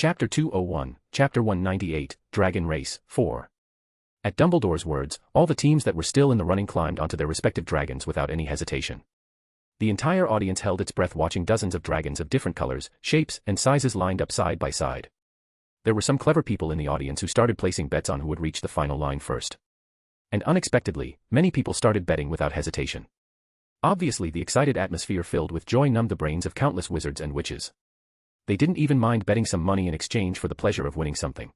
Chapter 201, Chapter 198, Dragon Race, 4. At Dumbledore's words, all the teams that were still in the running climbed onto their respective dragons without any hesitation. The entire audience held its breath watching dozens of dragons of different colors, shapes, and sizes lined up side by side. There were some clever people in the audience who started placing bets on who would reach the final line first. And unexpectedly, many people started betting without hesitation. Obviously, the excited atmosphere filled with joy numbed the brains of countless wizards and witches. They didn't even mind betting some money in exchange for the pleasure of winning something.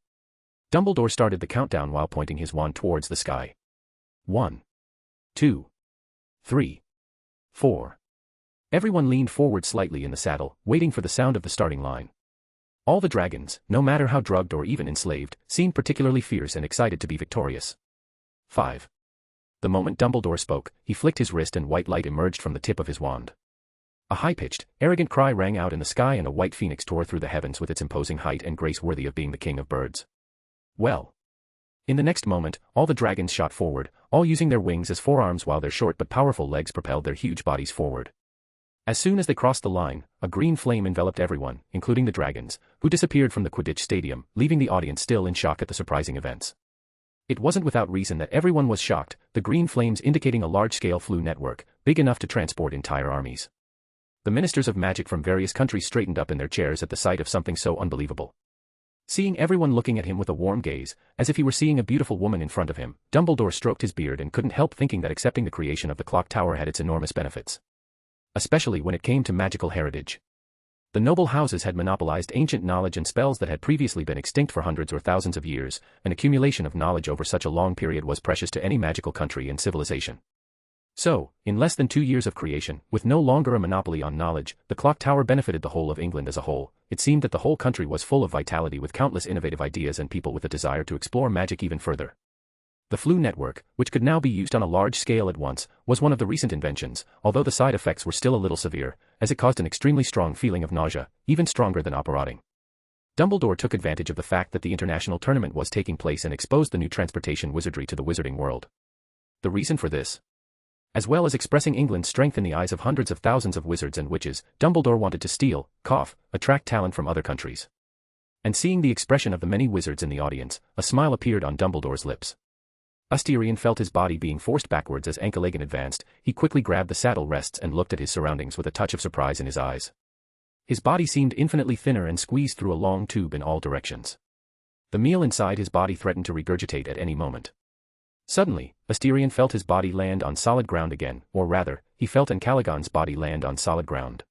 Dumbledore started the countdown while pointing his wand towards the sky. 1, 2, 3, 4. Everyone leaned forward slightly in the saddle, waiting for the sound of the starting line. All the dragons, no matter how drugged or even enslaved, seemed particularly fierce and excited to be victorious. 5. The moment Dumbledore spoke, he flicked his wrist and white light emerged from the tip of his wand. A high-pitched, arrogant cry rang out in the sky and a white phoenix tore through the heavens with its imposing height and grace worthy of being the king of birds. Well. In the next moment, all the dragons shot forward, all using their wings as forearms while their short but powerful legs propelled their huge bodies forward. As soon as they crossed the line, a green flame enveloped everyone, including the dragons, who disappeared from the Quidditch stadium, leaving the audience still in shock at the surprising events. It wasn't without reason that everyone was shocked, the green flames indicating a large-scale Floo network, big enough to transport entire armies. The ministers of magic from various countries straightened up in their chairs at the sight of something so unbelievable. Seeing everyone looking at him with a warm gaze, as if he were seeing a beautiful woman in front of him, Dumbledore stroked his beard and couldn't help thinking that accepting the creation of the clock tower had its enormous benefits. Especially when it came to magical heritage. The noble houses had monopolized ancient knowledge and spells that had previously been extinct for hundreds or thousands of years. An accumulation of knowledge over such a long period was precious to any magical country and civilization. So, in less than 2 years of creation, with no longer a monopoly on knowledge, the clock tower benefited the whole of England as a whole. It seemed that the whole country was full of vitality with countless innovative ideas and people with a desire to explore magic even further. The Floo network, which could now be used on a large scale at once, was one of the recent inventions, although the side effects were still a little severe, as it caused an extremely strong feeling of nausea, even stronger than operating. Dumbledore took advantage of the fact that the international tournament was taking place and exposed the new transportation wizardry to the wizarding world. The reason for this? As well as expressing England's strength in the eyes of hundreds of thousands of wizards and witches, Dumbledore wanted to attract talent from other countries. And seeing the expression of the many wizards in the audience, a smile appeared on Dumbledore's lips. Asterion felt his body being forced backwards as Escalation advanced. He quickly grabbed the saddle rests and looked at his surroundings with a touch of surprise in his eyes. His body seemed infinitely thinner and squeezed through a long tube in all directions. The meal inside his body threatened to regurgitate at any moment. Suddenly, Asterion felt his body land on solid ground again, or rather, he felt Encalagon's body land on solid ground.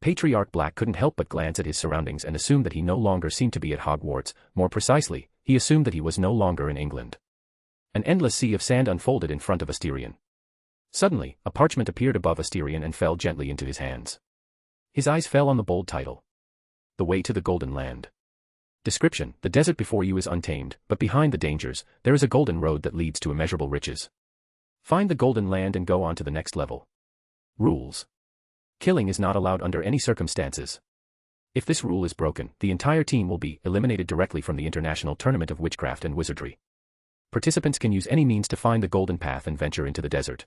Patriarch Black couldn't help but glance at his surroundings and assume that he no longer seemed to be at Hogwarts. More precisely, he assumed that he was no longer in England. An endless sea of sand unfolded in front of Asterion. Suddenly, a parchment appeared above Asterion and fell gently into his hands. His eyes fell on the bold title. The Way to the Golden Land. Description: the desert before you is untamed, but behind the dangers, there is a golden road that leads to immeasurable riches. Find the golden land and go on to the next level. Rules: killing is not allowed under any circumstances. If this rule is broken, the entire team will be eliminated directly from the International Tournament of Witchcraft and Wizardry. Participants can use any means to find the golden path and venture into the desert.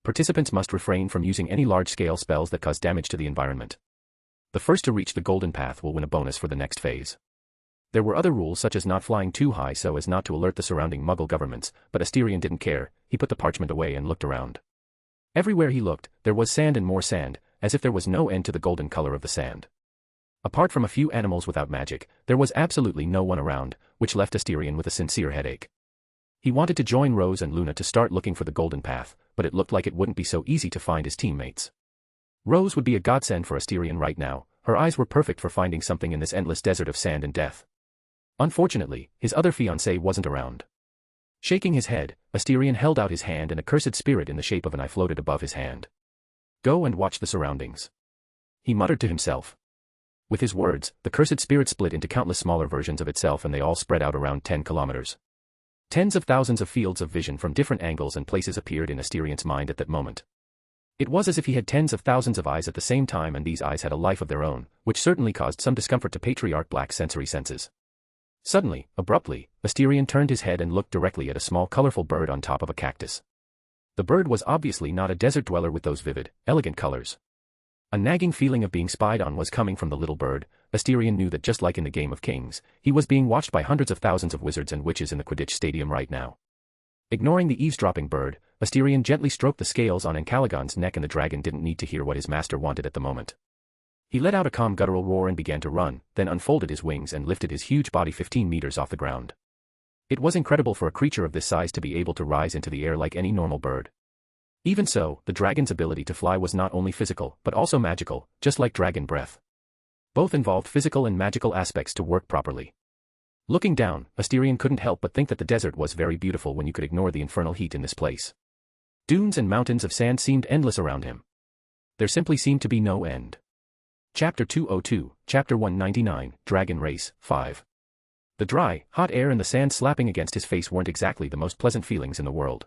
Participants must refrain from using any large-scale spells that cause damage to the environment. The first to reach the golden path will win a bonus for the next phase. There were other rules such as not flying too high so as not to alert the surrounding Muggle governments, but Asterion didn't care. He put the parchment away and looked around. Everywhere he looked, there was sand and more sand, as if there was no end to the golden color of the sand. Apart from a few animals without magic, there was absolutely no one around, which left Asterion with a sincere headache. He wanted to join Rose and Luna to start looking for the golden path, but it looked like it wouldn't be so easy to find his teammates. Rose would be a godsend for Asterion right now. Her eyes were perfect for finding something in this endless desert of sand and death. Unfortunately, his other fiancée wasn't around. Shaking his head, Asterion held out his hand and a cursed spirit in the shape of an eye floated above his hand. Go and watch the surroundings, he muttered to himself. With his words, the cursed spirit split into countless smaller versions of itself and they all spread out around 10 kilometers. Tens of thousands of fields of vision from different angles and places appeared in Asterion's mind at that moment. It was as if he had tens of thousands of eyes at the same time and these eyes had a life of their own, which certainly caused some discomfort to Patriarch Black's sensory senses. Suddenly, abruptly, Asterion turned his head and looked directly at a small colorful bird on top of a cactus. The bird was obviously not a desert dweller with those vivid, elegant colors. A nagging feeling of being spied on was coming from the little bird, Asterion knew that just like in the Game of Kings, he was being watched by hundreds of thousands of wizards and witches in the Quidditch Stadium right now. Ignoring the eavesdropping bird, Asterion gently stroked the scales on Encalagon's neck, and the dragon didn't need to hear what his master wanted at the moment. He let out a calm guttural roar and began to run, then unfolded his wings and lifted his huge body 15 meters off the ground. It was incredible for a creature of this size to be able to rise into the air like any normal bird. Even so, the dragon's ability to fly was not only physical, but also magical, just like dragon breath. Both involved physical and magical aspects to work properly. Looking down, Asterion couldn't help but think that the desert was very beautiful when you could ignore the infernal heat in this place. Dunes and mountains of sand seemed endless around him. There simply seemed to be no end. Chapter 202, Chapter 199, Dragon Race, 5. The dry, hot air and the sand slapping against his face weren't exactly the most pleasant feelings in the world.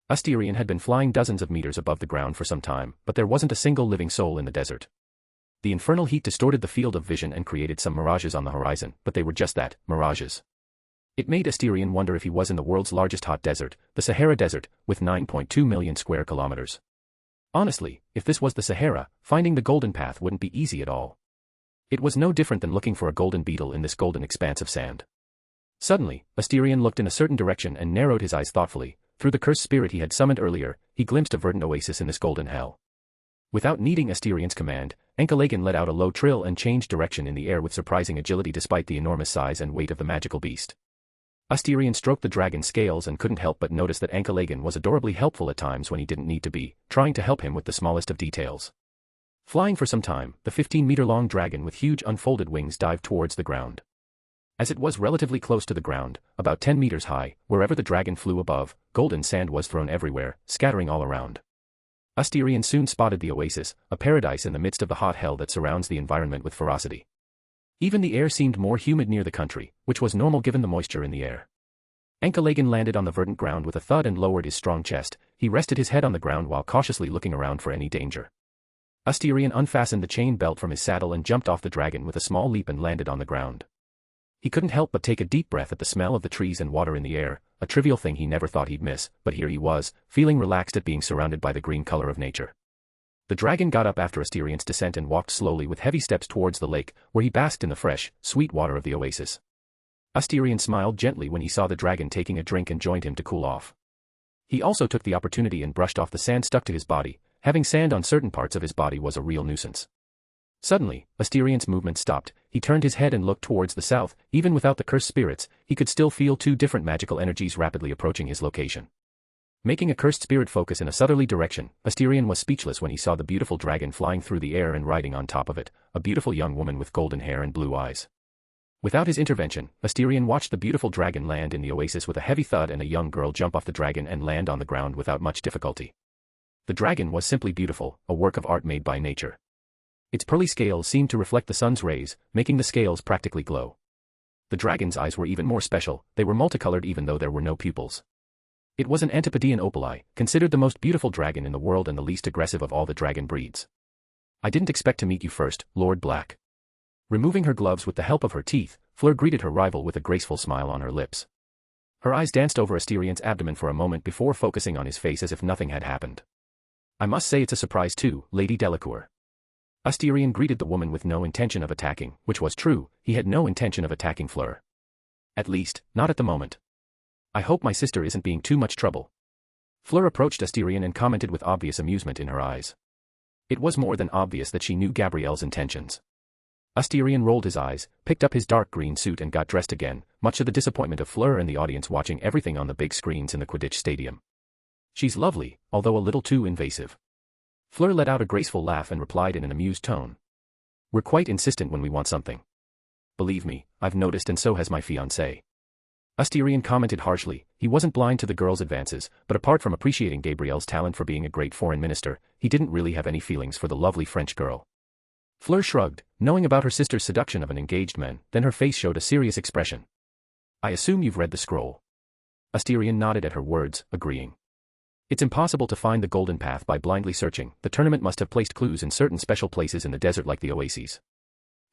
Asterion had been flying dozens of meters above the ground for some time, but there wasn't a single living soul in the desert. The infernal heat distorted the field of vision and created some mirages on the horizon, but they were just that, mirages. It made Asterion wonder if he was in the world's largest hot desert, the Sahara Desert, with 9.2 million square kilometers. Honestly, if this was the Sahara, finding the golden path wouldn't be easy at all. It was no different than looking for a golden beetle in this golden expanse of sand. Suddenly, Asterion looked in a certain direction and narrowed his eyes thoughtfully. Through the cursed spirit he had summoned earlier, he glimpsed a verdant oasis in this golden hell. Without needing Asterion's command, Encalagon let out a low trill and changed direction in the air with surprising agility despite the enormous size and weight of the magical beast. Asterion stroked the dragon's scales and couldn't help but notice that Encalagon was adorably helpful at times when he didn't need to be, trying to help him with the smallest of details. Flying for some time, the 15-meter-long dragon with huge unfolded wings dived towards the ground. As it was relatively close to the ground, about 10 meters high, wherever the dragon flew above, golden sand was thrown everywhere, scattering all around. Asterion soon spotted the oasis, a paradise in the midst of the hot hell that surrounds the environment with ferocity. Even the air seemed more humid near the country, which was normal given the moisture in the air. Encalagon landed on the verdant ground with a thud and lowered his strong chest. He rested his head on the ground while cautiously looking around for any danger. Asterion unfastened the chain belt from his saddle and jumped off the dragon with a small leap and landed on the ground. He couldn't help but take a deep breath at the smell of the trees and water in the air, a trivial thing he never thought he'd miss, but here he was, feeling relaxed at being surrounded by the green color of nature. The dragon got up after Asterion's descent and walked slowly with heavy steps towards the lake, where he basked in the fresh, sweet water of the oasis. Asterion smiled gently when he saw the dragon taking a drink and joined him to cool off. He also took the opportunity and brushed off the sand stuck to his body. Having sand on certain parts of his body was a real nuisance. Suddenly, Asterion's movement stopped. He turned his head and looked towards the south. Even without the cursed spirits, he could still feel two different magical energies rapidly approaching his location. Making a cursed spirit focus in a southerly direction, Asterion was speechless when he saw the beautiful dragon flying through the air and riding on top of it, a beautiful young woman with golden hair and blue eyes. Without his intervention, Asterion watched the beautiful dragon land in the oasis with a heavy thud and a young girl jump off the dragon and land on the ground without much difficulty. The dragon was simply beautiful, a work of art made by nature. Its pearly scales seemed to reflect the sun's rays, making the scales practically glow. The dragon's eyes were even more special. They were multicolored even though there were no pupils. It was an Antipodean opali, considered the most beautiful dragon in the world and the least aggressive of all the dragon breeds. I didn't expect to meet you first, Lord Black. Removing her gloves with the help of her teeth, Flur greeted her rival with a graceful smile on her lips. Her eyes danced over Asterion's abdomen for a moment before focusing on his face as if nothing had happened. I must say it's a surprise too, Lady Delacour. Asterion greeted the woman with no intention of attacking, which was true. He had no intention of attacking Fleur. At least, not at the moment. I hope my sister isn't being too much trouble. Fleur approached Asterion and commented with obvious amusement in her eyes. It was more than obvious that she knew Gabrielle's intentions. Asterion rolled his eyes, picked up his dark green suit and got dressed again, much to the disappointment of Fleur and the audience watching everything on the big screens in the Quidditch Stadium. She's lovely, although a little too invasive. Fleur let out a graceful laugh and replied in an amused tone. We're quite insistent when we want something. Believe me, I've noticed and so has my fiancé. Asterion commented harshly. He wasn't blind to the girl's advances, but apart from appreciating Gabrielle's talent for being a great foreign minister, he didn't really have any feelings for the lovely French girl. Fleur shrugged, knowing about her sister's seduction of an engaged man, then her face showed a serious expression. I assume you've read the scroll. Asterion nodded at her words, agreeing. It's impossible to find the golden path by blindly searching. The tournament must have placed clues in certain special places in the desert like the oases.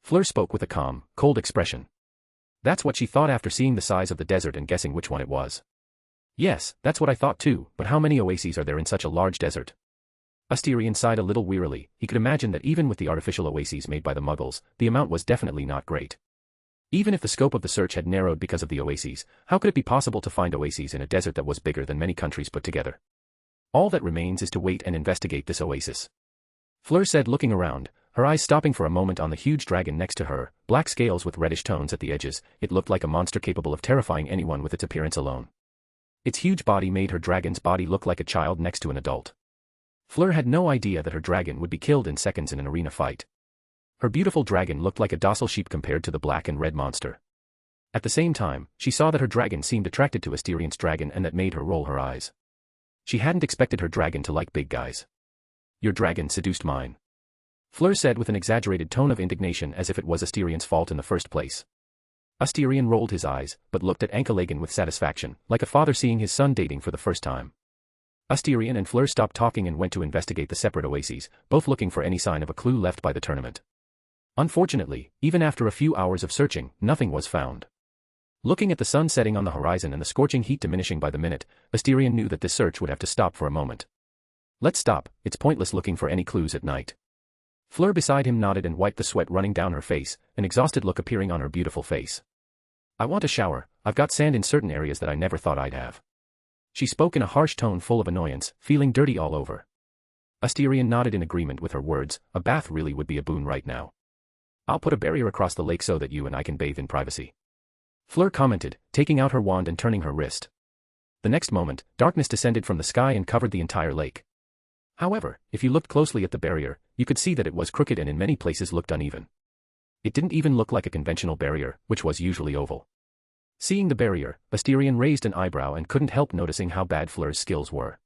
Fleur spoke with a calm, cold expression. That's what she thought after seeing the size of the desert and guessing which one it was. Yes, that's what I thought too, but how many oases are there in such a large desert? Asterion sighed a little wearily. He could imagine that even with the artificial oases made by the Muggles, the amount was definitely not great. Even if the scope of the search had narrowed because of the oases, how could it be possible to find oases in a desert that was bigger than many countries put together? All that remains is to wait and investigate this oasis. Fleur said, looking around, her eyes stopping for a moment on the huge dragon next to her, black scales with reddish tones at the edges. It looked like a monster capable of terrifying anyone with its appearance alone. Its huge body made her dragon's body look like a child next to an adult. Fleur had no idea that her dragon would be killed in seconds in an arena fight. Her beautiful dragon looked like a docile sheep compared to the black and red monster. At the same time, she saw that her dragon seemed attracted to Asterion's dragon, and that made her roll her eyes. She hadn't expected her dragon to like big guys. Your dragon seduced mine. Fleur said with an exaggerated tone of indignation, as if it was Asterion's fault in the first place. Asterion rolled his eyes, but looked at Escalation with satisfaction, like a father seeing his son dating for the first time. Asterion and Fleur stopped talking and went to investigate the separate oases, both looking for any sign of a clue left by the tournament. Unfortunately, even after a few hours of searching, nothing was found. Looking at the sun setting on the horizon and the scorching heat diminishing by the minute, Asterion knew that this search would have to stop for a moment. Let's stop, it's pointless looking for any clues at night. Fleur beside him nodded and wiped the sweat running down her face, an exhausted look appearing on her beautiful face. I want a shower, I've got sand in certain areas that I never thought I'd have. She spoke in a harsh tone full of annoyance, feeling dirty all over. Asterion nodded in agreement with her words. A bath really would be a boon right now. I'll put a barrier across the lake so that you and I can bathe in privacy. Fleur commented, taking out her wand and turning her wrist. The next moment, darkness descended from the sky and covered the entire lake. However, if you looked closely at the barrier, you could see that it was crooked and in many places looked uneven. It didn't even look like a conventional barrier, which was usually oval. Seeing the barrier, Asterion raised an eyebrow and couldn't help noticing how bad Fleur's skills were.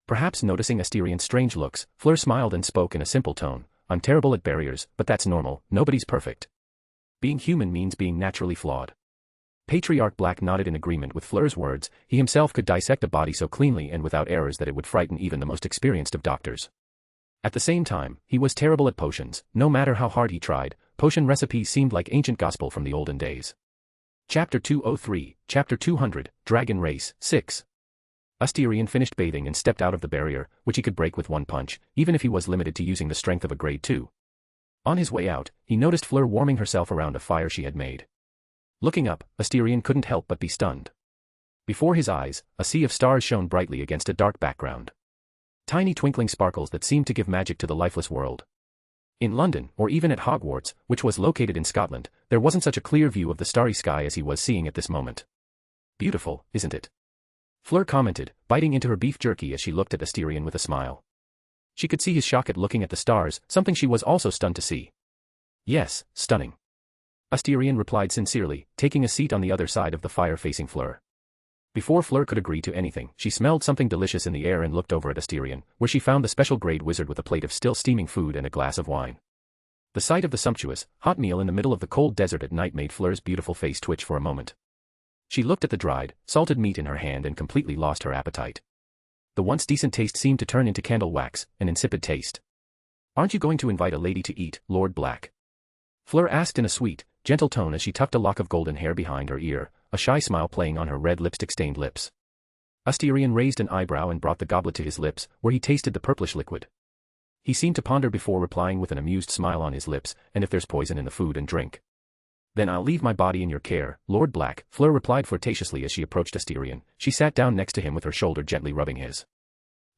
Perhaps noticing Asterion's strange looks, Fleur smiled and spoke in a simple tone. I'm terrible at barriers, but that's normal, nobody's perfect. Being human means being naturally flawed. Patriarch Black nodded in agreement with Fleur's words. He himself could dissect a body so cleanly and without errors that it would frighten even the most experienced of doctors. At the same time, he was terrible at potions. No matter how hard he tried, potion recipes seemed like ancient gospel from the olden days. Chapter 203, Chapter 200, Dragon Race, 6. Asterion finished bathing and stepped out of the barrier, which he could break with one punch, even if he was limited to using the strength of a grade 2. On his way out, he noticed Fleur warming herself around a fire she had made. Looking up, Asterion couldn't help but be stunned. Before his eyes, a sea of stars shone brightly against a dark background. Tiny twinkling sparkles that seemed to give magic to the lifeless world. In London, or even at Hogwarts, which was located in Scotland, there wasn't such a clear view of the starry sky as he was seeing at this moment. Beautiful, isn't it? Fleur commented, biting into her beef jerky as she looked at Asterion with a smile. She could see his shock at looking at the stars, something she was also stunned to see. Yes, stunning. Asterion replied sincerely, taking a seat on the other side of the fire facing Fleur. Before Fleur could agree to anything, she smelled something delicious in the air and looked over at Asterion, where she found the special grade wizard with a plate of still steaming food and a glass of wine. The sight of the sumptuous, hot meal in the middle of the cold desert at night made Fleur's beautiful face twitch for a moment. She looked at the dried, salted meat in her hand and completely lost her appetite. The once decent taste seemed to turn into candle wax, an insipid taste. Aren't you going to invite a lady to eat, Lord Black? Fleur asked in a sweet, gentle tone as she tucked a lock of golden hair behind her ear, a shy smile playing on her red lipstick-stained lips. Asterion raised an eyebrow and brought the goblet to his lips, where he tasted the purplish liquid. He seemed to ponder before replying with an amused smile on his lips, and if there's poison in the food and drink. Then I'll leave my body in your care, Lord Black, Fleur replied flirtatiously as she approached Asterion. She sat down next to him with her shoulder gently rubbing his.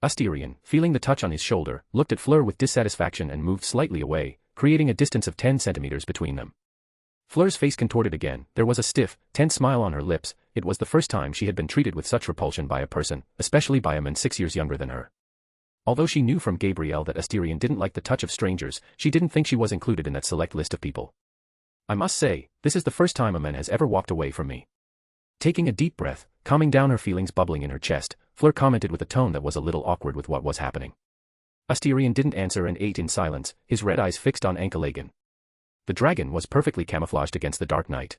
Asterion, feeling the touch on his shoulder, looked at Fleur with dissatisfaction and moved slightly away, creating a distance of 10 centimeters between them. Fleur's face contorted again. There was a stiff, tense smile on her lips. It was the first time she had been treated with such repulsion by a person, especially by a man 6 years younger than her. Although she knew from Gabrielle that Asterion didn't like the touch of strangers, she didn't think she was included in that select list of people. I must say, this is the first time a man has ever walked away from me. Taking a deep breath, calming down her feelings bubbling in her chest, Fleur commented with a tone that was a little awkward with what was happening. Asterion didn't answer and ate in silence, his red eyes fixed on Escalation. The dragon was perfectly camouflaged against the dark night.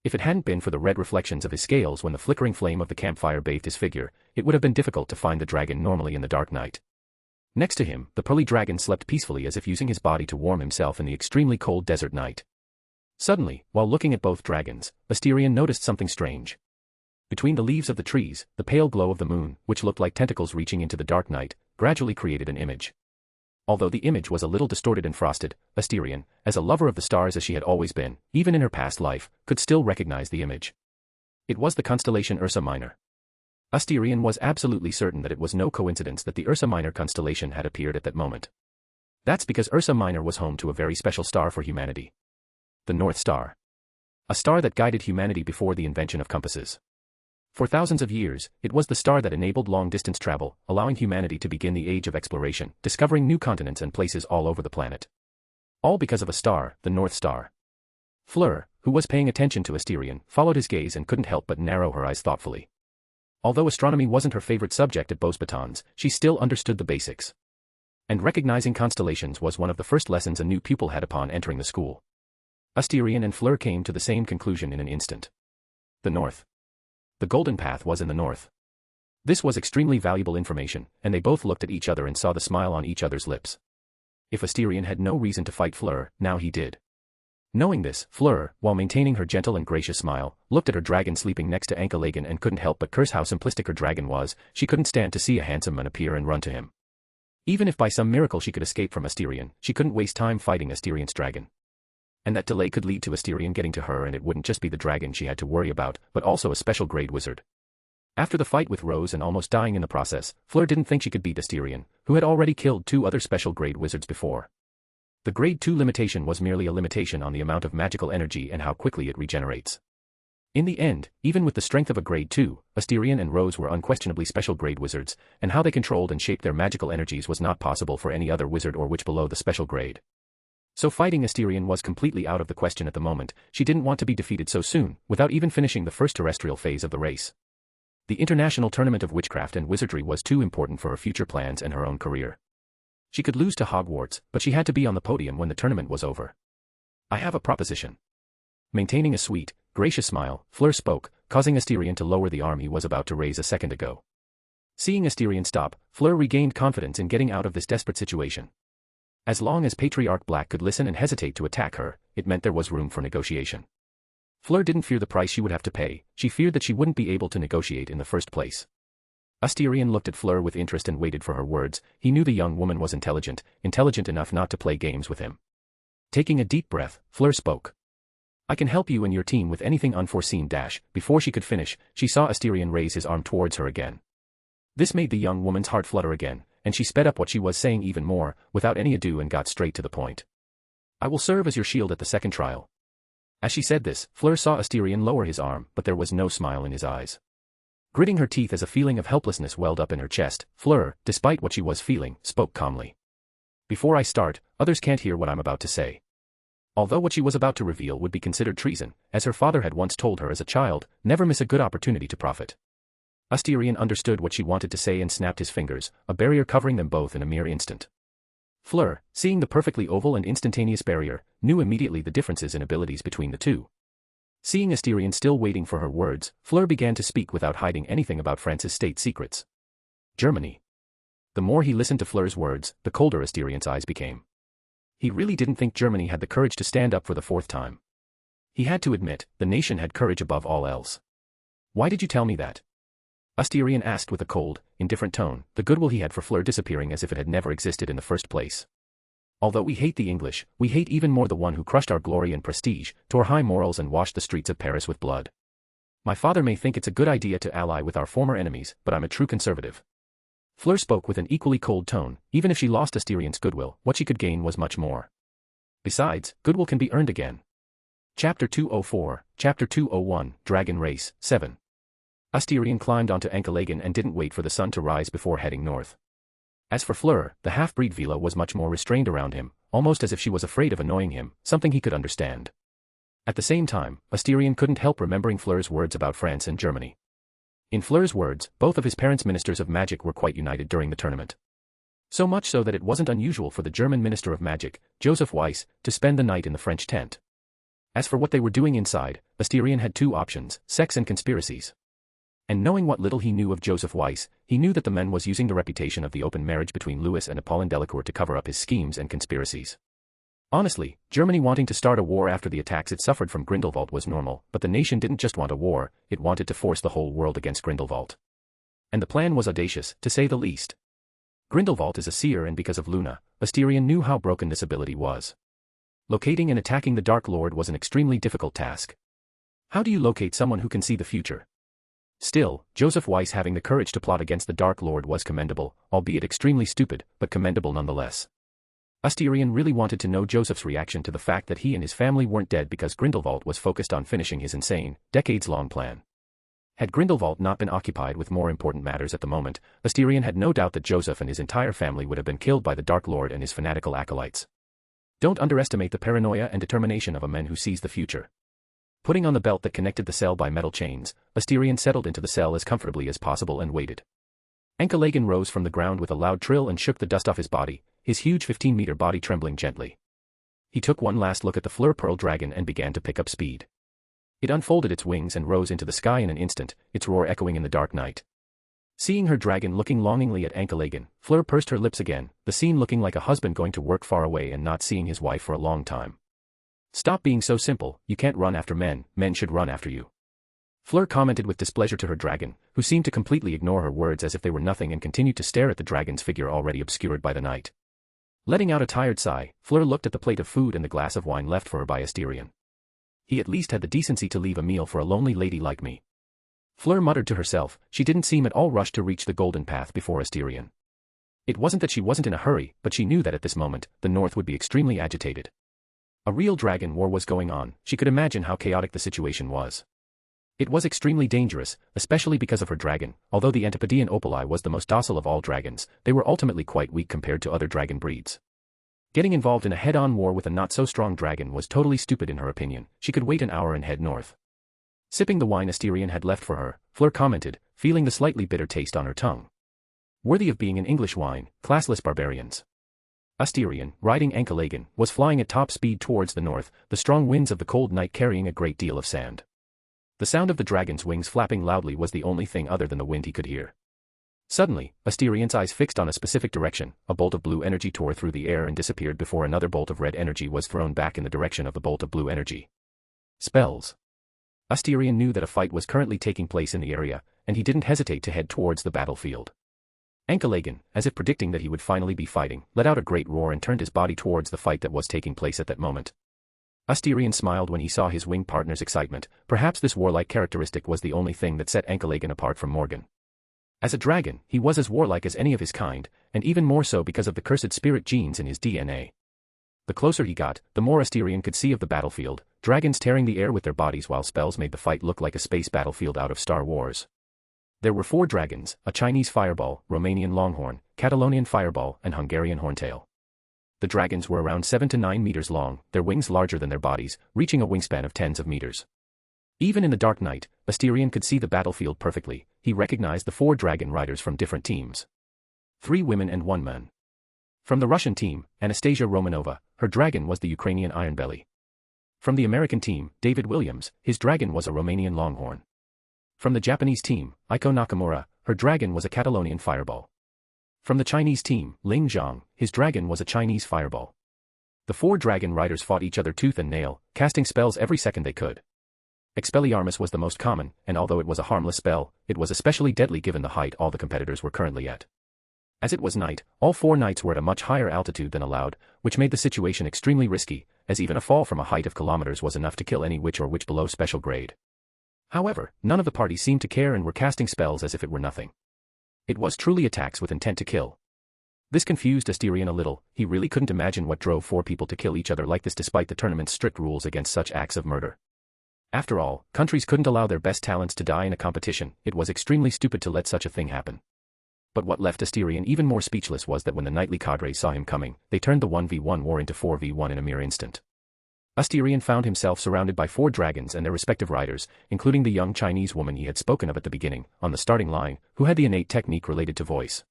If it hadn't been for the red reflections of his scales when the flickering flame of the campfire bathed his figure, it would have been difficult to find the dragon normally in the dark night. Next to him, the pearly dragon slept peacefully as if using his body to warm himself in the extremely cold desert night. Suddenly, while looking at both dragons, Asterion noticed something strange. Between the leaves of the trees, the pale glow of the moon, which looked like tentacles reaching into the dark night, gradually created an image. Although the image was a little distorted and frosted, Asterion, as a lover of the stars as she had always been, even in her past life, could still recognize the image. It was the constellation Ursa Minor. Asterion was absolutely certain that it was no coincidence that the Ursa Minor constellation had appeared at that moment. That's because Ursa Minor was home to a very special star for humanity. The North Star. A star that guided humanity before the invention of compasses. For thousands of years, it was the star that enabled long-distance travel, allowing humanity to begin the age of exploration, discovering new continents and places all over the planet. All because of a star, the North Star. Flur, who was paying attention to Asterion, followed his gaze and couldn't help but narrow her eyes thoughtfully. Although astronomy wasn't her favorite subject at Bidant, she still understood the basics. And recognizing constellations was one of the first lessons a new pupil had upon entering the school. Asterion and Flur came to the same conclusion in an instant. The North. The golden path was in the north. This was extremely valuable information, and they both looked at each other and saw the smile on each other's lips. If Asterion had no reason to fight Flur, now he did. Knowing this, Flur, while maintaining her gentle and gracious smile, looked at her dragon sleeping next to Escalation and couldn't help but curse how simplistic her dragon was. She couldn't stand to see a handsome man appear and run to him. Even if by some miracle she could escape from Asterion, she couldn't waste time fighting Asterion's dragon. And that delay could lead to Asterion getting to her, and it wouldn't just be the dragon she had to worry about, but also a special grade wizard. After the fight with Rose and almost dying in the process, Flur didn't think she could beat Asterion, who had already killed 2 other special grade wizards before. The grade 2 limitation was merely a limitation on the amount of magical energy and how quickly it regenerates. In the end, even with the strength of a grade 2, Asterion and Rose were unquestionably special grade wizards, and how they controlled and shaped their magical energies was not possible for any other wizard or witch below the special grade. So fighting Asterion was completely out of the question at the moment. She didn't want to be defeated so soon, without even finishing the first terrestrial phase of the race. The International Tournament of Witchcraft and Wizardry was too important for her future plans and her own career. She could lose to Hogwarts, but she had to be on the podium when the tournament was over. I have a proposition. Maintaining a sweet, gracious smile, Flur spoke, causing Asterion to lower the arm he was about to raise a second ago. Seeing Asterion stop, Flur regained confidence in getting out of this desperate situation. As long as Patriarch Black could listen and hesitate to attack her, it meant there was room for negotiation. Flur didn't fear the price she would have to pay, she feared that she wouldn't be able to negotiate in the first place. Asterion looked at Flur with interest and waited for her words. He knew the young woman was intelligent enough not to play games with him. Taking a deep breath, Flur spoke. I can help you and your team with anything unforeseen. Before she could finish, she saw Asterion raise his arm towards her again. This made the young woman's heart flutter again, and she sped up what she was saying even more, without any ado, and got straight to the point. I will serve as your shield at the second trial. As she said this, Flur saw Asterion lower his arm, but there was no smile in his eyes. Gritting her teeth as a feeling of helplessness welled up in her chest, Flur, despite what she was feeling, spoke calmly. Before I start, others can't hear what I'm about to say. Although what she was about to reveal would be considered treason, as her father had once told her as a child, never miss a good opportunity to profit. Asterion understood what she wanted to say and snapped his fingers, a barrier covering them both in a mere instant. Flur, seeing the perfectly oval and instantaneous barrier, knew immediately the differences in abilities between the two. Seeing Asterion still waiting for her words, Flur began to speak without hiding anything about France's state secrets. Germany. The more he listened to Flur's words, the colder Asterion's eyes became. He really didn't think Germany had the courage to stand up for the 4th time. He had to admit, the nation had courage above all else. Why did you tell me that? Asterion asked with a cold, indifferent tone, the goodwill he had for Flur disappearing as if it had never existed in the first place. Although we hate the English, we hate even more the one who crushed our glory and prestige, tore high morals and washed the streets of Paris with blood. My father may think it's a good idea to ally with our former enemies, but I'm a true conservative. Flur spoke with an equally cold tone. Even if she lost Asterion's goodwill, what she could gain was much more. Besides, goodwill can be earned again. Chapter 204, Chapter 201, Dragon Race, 7. Asterion climbed onto Escalation and didn't wait for the sun to rise before heading north. As for Flur, the half-breed Vila was much more restrained around him, almost as if she was afraid of annoying him, something he could understand. At the same time, Asterion couldn't help remembering Flur's words about France and Germany. In Flur's words, both of his parents' ministers of magic were quite united during the tournament. So much so that it wasn't unusual for the German Minister of Magic, Joseph Weiss, to spend the night in the French tent. As for what they were doing inside, Asterion had 2 options, sex and conspiracies. And knowing what little he knew of Joseph Weiss, he knew that the man was using the reputation of the open marriage between Louis and Apollon Delacour to cover up his schemes and conspiracies. Honestly, Germany wanting to start a war after the attacks it suffered from Grindelwald was normal, but the nation didn't just want a war, it wanted to force the whole world against Grindelwald. And the plan was audacious, to say the least. Grindelwald is a seer, and because of Luna, Asterion knew how broken this ability was. Locating and attacking the Dark Lord was an extremely difficult task. How do you locate someone who can see the future? Still, Joseph Weiss having the courage to plot against the Dark Lord was commendable, albeit extremely stupid, but commendable nonetheless. Asterion really wanted to know Joseph's reaction to the fact that he and his family weren't dead because Grindelwald was focused on finishing his insane, decades-long plan. Had Grindelwald not been occupied with more important matters at the moment, Asterion had no doubt that Joseph and his entire family would have been killed by the Dark Lord and his fanatical acolytes. Don't underestimate the paranoia and determination of a man who sees the future. Putting on the belt that connected the cell by metal chains, Asterion settled into the cell as comfortably as possible and waited. Escalation rose from the ground with a loud trill and shook the dust off his body, his huge 15-meter body trembling gently. He took one last look at the Flur Pearl Dragon and began to pick up speed. It unfolded its wings and rose into the sky in an instant, its roar echoing in the dark night. Seeing her dragon looking longingly at Escalation, Fleur pursed her lips again, the scene looking like a husband going to work far away and not seeing his wife for a long time. Stop being so simple, you can't run after men should run after you. Fleur commented with displeasure to her dragon, who seemed to completely ignore her words as if they were nothing and continued to stare at the dragon's figure already obscured by the night. Letting out a tired sigh, Fleur looked at the plate of food and the glass of wine left for her by Asterion. He at least had the decency to leave a meal for a lonely lady like me. Fleur muttered to herself, she didn't seem at all rushed to reach the golden path before Asterion. It wasn't that she wasn't in a hurry, but she knew that at this moment, the north would be extremely agitated. A real dragon war was going on, she could imagine how chaotic the situation was. It was extremely dangerous, especially because of her dragon. Although the Antipodean Opali was the most docile of all dragons, they were ultimately quite weak compared to other dragon breeds. Getting involved in a head-on war with a not-so-strong dragon was totally stupid in her opinion. She could wait an hour and head north. Sipping the wine Asterion had left for her, Fleur commented, feeling the slightly bitter taste on her tongue. Worthy of being an English wine, classless barbarians. Asterion, riding Escalation, was flying at top speed towards the north, the strong winds of the cold night carrying a great deal of sand. The sound of the dragon's wings flapping loudly was the only thing other than the wind he could hear. Suddenly, Asterion's eyes fixed on a specific direction, a bolt of blue energy tore through the air and disappeared before another bolt of red energy was thrown back in the direction of the bolt of blue energy. Spells. Asterion knew that a fight was currently taking place in the area, and he didn't hesitate to head towards the battlefield. Escalation, as if predicting that he would finally be fighting, let out a great roar and turned his body towards the fight that was taking place at that moment. Asterion smiled when he saw his winged partner's excitement. Perhaps this warlike characteristic was the only thing that set Escalation apart from Morgan. As a dragon, he was as warlike as any of his kind, and even more so because of the cursed spirit genes in his DNA. The closer he got, the more Asterion could see of the battlefield, dragons tearing the air with their bodies while spells made the fight look like a space battlefield out of Star Wars. There were 4 dragons, a Chinese fireball, Romanian longhorn, Catalonian fireball, and Hungarian horntail. The dragons were around 7 to 9 meters long, their wings larger than their bodies, reaching a wingspan of tens of meters. Even in the dark night, Asterion could see the battlefield perfectly. He recognized the 4 dragon riders from different teams. 3 women and 1 man. From the Russian team, Anastasia Romanova, her dragon was the Ukrainian Ironbelly. From the American team, David Williams, his dragon was a Romanian longhorn. From the Japanese team, Aiko Nakamura, her dragon was a Catalonian fireball. From the Chinese team, Ling Zhang, his dragon was a Chinese fireball. The 4 dragon riders fought each other tooth and nail, casting spells every second they could. Expelliarmus was the most common, and although it was a harmless spell, it was especially deadly given the height all the competitors were currently at. As it was night, all 4 knights were at a much higher altitude than allowed, which made the situation extremely risky, as even a fall from a height of kilometers was enough to kill any witch or witch below special grade. However, none of the party seemed to care and were casting spells as if it were nothing. It was truly attacks with intent to kill. This confused Asterion a little. He really couldn't imagine what drove 4 people to kill each other like this despite the tournament's strict rules against such acts of murder. After all, countries couldn't allow their best talents to die in a competition. It was extremely stupid to let such a thing happen. But what left Asterion even more speechless was that when the knightly cadres saw him coming, they turned the 1v1 war into 4v1 in a mere instant. Asterion found himself surrounded by 4 dragons and their respective riders, including the young Chinese woman he had spoken of at the beginning, on the starting line, who had the innate technique related to voice.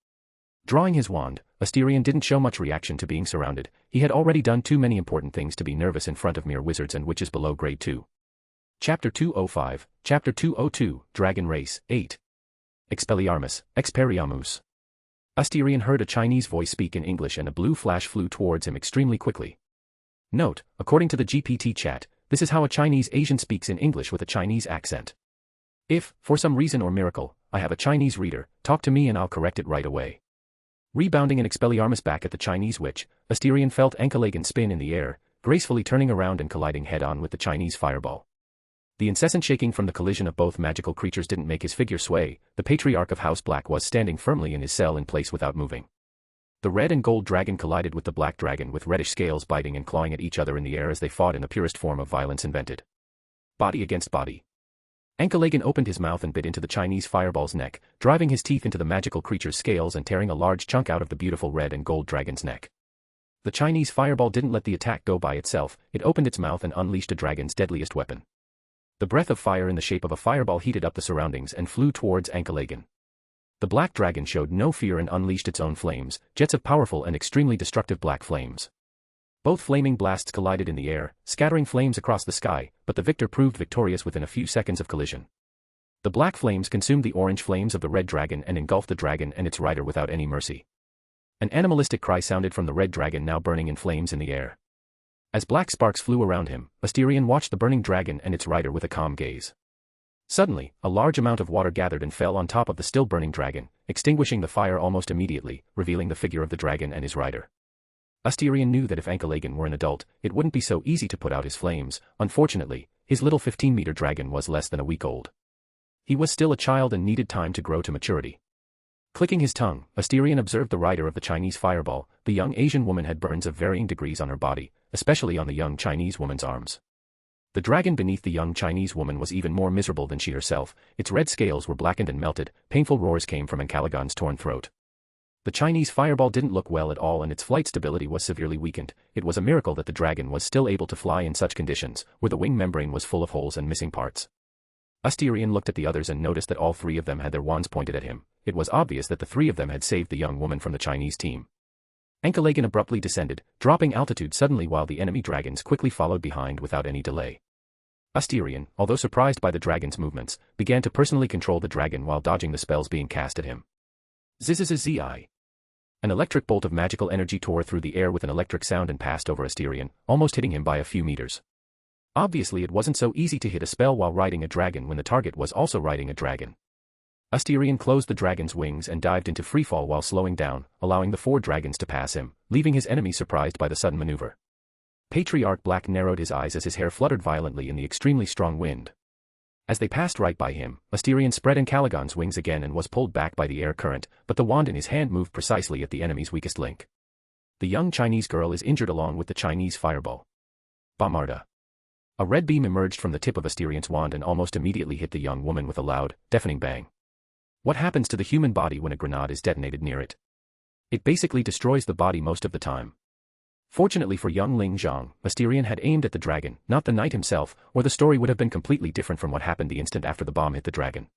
Drawing his wand, Asterion didn't show much reaction to being surrounded. He had already done too many important things to be nervous in front of mere wizards and witches below grade 2. Chapter 205, Chapter 202, Dragon Race, 8. Expelliarmus, Expelliarmus. Asterion heard a Chinese voice speak in English and a blue flash flew towards him extremely quickly. Note, according to the GPT chat, this is how a Chinese Asian speaks in English with a Chinese accent. If, for some reason or miracle, I have a Chinese reader, talk to me and I'll correct it right away. Rebounding an Expelliarmus back at the Chinese witch, Asterion felt Enkelegen spin in the air, gracefully turning around and colliding head-on with the Chinese fireball. The incessant shaking from the collision of both magical creatures didn't make his figure sway. The patriarch of House Black was standing firmly in his cell in place without moving. The red and gold dragon collided with the black dragon with reddish scales biting and clawing at each other in the air as they fought in the purest form of violence invented. Body against body. Enkelegen opened his mouth and bit into the Chinese fireball's neck, driving his teeth into the magical creature's scales and tearing a large chunk out of the beautiful red and gold dragon's neck. The Chinese fireball didn't let the attack go by itself. It opened its mouth and unleashed a dragon's deadliest weapon. The breath of fire in the shape of a fireball heated up the surroundings and flew towards Enkelegen. The black dragon showed no fear and unleashed its own flames, jets of powerful and extremely destructive black flames. Both flaming blasts collided in the air, scattering flames across the sky, but the victor proved victorious within a few seconds of collision. The black flames consumed the orange flames of the red dragon and engulfed the dragon and its rider without any mercy. An animalistic cry sounded from the red dragon now burning in flames in the air. As black sparks flew around him, Asterion watched the burning dragon and its rider with a calm gaze. Suddenly, a large amount of water gathered and fell on top of the still burning dragon, extinguishing the fire almost immediately, revealing the figure of the dragon and his rider. Asterion knew that if Enkelegen were an adult, it wouldn't be so easy to put out his flames. Unfortunately, his little 15-meter dragon was less than a week old. He was still a child and needed time to grow to maturity. Clicking his tongue, Asterion observed the rider of the Chinese fireball. The young Asian woman had burns of varying degrees on her body, especially on the young Chinese woman's arms. The dragon beneath the young Chinese woman was even more miserable than she herself. Its red scales were blackened and melted. Painful roars came from Enkelegon's torn throat. The Chinese fireball didn't look well at all and its flight stability was severely weakened. It was a miracle that the dragon was still able to fly in such conditions, where the wing membrane was full of holes and missing parts. Asterion looked at the others and noticed that all three of them had their wands pointed at him. It was obvious that the three of them had saved the young woman from the Chinese team. Enkelegen abruptly descended, dropping altitude suddenly while the enemy dragons quickly followed behind without any delay. Asterion, although surprised by the dragon's movements, began to personally control the dragon while dodging the spells being cast at him. Zzzi. An electric bolt of magical energy tore through the air with an electric sound and passed over Asterion, almost hitting him by a few meters. Obviously it wasn't so easy to hit a spell while riding a dragon when the target was also riding a dragon. Asterion closed the dragon's wings and dived into freefall while slowing down, allowing the four dragons to pass him, leaving his enemy surprised by the sudden maneuver. Patriarch Black narrowed his eyes as his hair fluttered violently in the extremely strong wind. As they passed right by him, Asterion spread Enkelegon's wings again and was pulled back by the air current, but the wand in his hand moved precisely at the enemy's weakest link. The young Chinese girl is injured along with the Chinese fireball. Bamarda. A red beam emerged from the tip of Asterion's wand and almost immediately hit the young woman with a loud, deafening bang. What happens to the human body when a grenade is detonated near it? It basically destroys the body most of the time. Fortunately for young Ling Zhang, Asterion had aimed at the dragon, not the knight himself, or the story would have been completely different from what happened the instant after the bomb hit the dragon.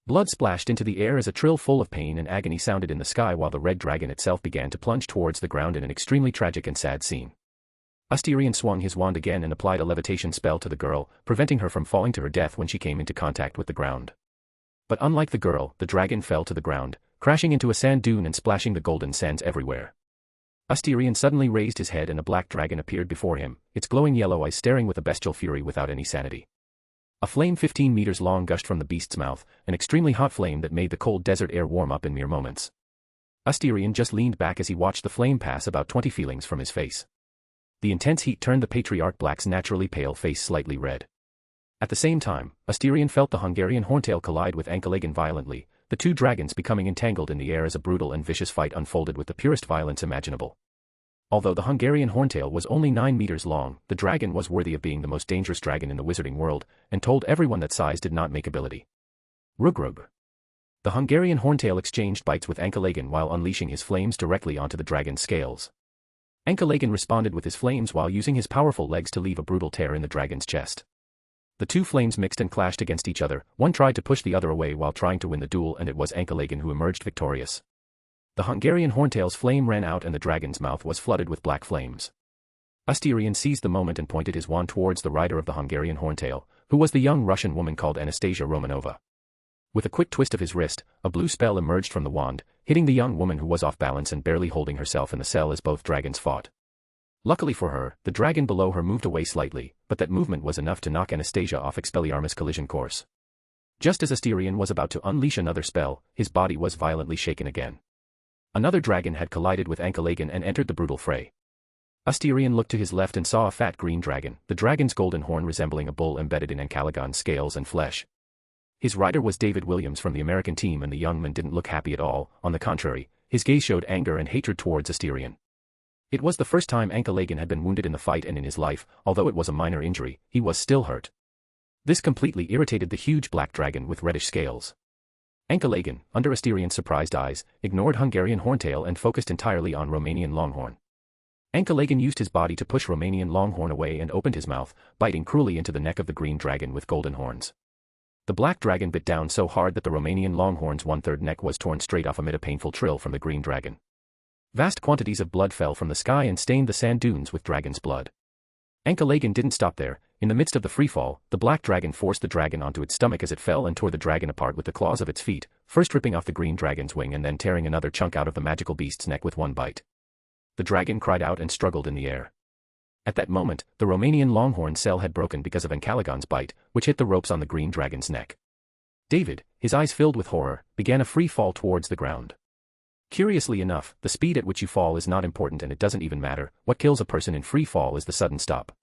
Blood splashed into the air as a trill full of pain and agony sounded in the sky while the red dragon itself began to plunge towards the ground in an extremely tragic and sad scene. Asterion swung his wand again and applied a levitation spell to the girl, preventing her from falling to her death when she came into contact with the ground. But unlike the girl, the dragon fell to the ground, crashing into a sand dune and splashing the golden sands everywhere. Asterion suddenly raised his head and a black dragon appeared before him, its glowing yellow eyes staring with a bestial fury without any sanity. A flame 15 meters long gushed from the beast's mouth, an extremely hot flame that made the cold desert air warm up in mere moments. Asterion just leaned back as he watched the flame pass about 20 feelings from his face. The intense heat turned the Patriarch Black's naturally pale face slightly red. At the same time, Asterion felt the Hungarian horntail collide with Enkelegen violently, the two dragons becoming entangled in the air as a brutal and vicious fight unfolded with the purest violence imaginable. Although the Hungarian horntail was only 9 meters long, the dragon was worthy of being the most dangerous dragon in the wizarding world, and told everyone that size did not make ability. Rugrug. The Hungarian horntail exchanged bites with Enkelegen while unleashing his flames directly onto the dragon's scales. Enkelegen responded with his flames while using his powerful legs to leave a brutal tear in the dragon's chest. The two flames mixed and clashed against each other, one tried to push the other away while trying to win the duel and it was Enkelegen who emerged victorious. The Hungarian horntail's flame ran out and the dragon's mouth was flooded with black flames. Asterion seized the moment and pointed his wand towards the rider of the Hungarian horntail, who was the young Russian woman called Anastasia Romanova. With a quick twist of his wrist, a blue spell emerged from the wand, hitting the young woman who was off balance and barely holding herself in the cell as both dragons fought. Luckily for her, the dragon below her moved away slightly, but that movement was enough to knock Anastasia off Expelliarmus' collision course. Just as Asterion was about to unleash another spell, his body was violently shaken again. Another dragon had collided with Ankalagan and entered the brutal fray. Asterion looked to his left and saw a fat green dragon, the dragon's golden horn resembling a bull embedded in Ankalagan's scales and flesh. His rider was David Williams from the American team, and the young man didn't look happy at all. On the contrary, his gaze showed anger and hatred towards Asterion. It was the first time Ankalagan had been wounded in the fight, and in his life, although it was a minor injury, he was still hurt. This completely irritated the huge black dragon with reddish scales. Ankalagan, under Asterion's surprised eyes, ignored Hungarian Horntail and focused entirely on Romanian Longhorn. Ankalagan used his body to push Romanian Longhorn away and opened his mouth, biting cruelly into the neck of the green dragon with golden horns. The black dragon bit down so hard that the Romanian Longhorn's one-third neck was torn straight off amid a painful trill from the green dragon. Vast quantities of blood fell from the sky and stained the sand dunes with dragon's blood. Ankalagan didn't stop there. In the midst of the freefall, the black dragon forced the dragon onto its stomach as it fell and tore the dragon apart with the claws of its feet, first ripping off the green dragon's wing and then tearing another chunk out of the magical beast's neck with one bite. The dragon cried out and struggled in the air. At that moment, the Romanian Longhorn's cell had broken because of Ankalagan's bite, which hit the ropes on the green dragon's neck. David, his eyes filled with horror, began a free fall towards the ground. Curiously enough, the speed at which you fall is not important, and it doesn't even matter. What kills a person in free fall is the sudden stop.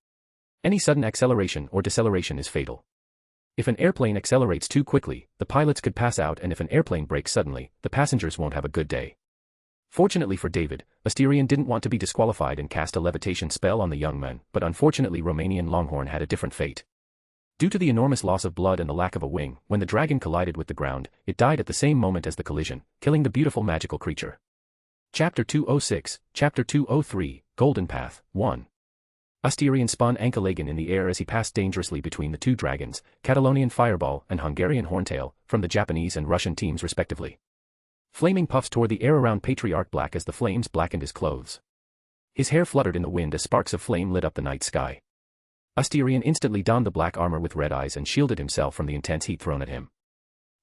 Any sudden acceleration or deceleration is fatal. If an airplane accelerates too quickly, the pilots could pass out, and if an airplane brakes suddenly, the passengers won't have a good day. Fortunately for David, Asterion didn't want to be disqualified and cast a levitation spell on the young man, but unfortunately Romanian Longhorn had a different fate. Due to the enormous loss of blood and the lack of a wing, when the dragon collided with the ground, it died at the same moment as the collision, killing the beautiful magical creature. Chapter 206, Chapter 203, Golden Path, 1. Asterion spun Ankalagan in the air as he passed dangerously between the two dragons, Catalonian Fireball and Hungarian Horntail, from the Japanese and Russian teams respectively. Flaming puffs tore the air around Patriarch Black as the flames blackened his clothes. His hair fluttered in the wind as sparks of flame lit up the night sky. Asterion instantly donned the black armor with red eyes and shielded himself from the intense heat thrown at him.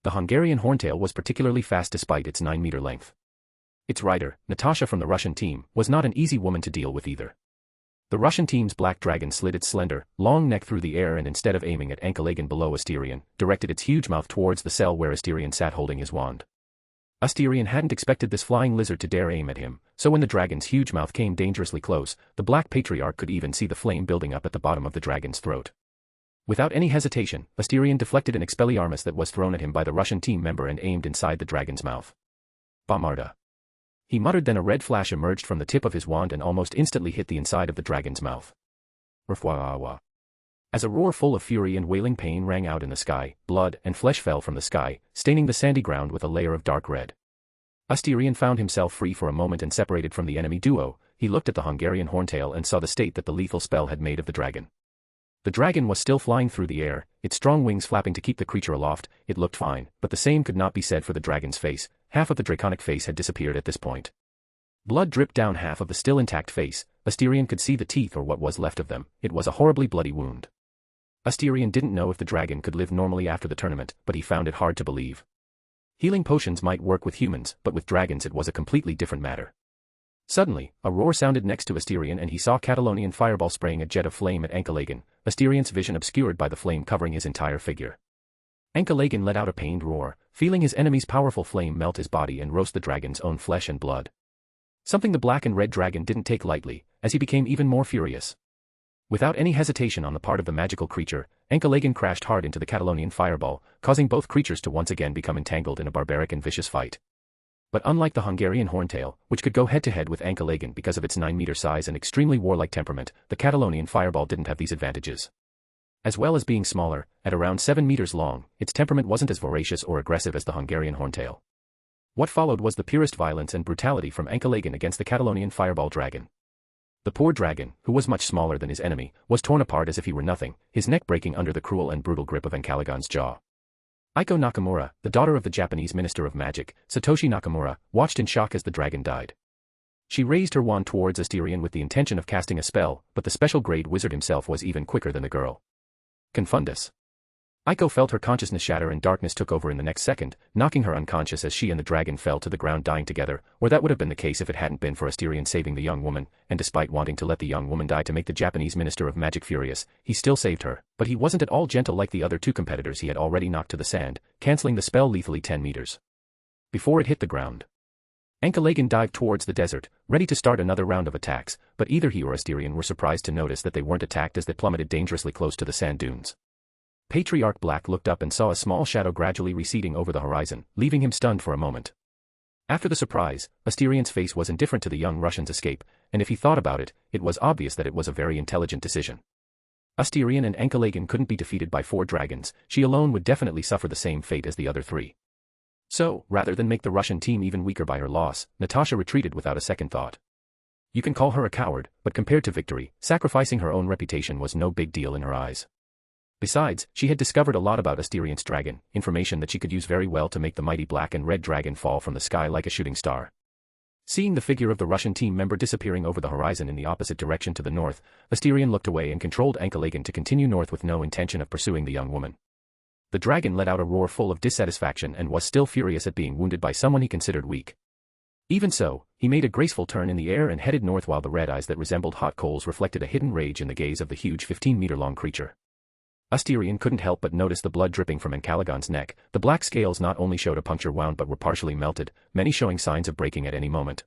The Hungarian Horntail was particularly fast despite its 9-meter length. Its rider, Natasha from the Russian team, was not an easy woman to deal with either. The Russian team's black dragon slid its slender, long neck through the air and instead of aiming at Ankalagan below Asterion, directed its huge mouth towards the cell where Asterion sat holding his wand. Asterion hadn't expected this flying lizard to dare aim at him, so when the dragon's huge mouth came dangerously close, the Black Patriarch could even see the flame building up at the bottom of the dragon's throat. Without any hesitation, Asterion deflected an Expelliarmus that was thrown at him by the Russian team member and aimed inside the dragon's mouth. Bomarda. He muttered, then a red flash emerged from the tip of his wand and almost instantly hit the inside of the dragon's mouth. Rfwawa. As a roar full of fury and wailing pain rang out in the sky, blood and flesh fell from the sky, staining the sandy ground with a layer of dark red. Asterion found himself free for a moment and separated from the enemy duo. He looked at the Hungarian Horntail and saw the state that the lethal spell had made of the dragon. The dragon was still flying through the air, its strong wings flapping to keep the creature aloft. It looked fine, but the same could not be said for the dragon's face. Half of the draconic face had disappeared at this point. Blood dripped down half of the still intact face. Asterion could see the teeth or what was left of them. It was a horribly bloody wound. Asterion didn't know if the dragon could live normally after the tournament, but he found it hard to believe. Healing potions might work with humans, but with dragons it was a completely different matter. Suddenly, a roar sounded next to Asterion and he saw Catalonian Fireball spraying a jet of flame at Ankalagan, Asterion's vision obscured by the flame covering his entire figure. Ankalagan let out a pained roar, feeling his enemy's powerful flame melt his body and roast the dragon's own flesh and blood. Something the black and red dragon didn't take lightly, as he became even more furious. Without any hesitation on the part of the magical creature, Ankalagan crashed hard into the Catalonian Fireball, causing both creatures to once again become entangled in a barbaric and vicious fight. But unlike the Hungarian Horntail, which could go head-to-head with Ankalagan because of its 9-meter size and extremely warlike temperament, the Catalonian Fireball didn't have these advantages. As well as being smaller, at around 7 meters long, its temperament wasn't as voracious or aggressive as the Hungarian Horntail. What followed was the purest violence and brutality from Ankalagan against the Catalonian Fireball dragon. The poor dragon, who was much smaller than his enemy, was torn apart as if he were nothing, his neck breaking under the cruel and brutal grip of Ankalagan's jaw. Aiko Nakamura, the daughter of the Japanese Minister of Magic, Satoshi Nakamura, watched in shock as the dragon died. She raised her wand towards Asterion with the intention of casting a spell, but the special grade wizard himself was even quicker than the girl. Confundus. Aiko felt her consciousness shatter and darkness took over in the next second, knocking her unconscious as she and the dragon fell to the ground dying together, or that would have been the case if it hadn't been for Asterion saving the young woman, and despite wanting to let the young woman die to make the Japanese Minister of Magic furious, he still saved her, but he wasn't at all gentle like the other two competitors he had already knocked to the sand, cancelling the spell lethally 10 meters. Before it hit the ground, Ankalagan dived towards the desert, ready to start another round of attacks, but either he or Asterion were surprised to notice that they weren't attacked as they plummeted dangerously close to the sand dunes. Patriarch Black looked up and saw a small shadow gradually receding over the horizon, leaving him stunned for a moment. After the surprise, Asterion's face was indifferent to the young Russian's escape, and if he thought about it, it was obvious that it was a very intelligent decision. Asterion and Ankalagan couldn't be defeated by 4 dragons, she alone would definitely suffer the same fate as the other 3. So, rather than make the Russian team even weaker by her loss, Natasha retreated without a second thought. You can call her a coward, but compared to victory, sacrificing her own reputation was no big deal in her eyes. Besides, she had discovered a lot about Asterion's dragon, information that she could use very well to make the mighty black and red dragon fall from the sky like a shooting star. Seeing the figure of the Russian team member disappearing over the horizon in the opposite direction to the north, Asterion looked away and controlled Ankalagan to continue north with no intention of pursuing the young woman. The dragon let out a roar full of dissatisfaction and was still furious at being wounded by someone he considered weak. Even so, he made a graceful turn in the air and headed north while the red eyes that resembled hot coals reflected a hidden rage in the gaze of the huge 15-meter-long creature. Asterion couldn't help but notice the blood dripping from Ankalagan's neck. The black scales not only showed a puncture wound but were partially melted, many showing signs of breaking at any moment.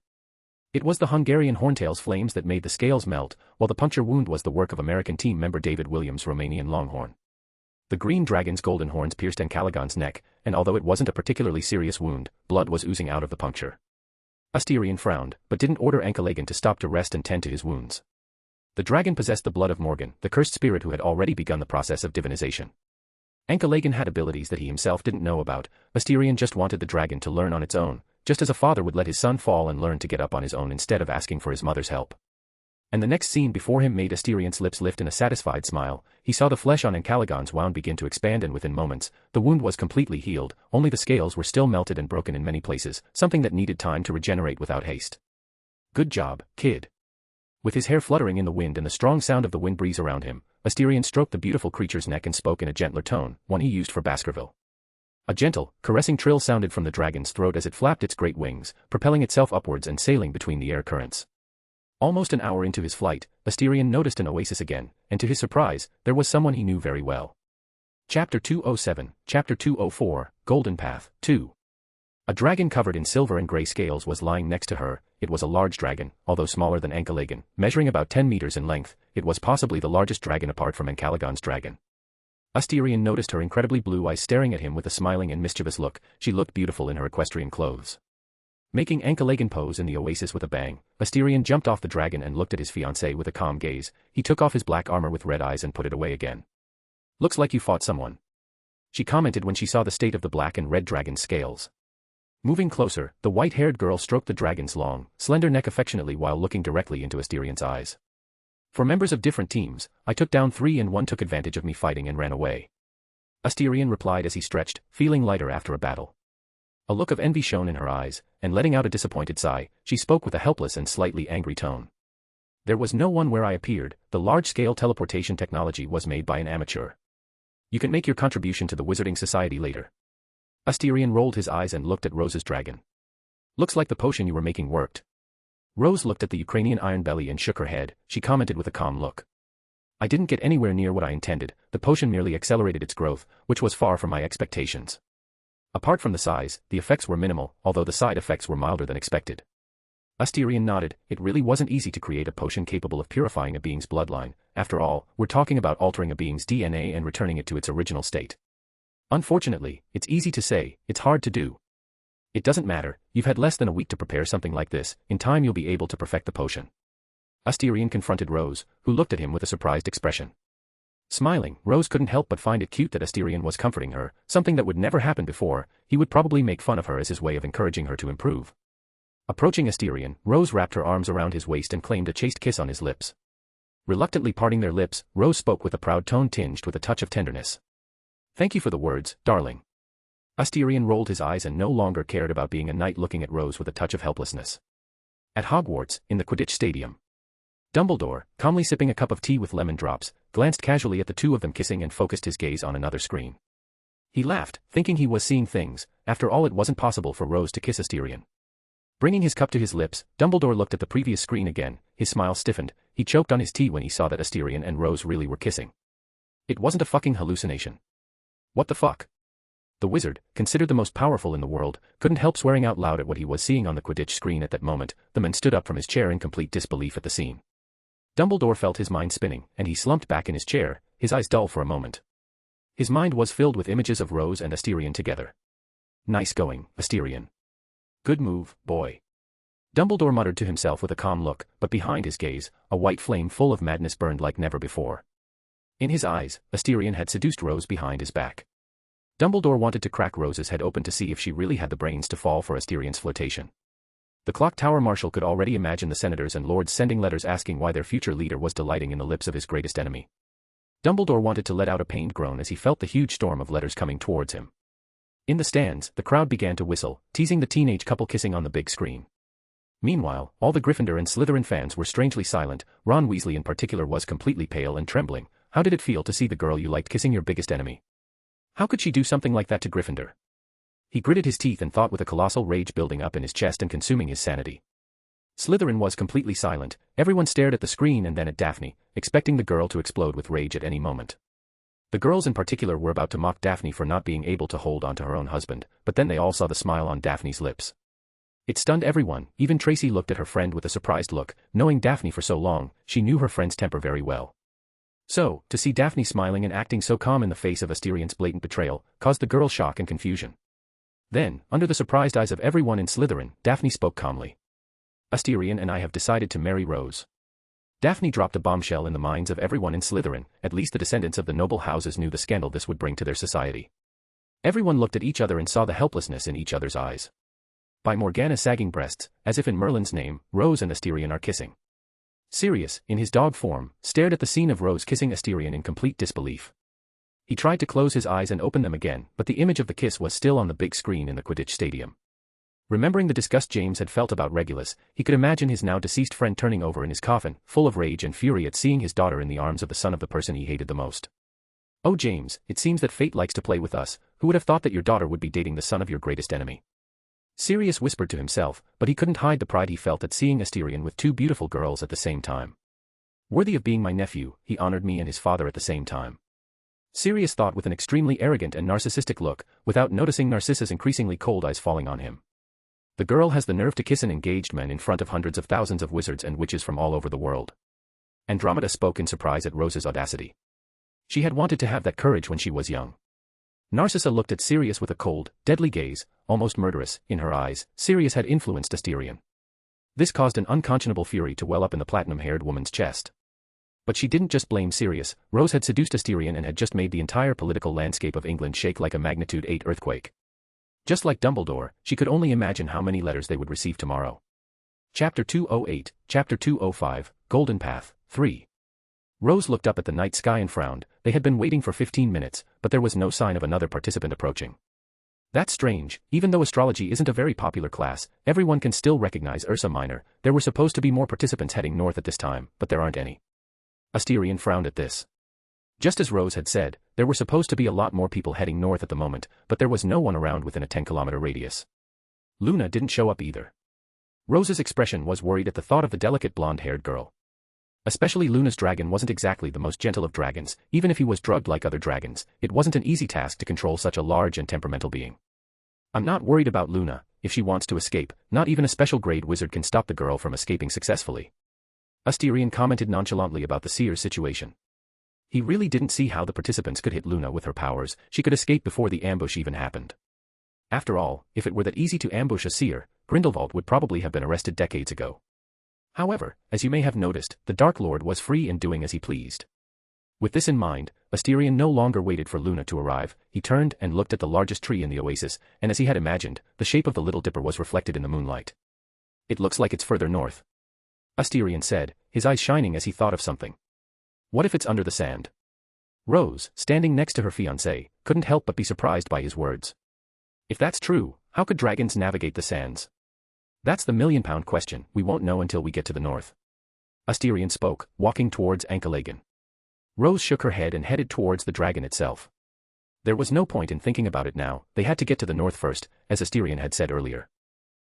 It was the Hungarian horntail's flames that made the scales melt, while the puncture wound was the work of American team member David Williams' Romanian Longhorn. The green dragon's golden horns pierced Ankalagan's neck, and although it wasn't a particularly serious wound, blood was oozing out of the puncture. Asterion frowned, but didn't order Ankalagan to stop to rest and tend to his wounds. The dragon possessed the blood of Morgan, the cursed spirit who had already begun the process of divinization. Ankalagan had abilities that he himself didn't know about. Asterion just wanted the dragon to learn on its own, just as a father would let his son fall and learn to get up on his own instead of asking for his mother's help. And the next scene before him made Asterion's lips lift in a satisfied smile. He saw the flesh on Ankalagan's wound begin to expand, and within moments, the wound was completely healed, only the scales were still melted and broken in many places, something that needed time to regenerate without haste. Good job, kid. With his hair fluttering in the wind and the strong sound of the wind breeze around him, Asterion stroked the beautiful creature's neck and spoke in a gentler tone, one he used for Baskerville. A gentle, caressing trill sounded from the dragon's throat as it flapped its great wings, propelling itself upwards and sailing between the air currents. Almost an hour into his flight, Asterion noticed an oasis again, and to his surprise, there was someone he knew very well. Chapter 207, Chapter 204, Golden Path, 2. A dragon covered in silver and gray scales was lying next to her. It was a large dragon, although smaller than Ankalagan, measuring about 10 meters in length. It was possibly the largest dragon apart from Ankalagan's dragon. Asterion noticed her incredibly blue eyes staring at him with a smiling and mischievous look. She looked beautiful in her equestrian clothes. Making Ankalagan pose in the oasis with a bang, Asterion jumped off the dragon and looked at his fiancée with a calm gaze. He took off his black armor with red eyes and put it away again. Looks like you fought someone, she commented when she saw the state of the black and red dragon's scales. Moving closer, the white-haired girl stroked the dragon's long, slender neck affectionately while looking directly into Asterion's eyes. For members of different teams, I took down 3 and 1 took advantage of me fighting and ran away, Asterion replied as he stretched, feeling lighter after a battle. A look of envy shone in her eyes, and letting out a disappointed sigh, she spoke with a helpless and slightly angry tone. There was no one where I appeared. The large-scale teleportation technology was made by an amateur. You can make your contribution to the Wizarding Society later. Asterion rolled his eyes and looked at Rose's dragon. Looks like the potion you were making worked. Rose looked at the Ukrainian iron belly and shook her head. She commented with a calm look. I didn't get anywhere near what I intended. The potion merely accelerated its growth, which was far from my expectations. Apart from the size, the effects were minimal, although the side effects were milder than expected. Asterion nodded. It really wasn't easy to create a potion capable of purifying a being's bloodline. After all, we're talking about altering a being's DNA and returning it to its original state. Unfortunately, it's easy to say, it's hard to do. It doesn't matter, you've had less than a week to prepare something like this. In time you'll be able to perfect the potion. Asterion confronted Rose, who looked at him with a surprised expression. Smiling, Rose couldn't help but find it cute that Asterion was comforting her, something that would never happen before. He would probably make fun of her as his way of encouraging her to improve. Approaching Asterion, Rose wrapped her arms around his waist and claimed a chaste kiss on his lips. Reluctantly parting their lips, Rose spoke with a proud tone tinged with a touch of tenderness. Thank you for the words, darling. Asterion rolled his eyes and no longer cared about being a knight, looking at Rose with a touch of helplessness. At Hogwarts, in the Quidditch Stadium, Dumbledore, calmly sipping a cup of tea with lemon drops, glanced casually at the two of them kissing and focused his gaze on another screen. He laughed, thinking he was seeing things. After all, it wasn't possible for Rose to kiss Asterion. Bringing his cup to his lips, Dumbledore looked at the previous screen again. His smile stiffened. He choked on his tea when he saw that Asterion and Rose really were kissing. It wasn't a fucking hallucination. What the fuck? The wizard, considered the most powerful in the world, couldn't help swearing out loud at what he was seeing on the Quidditch screen at that moment. The man stood up from his chair in complete disbelief at the scene. Dumbledore felt his mind spinning, and he slumped back in his chair, his eyes dull for a moment. His mind was filled with images of Rose and Asterion together. Nice going, Asterion. Good move, boy. Dumbledore muttered to himself with a calm look, but behind his gaze, a white flame full of madness burned like never before. In his eyes, Asterion had seduced Rose behind his back. Dumbledore wanted to crack Rose's head open to see if she really had the brains to fall for Asterion's flirtation. The clock tower marshal could already imagine the senators and lords sending letters asking why their future leader was delighting in the lips of his greatest enemy. Dumbledore wanted to let out a pained groan as he felt the huge storm of letters coming towards him. In the stands, the crowd began to whistle, teasing the teenage couple kissing on the big screen. Meanwhile, all the Gryffindor and Slytherin fans were strangely silent. Ron Weasley in particular was completely pale and trembling. How did it feel to see the girl you liked kissing your biggest enemy? How could she do something like that to Gryffindor? He gritted his teeth and thought with a colossal rage building up in his chest and consuming his sanity. Slytherin was completely silent. Everyone stared at the screen and then at Daphne, expecting the girl to explode with rage at any moment. The girls in particular were about to mock Daphne for not being able to hold on to her own husband, but then they all saw the smile on Daphne's lips. It stunned everyone. Even Tracy looked at her friend with a surprised look. Knowing Daphne for so long, she knew her friend's temper very well. So, to see Daphne smiling and acting so calm in the face of Asterion's blatant betrayal, caused the girl shock and confusion. Then, under the surprised eyes of everyone in Slytherin, Daphne spoke calmly. Asterion and I have decided to marry Rose. Daphne dropped a bombshell in the minds of everyone in Slytherin. At least the descendants of the noble houses knew the scandal this would bring to their society. Everyone looked at each other and saw the helplessness in each other's eyes. By Morgana's sagging breasts, as if in Merlin's name, Rose and Asterion are kissing. Sirius, in his dog form, stared at the scene of Rose kissing Asterion in complete disbelief. He tried to close his eyes and open them again, but the image of the kiss was still on the big screen in the Quidditch stadium. Remembering the disgust James had felt about Regulus, he could imagine his now deceased friend turning over in his coffin, full of rage and fury at seeing his daughter in the arms of the son of the person he hated the most. Oh James, it seems that fate likes to play with us. Who would have thought that your daughter would be dating the son of your greatest enemy? Sirius whispered to himself, but he couldn't hide the pride he felt at seeing Asterion with two beautiful girls at the same time. Worthy of being my nephew, he honored me and his father at the same time. Sirius thought with an extremely arrogant and narcissistic look, without noticing Narcissa's increasingly cold eyes falling on him. The girl has the nerve to kiss an engaged man in front of hundreds of thousands of wizards and witches from all over the world. Andromeda spoke in surprise at Rose's audacity. She had wanted to have that courage when she was young. Narcissa looked at Sirius with a cold, deadly gaze, almost murderous, in her eyes. Sirius had influenced Asterion. This caused an unconscionable fury to well up in the platinum-haired woman's chest. But she didn't just blame Sirius. Rose had seduced Asterion and had just made the entire political landscape of England shake like a magnitude 8 earthquake. Just like Dumbledore, she could only imagine how many letters they would receive tomorrow. Chapter 208, Chapter 205, Golden Path, 3. Rose looked up at the night sky and frowned. They had been waiting for 15 minutes, but there was no sign of another participant approaching. That's strange. Even though astrology isn't a very popular class, everyone can still recognize Ursa Minor. There were supposed to be more participants heading north at this time, but there aren't any. Asterion frowned at this. Just as Rose had said, there were supposed to be a lot more people heading north at the moment, but there was no one around within a 10-kilometer radius. Luna didn't show up either. Rose's expression was worried at the thought of the delicate blonde-haired girl. Especially Luna's dragon wasn't exactly the most gentle of dragons. Even if he was drugged like other dragons, it wasn't an easy task to control such a large and temperamental being. I'm not worried about Luna. If she wants to escape, not even a special grade wizard can stop the girl from escaping successfully. Asterion commented nonchalantly about the seer's situation. He really didn't see how the participants could hit Luna with her powers. She could escape before the ambush even happened. After all, if it were that easy to ambush a seer, Grindelwald would probably have been arrested decades ago. However, as you may have noticed, the Dark Lord was free and doing as he pleased. With this in mind, Asterion no longer waited for Luna to arrive. He turned and looked at the largest tree in the oasis, and as he had imagined, the shape of the Little Dipper was reflected in the moonlight. It looks like it's further north, Asterion said, his eyes shining as he thought of something. What if it's under the sand? Rose, standing next to her fiancé, couldn't help but be surprised by his words. If that's true, how could dragons navigate the sands? That's the million-pound question. We won't know until we get to the north. Asterion spoke, walking towards Ankalagan. Rose shook her head and headed towards the dragon itself. There was no point in thinking about it now, they had to get to the north first, as Asterion had said earlier.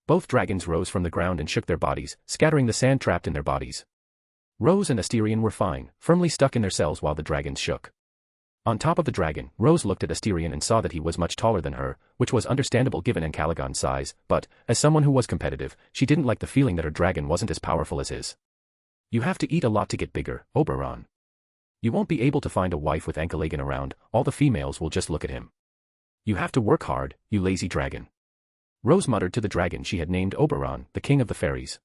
Both dragons rose from the ground and shook their bodies, scattering the sand trapped in their bodies. Rose and Asterion were fine, firmly stuck in their cells while the dragons shook. On top of the dragon, Rose looked at Asterion and saw that he was much taller than her, which was understandable given Encalagon's size, but, as someone who was competitive, she didn't like the feeling that her dragon wasn't as powerful as his. You have to eat a lot to get bigger, Oberon. You won't be able to find a wife with Encalagon around, all the females will just look at him. You have to work hard, you lazy dragon. Rose muttered to the dragon she had named Oberon, the king of the fairies.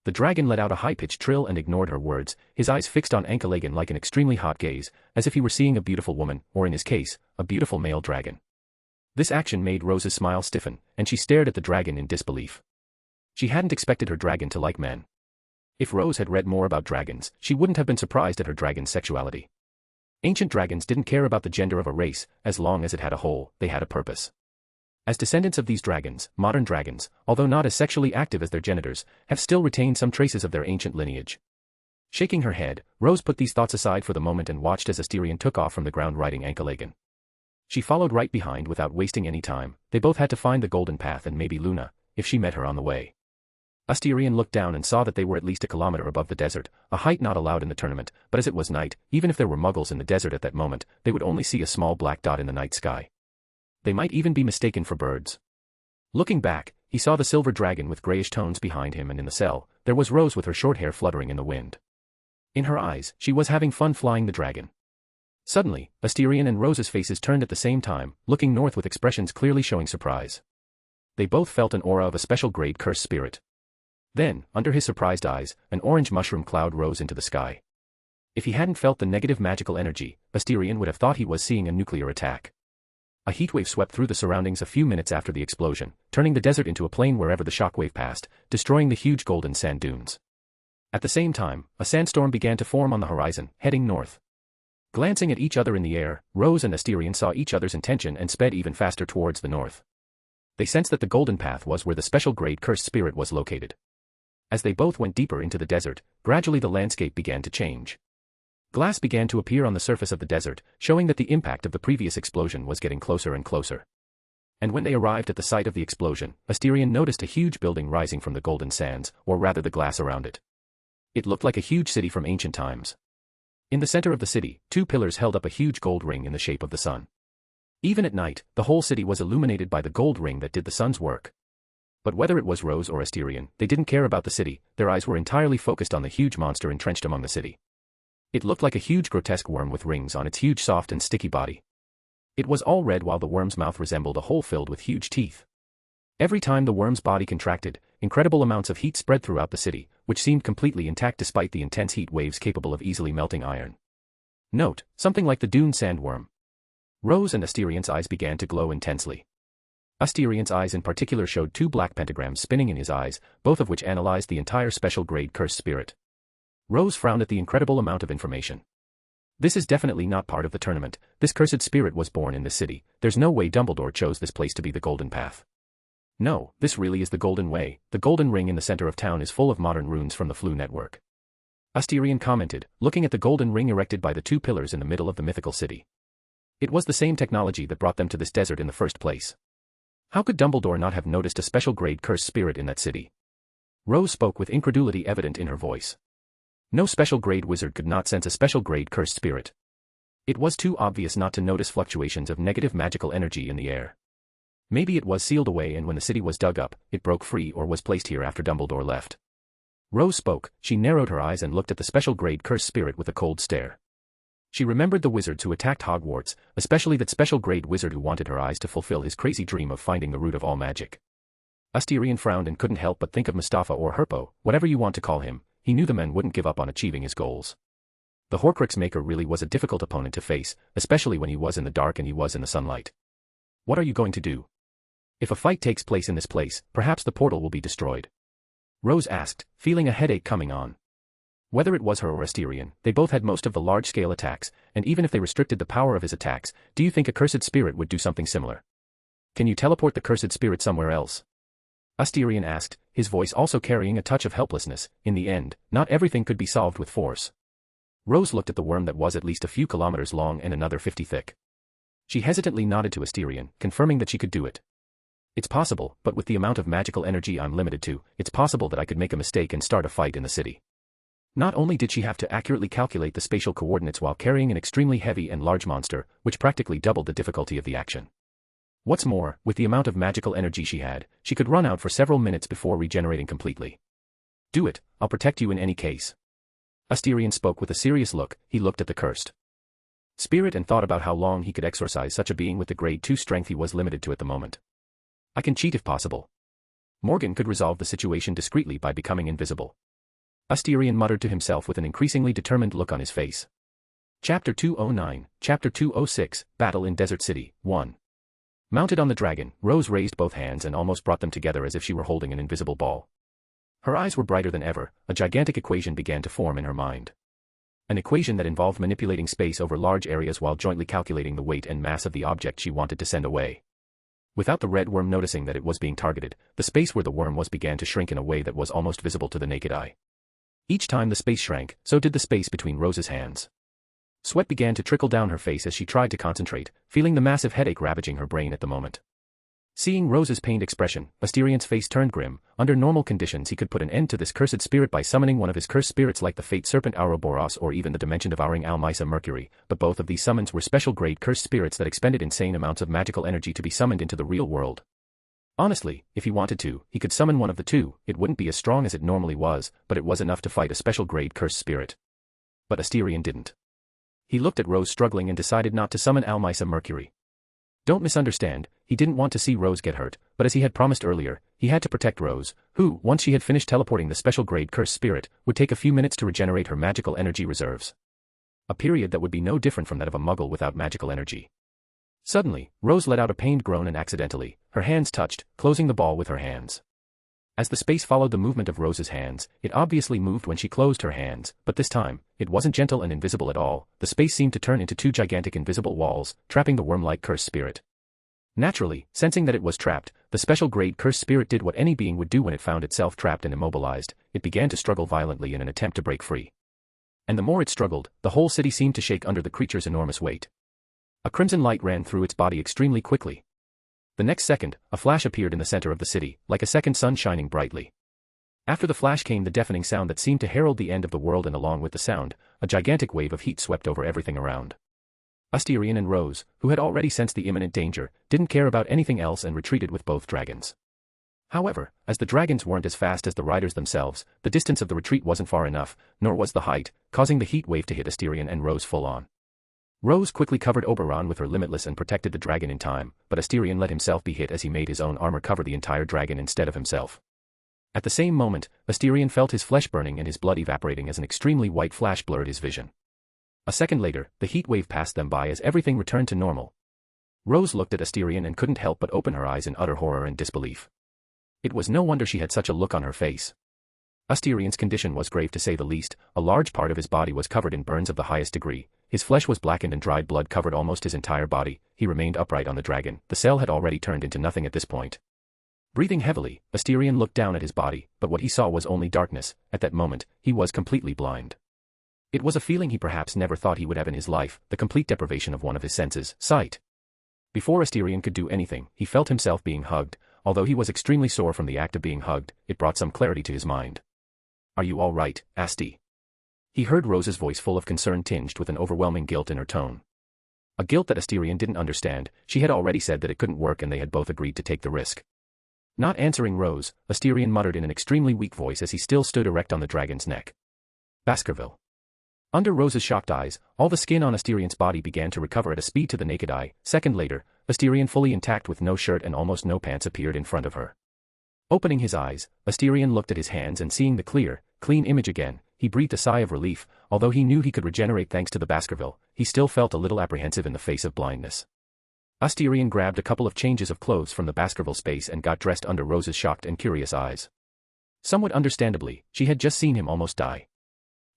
The dragon let out a high-pitched trill and ignored her words, his eyes fixed on Encalagon like an extremely hot gaze, as if he were seeing a beautiful woman, or in his case, a beautiful male dragon. This action made Rose's smile stiffen, and she stared at the dragon in disbelief. She hadn't expected her dragon to like men. If Rose had read more about dragons, she wouldn't have been surprised at her dragon's sexuality. Ancient dragons didn't care about the gender of a race, as long as it had a whole, they had a purpose. As descendants of these dragons, modern dragons, although not as sexually active as their genitors, have still retained some traces of their ancient lineage. Shaking her head, Rose put these thoughts aside for the moment and watched as Asterion took off from the ground riding Encalagon. She followed right behind without wasting any time, they both had to find the golden path and maybe Luna, if she met her on the way. Asterion looked down and saw that they were at least a kilometer above the desert, a height not allowed in the tournament, but as it was night, even if there were muggles in the desert at that moment, they would only see a small black dot in the night sky. They might even be mistaken for birds. Looking back, he saw the silver dragon with grayish tones behind him, and in the cell, there was Rose with her short hair fluttering in the wind. In her eyes, she was having fun flying the dragon. Suddenly, Asterion and Rose's faces turned at the same time, looking north with expressions clearly showing surprise. They both felt an aura of a special grade cursed spirit. Then, under his surprised eyes, an orange mushroom cloud rose into the sky. If he hadn't felt the negative magical energy, Asterion would have thought he was seeing a nuclear attack. A heatwave swept through the surroundings a few minutes after the explosion, turning the desert into a plain wherever the shockwave passed, destroying the huge golden sand dunes. At the same time, a sandstorm began to form on the horizon, heading north. Glancing at each other in the air, Rose and Asterion saw each other's intention and sped even faster towards the north. They sensed that the golden path was where the special grade cursed spirit was located. As they both went deeper into the desert, gradually the landscape began to change. Glass began to appear on the surface of the desert, showing that the impact of the previous explosion was getting closer and closer. And when they arrived at the site of the explosion, Asterion noticed a huge building rising from the golden sands, or rather the glass around it. It looked like a huge city from ancient times. In the center of the city, two pillars held up a huge gold ring in the shape of the sun. Even at night, the whole city was illuminated by the gold ring that did the sun's work. But whether it was Rose or Asterion, they didn't care about the city, their eyes were entirely focused on the huge monster entrenched among the city. It looked like a huge grotesque worm with rings on its huge soft and sticky body. It was all red while the worm's mouth resembled a hole filled with huge teeth. Every time the worm's body contracted, incredible amounts of heat spread throughout the city, which seemed completely intact despite the intense heat waves capable of easily melting iron. Note, something like the dune sandworm. Rose and Asterion's eyes began to glow intensely. Asterion's eyes in particular showed two black pentagrams spinning in his eyes, both of which analyzed the entire special grade cursed spirit. Rose frowned at the incredible amount of information. This is definitely not part of the tournament, this cursed spirit was born in this city, there's no way Dumbledore chose this place to be the Golden Path. No, this really is the Golden Way, the golden ring in the center of town is full of modern runes from the Flur network. Asterion commented, looking at the golden ring erected by the two pillars in the middle of the mythical city. It was the same technology that brought them to this desert in the first place. How could Dumbledore not have noticed a special grade cursed spirit in that city? Rose spoke with incredulity evident in her voice. No special grade wizard could not sense a special grade cursed spirit. It was too obvious not to notice fluctuations of negative magical energy in the air. Maybe it was sealed away and when the city was dug up, it broke free or was placed here after Dumbledore left. Rose spoke, she narrowed her eyes and looked at the special grade cursed spirit with a cold stare. She remembered the wizards who attacked Hogwarts, especially that special grade wizard who wanted her eyes to fulfill his crazy dream of finding the root of all magic. Asterion frowned and couldn't help but think of Mustafa or Herpo, whatever you want to call him, he knew the men wouldn't give up on achieving his goals. The Horcrux Maker really was a difficult opponent to face, especially when he was in the dark and he was in the sunlight. What are you going to do? If a fight takes place in this place, perhaps the portal will be destroyed. Rose asked, feeling a headache coming on. Whether it was her or Asterion, they both had most of the large-scale attacks, and even if they restricted the power of his attacks, do you think a cursed spirit would do something similar? Can you teleport the cursed spirit somewhere else? Asterion asked, his voice also carrying a touch of helplessness. In the end, not everything could be solved with force. Rose looked at the worm that was at least a few kilometers long and another 50 thick. She hesitantly nodded to Asterion, confirming that she could do it. It's possible, but with the amount of magical energy I'm limited to, it's possible that I could make a mistake and start a fight in the city. Not only did she have to accurately calculate the spatial coordinates while carrying an extremely heavy and large monster, which practically doubled the difficulty of the action. What's more, with the amount of magical energy she had, she could run out for several minutes before regenerating completely. Do it, I'll protect you in any case. Asterion spoke with a serious look. He looked at the cursed spirit and thought about how long he could exorcise such a being with the grade 2 strength he was limited to at the moment. I can cheat if possible. Morgan could resolve the situation discreetly by becoming invisible. Asterion muttered to himself with an increasingly determined look on his face. Chapter 209, Chapter 206, Battle in Desert City, 1. Mounted on the dragon, Rose raised both hands and almost brought them together as if she were holding an invisible ball. Her eyes were brighter than ever. A gigantic equation began to form in her mind. An equation that involved manipulating space over large areas while jointly calculating the weight and mass of the object she wanted to send away. Without the red worm noticing that it was being targeted, the space where the worm was began to shrink in a way that was almost visible to the naked eye. Each time the space shrank, so did the space between Rose's hands. Sweat began to trickle down her face as she tried to concentrate, feeling the massive headache ravaging her brain at the moment. Seeing Rose's pained expression, Asterion's face turned grim. Under normal conditions he could put an end to this cursed spirit by summoning one of his cursed spirits like the fate serpent Ouroboros or even the dimension-devouring Almisa Mercury, but both of these summons were special-grade cursed spirits that expended insane amounts of magical energy to be summoned into the real world. Honestly, if he wanted to, he could summon one of the two. It wouldn't be as strong as it normally was, but it was enough to fight a special-grade cursed spirit. But Asterion didn't. He looked at Rose struggling and decided not to summon Almisa Mercury. Don't misunderstand, he didn't want to see Rose get hurt, but as he had promised earlier, he had to protect Rose, who, once she had finished teleporting the special-grade cursed spirit, would take a few minutes to regenerate her magical energy reserves. A period that would be no different from that of a muggle without magical energy. Suddenly, Rose let out a pained groan and accidentally, her hands touched, closing the ball with her hands. As the space followed the movement of Rose's hands, it obviously moved when she closed her hands, but this time, it wasn't gentle and invisible at all. The space seemed to turn into two gigantic invisible walls, trapping the worm-like cursed spirit. Naturally, sensing that it was trapped, the special-grade cursed spirit did what any being would do when it found itself trapped and immobilized. It began to struggle violently in an attempt to break free. And the more it struggled, the whole city seemed to shake under the creature's enormous weight. A crimson light ran through its body extremely quickly. The next second, a flash appeared in the center of the city, like a second sun shining brightly. After the flash came the deafening sound that seemed to herald the end of the world, and along with the sound, a gigantic wave of heat swept over everything around. Asterion and Rose, who had already sensed the imminent danger, didn't care about anything else and retreated with both dragons. However, as the dragons weren't as fast as the riders themselves, the distance of the retreat wasn't far enough, nor was the height, causing the heat wave to hit Asterion and Rose full on. Rose quickly covered Oberon with her limitless and protected the dragon in time, but Asterion let himself be hit as he made his own armor cover the entire dragon instead of himself. At the same moment, Asterion felt his flesh burning and his blood evaporating as an extremely white flash blurred his vision. A second later, the heat wave passed them by as everything returned to normal. Rose looked at Asterion and couldn't help but open her eyes in utter horror and disbelief. It was no wonder she had such a look on her face. Asterion's condition was grave to say the least. A large part of his body was covered in burns of the highest degree. His flesh was blackened and dried blood covered almost his entire body. He remained upright on the dragon. The cell had already turned into nothing at this point. Breathing heavily, Asterion looked down at his body, but what he saw was only darkness. At that moment, he was completely blind. It was a feeling he perhaps never thought he would have in his life, the complete deprivation of one of his senses, sight. Before Asterion could do anything, he felt himself being hugged. Although he was extremely sore from the act of being hugged, it brought some clarity to his mind. "Are you all right, Asti?" He heard Rose's voice full of concern tinged with an overwhelming guilt in her tone. A guilt that Asterion didn't understand. She had already said that it couldn't work and they had both agreed to take the risk. Not answering Rose, Asterion muttered in an extremely weak voice as he still stood erect on the dragon's neck. Baskerville. Under Rose's shocked eyes, all the skin on Asterion's body began to recover at a speed to the naked eye. Second later, Asterion fully intact with no shirt and almost no pants appeared in front of her. Opening his eyes, Asterion looked at his hands and seeing the clear, clean image again, he breathed a sigh of relief. Although he knew he could regenerate thanks to the Baskerville, he still felt a little apprehensive in the face of blindness. Asterion grabbed a couple of changes of clothes from the Baskerville space and got dressed under Rose's shocked and curious eyes. Somewhat understandably, she had just seen him almost die.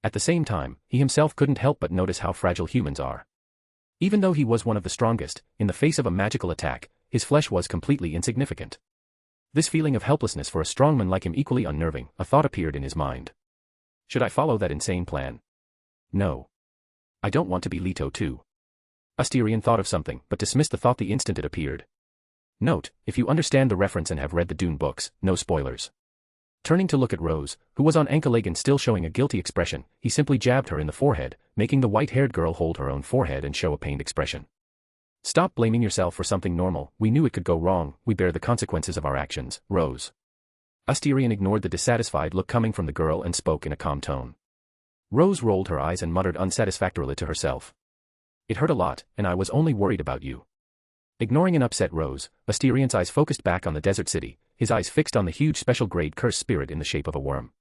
At the same time, he himself couldn't help but notice how fragile humans are. Even though he was one of the strongest, in the face of a magical attack, his flesh was completely insignificant. This feeling of helplessness for a strongman like him equally unnerving. A thought appeared in his mind. Should I follow that insane plan? No. I don't want to be Leto too. Asterion thought of something, but dismissed the thought the instant it appeared. Note, if you understand the reference and have read the Dune books, no spoilers. Turning to look at Rose, who was on Ankh-Alagan still showing a guilty expression, he simply jabbed her in the forehead, making the white-haired girl hold her own forehead and show a pained expression. Stop blaming yourself for something normal, we knew it could go wrong, we bear the consequences of our actions, Rose. Asterion ignored the dissatisfied look coming from the girl and spoke in a calm tone. Rose rolled her eyes and muttered unsatisfactorily to herself. It hurt a lot, and I was only worried about you. Ignoring an upset Rose, Asterion's eyes focused back on the desert city, his eyes fixed on the huge special-grade cursed spirit in the shape of a worm.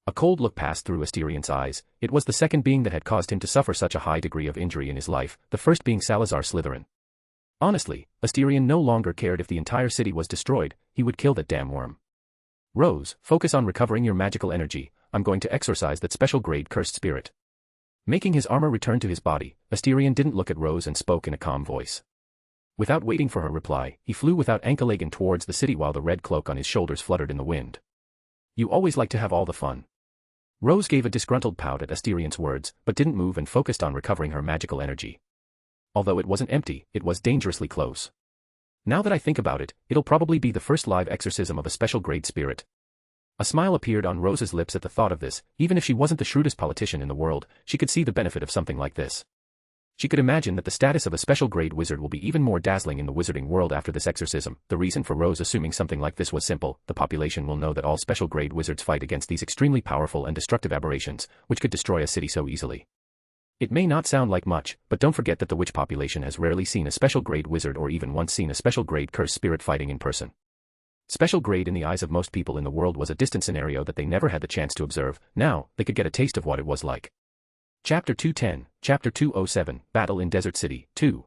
A cold look passed through Asterion's eyes. It was the second being that had caused him to suffer such a high degree of injury in his life, the first being Salazar Slytherin. Honestly, Asterion no longer cared if the entire city was destroyed, he would kill that damn worm. Rose, focus on recovering your magical energy, I'm going to exorcise that special-grade cursed spirit. Making his armor return to his body, Asterion didn't look at Rose and spoke in a calm voice. Without waiting for her reply, he flew without Ankh-Alagan towards the city while the red cloak on his shoulders fluttered in the wind. You always like to have all the fun. Rose gave a disgruntled pout at Asterion's words, but didn't move and focused on recovering her magical energy. Although it wasn't empty, it was dangerously close. Now that I think about it, it'll probably be the first live exorcism of a special-grade spirit. A smile appeared on Rose's lips at the thought of this. Even if she wasn't the shrewdest politician in the world, she could see the benefit of something like this. She could imagine that the status of a special-grade wizard will be even more dazzling in the wizarding world after this exorcism. The reason for Rose assuming something like this was simple: the population will know that all special-grade wizards fight against these extremely powerful and destructive aberrations, which could destroy a city so easily. It may not sound like much, but don't forget that the witch population has rarely seen a special-grade wizard or even once seen a special-grade cursed spirit fighting in person. Special grade in the eyes of most people in the world was a distant scenario that they never had the chance to observe. Now, they could get a taste of what it was like. Chapter 210, Chapter 207, Battle in Desert City, 2.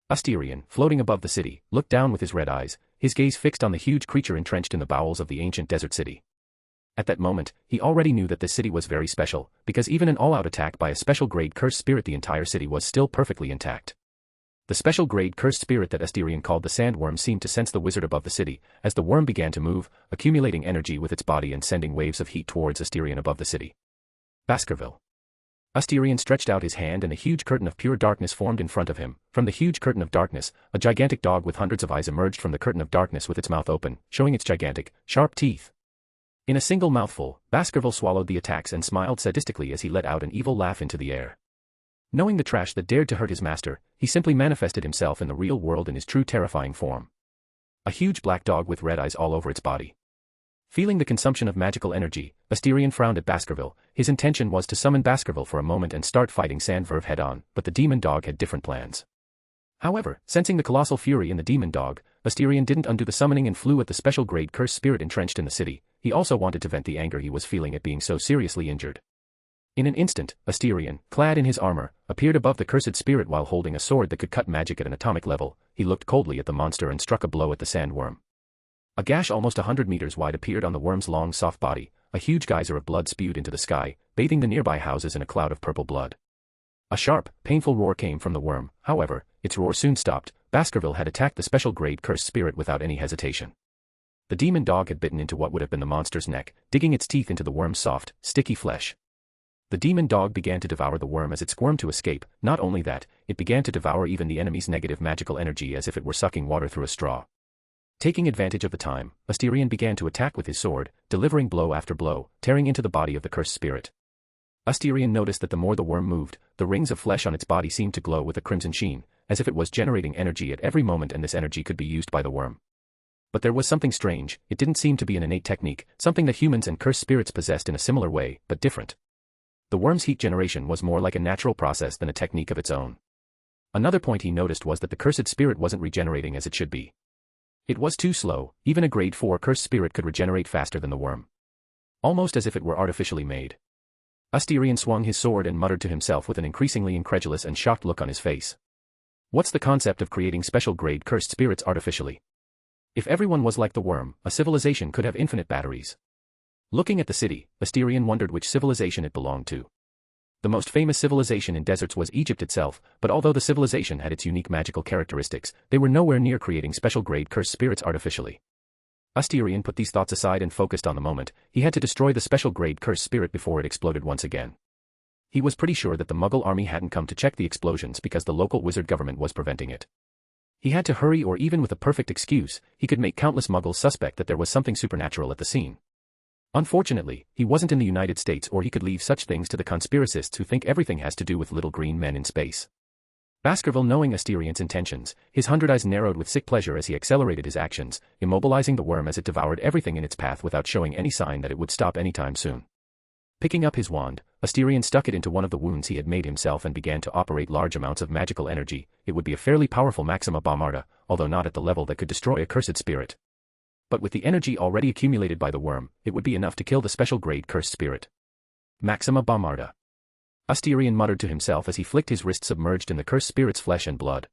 Asterion, floating above the city, looked down with his red eyes, his gaze fixed on the huge creature entrenched in the bowels of the ancient desert city. At that moment, he already knew that this city was very special, because even an all-out attack by a special-grade cursed spirit the entire city was still perfectly intact. The special-grade cursed spirit that Asterion called the sandworm seemed to sense the wizard above the city, as the worm began to move, accumulating energy with its body and sending waves of heat towards Asterion above the city. Baskerville. Asterion stretched out his hand and a huge curtain of pure darkness formed in front of him. From the huge curtain of darkness, a gigantic dog with hundreds of eyes emerged from the curtain of darkness with its mouth open, showing its gigantic, sharp teeth. In a single mouthful, Baskerville swallowed the attacks and smiled sadistically as he let out an evil laugh into the air. Knowing the trash that dared to hurt his master, he simply manifested himself in the real world in his true terrifying form. A huge black dog with red eyes all over its body. Feeling the consumption of magical energy, Asterion frowned at Baskerville. His intention was to summon Baskerville for a moment and start fighting Sandverve head-on, but the demon dog had different plans. However, sensing the colossal fury in the demon dog, Asterion didn't undo the summoning and flew at the special-grade cursed spirit entrenched in the city. He also wanted to vent the anger he was feeling at being so seriously injured. In an instant, Asterion, clad in his armor, appeared above the cursed spirit while holding a sword that could cut magic at an atomic level. He looked coldly at the monster and struck a blow at the sandworm. A gash almost 100 meters wide appeared on the worm's long soft body. A huge geyser of blood spewed into the sky, bathing the nearby houses in a cloud of purple blood. A sharp, painful roar came from the worm. However, its roar soon stopped. Baskerville had attacked the special-grade cursed spirit without any hesitation. The demon dog had bitten into what would have been the monster's neck, digging its teeth into the worm's soft, sticky flesh. The demon dog began to devour the worm as it squirmed to escape. Not only that, it began to devour even the enemy's negative magical energy as if it were sucking water through a straw. Taking advantage of the time, Asterion began to attack with his sword, delivering blow after blow, tearing into the body of the cursed spirit. Asterion noticed that the more the worm moved, the rings of flesh on its body seemed to glow with a crimson sheen, as if it was generating energy at every moment and this energy could be used by the worm. But there was something strange. It didn't seem to be an innate technique, something that humans and cursed spirits possessed in a similar way, but different. The worm's heat generation was more like a natural process than a technique of its own. Another point he noticed was that the cursed spirit wasn't regenerating as it should be. It was too slow. Even a grade 4 cursed spirit could regenerate faster than the worm. Almost as if it were artificially made. Asterion swung his sword and muttered to himself with an increasingly incredulous and shocked look on his face. What's the concept of creating special-grade cursed spirits artificially? If everyone was like the worm, a civilization could have infinite batteries. Looking at the city, Asterion wondered which civilization it belonged to. The most famous civilization in deserts was Egypt itself, but although the civilization had its unique magical characteristics, they were nowhere near creating special-grade cursed spirits artificially. Asterion put these thoughts aside and focused on the moment. He had to destroy the special-grade cursed spirit before it exploded once again. He was pretty sure that the Muggle army hadn't come to check the explosions because the local wizard government was preventing it. He had to hurry, or even with a perfect excuse, he could make countless Muggles suspect that there was something supernatural at the scene. Unfortunately, he wasn't in the United States, or he could leave such things to the conspiracists who think everything has to do with little green men in space. Baskerville, knowing Asterion's intentions, his 100 eyes narrowed with sick pleasure as he accelerated his actions, immobilizing the worm as it devoured everything in its path without showing any sign that it would stop anytime soon. Picking up his wand, Asterion stuck it into one of the wounds he had made himself and began to operate large amounts of magical energy. It would be a fairly powerful Maxima Bombarda, although not at the level that could destroy a cursed spirit. But with the energy already accumulated by the worm, it would be enough to kill the special grade cursed spirit. Maxima Bombarda. Asterion muttered to himself as he flicked his wrist submerged in the cursed spirit's flesh and blood.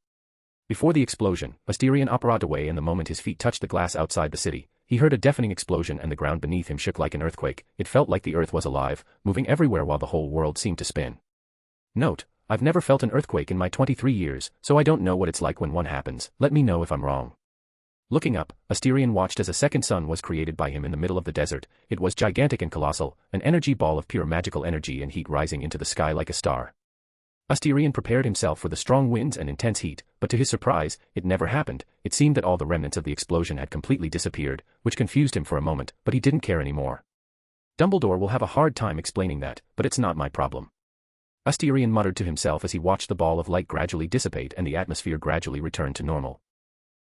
Before the explosion, Asterion operated away, and the moment his feet touched the glass outside the city, he heard a deafening explosion and the ground beneath him shook like an earthquake. It felt like the earth was alive, moving everywhere while the whole world seemed to spin. Note: I've never felt an earthquake in my 23 years, so I don't know what it's like when one happens. Let me know if I'm wrong. Looking up, Asterion watched as a second sun was created by him in the middle of the desert. It was gigantic and colossal, an energy ball of pure magical energy and heat rising into the sky like a star. Asterion prepared himself for the strong winds and intense heat, but to his surprise, it never happened. It seemed that all the remnants of the explosion had completely disappeared, which confused him for a moment, but he didn't care anymore. Dumbledore will have a hard time explaining that, but it's not my problem. Asterion muttered to himself as he watched the ball of light gradually dissipate and the atmosphere gradually return to normal.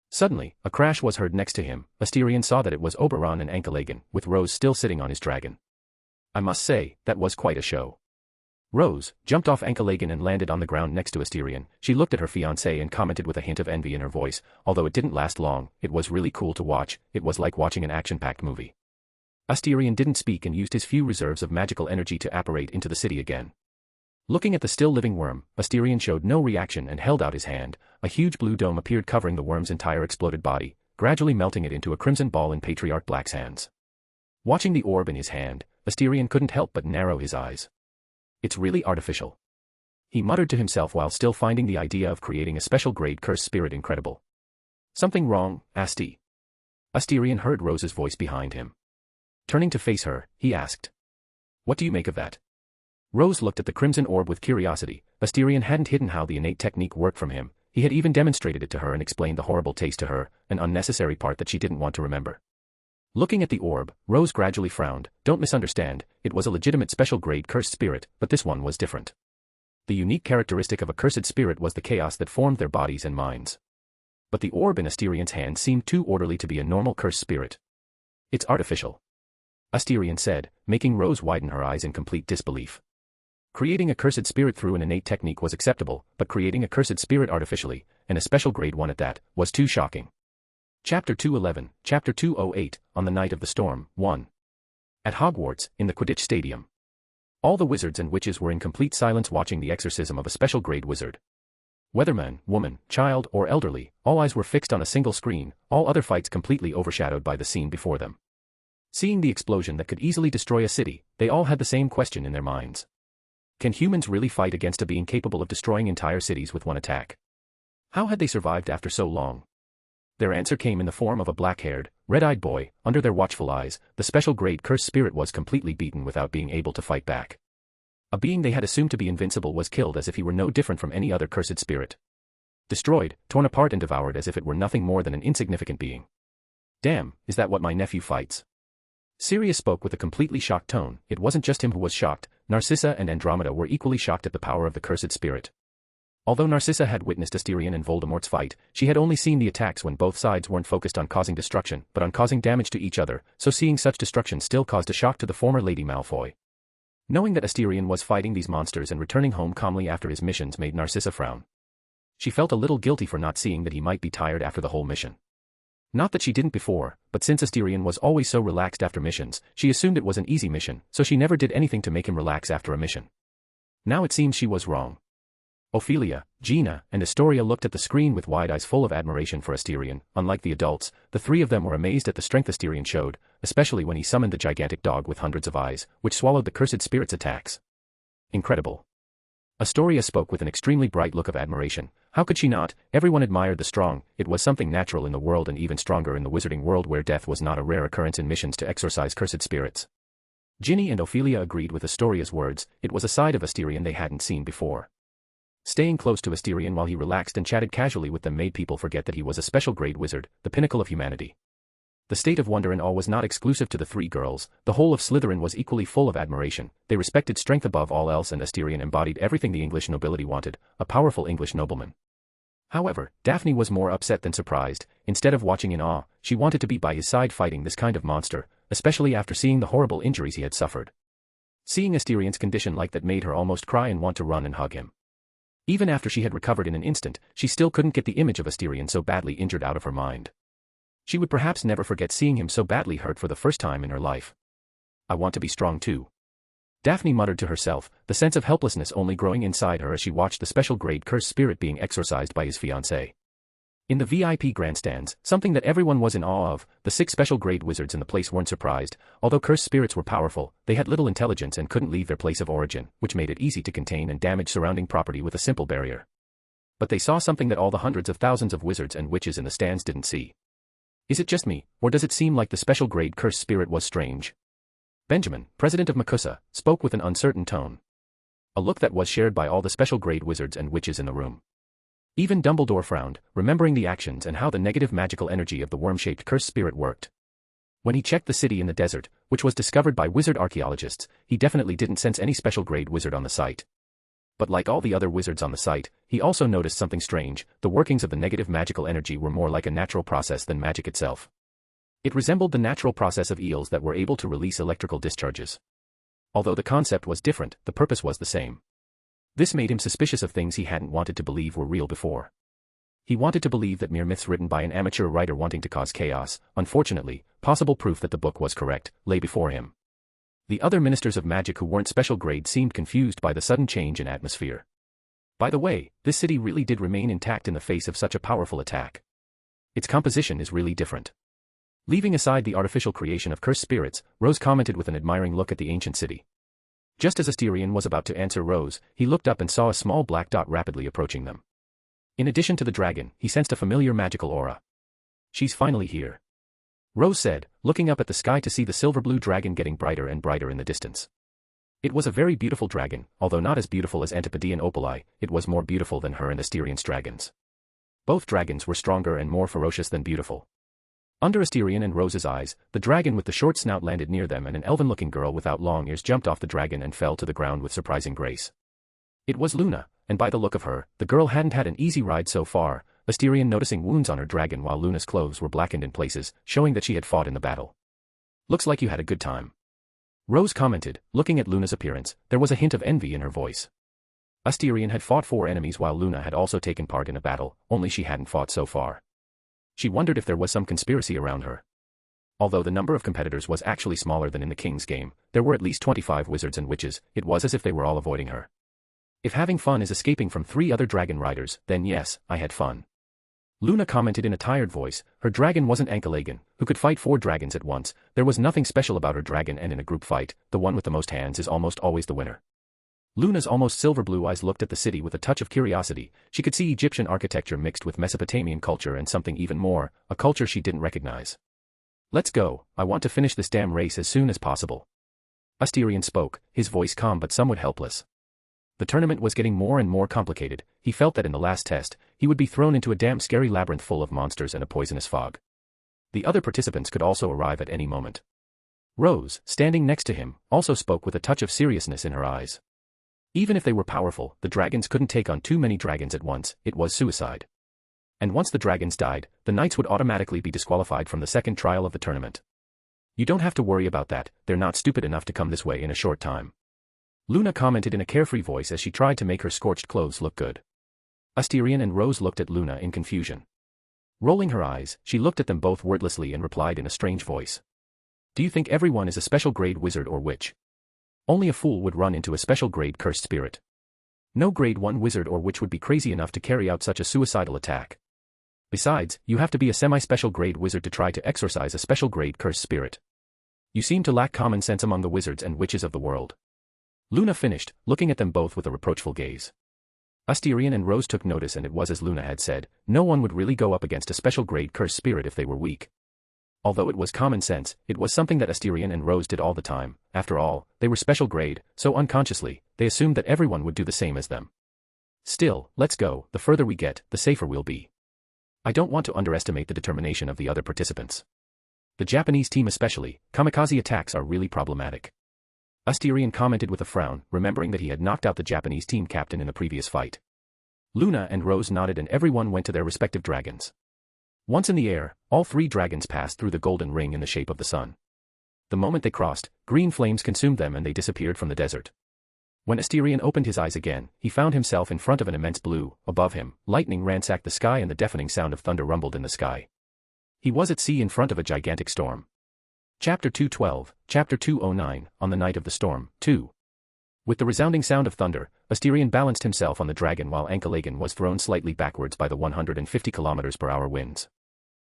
Suddenly, a crash was heard next to him. Asterion saw that it was Oberon and Ankalagan, with Rose still sitting on his dragon. I must say, that was quite a show. Rose jumped off Ankalagan and landed on the ground next to Asterion. She looked at her fiancé and commented with a hint of envy in her voice. Although it didn't last long, it was really cool to watch. It was like watching an action-packed movie. Asterion didn't speak and used his few reserves of magical energy to apparate into the city again. Looking at the still-living worm, Asterion showed no reaction and held out his hand. A huge blue dome appeared covering the worm's entire exploded body, gradually melting it into a crimson ball in Patriarch Black's hands. Watching the orb in his hand, Asterion couldn't help but narrow his eyes. It's really artificial. He muttered to himself while still finding the idea of creating a special grade cursed spirit incredible. Something wrong, Asti? Asterion heard Rose's voice behind him. Turning to face her, he asked. What do you make of that? Rose looked at the crimson orb with curiosity. Asterion hadn't hidden how the innate technique worked from him. He had even demonstrated it to her and explained the horrible taste to her, an unnecessary part that she didn't want to remember. Looking at the orb, Rose gradually frowned. Don't misunderstand, it was a legitimate special grade cursed spirit, but this one was different. The unique characteristic of a cursed spirit was the chaos that formed their bodies and minds. But the orb in Asterion's hand seemed too orderly to be a normal cursed spirit. It's artificial, Asterion said, making Rose widen her eyes in complete disbelief. Creating a cursed spirit through an innate technique was acceptable, but creating a cursed spirit artificially, and a special grade one at that, was too shocking. Chapter 211, Chapter 208, On the Night of the Storm, 1. At Hogwarts, in the Quidditch Stadium. All the wizards and witches were in complete silence watching the exorcism of a special grade wizard. Whether man, woman, child, or elderly, all eyes were fixed on a single screen, all other fights completely overshadowed by the scene before them. Seeing the explosion that could easily destroy a city, they all had the same question in their minds. Can humans really fight against a being capable of destroying entire cities with one attack? How had they survived after so long? Their answer came in the form of a black-haired, red-eyed boy. Under their watchful eyes, the special grade cursed spirit was completely beaten without being able to fight back. A being they had assumed to be invincible was killed as if he were no different from any other cursed spirit. Destroyed, torn apart and devoured as if it were nothing more than an insignificant being. Damn, is that what my nephew fights? Sirius spoke with a completely shocked tone. It wasn't just him who was shocked. Narcissa and Andromeda were equally shocked at the power of the cursed spirit. Although Narcissa had witnessed Asterion and Voldemort's fight, she had only seen the attacks when both sides weren't focused on causing destruction, but on causing damage to each other, so seeing such destruction still caused a shock to the former Lady Malfoy. Knowing that Asterion was fighting these monsters and returning home calmly after his missions made Narcissa frown. She felt a little guilty for not seeing that he might be tired after the whole mission. Not that she didn't before, but since Asterion was always so relaxed after missions, she assumed it was an easy mission, so she never did anything to make him relax after a mission. Now it seems she was wrong. Ophelia, Gina, and Astoria looked at the screen with wide eyes full of admiration for Asterion. Unlike the adults, the three of them were amazed at the strength Asterion showed, especially when he summoned the gigantic dog with hundreds of eyes, which swallowed the cursed spirit's attacks. Incredible. Astoria spoke with an extremely bright look of admiration. How could she not? Everyone admired the strong. It was something natural in the world and even stronger in the wizarding world where death was not a rare occurrence in missions to exorcise cursed spirits. Ginny and Ophelia agreed with Astoria's words. It was a side of Asterion they hadn't seen before. Staying close to Asterion while he relaxed and chatted casually with them made people forget that he was a special grade wizard, the pinnacle of humanity. The state of wonder and awe was not exclusive to the three girls. The whole of Slytherin was equally full of admiration. They respected strength above all else, and Asterion embodied everything the English nobility wanted, a powerful English nobleman. However, Daphne was more upset than surprised. Instead of watching in awe, she wanted to be by his side fighting this kind of monster, especially after seeing the horrible injuries he had suffered. Seeing Asterion's condition like that made her almost cry and want to run and hug him. Even after she had recovered in an instant, she still couldn't get the image of Asterion so badly injured out of her mind. She would perhaps never forget seeing him so badly hurt for the first time in her life. I want to be strong too. Daphne muttered to herself, the sense of helplessness only growing inside her as she watched the special grade cursed spirit being exorcised by his fiancée. In the VIP grandstands, something that everyone was in awe of, the 6 special grade wizards in the place weren't surprised. Although cursed spirits were powerful, they had little intelligence and couldn't leave their place of origin, which made it easy to contain and damage surrounding property with a simple barrier. But they saw something that all the hundreds of thousands of wizards and witches in the stands didn't see. Is it just me, or does it seem like the special grade cursed spirit was strange? Benjamin, president of Makusa, spoke with an uncertain tone. A look that was shared by all the special grade wizards and witches in the room. Even Dumbledore frowned, remembering the actions and how the negative magical energy of the worm-shaped cursed spirit worked. When he checked the city in the desert, which was discovered by wizard archaeologists, he definitely didn't sense any special grade wizard on the site. But like all the other wizards on the site, he also noticed something strange. The workings of the negative magical energy were more like a natural process than magic itself. It resembled the natural process of eels that were able to release electrical discharges. Although the concept was different, the purpose was the same. This made him suspicious of things he hadn't wanted to believe were real before. He wanted to believe that mere myths written by an amateur writer wanting to cause chaos. Unfortunately, possible proof that the book was correct lay before him. The other ministers of magic who weren't special grade seemed confused by the sudden change in atmosphere. By the way, this city really did remain intact in the face of such a powerful attack. Its composition is really different. Leaving aside the artificial creation of cursed spirits, Rose commented with an admiring look at the ancient city. Just as Asterion was about to answer Rose, he looked up and saw a small black dot rapidly approaching them. In addition to the dragon, he sensed a familiar magical aura. She's finally here. Rose said, looking up at the sky to see the silver-blue dragon getting brighter and brighter in the distance. It was a very beautiful dragon, although not as beautiful as Antipodean Opali, it was more beautiful than her and Asterion's dragons. Both dragons were stronger and more ferocious than beautiful. Under Asterion and Rose's eyes, the dragon with the short snout landed near them and an elven-looking girl without long ears jumped off the dragon and fell to the ground with surprising grace. It was Luna, and by the look of her, the girl hadn't had an easy ride so far, Asterion noticing wounds on her dragon while Luna's clothes were blackened in places, showing that she had fought in the battle. Looks like you had a good time. Rose commented, looking at Luna's appearance. There was a hint of envy in her voice. Asterion had fought 4 enemies while Luna had also taken part in a battle, only she hadn't fought so far. She wondered if there was some conspiracy around her. Although the number of competitors was actually smaller than in the King's game, there were at least 25 wizards and witches. It was as if they were all avoiding her. If having fun is escaping from 3 other dragon riders, then yes, I had fun. Luna commented in a tired voice. Her dragon wasn't Ankalagan, who could fight 4 dragons at once. There was nothing special about her dragon, and in a group fight, the one with the most hands is almost always the winner. Luna's almost silver-blue eyes looked at the city with a touch of curiosity. She could see Egyptian architecture mixed with Mesopotamian culture and something even more, a culture she didn't recognize. Let's go, I want to finish this damn race as soon as possible. Asterion spoke, his voice calm but somewhat helpless. The tournament was getting more and more complicated. He felt that in the last test, he would be thrown into a damn scary labyrinth full of monsters and a poisonous fog. The other participants could also arrive at any moment. Rose, standing next to him, also spoke with a touch of seriousness in her eyes. Even if they were powerful, the dragons couldn't take on too many dragons at once. It was suicide. And once the dragons died, the knights would automatically be disqualified from the second trial of the tournament. You don't have to worry about that, they're not stupid enough to come this way in a short time. Luna commented in a carefree voice as she tried to make her scorched clothes look good. Asterion and Rose looked at Luna in confusion. Rolling her eyes, she looked at them both wordlessly and replied in a strange voice. Do you think everyone is a special grade wizard or witch? Only a fool would run into a special grade cursed spirit. No grade 1 wizard or witch would be crazy enough to carry out such a suicidal attack. Besides, you have to be a semi-special grade wizard to try to exorcise a special grade cursed spirit. You seem to lack common sense among the wizards and witches of the world. Luna finished, looking at them both with a reproachful gaze. Asterion and Rose took notice, and it was as Luna had said, no one would really go up against a special grade cursed spirit if they were weak. Although it was common sense, it was something that Asterion and Rose did all the time. After all, they were special grade, so unconsciously, they assumed that everyone would do the same as them. Still, let's go, the further we get, the safer we'll be. I don't want to underestimate the determination of the other participants. The Japanese team especially, kamikaze attacks are really problematic. Asterion commented with a frown, remembering that he had knocked out the Japanese team captain in the previous fight. Luna and Rose nodded and everyone went to their respective dragons. Once in the air, all 3 dragons passed through the golden ring in the shape of the sun. The moment they crossed, green flames consumed them and they disappeared from the desert. When Asterion opened his eyes again, he found himself in front of an immense blue. Above him, lightning ransacked the sky and the deafening sound of thunder rumbled in the sky. He was at sea in front of a gigantic storm. Chapter 212, Chapter 209, On the Night of the Storm, 2. With the resounding sound of thunder, Asterion balanced himself on the dragon while Escalation was thrown slightly backwards by the 150 km/h winds.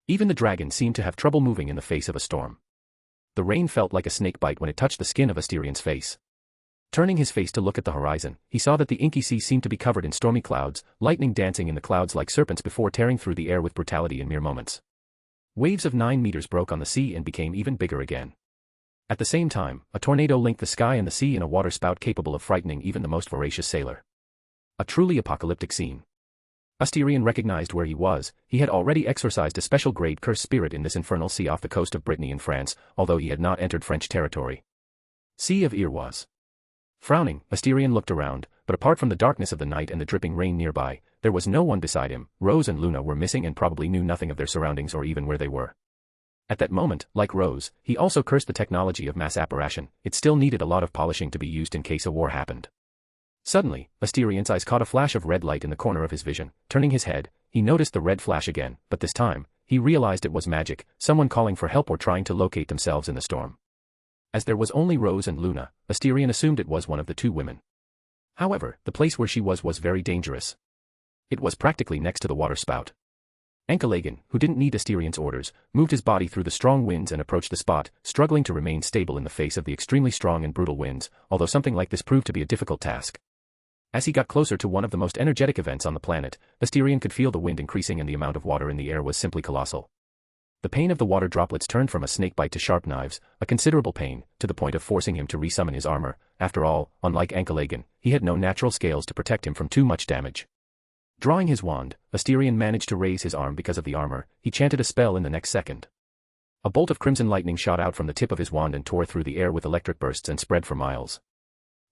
Even the dragon seemed to have trouble moving in the face of a storm. The rain felt like a snake bite when it touched the skin of Asterion's face. Turning his face to look at the horizon, he saw that the inky sea seemed to be covered in stormy clouds, lightning dancing in the clouds like serpents before tearing through the air with brutality in mere moments. Waves of 9 meters broke on the sea and became even bigger again. At the same time, a tornado linked the sky and the sea in a waterspout capable of frightening even the most voracious sailor. A truly apocalyptic scene. Asterion recognized where he was. He had already exorcised a special-grade cursed spirit in this infernal sea off the coast of Brittany in France, although he had not entered French territory. Sea of Erewas. Frowning, Asterion looked around, but apart from the darkness of the night and the dripping rain nearby, there was no one beside him. Rose and Luna were missing and probably knew nothing of their surroundings or even where they were. At that moment, like Rose, he also cursed the technology of mass apparition. It still needed a lot of polishing to be used in case a war happened. Suddenly, Asterion's eyes caught a flash of red light in the corner of his vision. Turning his head, he noticed the red flash again, but this time, he realized it was magic, someone calling for help or trying to locate themselves in the storm. As there was only Rose and Luna, Asterion assumed it was one of the 2 women. However, the place where she was very dangerous. It was practically next to the water spout. Escalation, who didn't need Asterion's orders, moved his body through the strong winds and approached the spot, struggling to remain stable in the face of the extremely strong and brutal winds, although something like this proved to be a difficult task. As he got closer to one of the most energetic events on the planet, Asterion could feel the wind increasing and the amount of water in the air was simply colossal. The pain of the water droplets turned from a snake bite to sharp knives, a considerable pain, to the point of forcing him to resummon his armor. After all, unlike Escalation, he had no natural scales to protect him from too much damage. Drawing his wand, Asterion managed to raise his arm because of the armor. He chanted a spell in the next second. A bolt of crimson lightning shot out from the tip of his wand and tore through the air with electric bursts and spread for miles.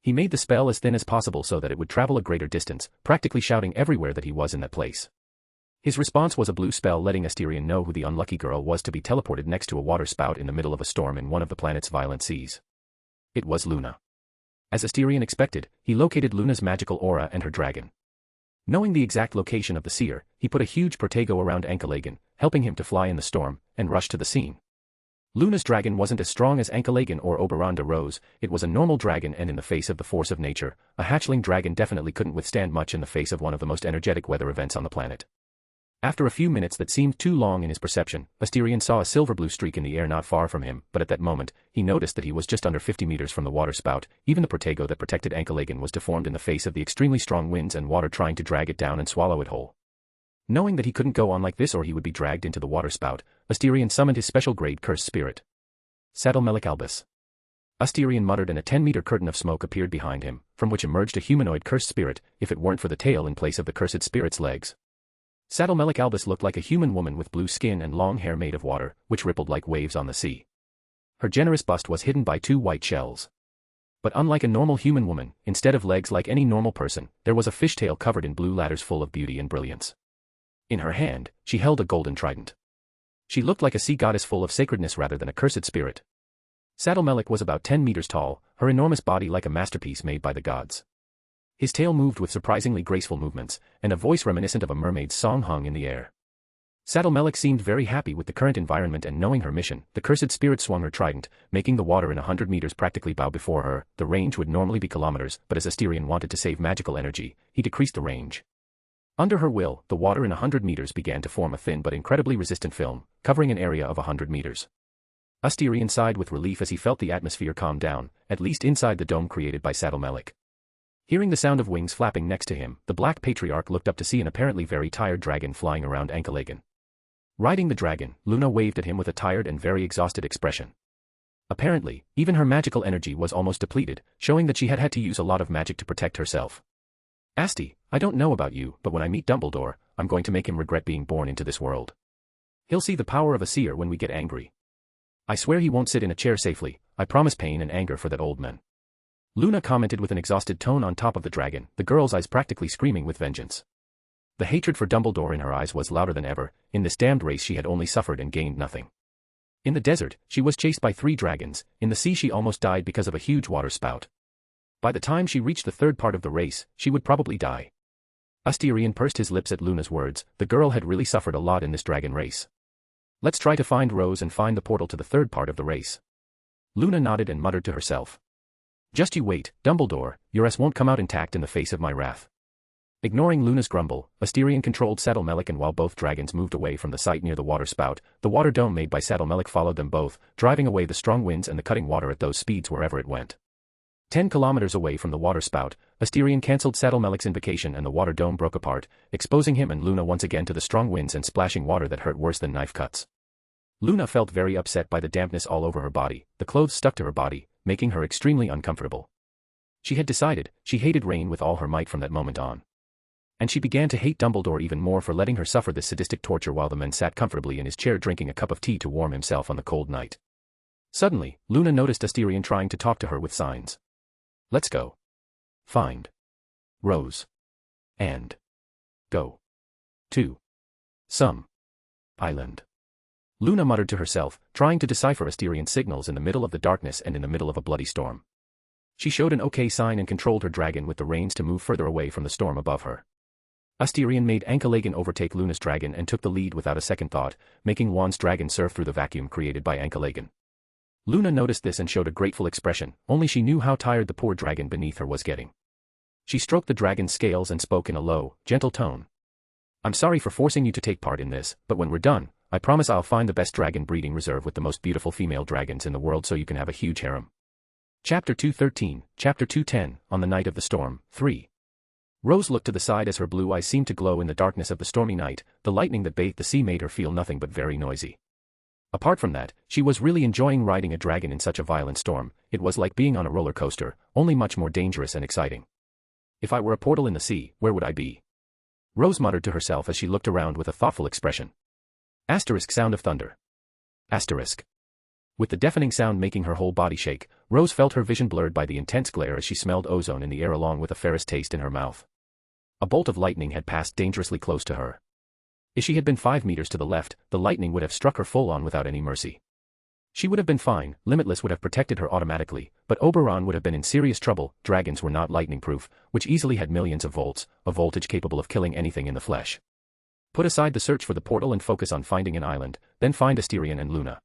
He made the spell as thin as possible so that it would travel a greater distance, practically shouting everywhere that he was in that place. His response was a blue spell letting Asterion know who the unlucky girl was to be teleported next to a water spout in the middle of a storm in one of the planet's violent seas. It was Luna. As Asterion expected, he located Luna's magical aura and her dragon. Knowing the exact location of the seer, he put a huge protego around Escalation, helping him to fly in the storm, and rush to the scene. Luna's dragon wasn't as strong as Escalation or Oberon de Rose. It was a normal dragon, and in the face of the force of nature, a hatchling dragon definitely couldn't withstand much in the face of one of the most energetic weather events on the planet. After a few minutes that seemed too long in his perception, Asterion saw a silver blue streak in the air not far from him, but at that moment, he noticed that he was just under 50 meters from the water spout. Even the protego that protected Escalation was deformed in the face of the extremely strong winds and water trying to drag it down and swallow it whole. Knowing that he couldn't go on like this or he would be dragged into the water spout, Asterion summoned his special-grade cursed spirit. Saddlemelech Albus. Asterion muttered and a 10-meter curtain of smoke appeared behind him, from which emerged a humanoid cursed spirit, if it weren't for the tail in place of the cursed spirit's legs. Saddlemelech Albus looked like a human woman with blue skin and long hair made of water, which rippled like waves on the sea. Her generous bust was hidden by 2 white shells. But unlike a normal human woman, instead of legs like any normal person, there was a fishtail covered in blue ladders full of beauty and brilliance. In her hand, she held a golden trident. She looked like a sea goddess full of sacredness rather than a cursed spirit. Saddlemelech was about 10 meters tall, her enormous body like a masterpiece made by the gods. His tail moved with surprisingly graceful movements, and a voice reminiscent of a mermaid's song hung in the air. Saddlemelech seemed very happy with the current environment, and knowing her mission, the cursed spirit swung her trident, making the water in 100 meters practically bow before her. The range would normally be kilometers, but as Asterion wanted to save magical energy, he decreased the range. Under her will, the water in 100 meters began to form a thin but incredibly resistant film, covering an area of 100 meters. Asterion sighed with relief as he felt the atmosphere calm down, at least inside the dome created by Saddlemelech. Hearing the sound of wings flapping next to him, the Black Patriarch looked up to see an apparently very tired dragon flying around Escalation. Riding the dragon, Luna waved at him with a tired and very exhausted expression. Apparently, even her magical energy was almost depleted, showing that she had had to use a lot of magic to protect herself. Asti, I don't know about you, but when I meet Dumbledore, I'm going to make him regret being born into this world. He'll see the power of a seer when we get angry. I swear he won't sit in a chair safely, I promise pain and anger for that old man. Luna commented with an exhausted tone on top of the dragon, the girl's eyes practically screaming with vengeance. The hatred for Dumbledore in her eyes was louder than ever. In this damned race she had only suffered and gained nothing. In the desert, she was chased by 3 dragons, in the sea she almost died because of a huge water spout. By the time she reached the third part of the race, she would probably die. Asterion pursed his lips at Luna's words, the girl had really suffered a lot in this dragon race. Let's try to find Rose and find the portal to the third part of the race. Luna nodded and muttered to herself. Just you wait, Dumbledore, your ass won't come out intact in the face of my wrath. Ignoring Luna's grumble, Asterion controlled Saddlemelek, and while both dragons moved away from the site near the water spout, the water dome made by Saddlemelek followed them both, driving away the strong winds and the cutting water at those speeds wherever it went. 10 kilometers away from the water spout, Asterion cancelled Saddlemelek's invocation and the water dome broke apart, exposing him and Luna once again to the strong winds and splashing water that hurt worse than knife cuts. Luna felt very upset by the dampness all over her body, the clothes stuck to her body, making her extremely uncomfortable. She had decided, she hated rain with all her might from that moment on. And she began to hate Dumbledore even more for letting her suffer this sadistic torture while the man sat comfortably in his chair drinking a cup of tea to warm himself on the cold night. Suddenly, Luna noticed Asterion trying to talk to her with signs. Let's go. Find Rose. And go to some island. Luna muttered to herself, trying to decipher Asterion's signals in the middle of the darkness and in the middle of a bloody storm. She showed an OK sign and controlled her dragon with the reins to move further away from the storm above her. Asterion made Ankalagan overtake Luna's dragon and took the lead without a second thought, making Juan's dragon surf through the vacuum created by Ankalagan. Luna noticed this and showed a grateful expression, only she knew how tired the poor dragon beneath her was getting. She stroked the dragon's scales and spoke in a low, gentle tone. I'm sorry for forcing you to take part in this, but when we're done, I promise I'll find the best dragon breeding reserve with the most beautiful female dragons in the world so you can have a huge harem. Chapter 213, Chapter 210, On the Night of the Storm, 3. Rose looked to the side as her blue eyes seemed to glow in the darkness of the stormy night, the lightning that bathed the sea made her feel nothing but very noisy. Apart from that, she was really enjoying riding a dragon in such a violent storm, it was like being on a roller coaster, only much more dangerous and exciting. If I were a portal in the sea, where would I be? Rose muttered to herself as she looked around with a thoughtful expression. Asterisk sound of thunder. Asterisk. With the deafening sound making her whole body shake, Rose felt her vision blurred by the intense glare as she smelled ozone in the air along with a ferrous taste in her mouth. A bolt of lightning had passed dangerously close to her. If she had been 5 meters to the left, the lightning would have struck her full on without any mercy. She would have been fine, Limitless would have protected her automatically, but Oberon would have been in serious trouble. Dragons were not lightning-proof, which easily had millions of volts, a voltage capable of killing anything in the flesh. Put aside the search for the portal and focus on finding an island, then find Asterion and Luna.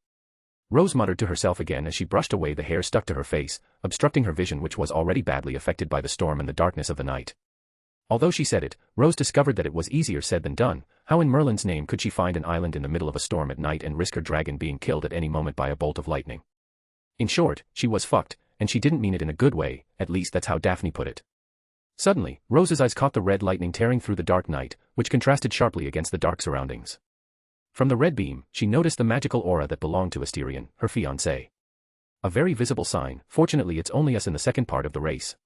Rose muttered to herself again as she brushed away the hair stuck to her face, obstructing her vision which was already badly affected by the storm and the darkness of the night. Although she said it, Rose discovered that it was easier said than done. How in Merlin's name could she find an island in the middle of a storm at night and risk her dragon being killed at any moment by a bolt of lightning? In short, she was fucked, and she didn't mean it in a good way, at least that's how Daphne put it. Suddenly, Rose's eyes caught the red lightning tearing through the dark night, which contrasted sharply against the dark surroundings. From the red beam, she noticed the magical aura that belonged to Asterion, her fiancé. A very visible sign, fortunately it's only us in the second part of the race.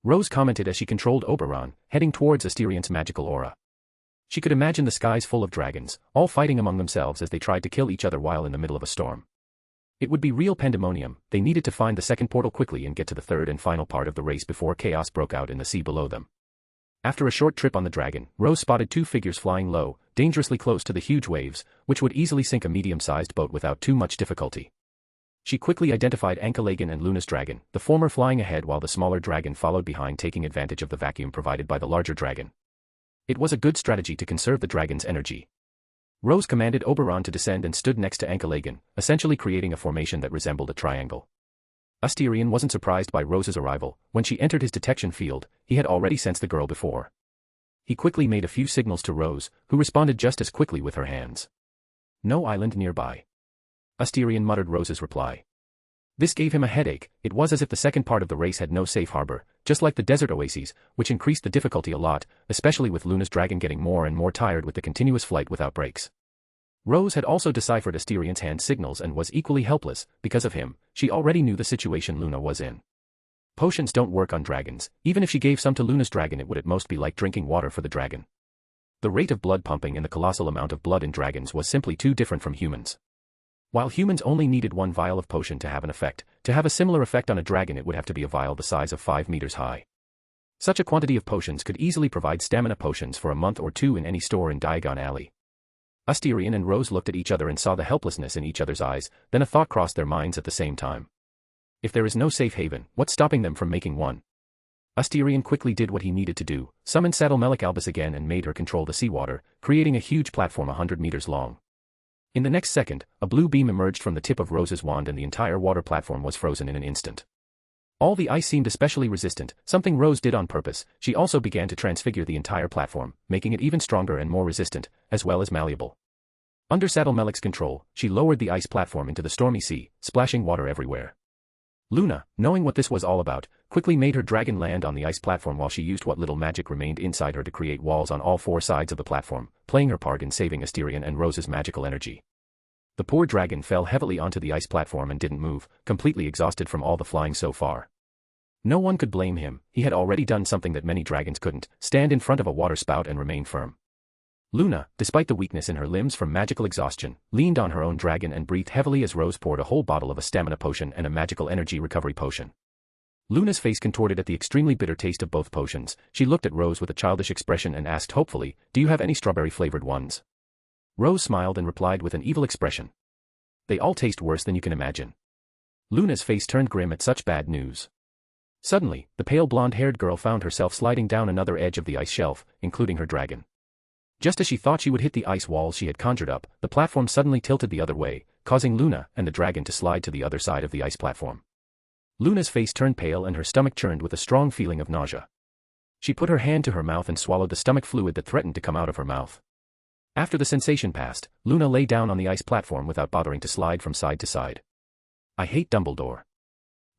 Rose commented as she controlled Oberon, heading towards Asterion's magical aura. She could imagine the skies full of dragons, all fighting among themselves as they tried to kill each other while in the middle of a storm. It would be real pandemonium. They needed to find the second portal quickly and get to the third and final part of the race before chaos broke out in the sea below them. After a short trip on the dragon, Rose spotted 2 figures flying low, dangerously close to the huge waves, which would easily sink a medium-sized boat without too much difficulty. She quickly identified Ankalagan and Luna's dragon, the former flying ahead while the smaller dragon followed behind, taking advantage of the vacuum provided by the larger dragon. It was a good strategy to conserve the dragon's energy. Rose commanded Oberon to descend and stood next to Ankalagan, essentially creating a formation that resembled a triangle. Asterion wasn't surprised by Rose's arrival. When she entered his detection field, he had already sensed the girl before. He quickly made a few signals to Rose, who responded just as quickly with her hands. No island nearby. Asterion muttered Rose's reply. This gave him a headache. It was as if the second part of the race had no safe harbor, just like the desert oases, which increased the difficulty a lot, especially with Luna's dragon getting more and more tired with the continuous flight without breaks. Rose had also deciphered Asterion's hand signals and was equally helpless. Because of him, she already knew the situation Luna was in. Potions don't work on dragons. Even if she gave some to Luna's dragon, it would at most be like drinking water for the dragon. The rate of blood pumping and the colossal amount of blood in dragons was simply too different from humans. While humans only needed one vial of potion to have an effect, to have a similar effect on a dragon it would have to be a vial the size of 5 meters high. Such a quantity of potions could easily provide stamina potions for a month or two in any store in Diagon Alley. Asterion and Rose looked at each other and saw the helplessness in each other's eyes, then a thought crossed their minds at the same time. If there is no safe haven, what's stopping them from making one? Asterion quickly did what he needed to do, summoned Saddle Melik Albus again and made her control the seawater, creating a huge platform 100 meters long. In the next second, a blue beam emerged from the tip of Rose's wand and the entire water platform was frozen in an instant. All the ice seemed especially resistant, something Rose did on purpose. She also began to transfigure the entire platform, making it even stronger and more resistant, as well as malleable. Under Saddle Melik's control, she lowered the ice platform into the stormy sea, splashing water everywhere. Luna, knowing what this was all about, quickly made her dragon land on the ice platform while she used what little magic remained inside her to create walls on all 4 sides of the platform, playing her part in saving Asterion and Rose's magical energy. The poor dragon fell heavily onto the ice platform and didn't move, completely exhausted from all the flying so far. No one could blame him. He had already done something that many dragons couldn't, stand in front of a water spout and remain firm. Luna, despite the weakness in her limbs from magical exhaustion, leaned on her own dragon and breathed heavily as Rose poured a whole bottle of a stamina potion and a magical energy recovery potion. Luna's face contorted at the extremely bitter taste of both potions. She looked at Rose with a childish expression and asked hopefully, "Do you have any strawberry-flavored ones?" Rose smiled and replied with an evil expression. "They all taste worse than you can imagine." Luna's face turned grim at such bad news. Suddenly, the pale blonde-haired girl found herself sliding down another edge of the ice shelf, including her dragon. Just as she thought she would hit the ice walls she had conjured up, the platform suddenly tilted the other way, causing Luna and the dragon to slide to the other side of the ice platform. Luna's face turned pale and her stomach churned with a strong feeling of nausea. She put her hand to her mouth and swallowed the stomach fluid that threatened to come out of her mouth. After the sensation passed, Luna lay down on the ice platform without bothering to slide from side to side. "I hate Dumbledore,"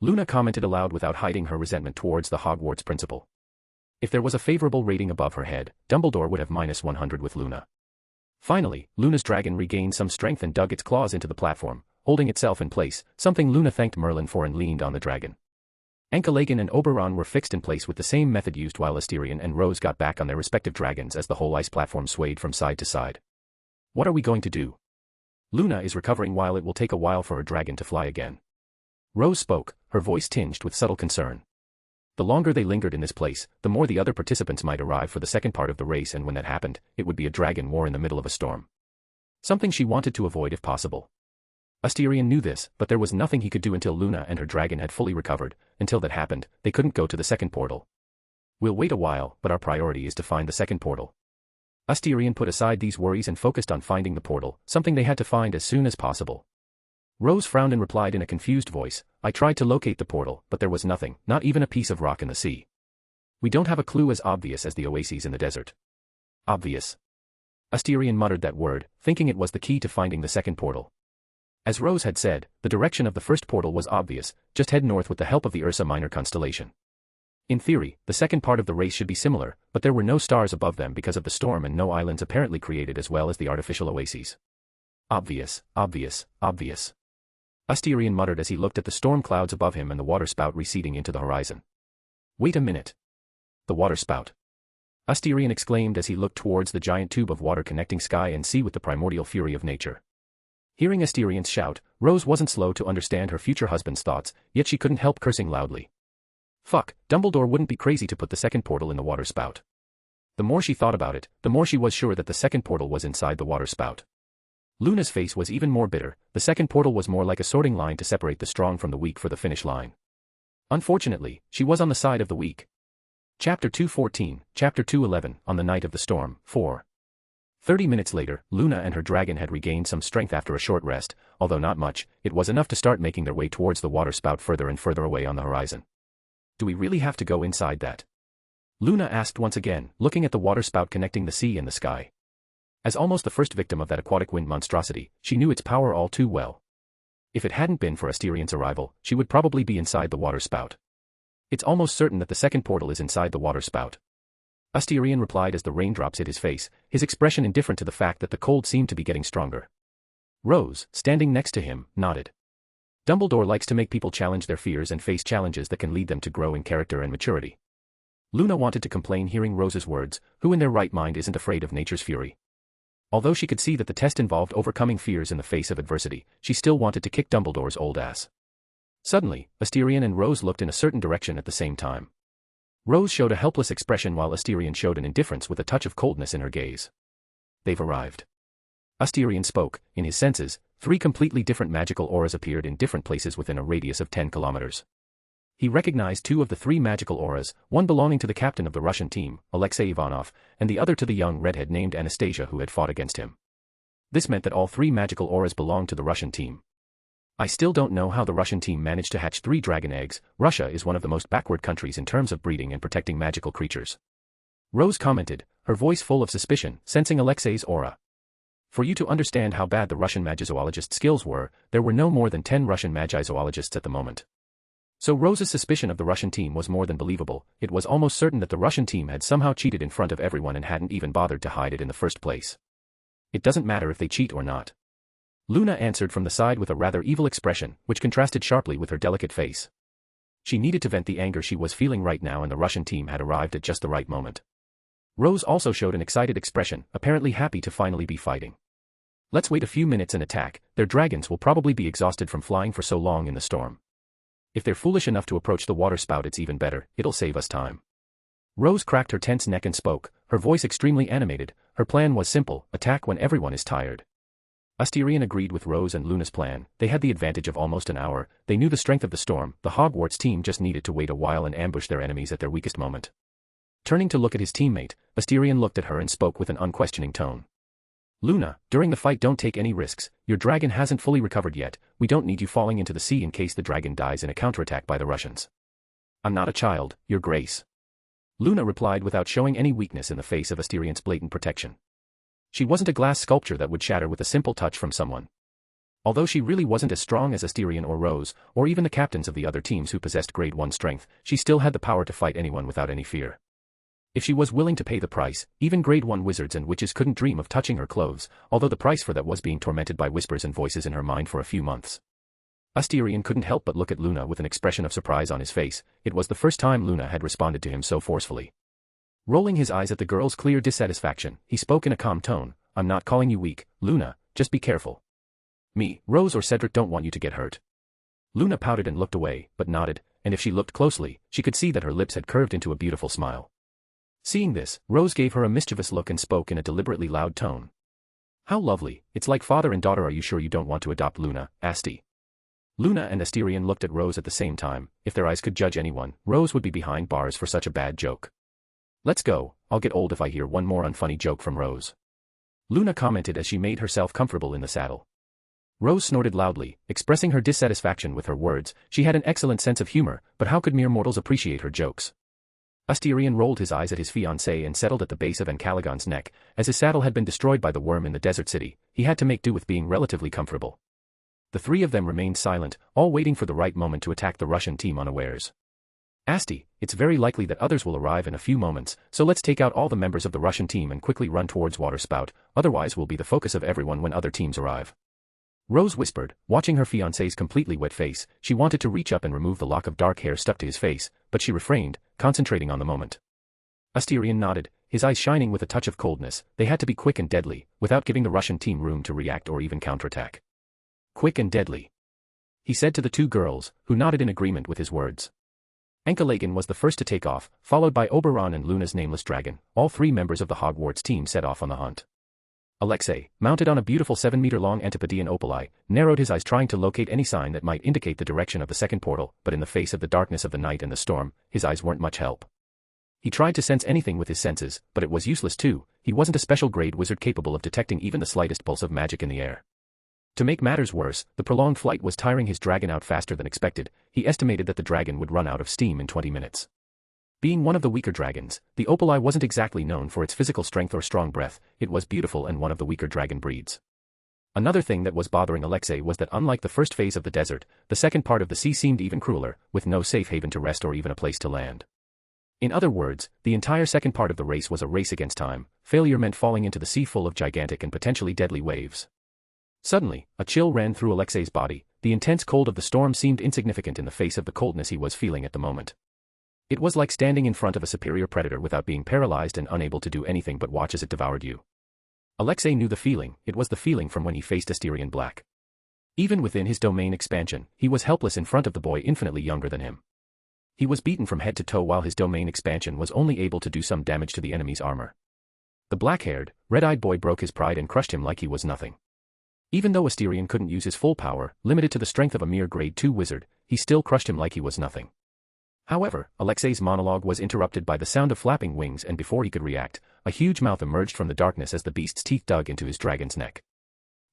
Luna commented aloud without hiding her resentment towards the Hogwarts principal. If there was a favorable rating above her head, Dumbledore would have -100 with Luna. Finally, Luna's dragon regained some strength and dug its claws into the platform, holding itself in place, something Luna thanked Merlin for and leaned on the dragon. Ankalagan and Oberon were fixed in place with the same method used while Asterion and Rose got back on their respective dragons as the whole ice platform swayed from side to side. "What are we going to do?" "Luna is recovering while it will take a while for her dragon to fly again." Rose spoke, her voice tinged with subtle concern. The longer they lingered in this place, the more the other participants might arrive for the second part of the race, and when that happened, it would be a dragon war in the middle of a storm. Something she wanted to avoid if possible. Asterion knew this, but there was nothing he could do until Luna and her dragon had fully recovered. Until that happened, they couldn't go to the second portal. "We'll wait a while, but our priority is to find the second portal." Asterion put aside these worries and focused on finding the portal, something they had to find as soon as possible. Rose frowned and replied in a confused voice, "I tried to locate the portal, but there was nothing, not even a piece of rock in the sea. We don't have a clue as obvious as the oases in the desert." "Obvious." Asterion muttered that word, thinking it was the key to finding the second portal. As Rose had said, the direction of the first portal was obvious, just head north with the help of the Ursa Minor constellation. In theory, the second part of the race should be similar, but there were no stars above them because of the storm and no islands apparently created as well as the artificial oases. "Obvious, obvious, obvious." Asterion muttered as he looked at the storm clouds above him and the water spout receding into the horizon. "Wait a minute. The water spout." Asterion exclaimed as he looked towards the giant tube of water connecting sky and sea with the primordial fury of nature. Hearing Asterion's shout, Rose wasn't slow to understand her future husband's thoughts, yet she couldn't help cursing loudly. Fuck, Dumbledore wouldn't be crazy to put the second portal in the water spout. The more she thought about it, the more she was sure that the second portal was inside the water spout. Luna's face was even more bitter. The second portal was more like a sorting line to separate the strong from the weak for the finish line. Unfortunately, she was on the side of the weak. Chapter 214, Chapter 211, On the Night of the Storm, 4. 30 minutes later, Luna and her dragon had regained some strength after a short rest, although not much. It was enough to start making their way towards the water spout further and further away on the horizon. "Do we really have to go inside that?" Luna asked once again, looking at the water spout connecting the sea and the sky. As almost the first victim of that aquatic wind monstrosity, she knew its power all too well. If it hadn't been for Asterion's arrival, she would probably be inside the water spout. "It's almost certain that the second portal is inside the water spout." Asterion replied as the raindrops hit his face, his expression indifferent to the fact that the cold seemed to be getting stronger. Rose, standing next to him, nodded. Dumbledore likes to make people challenge their fears and face challenges that can lead them to grow in character and maturity. Luna wanted to complain hearing Rose's words, who in their right mind isn't afraid of nature's fury. Although she could see that the test involved overcoming fears in the face of adversity, she still wanted to kick Dumbledore's old ass. Suddenly, Asterion and Rose looked in a certain direction at the same time. Rose showed a helpless expression while Asterion showed an indifference with a touch of coldness in her gaze. They've arrived. Asterion spoke. In his senses, 3 completely different magical auras appeared in different places within a radius of 10 kilometers. He recognized 2 of the 3 magical auras, one belonging to the captain of the Russian team, Alexei Ivanov, and the other to the young redhead named Anastasia who had fought against him. This meant that all 3 magical auras belonged to the Russian team. I still don't know how the Russian team managed to hatch 3 dragon eggs. Russia is one of the most backward countries in terms of breeding and protecting magical creatures. Rose commented, her voice full of suspicion, sensing Alexei's aura. For you to understand how bad the Russian magizoologist skills were, there were no more than 10 Russian magizoologists at the moment. So Rose's suspicion of the Russian team was more than believable. It was almost certain that the Russian team had somehow cheated in front of everyone and hadn't even bothered to hide it in the first place. It doesn't matter if they cheat or not. Luna answered from the side with a rather evil expression, which contrasted sharply with her delicate face. She needed to vent the anger she was feeling right now, and the Russian team had arrived at just the right moment. Rose also showed an excited expression, apparently happy to finally be fighting. Let's wait a few minutes and attack. Their dragons will probably be exhausted from flying for so long in the storm. If they're foolish enough to approach the water spout, it's even better, it'll save us time. Rose cracked her tense neck and spoke, her voice extremely animated. Her plan was simple, attack when everyone is tired. Asterion agreed with Rose and Luna's plan. They had the advantage of almost an hour. They knew the strength of the storm. The Hogwarts team just needed to wait a while and ambush their enemies at their weakest moment. Turning to look at his teammate, Asterion looked at her and spoke with an unquestioning tone. Luna, during the fight don't take any risks. Your dragon hasn't fully recovered yet. We don't need you falling into the sea in case the dragon dies in a counterattack by the Russians. I'm not a child, Your Grace. Luna replied without showing any weakness in the face of Asterion's blatant protection. She wasn't a glass sculpture that would shatter with a simple touch from someone. Although she really wasn't as strong as Asterion or Rose, or even the captains of the other teams who possessed grade 1 strength, she still had the power to fight anyone without any fear. If she was willing to pay the price, even grade 1 wizards and witches couldn't dream of touching her clothes, although the price for that was being tormented by whispers and voices in her mind for a few months. Asterion couldn't help but look at Luna with an expression of surprise on his face. It was the first time Luna had responded to him so forcefully. Rolling his eyes at the girl's clear dissatisfaction, he spoke in a calm tone, I'm not calling you weak, Luna, just be careful. Me, Rose or Cedric don't want you to get hurt. Luna pouted and looked away, but nodded, and if she looked closely, she could see that her lips had curved into a beautiful smile. Seeing this, Rose gave her a mischievous look and spoke in a deliberately loud tone. How lovely, it's like father and daughter. Are you sure you don't want to adopt Luna, Asti? Luna and Asterion looked at Rose at the same time. If their eyes could judge anyone, Rose would be behind bars for such a bad joke. Let's go, I'll get old if I hear one more unfunny joke from Rose. Luna commented as she made herself comfortable in the saddle. Rose snorted loudly, expressing her dissatisfaction with her words. She had an excellent sense of humor, but how could mere mortals appreciate her jokes? Asterion rolled his eyes at his fiancée and settled at the base of Ancalagon's neck. As his saddle had been destroyed by the worm in the desert city, he had to make do with being relatively comfortable. The 3 of them remained silent, all waiting for the right moment to attack the Russian team unawares. Asti, it's very likely that others will arrive in a few moments, so let's take out all the members of the Russian team and quickly run towards Water Spout, otherwise we'll be the focus of everyone when other teams arrive. Rose whispered, watching her fiancé's completely wet face. She wanted to reach up and remove the lock of dark hair stuck to his face, but she refrained, concentrating on the moment. Asterion nodded, his eyes shining with a touch of coldness. They had to be quick and deadly, without giving the Russian team room to react or even counterattack. Quick and deadly, he said to the 2 girls, who nodded in agreement with his words. Ancalagon was the first to take off, followed by Oberon and Luna's nameless dragon. All 3 members of the Hogwarts team set off on the hunt. Alexei, mounted on a beautiful 7-meter-long Antipodean opali, narrowed his eyes trying to locate any sign that might indicate the direction of the second portal, but in the face of the darkness of the night and the storm, his eyes weren't much help. He tried to sense anything with his senses, but it was useless too. He wasn't a special grade wizard capable of detecting even the slightest pulse of magic in the air. To make matters worse, the prolonged flight was tiring his dragon out faster than expected. He estimated that the dragon would run out of steam in 20 minutes. Being one of the weaker dragons, the opali wasn't exactly known for its physical strength or strong breath. It was beautiful and one of the weaker dragon breeds. Another thing that was bothering Alexei was that unlike the first phase of the desert, the second part of the sea seemed even crueler, with no safe haven to rest or even a place to land. In other words, the entire second part of the race was a race against time. Failure meant falling into the sea full of gigantic and potentially deadly waves. Suddenly, a chill ran through Alexei's body. The intense cold of the storm seemed insignificant in the face of the coldness he was feeling at the moment. It was like standing in front of a superior predator without being paralyzed and unable to do anything but watch as it devoured you. Alexei knew the feeling. It was the feeling from when he faced Asterion Black. Even within his domain expansion, he was helpless in front of the boy infinitely younger than him. He was beaten from head to toe while his domain expansion was only able to do some damage to the enemy's armor. The black-haired, red-eyed boy broke his pride and crushed him like he was nothing. Even though Asterion couldn't use his full power, limited to the strength of a mere grade 2 wizard, he still crushed him like he was nothing. However, Alexei's monologue was interrupted by the sound of flapping wings, and before he could react, a huge mouth emerged from the darkness as the beast's teeth dug into his dragon's neck.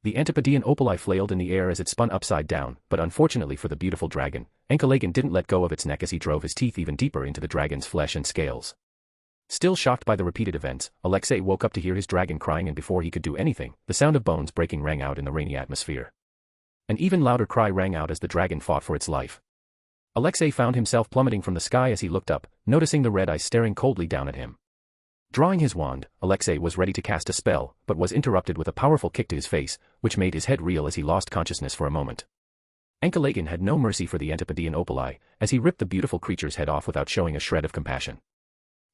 The Antipodean opali flailed in the air as it spun upside down, but unfortunately for the beautiful dragon, Escalation didn't let go of its neck as he drove his teeth even deeper into the dragon's flesh and scales. Still shocked by the repeated events, Alexei woke up to hear his dragon crying, and before he could do anything, the sound of bones breaking rang out in the rainy atmosphere. An even louder cry rang out as the dragon fought for its life. Alexei found himself plummeting from the sky as he looked up, noticing the red eyes staring coldly down at him. Drawing his wand, Alexei was ready to cast a spell, but was interrupted with a powerful kick to his face, which made his head reel as he lost consciousness for a moment. Escalation had no mercy for the Antipodean opali, as he ripped the beautiful creature's head off without showing a shred of compassion.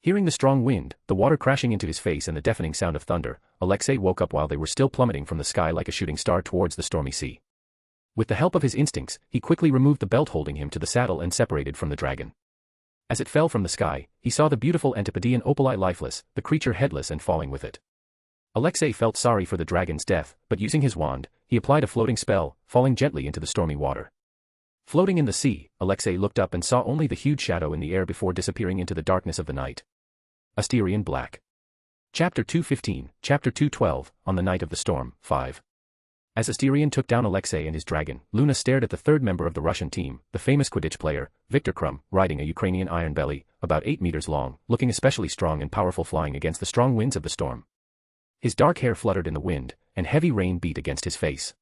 Hearing the strong wind, the water crashing into his face and the deafening sound of thunder, Alexei woke up while they were still plummeting from the sky like a shooting star towards the stormy sea. With the help of his instincts, he quickly removed the belt holding him to the saddle and separated from the dragon. As it fell from the sky, he saw the beautiful Antipodean opali lifeless, the creature headless and falling with it. Alexei felt sorry for the dragon's death, but using his wand, he applied a floating spell, falling gently into the stormy water. Floating in the sea, Alexei looked up and saw only the huge shadow in the air before disappearing into the darkness of the night. Asterion Black. Chapter 215, Chapter 212, On the Night of the Storm, 5. As Asterion took down Alexei and his dragon, Luna stared at the third member of the Russian team, the famous Quidditch player, Viktor Krum, riding a Ukrainian iron belly, about 8 meters long, looking especially strong and powerful flying against the strong winds of the storm. His dark hair fluttered in the wind, and heavy rain beat against his face.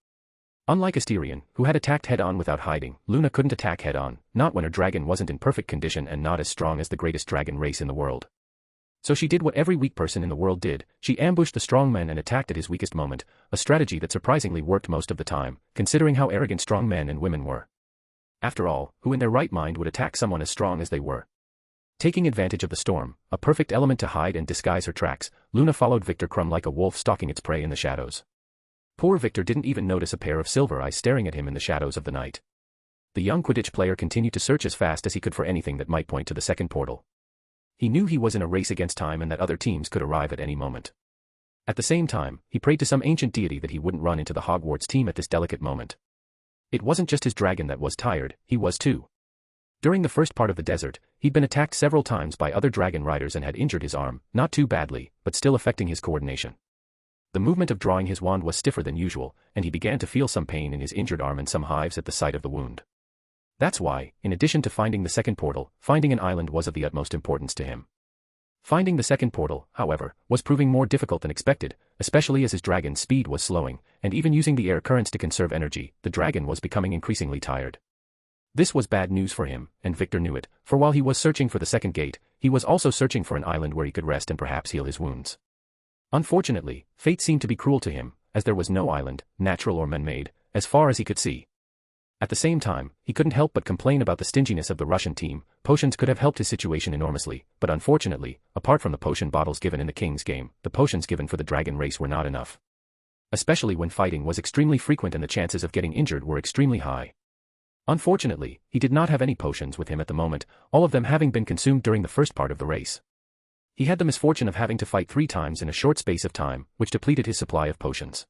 Unlike Asterion, who had attacked head-on without hiding, Luna couldn't attack head-on, not when her dragon wasn't in perfect condition and not as strong as the greatest dragon race in the world. So she did what every weak person in the world did. She ambushed the strong man and attacked at his weakest moment, a strategy that surprisingly worked most of the time, considering how arrogant strong men and women were. After all, who in their right mind would attack someone as strong as they were? Taking advantage of the storm, a perfect element to hide and disguise her tracks, Luna followed Viktor Krum like a wolf stalking its prey in the shadows. Poor Viktor didn't even notice a pair of silver eyes staring at him in the shadows of the night. The young Quidditch player continued to search as fast as he could for anything that might point to the second portal. He knew he was in a race against time and that other teams could arrive at any moment. At the same time, he prayed to some ancient deity that he wouldn't run into the Hogwarts team at this delicate moment. It wasn't just his dragon that was tired, he was too. During the first part of the desert, he'd been attacked several times by other dragon riders and had injured his arm, not too badly, but still affecting his coordination. The movement of drawing his wand was stiffer than usual, and he began to feel some pain in his injured arm and some hives at the site of the wound. That's why, in addition to finding the second portal, finding an island was of the utmost importance to him. Finding the second portal, however, was proving more difficult than expected, especially as his dragon's speed was slowing, and even using the air currents to conserve energy, the dragon was becoming increasingly tired. This was bad news for him, and Viktor knew it, for while he was searching for the second gate, he was also searching for an island where he could rest and perhaps heal his wounds. Unfortunately, fate seemed to be cruel to him, as there was no island, natural or man-made, as far as he could see. At the same time, he couldn't help but complain about the stinginess of the Russian team. Potions could have helped his situation enormously, but unfortunately, apart from the potion bottles given in the King's game, the potions given for the dragon race were not enough. Especially when fighting was extremely frequent and the chances of getting injured were extremely high. Unfortunately, he did not have any potions with him at the moment, all of them having been consumed during the first part of the race. He had the misfortune of having to fight 3 times in a short space of time, which depleted his supply of potions.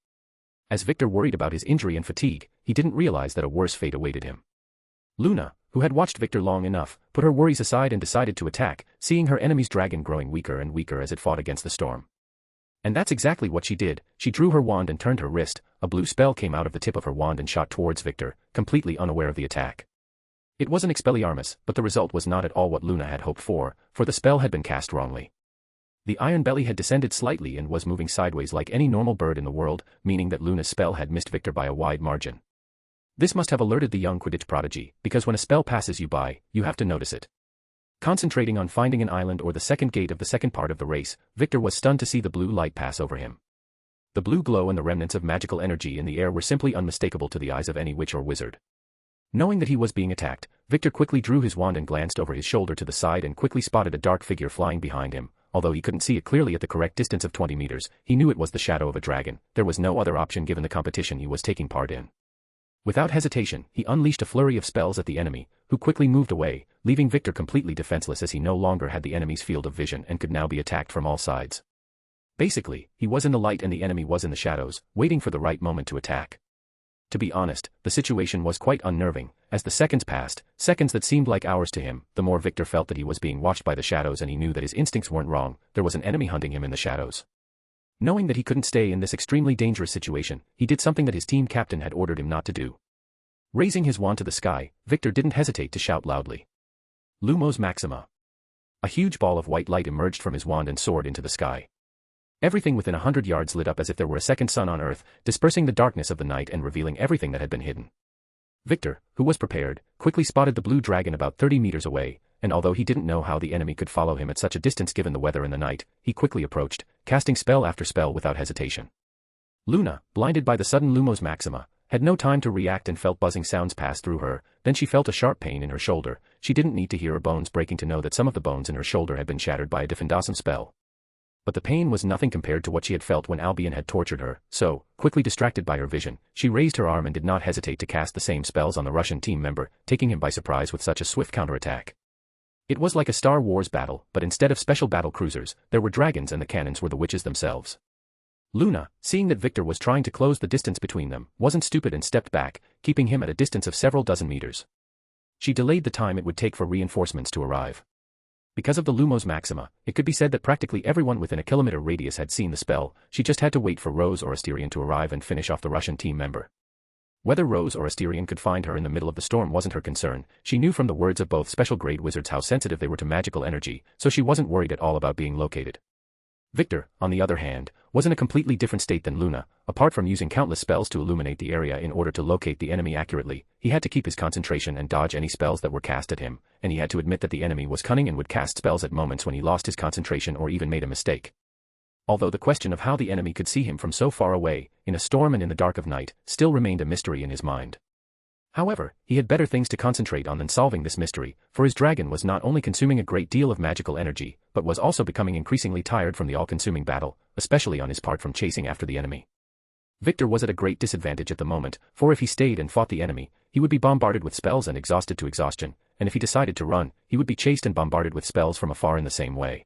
As Viktor worried about his injury and fatigue, he didn't realize that a worse fate awaited him. Luna, who had watched Viktor long enough, put her worries aside and decided to attack, seeing her enemy's dragon growing weaker and weaker as it fought against the storm. And that's exactly what she did. She drew her wand and turned her wrist, a blue spell came out of the tip of her wand and shot towards Viktor, completely unaware of the attack. It was an Expelliarmus, but the result was not at all what Luna had hoped for the spell had been cast wrongly. The iron belly had descended slightly and was moving sideways like any normal bird in the world, meaning that Luna's spell had missed Viktor by a wide margin. This must have alerted the young Quidditch prodigy, because when a spell passes you by, you have to notice it. Concentrating on finding an island or the second gate of the second part of the race, Viktor was stunned to see the blue light pass over him. The blue glow and the remnants of magical energy in the air were simply unmistakable to the eyes of any witch or wizard. Knowing that he was being attacked, Victor quickly drew his wand and glanced over his shoulder to the side and quickly spotted a dark figure flying behind him. Although he couldn't see it clearly at the correct distance of 20 meters, he knew it was the shadow of a dragon. There was no other option given the competition he was taking part in. Without hesitation, he unleashed a flurry of spells at the enemy, who quickly moved away, leaving Victor completely defenseless as he no longer had the enemy's field of vision and could now be attacked from all sides. Basically, he was in the light and the enemy was in the shadows, waiting for the right moment to attack. To be honest, the situation was quite unnerving. As the seconds passed, seconds that seemed like hours to him, the more Victor felt that he was being watched by the shadows and he knew that his instincts weren't wrong. There was an enemy hunting him in the shadows. Knowing that he couldn't stay in this extremely dangerous situation, he did something that his team captain had ordered him not to do. Raising his wand to the sky, Victor didn't hesitate to shout loudly. Lumos Maxima. A huge ball of white light emerged from his wand and soared into the sky. Everything within 100 yards lit up as if there were a second sun on Earth, dispersing the darkness of the night and revealing everything that had been hidden. Victor, who was prepared, quickly spotted the blue dragon about 30 meters away, and although he didn't know how the enemy could follow him at such a distance given the weather and the night, he quickly approached, casting spell after spell without hesitation. Luna, blinded by the sudden Lumos Maxima, had no time to react and felt buzzing sounds pass through her. Then she felt a sharp pain in her shoulder. She didn't need to hear her bones breaking to know that some of the bones in her shoulder had been shattered by a Diffendawesome spell. But the pain was nothing compared to what she had felt when Albion had tortured her, so, quickly distracted by her vision, she raised her arm and did not hesitate to cast the same spells on the Russian team member, taking him by surprise with such a swift counterattack. It was like a Star Wars battle, but instead of special battle cruisers, there were dragons and the cannons were the witches themselves. Luna, seeing that Victor was trying to close the distance between them, wasn't stupid and stepped back, keeping him at a distance of several dozen meters. She delayed the time it would take for reinforcements to arrive. Because of the Lumos Maxima, it could be said that practically everyone within a kilometer radius had seen the spell. She just had to wait for Rose or Asterion to arrive and finish off the Russian team member. Whether Rose or Asterion could find her in the middle of the storm wasn't her concern. She knew from the words of both special-grade wizards how sensitive they were to magical energy, so she wasn't worried at all about being located. Victor, on the other hand, was in a completely different state than Luna. Apart from using countless spells to illuminate the area in order to locate the enemy accurately, he had to keep his concentration and dodge any spells that were cast at him, and he had to admit that the enemy was cunning and would cast spells at moments when he lost his concentration or even made a mistake. Although the question of how the enemy could see him from so far away, in a storm and in the dark of night, still remained a mystery in his mind. However, he had better things to concentrate on than solving this mystery, for his dragon was not only consuming a great deal of magical energy, but was also becoming increasingly tired from the all-consuming battle, especially on his part from chasing after the enemy. Victor was at a great disadvantage at the moment, for if he stayed and fought the enemy, he would be bombarded with spells and exhausted to exhaustion, and if he decided to run, he would be chased and bombarded with spells from afar in the same way.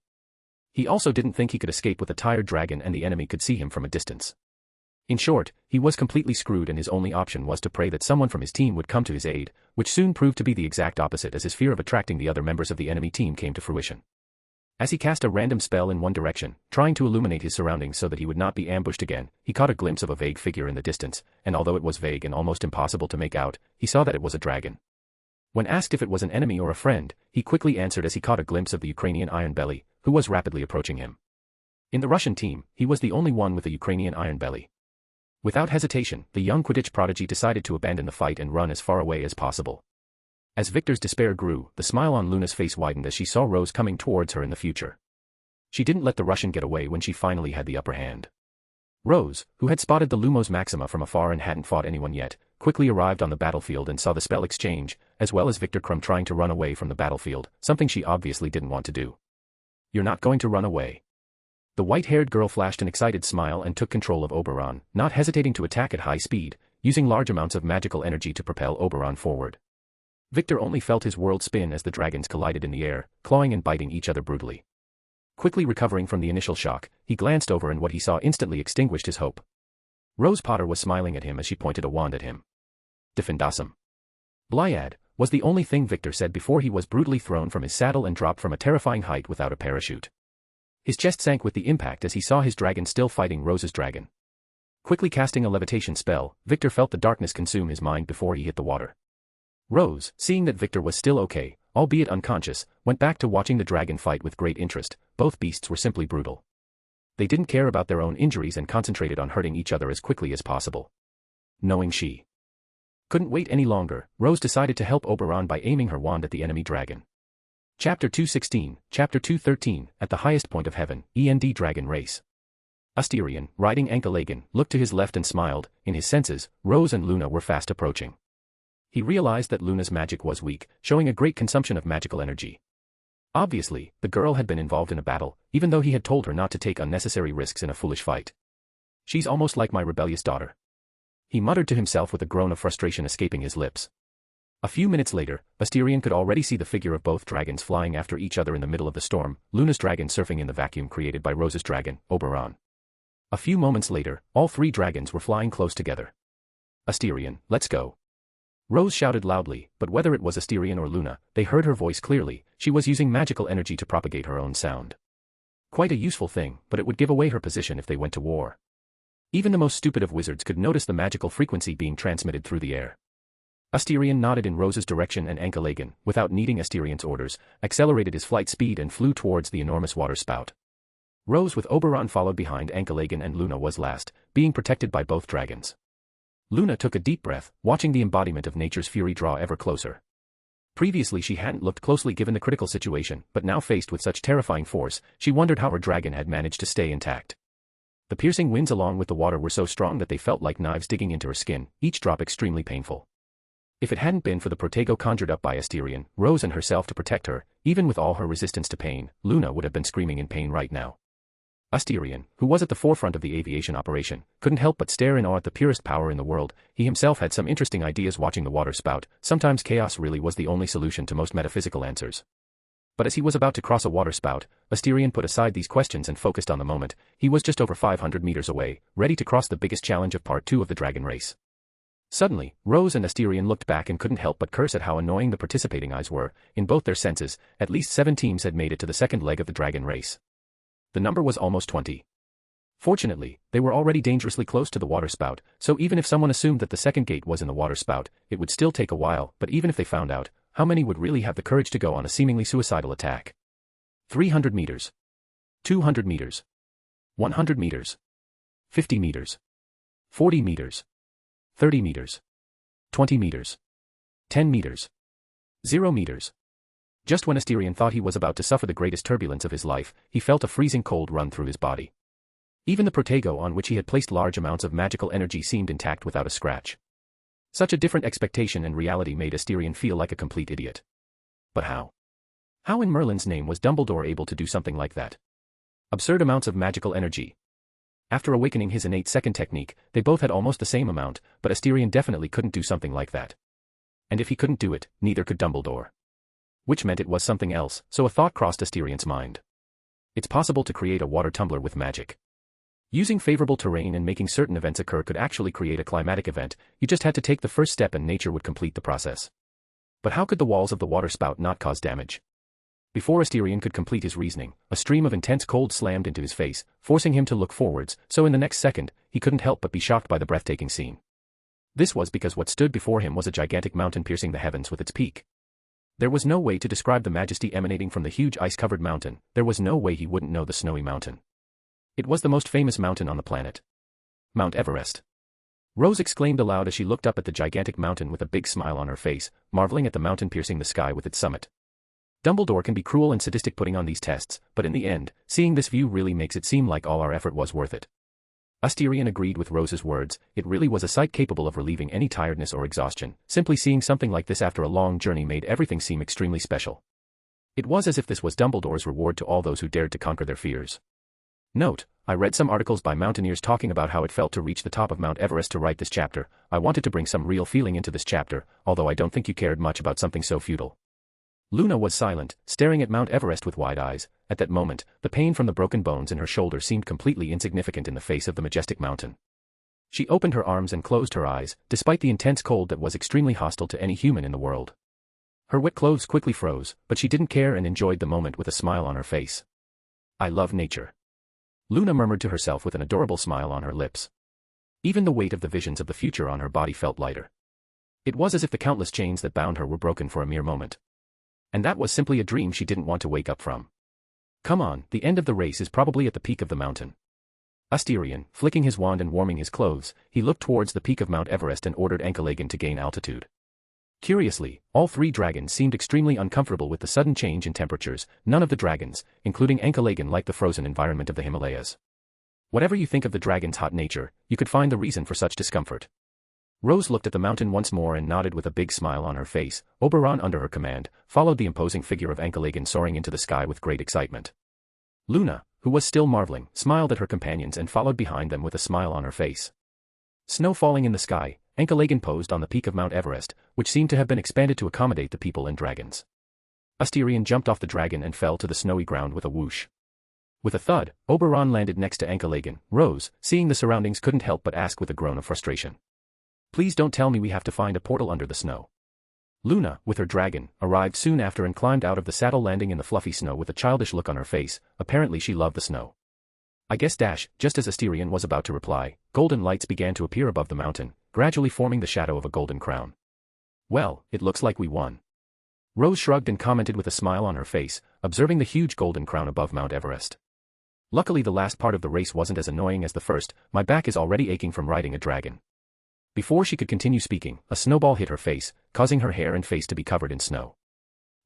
He also didn't think he could escape with a tired dragon and the enemy could see him from a distance. In short, he was completely screwed and his only option was to pray that someone from his team would come to his aid, which soon proved to be the exact opposite as his fear of attracting the other members of the enemy team came to fruition. As he cast a random spell in one direction, trying to illuminate his surroundings so that he would not be ambushed again, he caught a glimpse of a vague figure in the distance, and although it was vague and almost impossible to make out, he saw that it was a dragon. When asked if it was an enemy or a friend, he quickly answered as he caught a glimpse of the Ukrainian Iron Belly, who was rapidly approaching him. In the Russian team, he was the only one with a Ukrainian Iron Belly. Without hesitation, the young Quidditch prodigy decided to abandon the fight and run as far away as possible. As Victor's despair grew, the smile on Luna's face widened as she saw Rose coming towards her in the future. She didn't let the Russian get away when she finally had the upper hand. Rose, who had spotted the Lumos Maxima from afar and hadn't fought anyone yet, quickly arrived on the battlefield and saw the spell exchange, as well as Victor Crumb trying to run away from the battlefield, something she obviously didn't want to do. "You're not going to run away." The white-haired girl flashed an excited smile and took control of Oberon, not hesitating to attack at high speed, using large amounts of magical energy to propel Oberon forward. Victor only felt his world spin as the dragons collided in the air, clawing and biting each other brutally. Quickly recovering from the initial shock, he glanced over and what he saw instantly extinguished his hope. Rose Potter was smiling at him as she pointed a wand at him. "Diffendawesome." "Blyad," was the only thing Victor said before he was brutally thrown from his saddle and dropped from a terrifying height without a parachute. His chest sank with the impact as he saw his dragon still fighting Rose's dragon. Quickly casting a levitation spell, Victor felt the darkness consume his mind before he hit the water. Rose, seeing that Victor was still okay, albeit unconscious, went back to watching the dragon fight with great interest. Both beasts were simply brutal. They didn't care about their own injuries and concentrated on hurting each other as quickly as possible. Knowing she couldn't wait any longer, Rose decided to help Oberon by aiming her wand at the enemy dragon. Chapter 216, Chapter 213, At the Highest Point of Heaven, END Dragon Race. Asterion, riding Escalation, looked to his left and smiled. In his senses, Rose and Luna were fast approaching. He realized that Luna's magic was weak, showing a great consumption of magical energy. Obviously, the girl had been involved in a battle, even though he had told her not to take unnecessary risks in a foolish fight. She's almost like my rebellious daughter. He muttered to himself with a groan of frustration escaping his lips. A few minutes later, Asterion could already see the figure of both dragons flying after each other in the middle of the storm, Luna's dragon surfing in the vacuum created by Rose's dragon, Oberon. A few moments later, all three dragons were flying close together. Asterion, let's go. Rose shouted loudly, but whether it was Asterion or Luna, they heard her voice clearly. She was using magical energy to propagate her own sound. Quite a useful thing, but it would give away her position if they went to war. Even the most stupid of wizards could notice the magical frequency being transmitted through the air. Asterion nodded in Rose's direction and Escalation, without needing Asterion's orders, accelerated his flight speed and flew towards the enormous water spout. Rose with Oberon followed behind Escalation and Luna was last, being protected by both dragons. Luna took a deep breath, watching the embodiment of nature's fury draw ever closer. Previously she hadn't looked closely given the critical situation, but now faced with such terrifying force, she wondered how her dragon had managed to stay intact. The piercing winds along with the water were so strong that they felt like knives digging into her skin, each drop extremely painful. If it hadn't been for the protego conjured up by Asterion, Rose and herself to protect her, even with all her resistance to pain, Luna would have been screaming in pain right now. Asterion, who was at the forefront of the aviation operation, couldn't help but stare in awe at the purest power in the world. He himself had some interesting ideas watching the water spout. Sometimes chaos really was the only solution to most metaphysical answers. But as he was about to cross a water spout, Asterion put aside these questions and focused on the moment. He was just over 500 meters away, ready to cross the biggest challenge of Part 2 of the Dragon Race. Suddenly, Rose and Asterion looked back and couldn't help but curse at how annoying the participating eyes were. In both their senses, at least 7 teams had made it to the second leg of the Dragon Race. The number was almost 20. Fortunately, they were already dangerously close to the water spout, so even if someone assumed that the second gate was in the water spout, it would still take a while. But even if they found out, how many would really have the courage to go on a seemingly suicidal attack? 300 meters. 200 meters. 100 meters. 50 meters. 40 meters. 30 meters. 20 meters. 10 meters. 0 meters. Just when Asterion thought he was about to suffer the greatest turbulence of his life, he felt a freezing cold run through his body. Even the protego on which he had placed large amounts of magical energy seemed intact without a scratch. Such a different expectation and reality made Asterion feel like a complete idiot. But how? How in Merlin's name was Dumbledore able to do something like that? Absurd amounts of magical energy. After awakening his innate second technique, they both had almost the same amount, but Asterion definitely couldn't do something like that. And if he couldn't do it, neither could Dumbledore. Which meant it was something else, so a thought crossed Asterion's mind. It's possible to create a water tumbler with magic. Using favorable terrain and making certain events occur could actually create a climatic event. You just had to take the first step and nature would complete the process. But how could the walls of the water spout not cause damage? Before Asterion could complete his reasoning, a stream of intense cold slammed into his face, forcing him to look forwards, so in the next second, he couldn't help but be shocked by the breathtaking scene. This was because what stood before him was a gigantic mountain piercing the heavens with its peak. There was no way to describe the majesty emanating from the huge ice-covered mountain. There was no way he wouldn't know the snowy mountain. It was the most famous mountain on the planet. Mount Everest. Rose exclaimed aloud as she looked up at the gigantic mountain with a big smile on her face, marveling at the mountain piercing the sky with its summit. Dumbledore can be cruel and sadistic putting on these tests, but in the end, seeing this view really makes it seem like all our effort was worth it. Asterion agreed with Rose's words. It really was a sight capable of relieving any tiredness or exhaustion. Simply seeing something like this after a long journey made everything seem extremely special. It was as if this was Dumbledore's reward to all those who dared to conquer their fears. Note: I read some articles by mountaineers talking about how it felt to reach the top of Mount Everest to write this chapter. I wanted to bring some real feeling into this chapter, although I don't think you cared much about something so futile. Luna was silent, staring at Mount Everest with wide eyes. At that moment, the pain from the broken bones in her shoulder seemed completely insignificant in the face of the majestic mountain. She opened her arms and closed her eyes, despite the intense cold that was extremely hostile to any human in the world. Her wet clothes quickly froze, but she didn't care and enjoyed the moment with a smile on her face. I love nature. Luna murmured to herself with an adorable smile on her lips. Even the weight of the visions of the future on her body felt lighter. It was as if the countless chains that bound her were broken for a mere moment. And that was simply a dream she didn't want to wake up from. Come on, the end of the race is probably at the peak of the mountain. Asterion, flicking his wand and warming his clothes, he looked towards the peak of Mount Everest and ordered Escalation to gain altitude. Curiously, all 3 dragons seemed extremely uncomfortable with the sudden change in temperatures. None of the dragons, including Escalation, liked the frozen environment of the Himalayas. Whatever you think of the dragon's hot nature, you could find the reason for such discomfort. Rose looked at the mountain once more and nodded with a big smile on her face. Oberon, under her command, followed the imposing figure of Escalation soaring into the sky with great excitement. Luna, who was still marveling, smiled at her companions and followed behind them with a smile on her face. Snow falling in the sky, Escalation posed on the peak of Mount Everest, which seemed to have been expanded to accommodate the people and dragons. Asterion jumped off the dragon and fell to the snowy ground with a whoosh. With a thud, Oberon landed next to Escalation. Rose, seeing the surroundings, couldn't help but ask with a groan of frustration. Please don't tell me we have to find a portal under the snow. Luna, with her dragon, arrived soon after and climbed out of the saddle, landing in the fluffy snow with a childish look on her face. Apparently she loved the snow. I guess just as Asterion was about to reply, golden lights began to appear above the mountain, gradually forming the shadow of a golden crown. Well, it looks like we won. Rose shrugged and commented with a smile on her face, observing the huge golden crown above Mount Everest. Luckily the last part of the race wasn't as annoying as the first. My back is already aching from riding a dragon. Before she could continue speaking, a snowball hit her face, causing her hair and face to be covered in snow.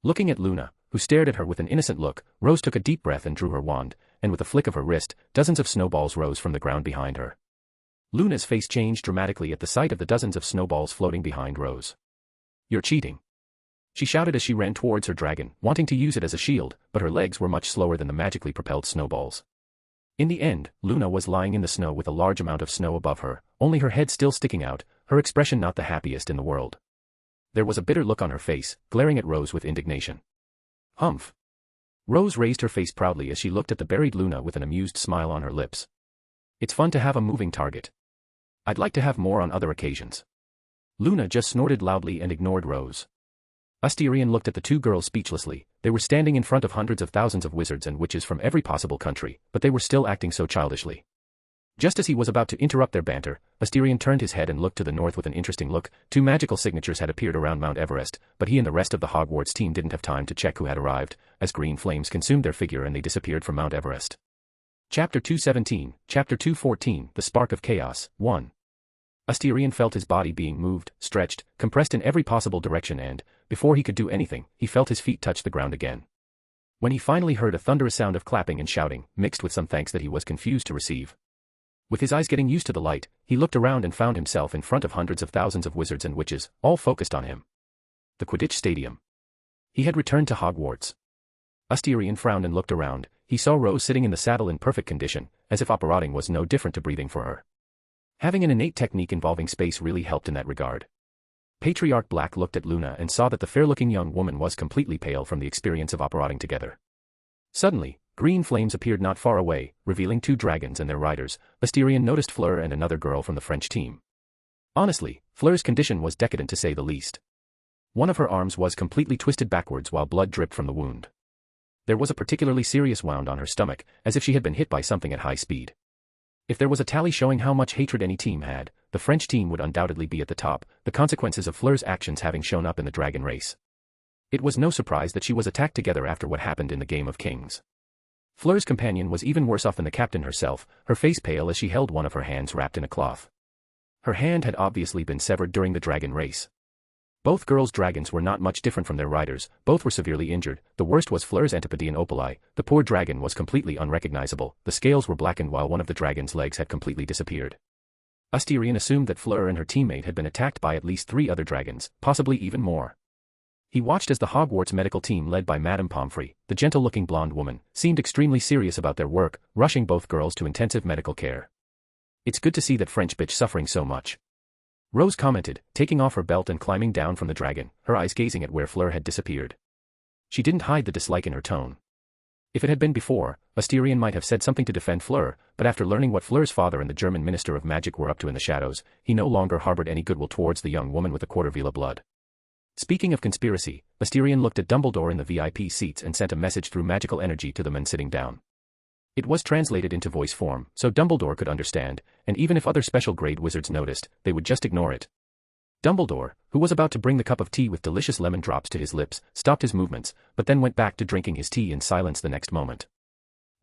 Looking at Luna, who stared at her with an innocent look, Rose took a deep breath and drew her wand, and with a flick of her wrist, dozens of snowballs rose from the ground behind her. Luna's face changed dramatically at the sight of the dozens of snowballs floating behind Rose. You're cheating, she shouted as she ran towards her dragon, wanting to use it as a shield, but her legs were much slower than the magically propelled snowballs. In the end, Luna was lying in the snow with a large amount of snow above her, only her head still sticking out, her expression not the happiest in the world. There was a bitter look on her face, glaring at Rose with indignation. Humph. Rose raised her face proudly as she looked at the buried Luna with an amused smile on her lips. It's fun to have a moving target. I'd like to have more on other occasions. Luna just snorted loudly and ignored Rose. Asterion looked at the two girls speechlessly. They were standing in front of hundreds of thousands of wizards and witches from every possible country, but they were still acting so childishly. Just as he was about to interrupt their banter, Asterion turned his head and looked to the north with an interesting look. 2 magical signatures had appeared around Mount Everest, but he and the rest of the Hogwarts team didn't have time to check who had arrived, as green flames consumed their figure and they disappeared from Mount Everest. Chapter 217, Chapter 214, The Spark of Chaos, 1. Asterion felt his body being moved, stretched, compressed in every possible direction and, before he could do anything, he felt his feet touch the ground again. When he finally heard a thunderous sound of clapping and shouting, mixed with some thanks that he was confused to receive. With his eyes getting used to the light, he looked around and found himself in front of hundreds of thousands of wizards and witches, all focused on him. The Quidditch Stadium. He had returned to Hogwarts. Asterion frowned and looked around. He saw Rose sitting in the saddle in perfect condition, as if operating was no different to breathing for her. Having an innate technique involving space really helped in that regard. Patriarch Black looked at Luna and saw that the fair-looking young woman was completely pale from the experience of operating together. Suddenly, green flames appeared not far away, revealing 2 dragons and their riders. Asterion noticed Fleur and another girl from the French team. Honestly, Fleur's condition was decadent to say the least. One of her arms was completely twisted backwards while blood dripped from the wound. There was a particularly serious wound on her stomach, as if she had been hit by something at high speed. If there was a tally showing how much hatred any team had, the French team would undoubtedly be at the top, the consequences of Fleur's actions having shown up in the dragon race. It was no surprise that she was attacked together after what happened in the Game of Kings. Fleur's companion was even worse off than the captain herself, her face pale as she held one of her hands wrapped in a cloth. Her hand had obviously been severed during the dragon race. Both girls' dragons were not much different from their riders, both were severely injured. The worst was Fleur's Antipodean Opali. The poor dragon was completely unrecognizable, the scales were blackened while one of the dragon's legs had completely disappeared. Asterion assumed that Fleur and her teammate had been attacked by at least 3 other dragons, possibly even more. He watched as the Hogwarts medical team led by Madame Pomfrey, the gentle-looking blonde woman, seemed extremely serious about their work, rushing both girls to intensive medical care. It's good to see that French bitch suffering so much. Rose commented, taking off her belt and climbing down from the dragon, her eyes gazing at where Fleur had disappeared. She didn't hide the dislike in her tone. If it had been before, Asterion might have said something to defend Fleur, but after learning what Fleur's father and the German Minister of Magic were up to in the shadows, he no longer harbored any goodwill towards the young woman with the quarter vila blood. Speaking of conspiracy, Asterion looked at Dumbledore in the VIP seats and sent a message through magical energy to the men sitting down. It was translated into voice form, so Dumbledore could understand, and even if other special grade wizards noticed, they would just ignore it. Dumbledore, who was about to bring the cup of tea with delicious lemon drops to his lips, stopped his movements, but then went back to drinking his tea in silence the next moment.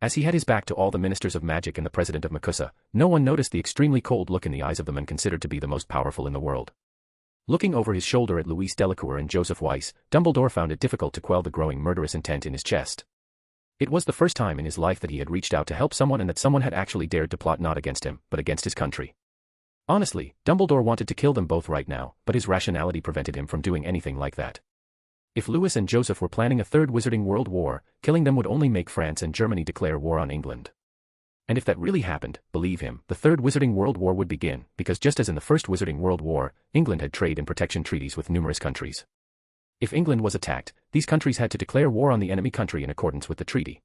As he had his back to all the ministers of magic and the president of Makusa, no one noticed the extremely cold look in the eyes of the man considered to be the most powerful in the world. Looking over his shoulder at Louis Delacour and Joseph Weiss, Dumbledore found it difficult to quell the growing murderous intent in his chest. It was the first time in his life that he had reached out to help someone and that someone had actually dared to plot not against him, but against his country. Honestly, Dumbledore wanted to kill them both right now, but his rationality prevented him from doing anything like that. If Lewis and Joseph were planning a third Wizarding World War, killing them would only make France and Germany declare war on England. And if that really happened, believe him, the Third Wizarding World War would begin, because just as in the First Wizarding World War, England had trade and protection treaties with numerous countries. If England was attacked, these countries had to declare war on the enemy country in accordance with the treaty.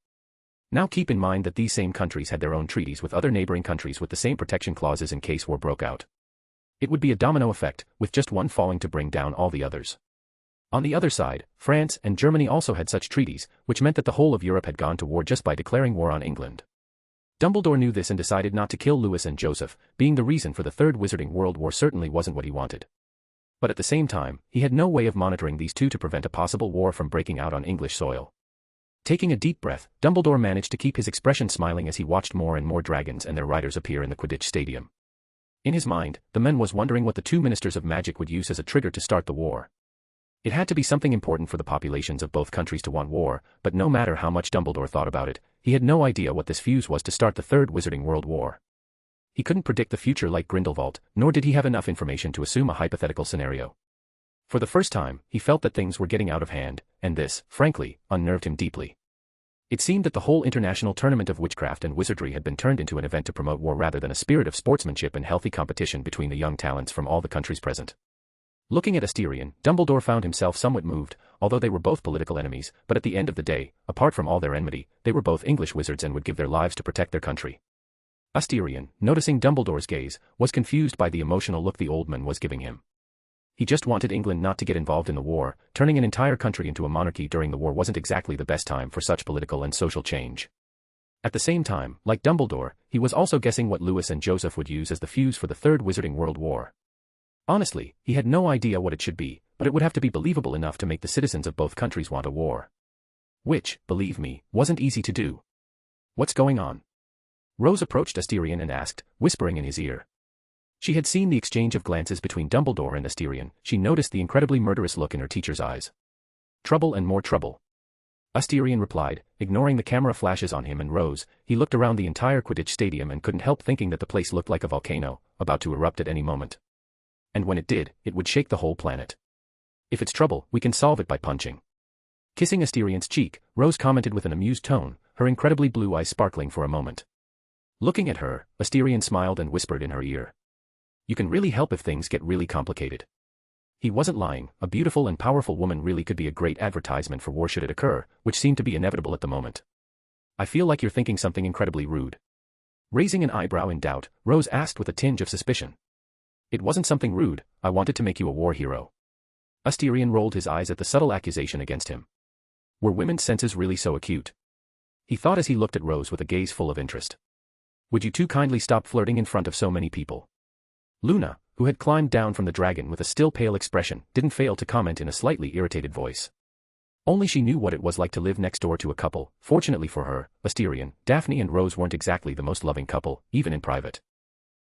Now keep in mind that these same countries had their own treaties with other neighboring countries with the same protection clauses in case war broke out. It would be a domino effect, with just one falling to bring down all the others. On the other side, France and Germany also had such treaties, which meant that the whole of Europe had gone to war just by declaring war on England. Dumbledore knew this and decided not to kill Lewis and Joseph, being the reason for the Third Wizarding World War certainly wasn't what he wanted. But at the same time, he had no way of monitoring these two to prevent a possible war from breaking out on English soil. Taking a deep breath, Dumbledore managed to keep his expression smiling as he watched more and more dragons and their riders appear in the Quidditch Stadium. In his mind, the man was wondering what the two ministers of magic would use as a trigger to start the war. It had to be something important for the populations of both countries to want war, but no matter how much Dumbledore thought about it, he had no idea what this fuse was to start the Third Wizarding World War. He couldn't predict the future like Grindelwald, nor did he have enough information to assume a hypothetical scenario. For the first time, he felt that things were getting out of hand, and this, frankly, unnerved him deeply. It seemed that the whole international tournament of witchcraft and wizardry had been turned into an event to promote war rather than a spirit of sportsmanship and healthy competition between the young talents from all the countries present. Looking at Asterion, Dumbledore found himself somewhat moved, although they were both political enemies, but at the end of the day, apart from all their enmity, they were both English wizards and would give their lives to protect their country. Asterion, noticing Dumbledore's gaze, was confused by the emotional look the old man was giving him. He just wanted England not to get involved in the war. Turning an entire country into a monarchy during the war wasn't exactly the best time for such political and social change. At the same time, like Dumbledore, he was also guessing what Lewis and Joseph would use as the fuse for the Third Wizarding World War. Honestly, he had no idea what it should be, but it would have to be believable enough to make the citizens of both countries want a war. Which, believe me, wasn't easy to do. What's going on? Rose approached Asterion and asked, whispering in his ear. She had seen the exchange of glances between Dumbledore and Asterion. She noticed the incredibly murderous look in her teacher's eyes. Trouble and more trouble. Asterion replied, ignoring the camera flashes on him and Rose. He looked around the entire Quidditch Stadium and couldn't help thinking that the place looked like a volcano, about to erupt at any moment. And when it did, it would shake the whole planet. If it's trouble, we can solve it by punching. Kissing Asterion's cheek, Rose commented with an amused tone, her incredibly blue eyes sparkling for a moment. Looking at her, Asterion smiled and whispered in her ear. You can really help if things get really complicated. He wasn't lying. A beautiful and powerful woman really could be a great advertisement for war should it occur, which seemed to be inevitable at the moment. I feel like you're thinking something incredibly rude. Raising an eyebrow in doubt, Rose asked with a tinge of suspicion. It wasn't something rude. I wanted to make you a war hero. Asterion rolled his eyes at the subtle accusation against him. Were women's senses really so acute? He thought as he looked at Rose with a gaze full of interest. Would you two kindly stop flirting in front of so many people? Luna, who had climbed down from the dragon with a still pale expression, didn't fail to comment in a slightly irritated voice. Only she knew what it was like to live next door to a couple. Fortunately for her, Asterion, Daphne and Rose weren't exactly the most loving couple, even in private.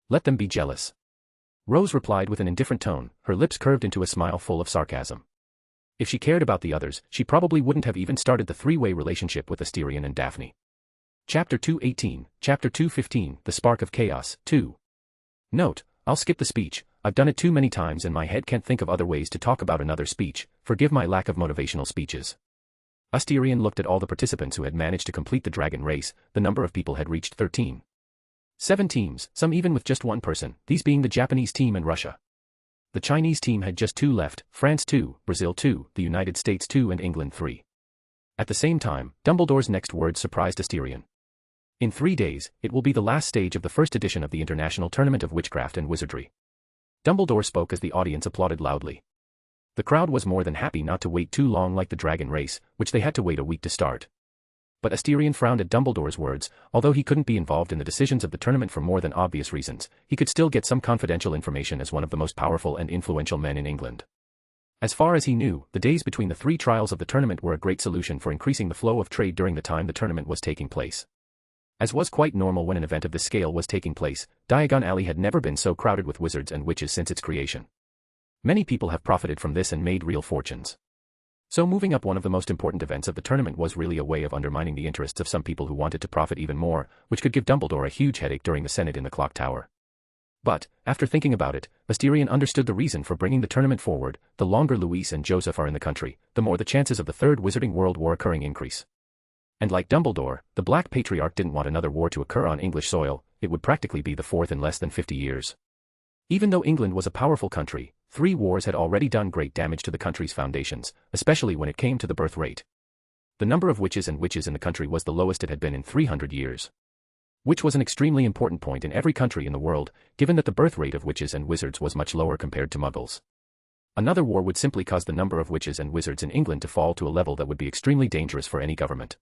Let them be jealous. Rose replied with an indifferent tone, her lips curved into a smile full of sarcasm. If she cared about the others, she probably wouldn't have even started the three-way relationship with Asterion and Daphne. Chapter 218, Chapter 215, The Spark of Chaos, 2. Note, I'll skip the speech. I've done it too many times and my head can't think of other ways to talk about another speech. Forgive my lack of motivational speeches. Asterion looked at all the participants who had managed to complete the dragon race. The number of people had reached 13. 7 teams, some even with just one person, these being the Japanese team and Russia. The Chinese team had just 2 left, France 2, Brazil 2, the United States 2 and England 3. At the same time, Dumbledore's next words surprised Asterion. In 3 days, it will be the last stage of the first edition of the International Tournament of Witchcraft and Wizardry. Dumbledore spoke as the audience applauded loudly. The crowd was more than happy not to wait too long like the dragon race, which they had to wait a week to start. But Asterion frowned at Dumbledore's words. Although he couldn't be involved in the decisions of the tournament for more than obvious reasons, he could still get some confidential information as one of the most powerful and influential men in England. As far as he knew, the days between the 3 trials of the tournament were a great solution for increasing the flow of trade during the time the tournament was taking place. As was quite normal when an event of this scale was taking place, Diagon Alley had never been so crowded with wizards and witches since its creation. Many people have profited from this and made real fortunes. So moving up one of the most important events of the tournament was really a way of undermining the interests of some people who wanted to profit even more, which could give Dumbledore a huge headache during the Senate in the Clock Tower. But, after thinking about it, Asterion understood the reason for bringing the tournament forward. The longer Louis and Joseph are in the country, the more the chances of the Third Wizarding World War occurring increase. And like Dumbledore, the Black Patriarch didn't want another war to occur on English soil. It would practically be the fourth in less than 50 years. Even though England was a powerful country, 3 wars had already done great damage to the country's foundations, especially when it came to the birth rate. The number of witches in the country was the lowest it had been in 300 years. Which was an extremely important point in every country in the world, given that the birth rate of witches and wizards was much lower compared to muggles. Another war would simply cause the number of witches and wizards in England to fall to a level that would be extremely dangerous for any government.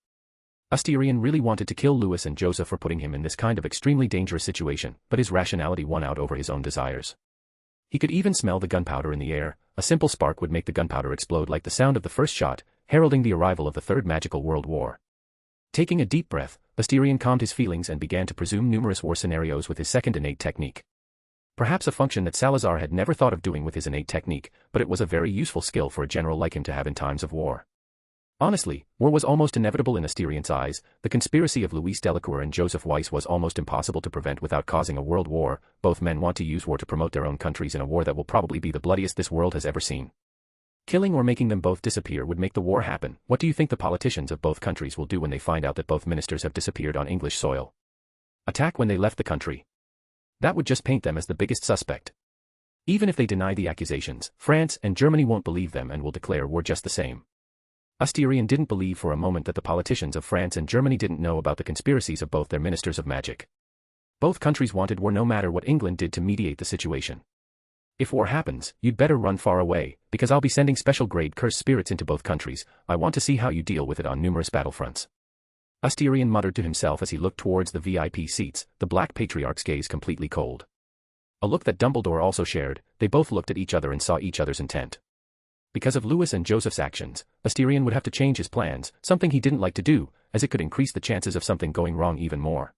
Asterion really wanted to kill Louis and Joseph for putting him in this kind of extremely dangerous situation, but his rationality won out over his own desires. He could even smell the gunpowder in the air. A simple spark would make the gunpowder explode like the sound of the first shot, heralding the arrival of the Third Magical World War. Taking a deep breath, Asterion calmed his feelings and began to presume numerous war scenarios with his second innate technique. Perhaps a function that Salazar had never thought of doing with his innate technique, but it was a very useful skill for a general like him to have in times of war. Honestly, war was almost inevitable in Asterion's eyes. The conspiracy of Louis Delacour and Joseph Weiss was almost impossible to prevent without causing a world war. Both men want to use war to promote their own countries in a war that will probably be the bloodiest this world has ever seen. Killing or making them both disappear would make the war happen. What do you think the politicians of both countries will do when they find out that both ministers have disappeared on English soil? Attack when they left the country? That would just paint them as the biggest suspect. Even if they deny the accusations, France and Germany won't believe them and will declare war just the same. Asterion didn't believe for a moment that the politicians of France and Germany didn't know about the conspiracies of both their ministers of magic. Both countries wanted war no matter what England did to mediate the situation. If war happens, you'd better run far away, because I'll be sending special grade cursed spirits into both countries. I want to see how you deal with it on numerous battlefronts. Asterion muttered to himself as he looked towards the VIP seats, the Black Patriarch's gaze completely cold. A look that Dumbledore also shared. They both looked at each other and saw each other's intent. Because of Louis and Joseph's actions, Asterion would have to change his plans, something he didn't like to do, as it could increase the chances of something going wrong even more.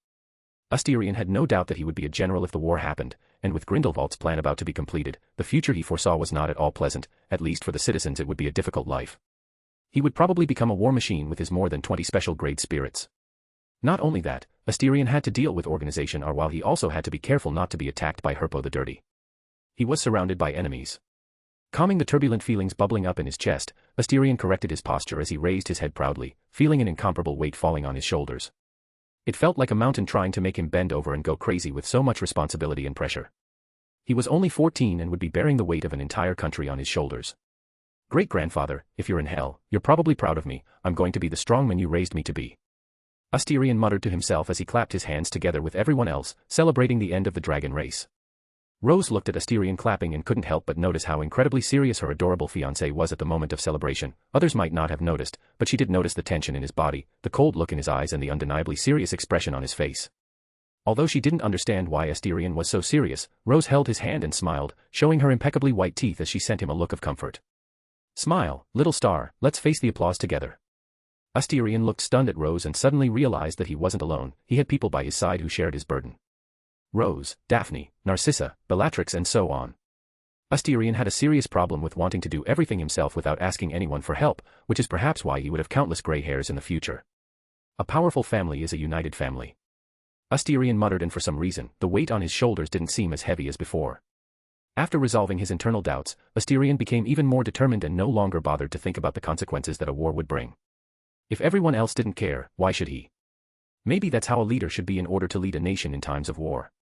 Asterion had no doubt that he would be a general if the war happened, and with Grindelwald's plan about to be completed, the future he foresaw was not at all pleasant. At least for the citizens it would be a difficult life. He would probably become a war machine with his more than 20 special grade spirits. Not only that, Asterion had to deal with Organization R while he also had to be careful not to be attacked by Herpo the Dirty. He was surrounded by enemies. Calming the turbulent feelings bubbling up in his chest, Asterion corrected his posture as he raised his head proudly, feeling an incomparable weight falling on his shoulders. It felt like a mountain trying to make him bend over and go crazy with so much responsibility and pressure. He was only 14 and would be bearing the weight of an entire country on his shoulders. Great-grandfather, if you're in hell, you're probably proud of me. I'm going to be the strongman you raised me to be. Asterion muttered to himself as he clapped his hands together with everyone else, celebrating the end of the dragon race. Rose looked at Asterion clapping and couldn't help but notice how incredibly serious her adorable fiancé was at the moment of celebration. Others might not have noticed, but she did notice the tension in his body, the cold look in his eyes and the undeniably serious expression on his face. Although she didn't understand why Asterion was so serious, Rose held his hand and smiled, showing her impeccably white teeth as she sent him a look of comfort. Smile, little star, let's face the applause together. Asterion looked stunned at Rose and suddenly realized that he wasn't alone. He had people by his side who shared his burden. Rose, Daphne, Narcissa, Bellatrix and so on. Asterion had a serious problem with wanting to do everything himself without asking anyone for help, which is perhaps why he would have countless gray hairs in the future. A powerful family is a united family. Asterion muttered, and for some reason, the weight on his shoulders didn't seem as heavy as before. After resolving his internal doubts, Asterion became even more determined and no longer bothered to think about the consequences that a war would bring. If everyone else didn't care, why should he? Maybe that's how a leader should be in order to lead a nation in times of war.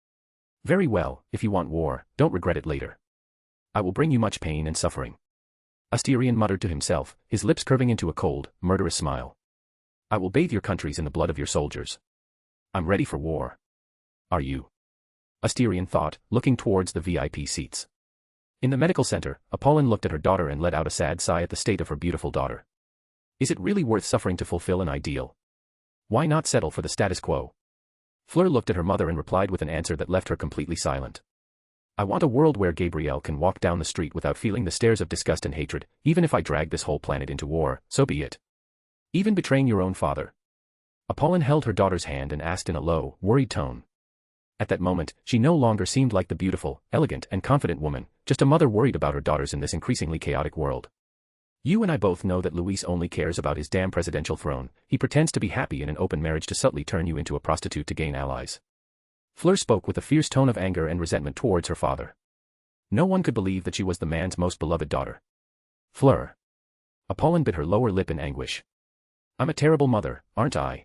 Very well, if you want war, don't regret it later. I will bring you much pain and suffering. Asterion muttered to himself, his lips curving into a cold, murderous smile. I will bathe your countries in the blood of your soldiers. I'm ready for war. Are you? Asterion thought, looking towards the VIP seats. In the medical center, Apollon looked at her daughter and let out a sad sigh at the state of her beautiful daughter. Is it really worth suffering to fulfill an ideal? Why not settle for the status quo? Fleur looked at her mother and replied with an answer that left her completely silent. I want a world where Gabrielle can walk down the street without feeling the stares of disgust and hatred. Even if I drag this whole planet into war, so be it. Even betraying your own father. Apollon held her daughter's hand and asked in a low, worried tone. At that moment, she no longer seemed like the beautiful, elegant, and confident woman, just a mother worried about her daughters in this increasingly chaotic world. You and I both know that Luis only cares about his damn presidential throne. He pretends to be happy in an open marriage to subtly turn you into a prostitute to gain allies. Fleur spoke with a fierce tone of anger and resentment towards her father. No one could believe that she was the man's most beloved daughter. Fleur. Apollon bit her lower lip in anguish. I'm a terrible mother, aren't I?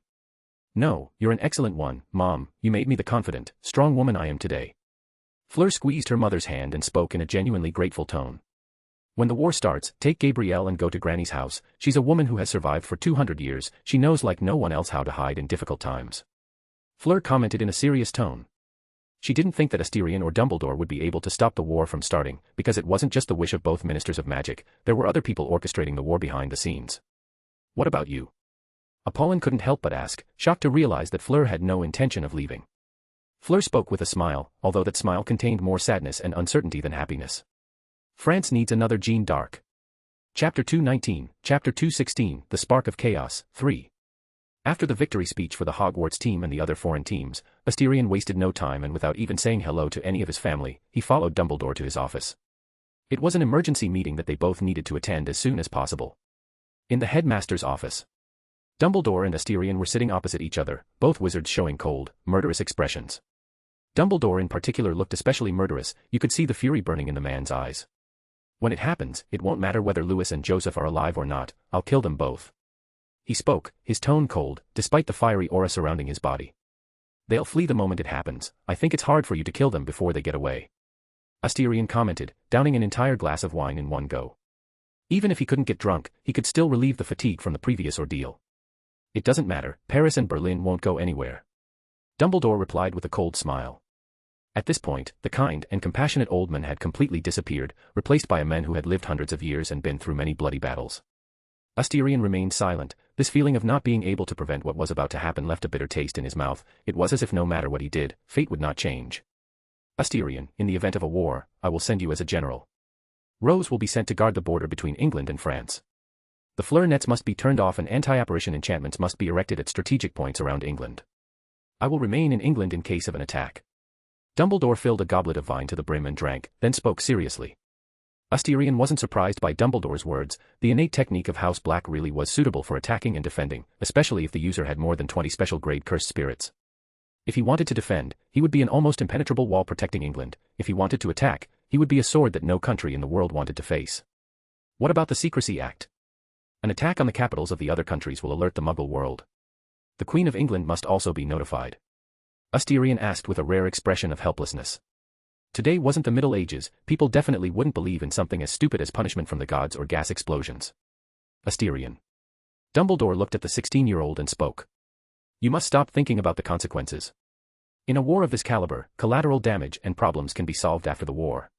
No, you're an excellent one, Mom. You made me the confident, strong woman I am today. Fleur squeezed her mother's hand and spoke in a genuinely grateful tone. When the war starts, take Gabrielle and go to Granny's house. She's a woman who has survived for 200 years. She knows like no one else how to hide in difficult times. Fleur commented in a serious tone. She didn't think that Asterion or Dumbledore would be able to stop the war from starting, because it wasn't just the wish of both ministers of magic, there were other people orchestrating the war behind the scenes. What about you? Apollon couldn't help but ask, shocked to realize that Fleur had no intention of leaving. Fleur spoke with a smile, although that smile contained more sadness and uncertainty than happiness. France needs another Jeanne d'Arc. Chapter 219, Chapter 216, The Spark of Chaos, 3. After the victory speech for the Hogwarts team and the other foreign teams, Asterion wasted no time and without even saying hello to any of his family, he followed Dumbledore to his office. It was an emergency meeting that they both needed to attend as soon as possible. In the headmaster's office, Dumbledore and Asterion were sitting opposite each other, both wizards showing cold, murderous expressions. Dumbledore in particular looked especially murderous. You could see the fury burning in the man's eyes. When it happens, it won't matter whether Lewis and Joseph are alive or not, I'll kill them both. He spoke, his tone cold, despite the fiery aura surrounding his body. They'll flee the moment it happens. I think it's hard for you to kill them before they get away. Asterion commented, downing an entire glass of wine in one go. Even if he couldn't get drunk, he could still relieve the fatigue from the previous ordeal. It doesn't matter, Paris and Berlin won't go anywhere. Dumbledore replied with a cold smile. At this point, the kind and compassionate old man had completely disappeared, replaced by a man who had lived hundreds of years and been through many bloody battles. Asterion remained silent. This feeling of not being able to prevent what was about to happen left a bitter taste in his mouth. It was as if no matter what he did, fate would not change. Asterion, in the event of a war, I will send you as a general. Rose will be sent to guard the border between England and France. The Fleur nets must be turned off and anti-apparition enchantments must be erected at strategic points around England. I will remain in England in case of an attack. Dumbledore filled a goblet of wine to the brim and drank, then spoke seriously. Asterion wasn't surprised by Dumbledore's words. The innate technique of House Black really was suitable for attacking and defending, especially if the user had more than 20 special-grade cursed spirits. If he wanted to defend, he would be an almost impenetrable wall protecting England. If he wanted to attack, he would be a sword that no country in the world wanted to face. What about the Secrecy Act? An attack on the capitals of the other countries will alert the Muggle world. The Queen of England must also be notified. Asterion asked with a rare expression of helplessness. Today wasn't the Middle Ages, people definitely wouldn't believe in something as stupid as punishment from the gods or gas explosions. Asterion. Dumbledore looked at the 16-year-old and spoke. You must stop thinking about the consequences. In a war of this caliber, collateral damage and problems can be solved after the war.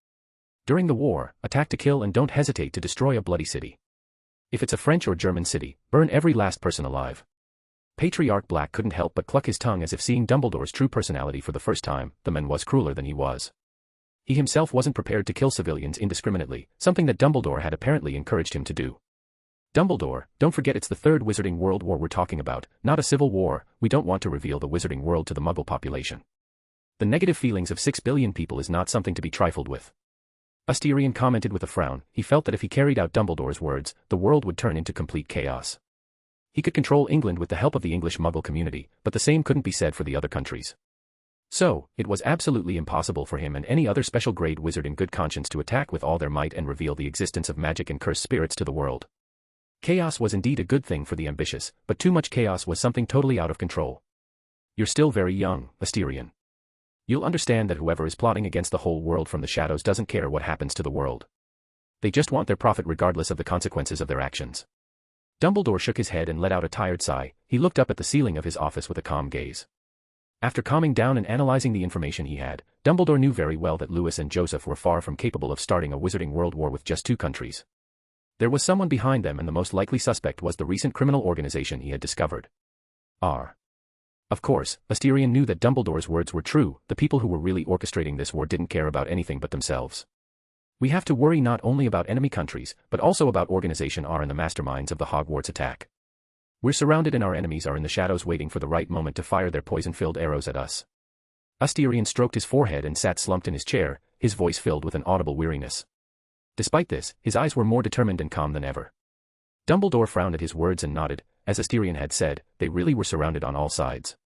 During the war, attack to kill and don't hesitate to destroy a bloody city. If it's a French or German city, burn every last person alive. Patriarch Black couldn't help but cluck his tongue as if seeing Dumbledore's true personality for the first time. The man was crueler than he was. He himself wasn't prepared to kill civilians indiscriminately, something that Dumbledore had apparently encouraged him to do. Dumbledore, don't forget it's the Third Wizarding World War we're talking about, not a civil war. We don't want to reveal the Wizarding World to the Muggle population. The negative feelings of 6 billion people is not something to be trifled with. Asterion commented with a frown. He felt that if he carried out Dumbledore's words, the world would turn into complete chaos. He could control England with the help of the English Muggle community, but the same couldn't be said for the other countries. So, it was absolutely impossible for him and any other special-grade wizard in good conscience to attack with all their might and reveal the existence of magic and cursed spirits to the world. Chaos was indeed a good thing for the ambitious, but too much chaos was something totally out of control. You're still very young, Asterion. You'll understand that whoever is plotting against the whole world from the shadows doesn't care what happens to the world. They just want their profit regardless of the consequences of their actions. Dumbledore shook his head and let out a tired sigh. He looked up at the ceiling of his office with a calm gaze. After calming down and analyzing the information he had, Dumbledore knew very well that Lewis and Joseph were far from capable of starting a wizarding world war with just 2 countries. There was someone behind them and the most likely suspect was the recent criminal organization he had discovered. Of course, Asterion knew that Dumbledore's words were true. The people who were really orchestrating this war didn't care about anything but themselves. We have to worry not only about enemy countries, but also about Organization R and the masterminds of the Hogwarts attack. We're surrounded and our enemies are in the shadows waiting for the right moment to fire their poison-filled arrows at us. Asterion stroked his forehead and sat slumped in his chair, his voice filled with an audible weariness. Despite this, his eyes were more determined and calm than ever. Dumbledore frowned at his words and nodded. As Asterion had said, they really were surrounded on all sides.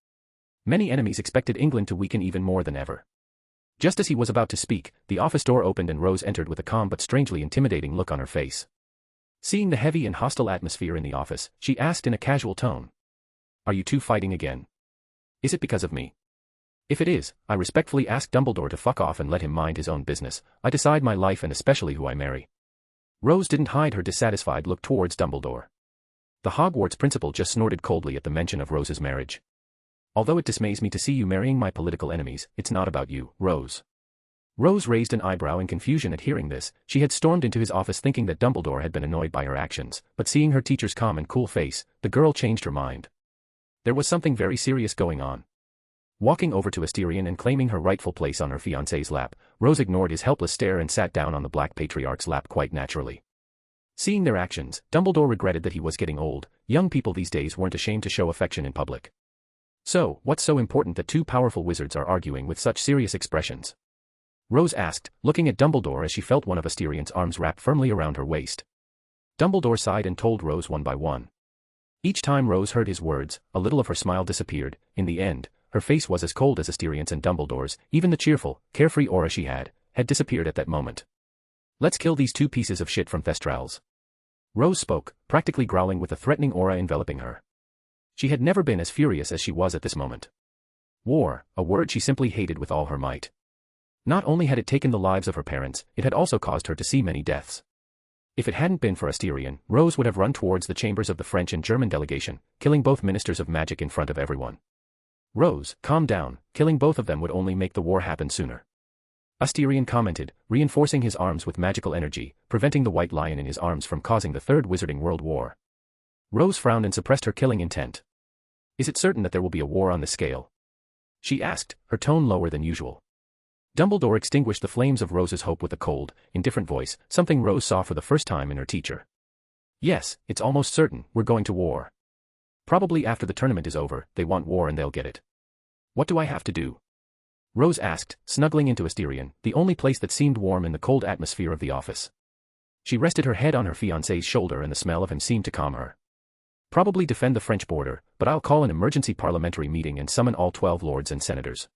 Many enemies expected England to weaken even more than ever. Just as he was about to speak, the office door opened and Rose entered with a calm but strangely intimidating look on her face. Seeing the heavy and hostile atmosphere in the office, she asked in a casual tone. "Are you two fighting again? Is it because of me? If it is, I respectfully ask Dumbledore to fuck off and let him mind his own business. I decide my life and especially who I marry." Rose didn't hide her dissatisfied look towards Dumbledore. The Hogwarts principal just snorted coldly at the mention of Rose's marriage. "Although it dismays me to see you marrying my political enemies, it's not about you, Rose." Rose raised an eyebrow in confusion at hearing this. She had stormed into his office thinking that Dumbledore had been annoyed by her actions, but seeing her teacher's calm and cool face, the girl changed her mind. There was something very serious going on. Walking over to Asterion and claiming her rightful place on her fiancé's lap, Rose ignored his helpless stare and sat down on the Black Patriarch's lap quite naturally. Seeing their actions, Dumbledore regretted that he was getting old. Young people these days weren't ashamed to show affection in public. So, what's so important that two powerful wizards are arguing with such serious expressions? Rose asked, looking at Dumbledore as she felt one of Asterion's arms wrapped firmly around her waist. Dumbledore sighed and told Rose one by one. Each time Rose heard his words, a little of her smile disappeared. In the end, her face was as cold as Asterion's and Dumbledore's. Even the cheerful, carefree aura she had disappeared at that moment. "Let's kill these two pieces of shit from Thestrals." Rose spoke, practically growling with a threatening aura enveloping her. She had never been as furious as she was at this moment. War, a word she simply hated with all her might. Not only had it taken the lives of her parents, it had also caused her to see many deaths. If it hadn't been for Asterion, Rose would have run towards the chambers of the French and German delegation, killing both ministers of magic in front of everyone. "Rose, calm down, killing both of them would only make the war happen sooner." Asterion commented, reinforcing his arms with magical energy, preventing the White Lion in his arms from causing the Third Wizarding World War. Rose frowned and suppressed her killing intent. "Is it certain that there will be a war on this scale?" she asked, her tone lower than usual. Dumbledore extinguished the flames of Rose's hope with a cold, indifferent voice, something Rose saw for the first time in her teacher. "Yes, it's almost certain, we're going to war. Probably after the tournament is over, they want war and they'll get it. What do I have to do?" Rose asked, snuggling into Asterion, the only place that seemed warm in the cold atmosphere of the office. She rested her head on her fiancé's shoulder and the smell of him seemed to calm her. "Probably defend the French border, but I'll call an emergency parliamentary meeting and summon all 12 lords and senators."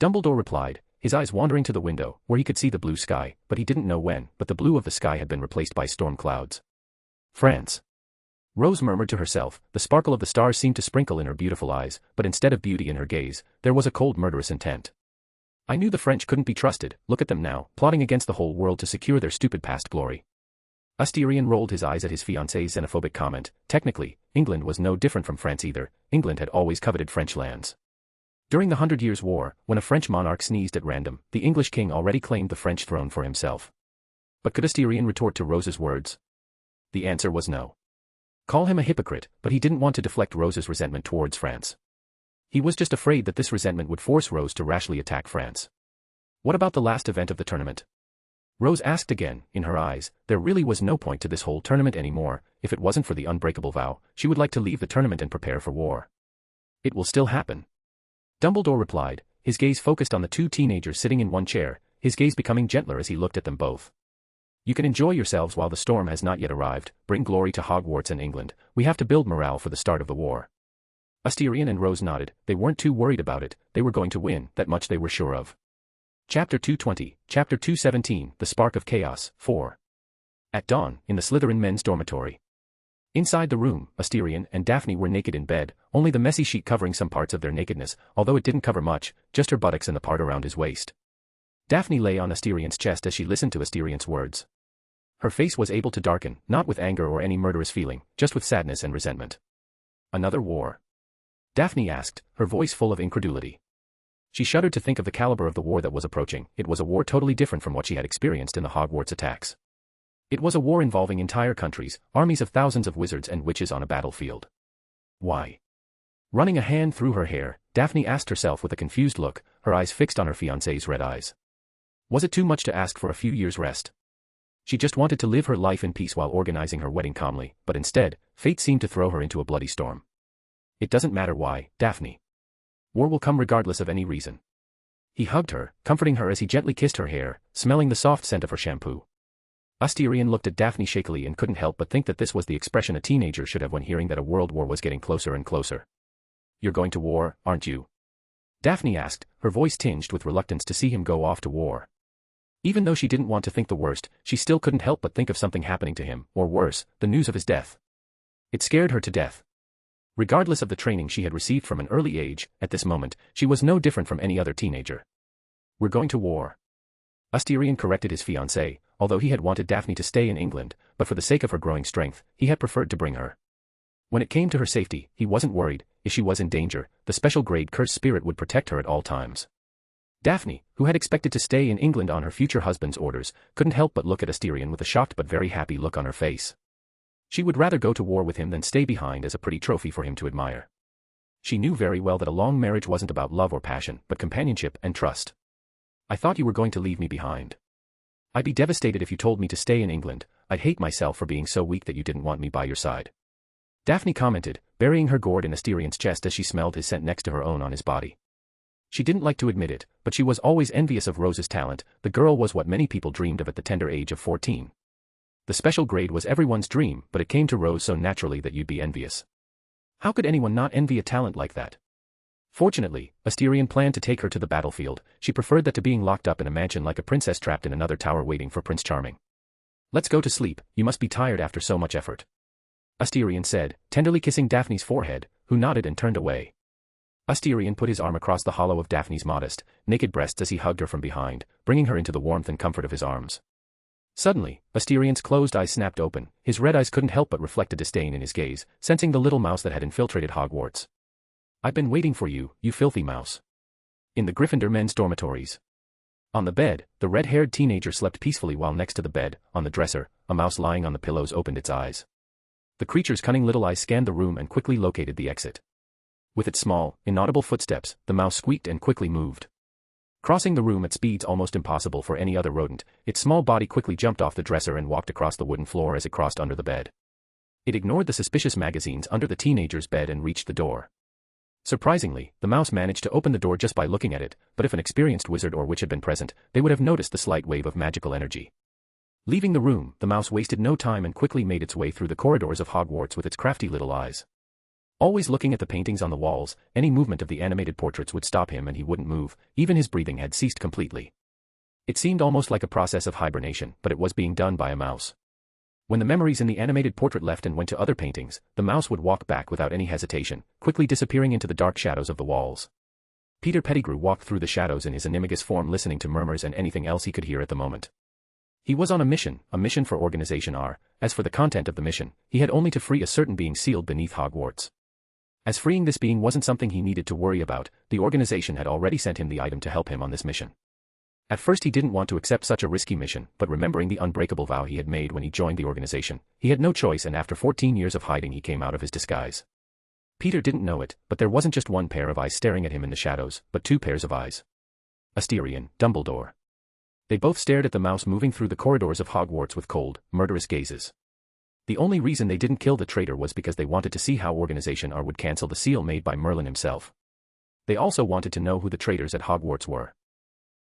Dumbledore replied, his eyes wandering to the window, where he could see the blue sky, but he didn't know when, but the blue of the sky had been replaced by storm clouds. "France." Rose murmured to herself, the sparkle of the stars seemed to sprinkle in her beautiful eyes, but instead of beauty in her gaze, there was a cold murderous intent. "I knew the French couldn't be trusted, look at them now, plotting against the whole world to secure their stupid past glory." Asterion rolled his eyes at his fiancée's xenophobic comment. Technically, England was no different from France either. England had always coveted French lands. During the 100 Years' War, when a French monarch sneezed at random, the English king already claimed the French throne for himself. But could Asterion retort to Rose's words? The answer was no. Call him a hypocrite, but he didn't want to deflect Rose's resentment towards France. He was just afraid that this resentment would force Rose to rashly attack France. "What about the last event of the tournament?" Rose asked again. In her eyes, there really was no point to this whole tournament anymore. If it wasn't for the unbreakable vow, she would like to leave the tournament and prepare for war. "It will still happen." Dumbledore replied, his gaze focused on the two teenagers sitting in one chair, his gaze becoming gentler as he looked at them both. "You can enjoy yourselves while the storm has not yet arrived, bring glory to Hogwarts and England, we have to build morale for the start of the war." Asterion and Rose nodded, they weren't too worried about it, they were going to win, that much they were sure of. Chapter 220, Chapter 217, The Spark of Chaos, 4. At dawn, in the Slytherin men's dormitory. Inside the room, Asterion and Daphne were naked in bed, only the messy sheet covering some parts of their nakedness, although it didn't cover much, just her buttocks and the part around his waist. Daphne lay on Asterion's chest as she listened to Asterion's words. Her face was able to darken, not with anger or any murderous feeling, just with sadness and resentment. "Another war?" Daphne asked, her voice full of incredulity. She shuddered to think of the caliber of the war that was approaching. It was a war totally different from what she had experienced in the Hogwarts attacks. It was a war involving entire countries, armies of thousands of wizards and witches on a battlefield. Why? Running a hand through her hair, Daphne asked herself with a confused look, her eyes fixed on her fiancé's red eyes. Was it too much to ask for a few years' rest? She just wanted to live her life in peace while organizing her wedding calmly, but instead, fate seemed to throw her into a bloody storm. It doesn't matter why, Daphne. War will come regardless of any reason. He hugged her, comforting her as he gently kissed her hair, smelling the soft scent of her shampoo. Asterion looked at Daphne shakily and couldn't help but think that this was the expression a teenager should have when hearing that a world war was getting closer and closer. "You're going to war, aren't you?" Daphne asked, her voice tinged with reluctance to see him go off to war. Even though she didn't want to think the worst, she still couldn't help but think of something happening to him, or worse, the news of his death. It scared her to death. Regardless of the training she had received from an early age, at this moment, she was no different from any other teenager. "We're going to war." Asterion corrected his fiancée, although he had wanted Daphne to stay in England, but for the sake of her growing strength, he had preferred to bring her. When it came to her safety, he wasn't worried. If she was in danger, the special grade cursed spirit would protect her at all times. Daphne, who had expected to stay in England on her future husband's orders, couldn't help but look at Asterion with a shocked but very happy look on her face. She would rather go to war with him than stay behind as a pretty trophy for him to admire. She knew very well that a long marriage wasn't about love or passion, but companionship and trust. "I thought you were going to leave me behind. I'd be devastated if you told me to stay in England. I'd hate myself for being so weak that you didn't want me by your side." Daphne commented, burying her gourd in Asterion's chest as she smelled his scent next to her own on his body. She didn't like to admit it, but she was always envious of Rose's talent. The girl was what many people dreamed of at the tender age of 14. The special grade was everyone's dream, but it came to Rose so naturally that you'd be envious. How could anyone not envy a talent like that? Fortunately, Asterion planned to take her to the battlefield. She preferred that to being locked up in a mansion like a princess trapped in another tower waiting for Prince Charming. "Let's go to sleep, you must be tired after so much effort," Asterion said, tenderly kissing Daphne's forehead, who nodded and turned away. Asterion put his arm across the hollow of Daphne's modest, naked breasts as he hugged her from behind, bringing her into the warmth and comfort of his arms. Suddenly, Asterion's closed eyes snapped open. His red eyes couldn't help but reflect a disdain in his gaze, sensing the little mouse that had infiltrated Hogwarts. "I've been waiting for you, you filthy mouse." In the Gryffindor men's dormitories. On the bed, the red-haired teenager slept peacefully while next to the bed, on the dresser, a mouse lying on the pillows opened its eyes. The creature's cunning little eyes scanned the room and quickly located the exit. With its small, inaudible footsteps, the mouse squeaked and quickly moved. Crossing the room at speeds almost impossible for any other rodent, its small body quickly jumped off the dresser and walked across the wooden floor as it crossed under the bed. It ignored the suspicious magazines under the teenager's bed and reached the door. Surprisingly, the mouse managed to open the door just by looking at it, but if an experienced wizard or witch had been present, they would have noticed the slight wave of magical energy. Leaving the room, the mouse wasted no time and quickly made its way through the corridors of Hogwarts with its crafty little eyes. Always looking at the paintings on the walls, any movement of the animated portraits would stop him and he wouldn't move, even his breathing had ceased completely. It seemed almost like a process of hibernation, but it was being done by a mouse. When the memories in the animated portrait left and went to other paintings, the mouse would walk back without any hesitation, quickly disappearing into the dark shadows of the walls. Peter Pettigrew walked through the shadows in his animagus form, listening to murmurs and anything else he could hear at the moment. He was on a mission for Organization R. As for the content of the mission, he had only to free a certain being sealed beneath Hogwarts. As freeing this being wasn't something he needed to worry about, the organization had already sent him the item to help him on this mission. At first he didn't want to accept such a risky mission, but remembering the unbreakable vow he had made when he joined the organization, he had no choice, and after 14 years of hiding he came out of his disguise. Peter didn't know it, but there wasn't just one pair of eyes staring at him in the shadows, but two pairs of eyes. Asterion, Dumbledore. They both stared at the mouse moving through the corridors of Hogwarts with cold, murderous gazes. The only reason they didn't kill the traitor was because they wanted to see how Organization R would cancel the seal made by Merlin himself. They also wanted to know who the traitors at Hogwarts were.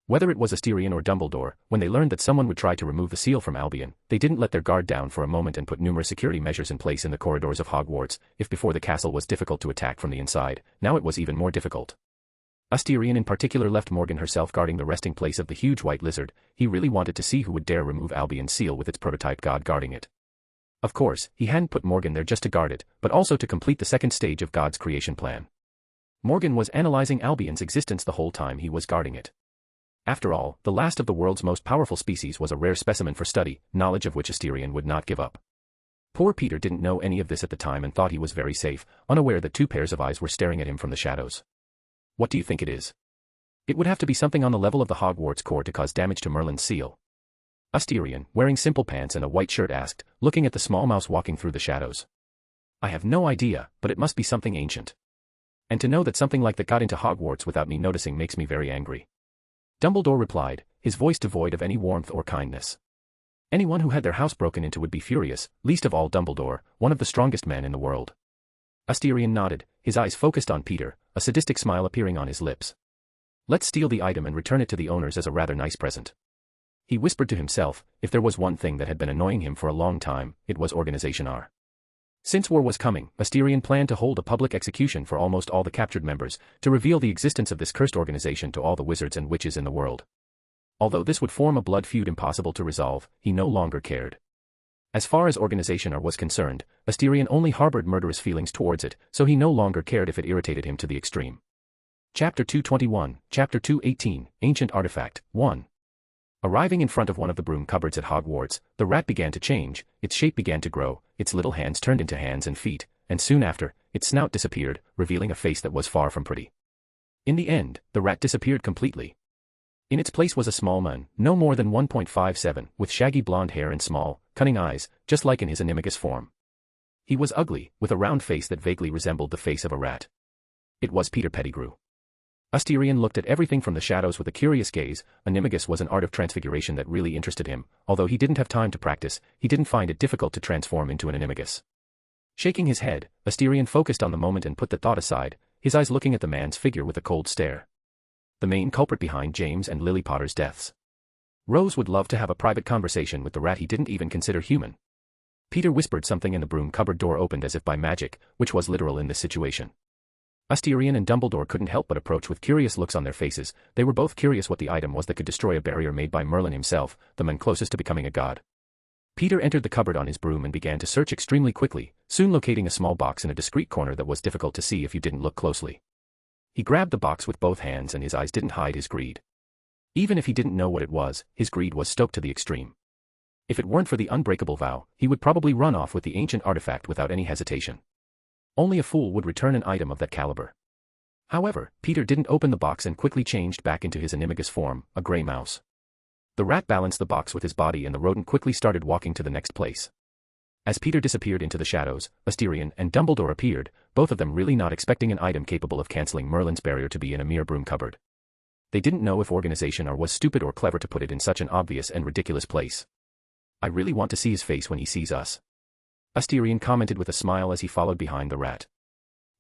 Whether it was Asterion or Dumbledore, when they learned that someone would try to remove the seal from Albion, they didn't let their guard down for a moment and put numerous security measures in place in the corridors of Hogwarts. If before the castle was difficult to attack from the inside, now it was even more difficult. Asterion in particular left Morgan herself guarding the resting place of the huge white lizard. He really wanted to see who would dare remove Albion's seal with its prototype god guarding it. Of course, he hadn't put Morgan there just to guard it, but also to complete the second stage of God's creation plan. Morgan was analyzing Albion's existence the whole time he was guarding it. After all, the last of the world's most powerful species was a rare specimen for study, knowledge of which Asterion would not give up. Poor Peter didn't know any of this at the time and thought he was very safe, unaware that two pairs of eyes were staring at him from the shadows. What do you think it is? It would have to be something on the level of the Hogwarts core to cause damage to Merlin's seal. Asterion, wearing simple pants and a white shirt, asked, looking at the small mouse walking through the shadows. I have no idea, but it must be something ancient. And to know that something like that got into Hogwarts without me noticing makes me very angry. Dumbledore replied, his voice devoid of any warmth or kindness. Anyone who had their house broken into would be furious, least of all Dumbledore, one of the strongest men in the world. Asterion nodded, his eyes focused on Peter, a sadistic smile appearing on his lips. Let's steal the item and return it to the owners as a rather nice present. He whispered to himself, if there was one thing that had been annoying him for a long time, it was Organization R. Since war was coming, Asterion planned to hold a public execution for almost all the captured members, to reveal the existence of this cursed organization to all the wizards and witches in the world. Although this would form a blood feud impossible to resolve, he no longer cared. As far as Organization R was concerned, Asterion only harbored murderous feelings towards it, so he no longer cared if it irritated him to the extreme. Chapter 221, Chapter 218, Ancient Artifact, 1. Arriving in front of one of the broom cupboards at Hogwarts, the rat began to change, its shape began to grow, its little hands turned into hands and feet, and soon after, its snout disappeared, revealing a face that was far from pretty. In the end, the rat disappeared completely. In its place was a small man, no more than 1.57, with shaggy blonde hair and small, cunning eyes, just like in his animagus form. He was ugly, with a round face that vaguely resembled the face of a rat. It was Peter Pettigrew. Asterion looked at everything from the shadows with a curious gaze. Animagus was an art of transfiguration that really interested him. Although he didn't have time to practice, he didn't find it difficult to transform into an animagus. Shaking his head, Asterion focused on the moment and put the thought aside, his eyes looking at the man's figure with a cold stare. The main culprit behind James and Lily Potter's deaths. Rose would love to have a private conversation with the rat he didn't even consider human. Peter whispered something and the broom cupboard door opened as if by magic, which was literal in this situation. Asterion and Dumbledore couldn't help but approach with curious looks on their faces. They were both curious what the item was that could destroy a barrier made by Merlin himself, the man closest to becoming a god. Peter entered the cupboard on his broom and began to search extremely quickly, soon locating a small box in a discreet corner that was difficult to see if you didn't look closely. He grabbed the box with both hands and his eyes didn't hide his greed. Even if he didn't know what it was, his greed was stoked to the extreme. If it weren't for the unbreakable vow, he would probably run off with the ancient artifact without any hesitation. Only a fool would return an item of that caliber. However, Peter didn't open the box and quickly changed back into his animagus form, a grey mouse. The rat balanced the box with his body and the rodent quickly started walking to the next place. As Peter disappeared into the shadows, Asterion and Dumbledore appeared, both of them really not expecting an item capable of cancelling Merlin's barrier to be in a mere broom cupboard. They didn't know if Organization R was stupid or clever to put it in such an obvious and ridiculous place. I really want to see his face when he sees us. Asterion commented with a smile as he followed behind the rat.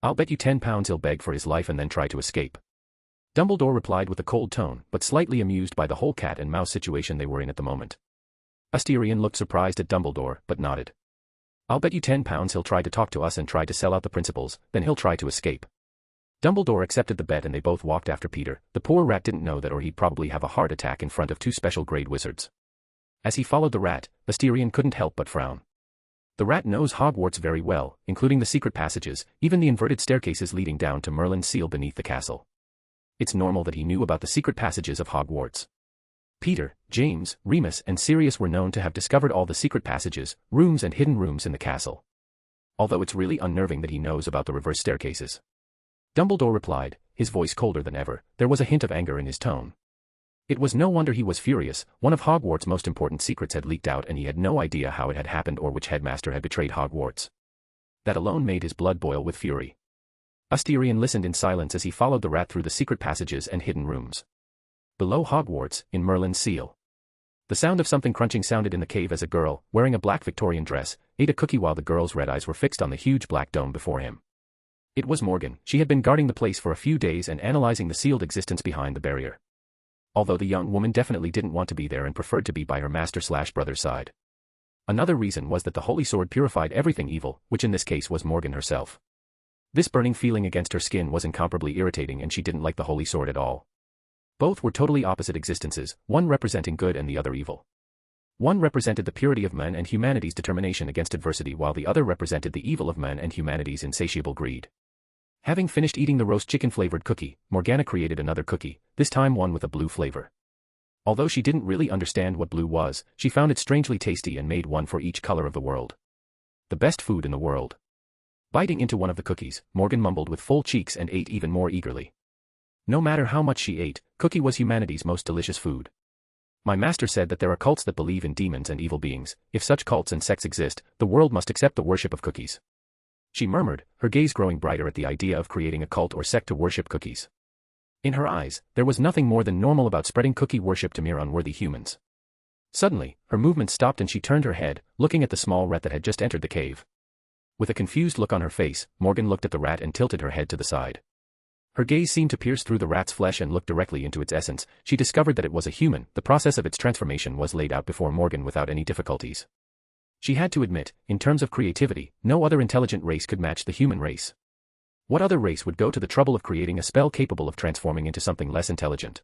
I'll bet you £10 he'll beg for his life and then try to escape. Dumbledore replied with a cold tone, but slightly amused by the whole cat and mouse situation they were in at the moment. Asterion looked surprised at Dumbledore, but nodded. I'll bet you £10 he'll try to talk to us and try to sell out the principals, then he'll try to escape. Dumbledore accepted the bet and they both walked after Peter. The poor rat didn't know that, or he'd probably have a heart attack in front of two special grade wizards. As he followed the rat, Asterion couldn't help but frown. The rat knows Hogwarts very well, including the secret passages, even the inverted staircases leading down to Merlin's seal beneath the castle. It's normal that he knew about the secret passages of Hogwarts. Peter, James, Remus and Sirius were known to have discovered all the secret passages, rooms and hidden rooms in the castle. Although it's really unnerving that he knows about the reverse staircases. Dumbledore replied, his voice colder than ever. There was a hint of anger in his tone. It was no wonder he was furious. One of Hogwarts' most important secrets had leaked out and he had no idea how it had happened or which headmaster had betrayed Hogwarts. That alone made his blood boil with fury. Asterion listened in silence as he followed the rat through the secret passages and hidden rooms. Below Hogwarts, in Merlin's seal. The sound of something crunching sounded in the cave as a girl, wearing a black Victorian dress, ate a cookie while the girl's red eyes were fixed on the huge black dome before him. It was Morgan. She had been guarding the place for a few days and analyzing the sealed existence behind the barrier. Although the young woman definitely didn't want to be there and preferred to be by her master/brother's side. Another reason was that the holy sword purified everything evil, which in this case was Morgan herself. This burning feeling against her skin was incomparably irritating and she didn't like the holy sword at all. Both were totally opposite existences, one representing good and the other evil. One represented the purity of men and humanity's determination against adversity while the other represented the evil of men and humanity's insatiable greed. Having finished eating the roast chicken-flavored cookie, Morgana created another cookie, this time one with a blue flavor. Although she didn't really understand what blue was, she found it strangely tasty and made one for each color of the world. The best food in the world. Biting into one of the cookies, Morgan mumbled with full cheeks and ate even more eagerly. No matter how much she ate, cookie was humanity's most delicious food. My master said that there are cults that believe in demons and evil beings. If such cults and sects exist, the world must accept the worship of cookies. She murmured, her gaze growing brighter at the idea of creating a cult or sect to worship cookies. In her eyes, there was nothing more than normal about spreading cookie worship to mere unworthy humans. Suddenly, her movement stopped and she turned her head, looking at the small rat that had just entered the cave. With a confused look on her face, Morgan looked at the rat and tilted her head to the side. Her gaze seemed to pierce through the rat's flesh and look directly into its essence. She discovered that it was a human. The process of its transformation was laid out before Morgan without any difficulties. She had to admit, in terms of creativity, no other intelligent race could match the human race. What other race would go to the trouble of creating a spell capable of transforming into something less intelligent?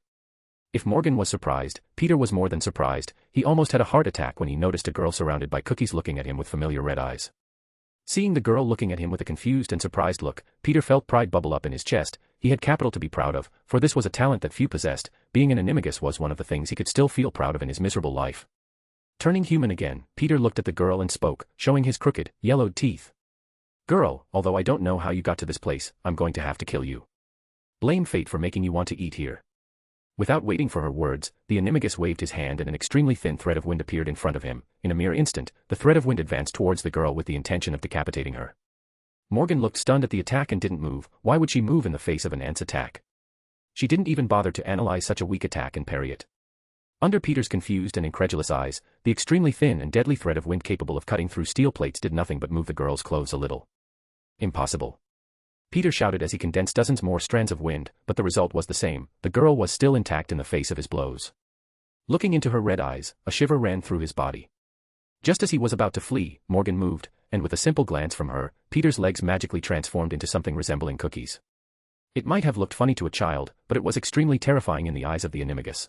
If Morgan was surprised, Peter was more than surprised. He almost had a heart attack when he noticed a girl surrounded by cookies looking at him with familiar red eyes. Seeing the girl looking at him with a confused and surprised look, Peter felt pride bubble up in his chest. He had capital to be proud of, for this was a talent that few possessed. Being an animagus was one of the things he could still feel proud of in his miserable life. Turning human again, Peter looked at the girl and spoke, showing his crooked, yellowed teeth. Girl, although I don't know how you got to this place, I'm going to have to kill you. Blame fate for making you want to eat here. Without waiting for her words, the animagus waved his hand and an extremely thin thread of wind appeared in front of him. In a mere instant, the thread of wind advanced towards the girl with the intention of decapitating her. Morgan looked stunned at the attack and didn't move. Why would she move in the face of an ant's attack? She didn't even bother to analyze such a weak attack and parry it. Under Peter's confused and incredulous eyes, the extremely thin and deadly thread of wind capable of cutting through steel plates did nothing but move the girl's clothes a little. Impossible. Peter shouted as he condensed dozens more strands of wind, but the result was the same. The girl was still intact in the face of his blows. Looking into her red eyes, a shiver ran through his body. Just as he was about to flee, Morgan moved, and with a simple glance from her, Peter's legs magically transformed into something resembling cookies. It might have looked funny to a child, but it was extremely terrifying in the eyes of the animagus.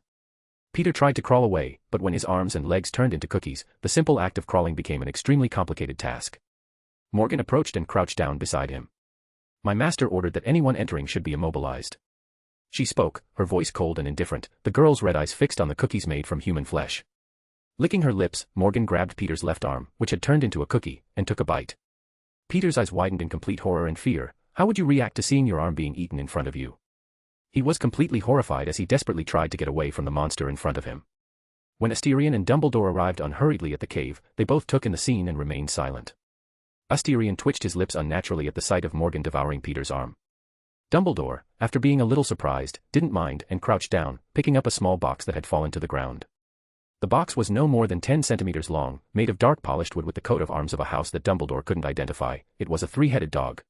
Peter tried to crawl away, but when his arms and legs turned into cookies, the simple act of crawling became an extremely complicated task. Morgan approached and crouched down beside him. My master ordered that anyone entering should be immobilized. She spoke, her voice cold and indifferent, the girl's red eyes fixed on the cookies made from human flesh. Licking her lips, Morgan grabbed Peter's left arm, which had turned into a cookie, and took a bite. Peter's eyes widened in complete horror and fear. How would you react to seeing your arm being eaten in front of you? He was completely horrified as he desperately tried to get away from the monster in front of him. When Asterion and Dumbledore arrived unhurriedly at the cave, they both took in the scene and remained silent. Asterion twitched his lips unnaturally at the sight of Morgan devouring Peter's arm. Dumbledore, after being a little surprised, didn't mind and crouched down, picking up a small box that had fallen to the ground. The box was no more than 10 centimeters long, made of dark polished wood with the coat of arms of a house that Dumbledore couldn't identify. It was a three-headed dog.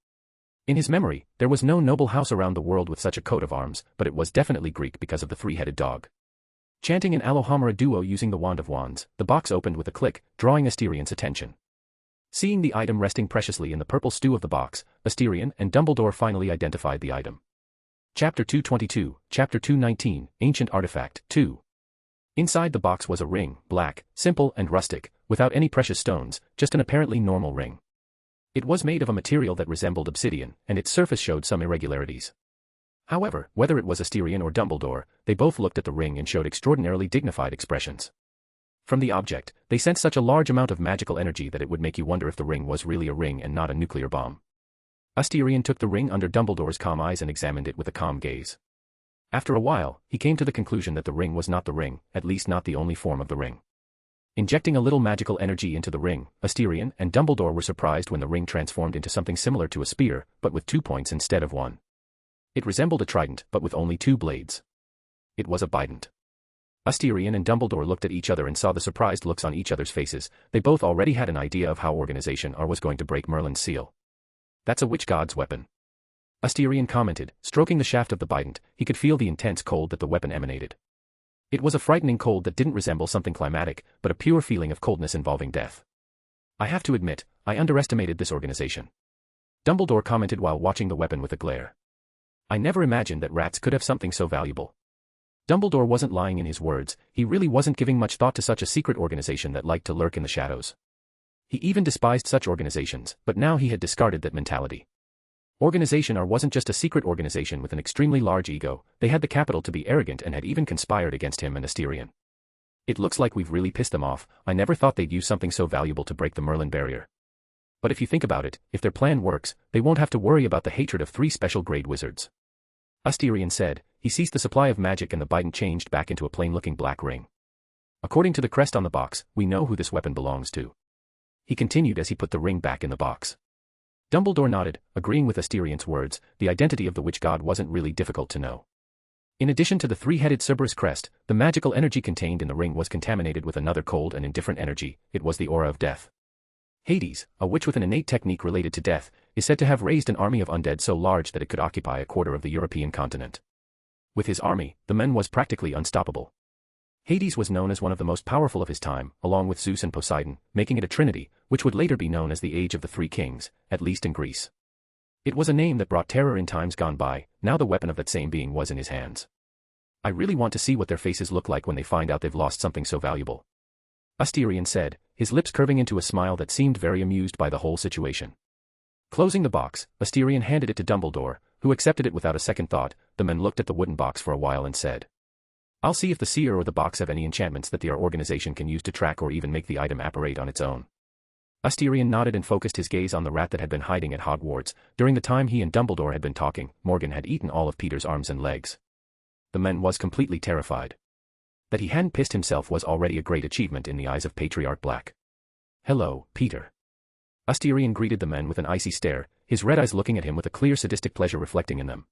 In his memory, there was no noble house around the world with such a coat of arms, but it was definitely Greek because of the three-headed dog. Chanting an Alohomora duo using the Wand of Wands, the box opened with a click, drawing Asterion's attention. Seeing the item resting preciously in the purple stew of the box, Asterion and Dumbledore finally identified the item. Chapter 222, Chapter 219, Ancient Artifact, 2. Inside the box was a ring, black, simple and rustic, without any precious stones, just an apparently normal ring. It was made of a material that resembled obsidian, and its surface showed some irregularities. However, whether it was Asterion or Dumbledore, they both looked at the ring and showed extraordinarily dignified expressions. From the object, they sensed such a large amount of magical energy that it would make you wonder if the ring was really a ring and not a nuclear bomb. Asterion took the ring under Dumbledore's calm eyes and examined it with a calm gaze. After a while, he came to the conclusion that the ring was not the ring, at least not the only form of the ring. Injecting a little magical energy into the ring, Asterion and Dumbledore were surprised when the ring transformed into something similar to a spear, but with 2 points instead of 1. It resembled a trident, but with only 2 blades. It was a bidant. Asterion and Dumbledore looked at each other and saw the surprised looks on each other's faces. They both already had an idea of how Organization R was going to break Merlin's seal. That's a witch god's weapon. Asterion commented, stroking the shaft of the bidant. He could feel the intense cold that the weapon emanated. It was a frightening cold that didn't resemble something climatic, but a pure feeling of coldness involving death. I have to admit, I underestimated this organization. Dumbledore commented while watching the weapon with a glare. I never imagined that rats could have something so valuable. Dumbledore wasn't lying in his words, he really wasn't giving much thought to such a secret organization that liked to lurk in the shadows. He even despised such organizations, but now he had discarded that mentality. Organization R wasn't just a secret organization with an extremely large ego, they had the capital to be arrogant and had even conspired against him and Asterion. It looks like we've really pissed them off. I never thought they'd use something so valuable to break the Merlin barrier. But if you think about it, if their plan works, they won't have to worry about the hatred of 3 special grade wizards. Asterion said. He ceased the supply of magic and the bidant changed back into a plain-looking black ring. According to the crest on the box, we know who this weapon belongs to. He continued as he put the ring back in the box. Dumbledore nodded, agreeing with Asterion's words. The identity of the witch god wasn't really difficult to know. In addition to the 3-headed Cerberus crest, the magical energy contained in the ring was contaminated with another cold and indifferent energy. It was the aura of death. Hades, a witch with an innate technique related to death, is said to have raised an army of undead so large that it could occupy a quarter of the European continent. With his army, the man was practically unstoppable. Hades was known as one of the most powerful of his time, along with Zeus and Poseidon, making it a trinity, which would later be known as the Age of the Three Kings, at least in Greece. It was a name that brought terror in times gone by, now the weapon of that same being was in his hands. I really want to see what their faces look like when they find out they've lost something so valuable. Asterion said, his lips curving into a smile that seemed very amused by the whole situation. Closing the box, Asterion handed it to Dumbledore, who accepted it without a second thought. The man looked at the wooden box for a while and said, I'll see if the seer or the box have any enchantments that our organization can use to track or even make the item apparate on its own. Asterion nodded and focused his gaze on the rat that had been hiding at Hogwarts. During the time he and Dumbledore had been talking, Morgan had eaten all of Peter's arms and legs. The man was completely terrified. That he hadn't pissed himself was already a great achievement in the eyes of Patriarch Black. Hello, Peter. Asterion greeted the man with an icy stare, his red eyes looking at him with a clear sadistic pleasure reflecting in them.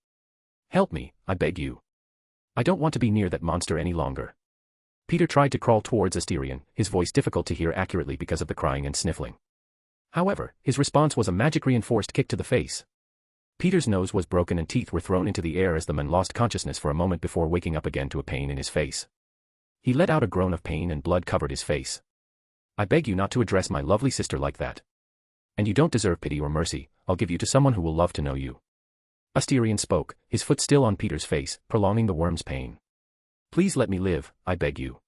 Help me, I beg you. I don't want to be near that monster any longer. Peter tried to crawl towards Asterion, his voice difficult to hear accurately because of the crying and sniffling. However, his response was a magic-reinforced kick to the face. Peter's nose was broken and teeth were thrown into the air as the man lost consciousness for a moment before waking up again to a pain in his face. He let out a groan of pain and blood covered his face. I beg you not to address my lovely sister like that. And you don't deserve pity or mercy, I'll give you to someone who will love to know you. Asterion spoke, his foot still on Peter's face, prolonging the worm's pain. Please let me live, I beg you.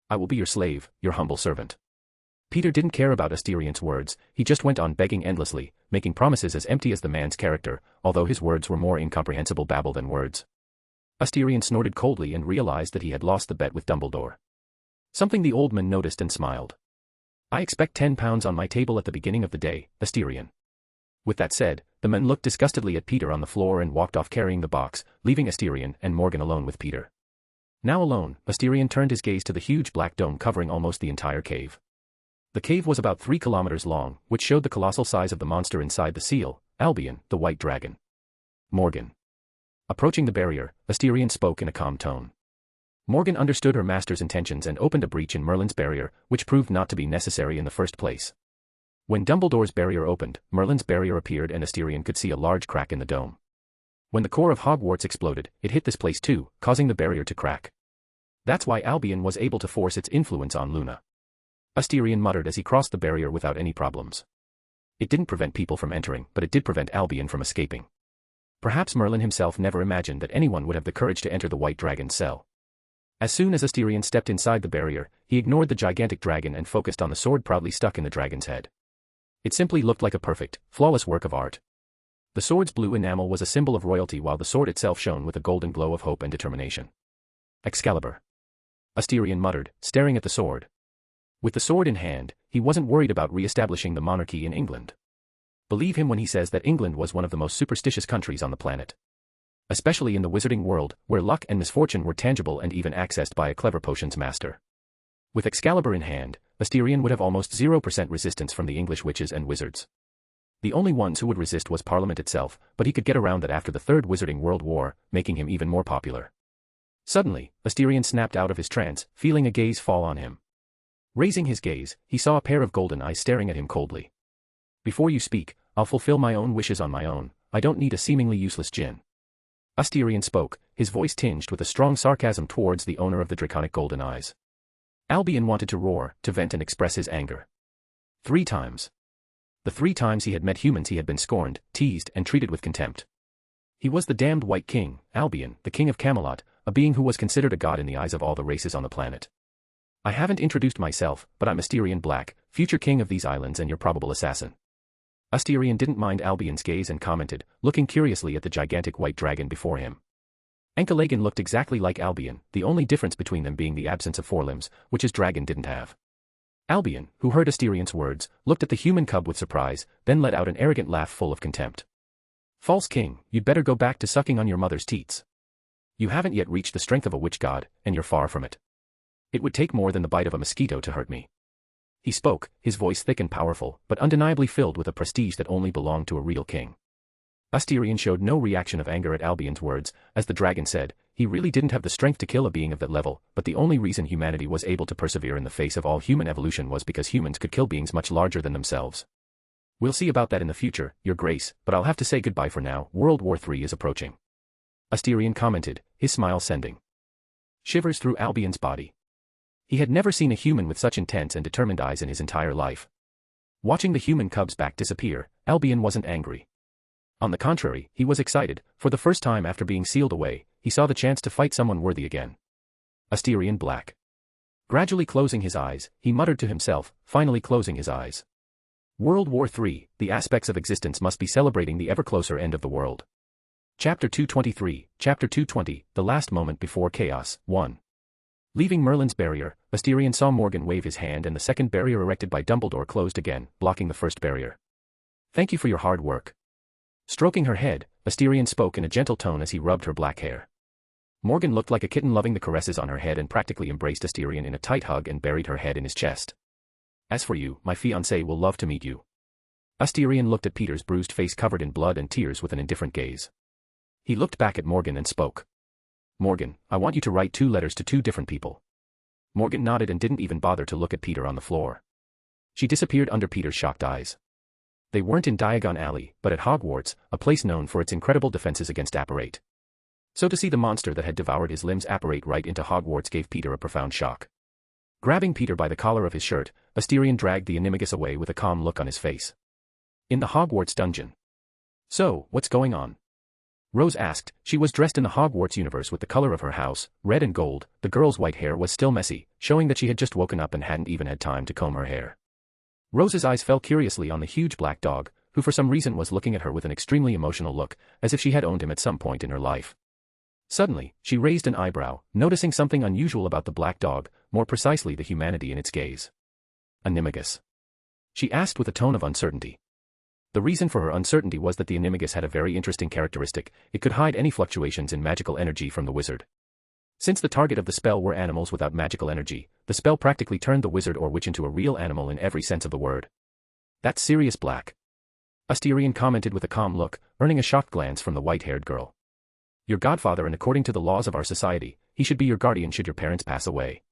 I will be your slave, your humble servant. Peter didn't care about Asterion's words, he just went on begging endlessly, making promises as empty as the man's character, although his words were more incomprehensible babble than words. Asterion snorted coldly and realized that he had lost the bet with Dumbledore. Something the old man noticed and smiled. I expect 10 pounds on my table at the beginning of the day, Asterion. With that said, the man looked disgustedly at Peter on the floor and walked off carrying the box, leaving Asterion and Morgan alone with Peter. Now alone, Asterion turned his gaze to the huge black dome covering almost the entire cave. The cave was about 3 kilometers long, which showed the colossal size of the monster inside the seal, Albion, the white dragon. Morgan. Approaching the barrier, Asterion spoke in a calm tone. Morgan understood her master's intentions and opened a breach in Merlin's barrier, which proved not to be necessary in the first place. When Dumbledore's barrier opened, Merlin's barrier appeared and Asterion could see a large crack in the dome. When the core of Hogwarts exploded, it hit this place too, causing the barrier to crack. That's why Albion was able to force its influence on Luna. Asterion muttered as he crossed the barrier without any problems. It didn't prevent people from entering, but it did prevent Albion from escaping. Perhaps Merlin himself never imagined that anyone would have the courage to enter the white dragon's cell. As soon as Asterion stepped inside the barrier, he ignored the gigantic dragon and focused on the sword proudly stuck in the dragon's head. It simply looked like a perfect, flawless work of art. The sword's blue enamel was a symbol of royalty while the sword itself shone with a golden glow of hope and determination. Excalibur. Asterion muttered, staring at the sword. With the sword in hand, he wasn't worried about re-establishing the monarchy in England. Believe him when he says that England was one of the most superstitious countries on the planet. Especially in the wizarding world, where luck and misfortune were tangible and even accessed by a clever potions master. With Excalibur in hand, Asterion would have almost 0% resistance from the English witches and wizards. The only ones who would resist was Parliament itself, but he could get around that after the Third Wizarding World War, making him even more popular. Suddenly, Asterion snapped out of his trance, feeling a gaze fall on him. Raising his gaze, he saw a pair of golden eyes staring at him coldly. Before you speak, I'll fulfill my own wishes on my own, I don't need a seemingly useless djinn. Asterion spoke, his voice tinged with a strong sarcasm towards the owner of the draconic golden eyes. Albion wanted to roar, to vent and express his anger. 3 times. The 3 times he had met humans he had been scorned, teased and treated with contempt. He was the damned White King, Albion, the King of Camelot, a being who was considered a god in the eyes of all the races on the planet. I haven't introduced myself, but I'm Asterion Black, future king of these islands and your probable assassin. Asterion didn't mind Albion's gaze and commented, looking curiously at the gigantic white dragon before him. Enchelagan looked exactly like Albion, the only difference between them being the absence of forelimbs, which his dragon didn't have. Albion, who heard Asterion's words, looked at the human cub with surprise, then let out an arrogant laugh full of contempt. False king, you'd better go back to sucking on your mother's teats. You haven't yet reached the strength of a witch god, and you're far from it. It would take more than the bite of a mosquito to hurt me. He spoke, his voice thick and powerful, but undeniably filled with a prestige that only belonged to a real king. Asterion showed no reaction of anger at Albion's words, as the dragon said, he really didn't have the strength to kill a being of that level, but the only reason humanity was able to persevere in the face of all human evolution was because humans could kill beings much larger than themselves. We'll see about that in the future, Your Grace, but I'll have to say goodbye for now. World War III is approaching. Asterion commented, his smile sending shivers through Albion's body. He had never seen a human with such intense and determined eyes in his entire life. Watching the human cub's back disappear, Albion wasn't angry. On the contrary, he was excited. For the first time after being sealed away, he saw the chance to fight someone worthy again. Asterion Black. Gradually closing his eyes, he muttered to himself, finally closing his eyes. World War III, the aspects of existence must be celebrating the ever closer end of the world. Chapter 223, Chapter 220, The Last Moment Before Chaos, 1. Leaving Merlin's barrier, Asterion saw Morgan wave his hand and the second barrier erected by Dumbledore closed again, blocking the first barrier. Thank you for your hard work. Stroking her head, Asterion spoke in a gentle tone as he rubbed her black hair. Morgan looked like a kitten loving the caresses on her head and practically embraced Asterion in a tight hug and buried her head in his chest. As for you, my fiancé will love to meet you. Asterion looked at Peter's bruised face covered in blood and tears with an indifferent gaze. He looked back at Morgan and spoke. Morgan, I want you to write 2 letters to 2 different people. Morgan nodded and didn't even bother to look at Peter on the floor. She disappeared under Peter's shocked eyes. They weren't in Diagon Alley, but at Hogwarts, a place known for its incredible defenses against apparate. So to see the monster that had devoured his limbs apparate right into Hogwarts gave Peter a profound shock. Grabbing Peter by the collar of his shirt, Asterion dragged the animagus away with a calm look on his face. In the Hogwarts dungeon. So, what's going on? Rose asked. She was dressed in the Hogwarts universe with the color of her house, red and gold. The girl's white hair was still messy, showing that she had just woken up and hadn't even had time to comb her hair. Rose's eyes fell curiously on the huge black dog, who for some reason was looking at her with an extremely emotional look, as if she had owned him at some point in her life. Suddenly, she raised an eyebrow, noticing something unusual about the black dog, more precisely the humanity in its gaze. Animagus. She asked with a tone of uncertainty. The reason for her uncertainty was that the animagus had a very interesting characteristic. It could hide any fluctuations in magical energy from the wizard. Since the target of the spell were animals without magical energy, the spell practically turned the wizard or witch into a real animal in every sense of the word. That's Sirius Black. Asterion commented with a calm look, earning a shocked glance from the white-haired girl. Your godfather, and according to the laws of our society, he should be your guardian should your parents pass away.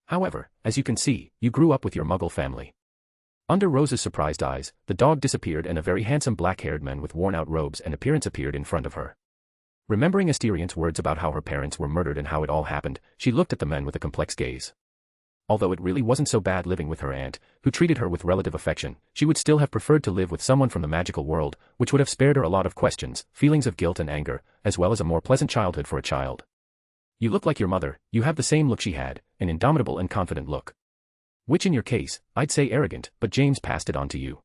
However, as you can see, you grew up with your Muggle family. Under Rose's surprised eyes, the dog disappeared and a very handsome black-haired man with worn-out robes and appearance appeared in front of her. Remembering Asterion's words about how her parents were murdered and how it all happened, she looked at the men with a complex gaze. Although it really wasn't so bad living with her aunt, who treated her with relative affection, she would still have preferred to live with someone from the magical world, which would have spared her a lot of questions, feelings of guilt and anger, as well as a more pleasant childhood for a child. You look like your mother. You have the same look she had, an indomitable and confident look. Which in your case, I'd say arrogant, but James passed it on to you.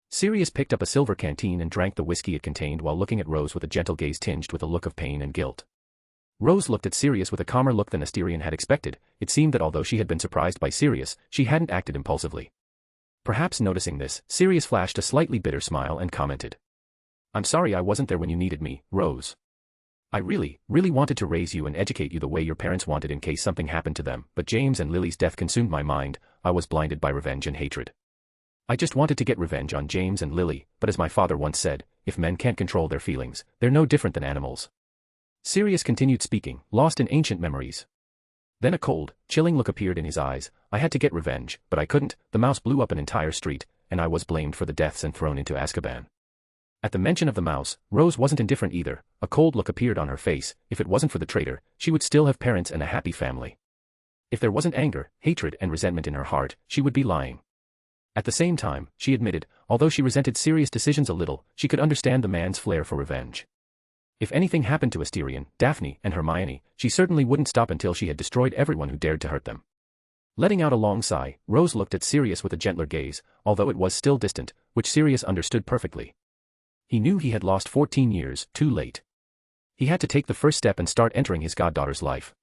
Sirius picked up a silver canteen and drank the whiskey it contained while looking at Rose with a gentle gaze tinged with a look of pain and guilt. Rose looked at Sirius with a calmer look than Asterion had expected. It seemed that although she had been surprised by Sirius, she hadn't acted impulsively. Perhaps noticing this, Sirius flashed a slightly bitter smile and commented. I'm sorry I wasn't there when you needed me, Rose. I really wanted to raise you and educate you the way your parents wanted in case something happened to them, but James and Lily's death consumed my mind. I was blinded by revenge and hatred. I just wanted to get revenge on James and Lily, but as my father once said, if men can't control their feelings, they're no different than animals. Sirius continued speaking, lost in ancient memories. Then a cold, chilling look appeared in his eyes. I had to get revenge, but I couldn't. The mouse blew up an entire street, and I was blamed for the deaths and thrown into Azkaban. At the mention of the mouse, Rose wasn't indifferent either. A cold look appeared on her face. If it wasn't for the traitor, she would still have parents and a happy family. If there wasn't anger, hatred and resentment in her heart, she would be lying. At the same time, she admitted, although she resented Sirius' decisions a little, she could understand the man's flair for revenge. If anything happened to Asterion, Daphne, and Hermione, she certainly wouldn't stop until she had destroyed everyone who dared to hurt them. Letting out a long sigh, Rose looked at Sirius with a gentler gaze, although it was still distant, which Sirius understood perfectly. He knew he had lost 14 years, too late. He had to take the first step and start entering his goddaughter's life.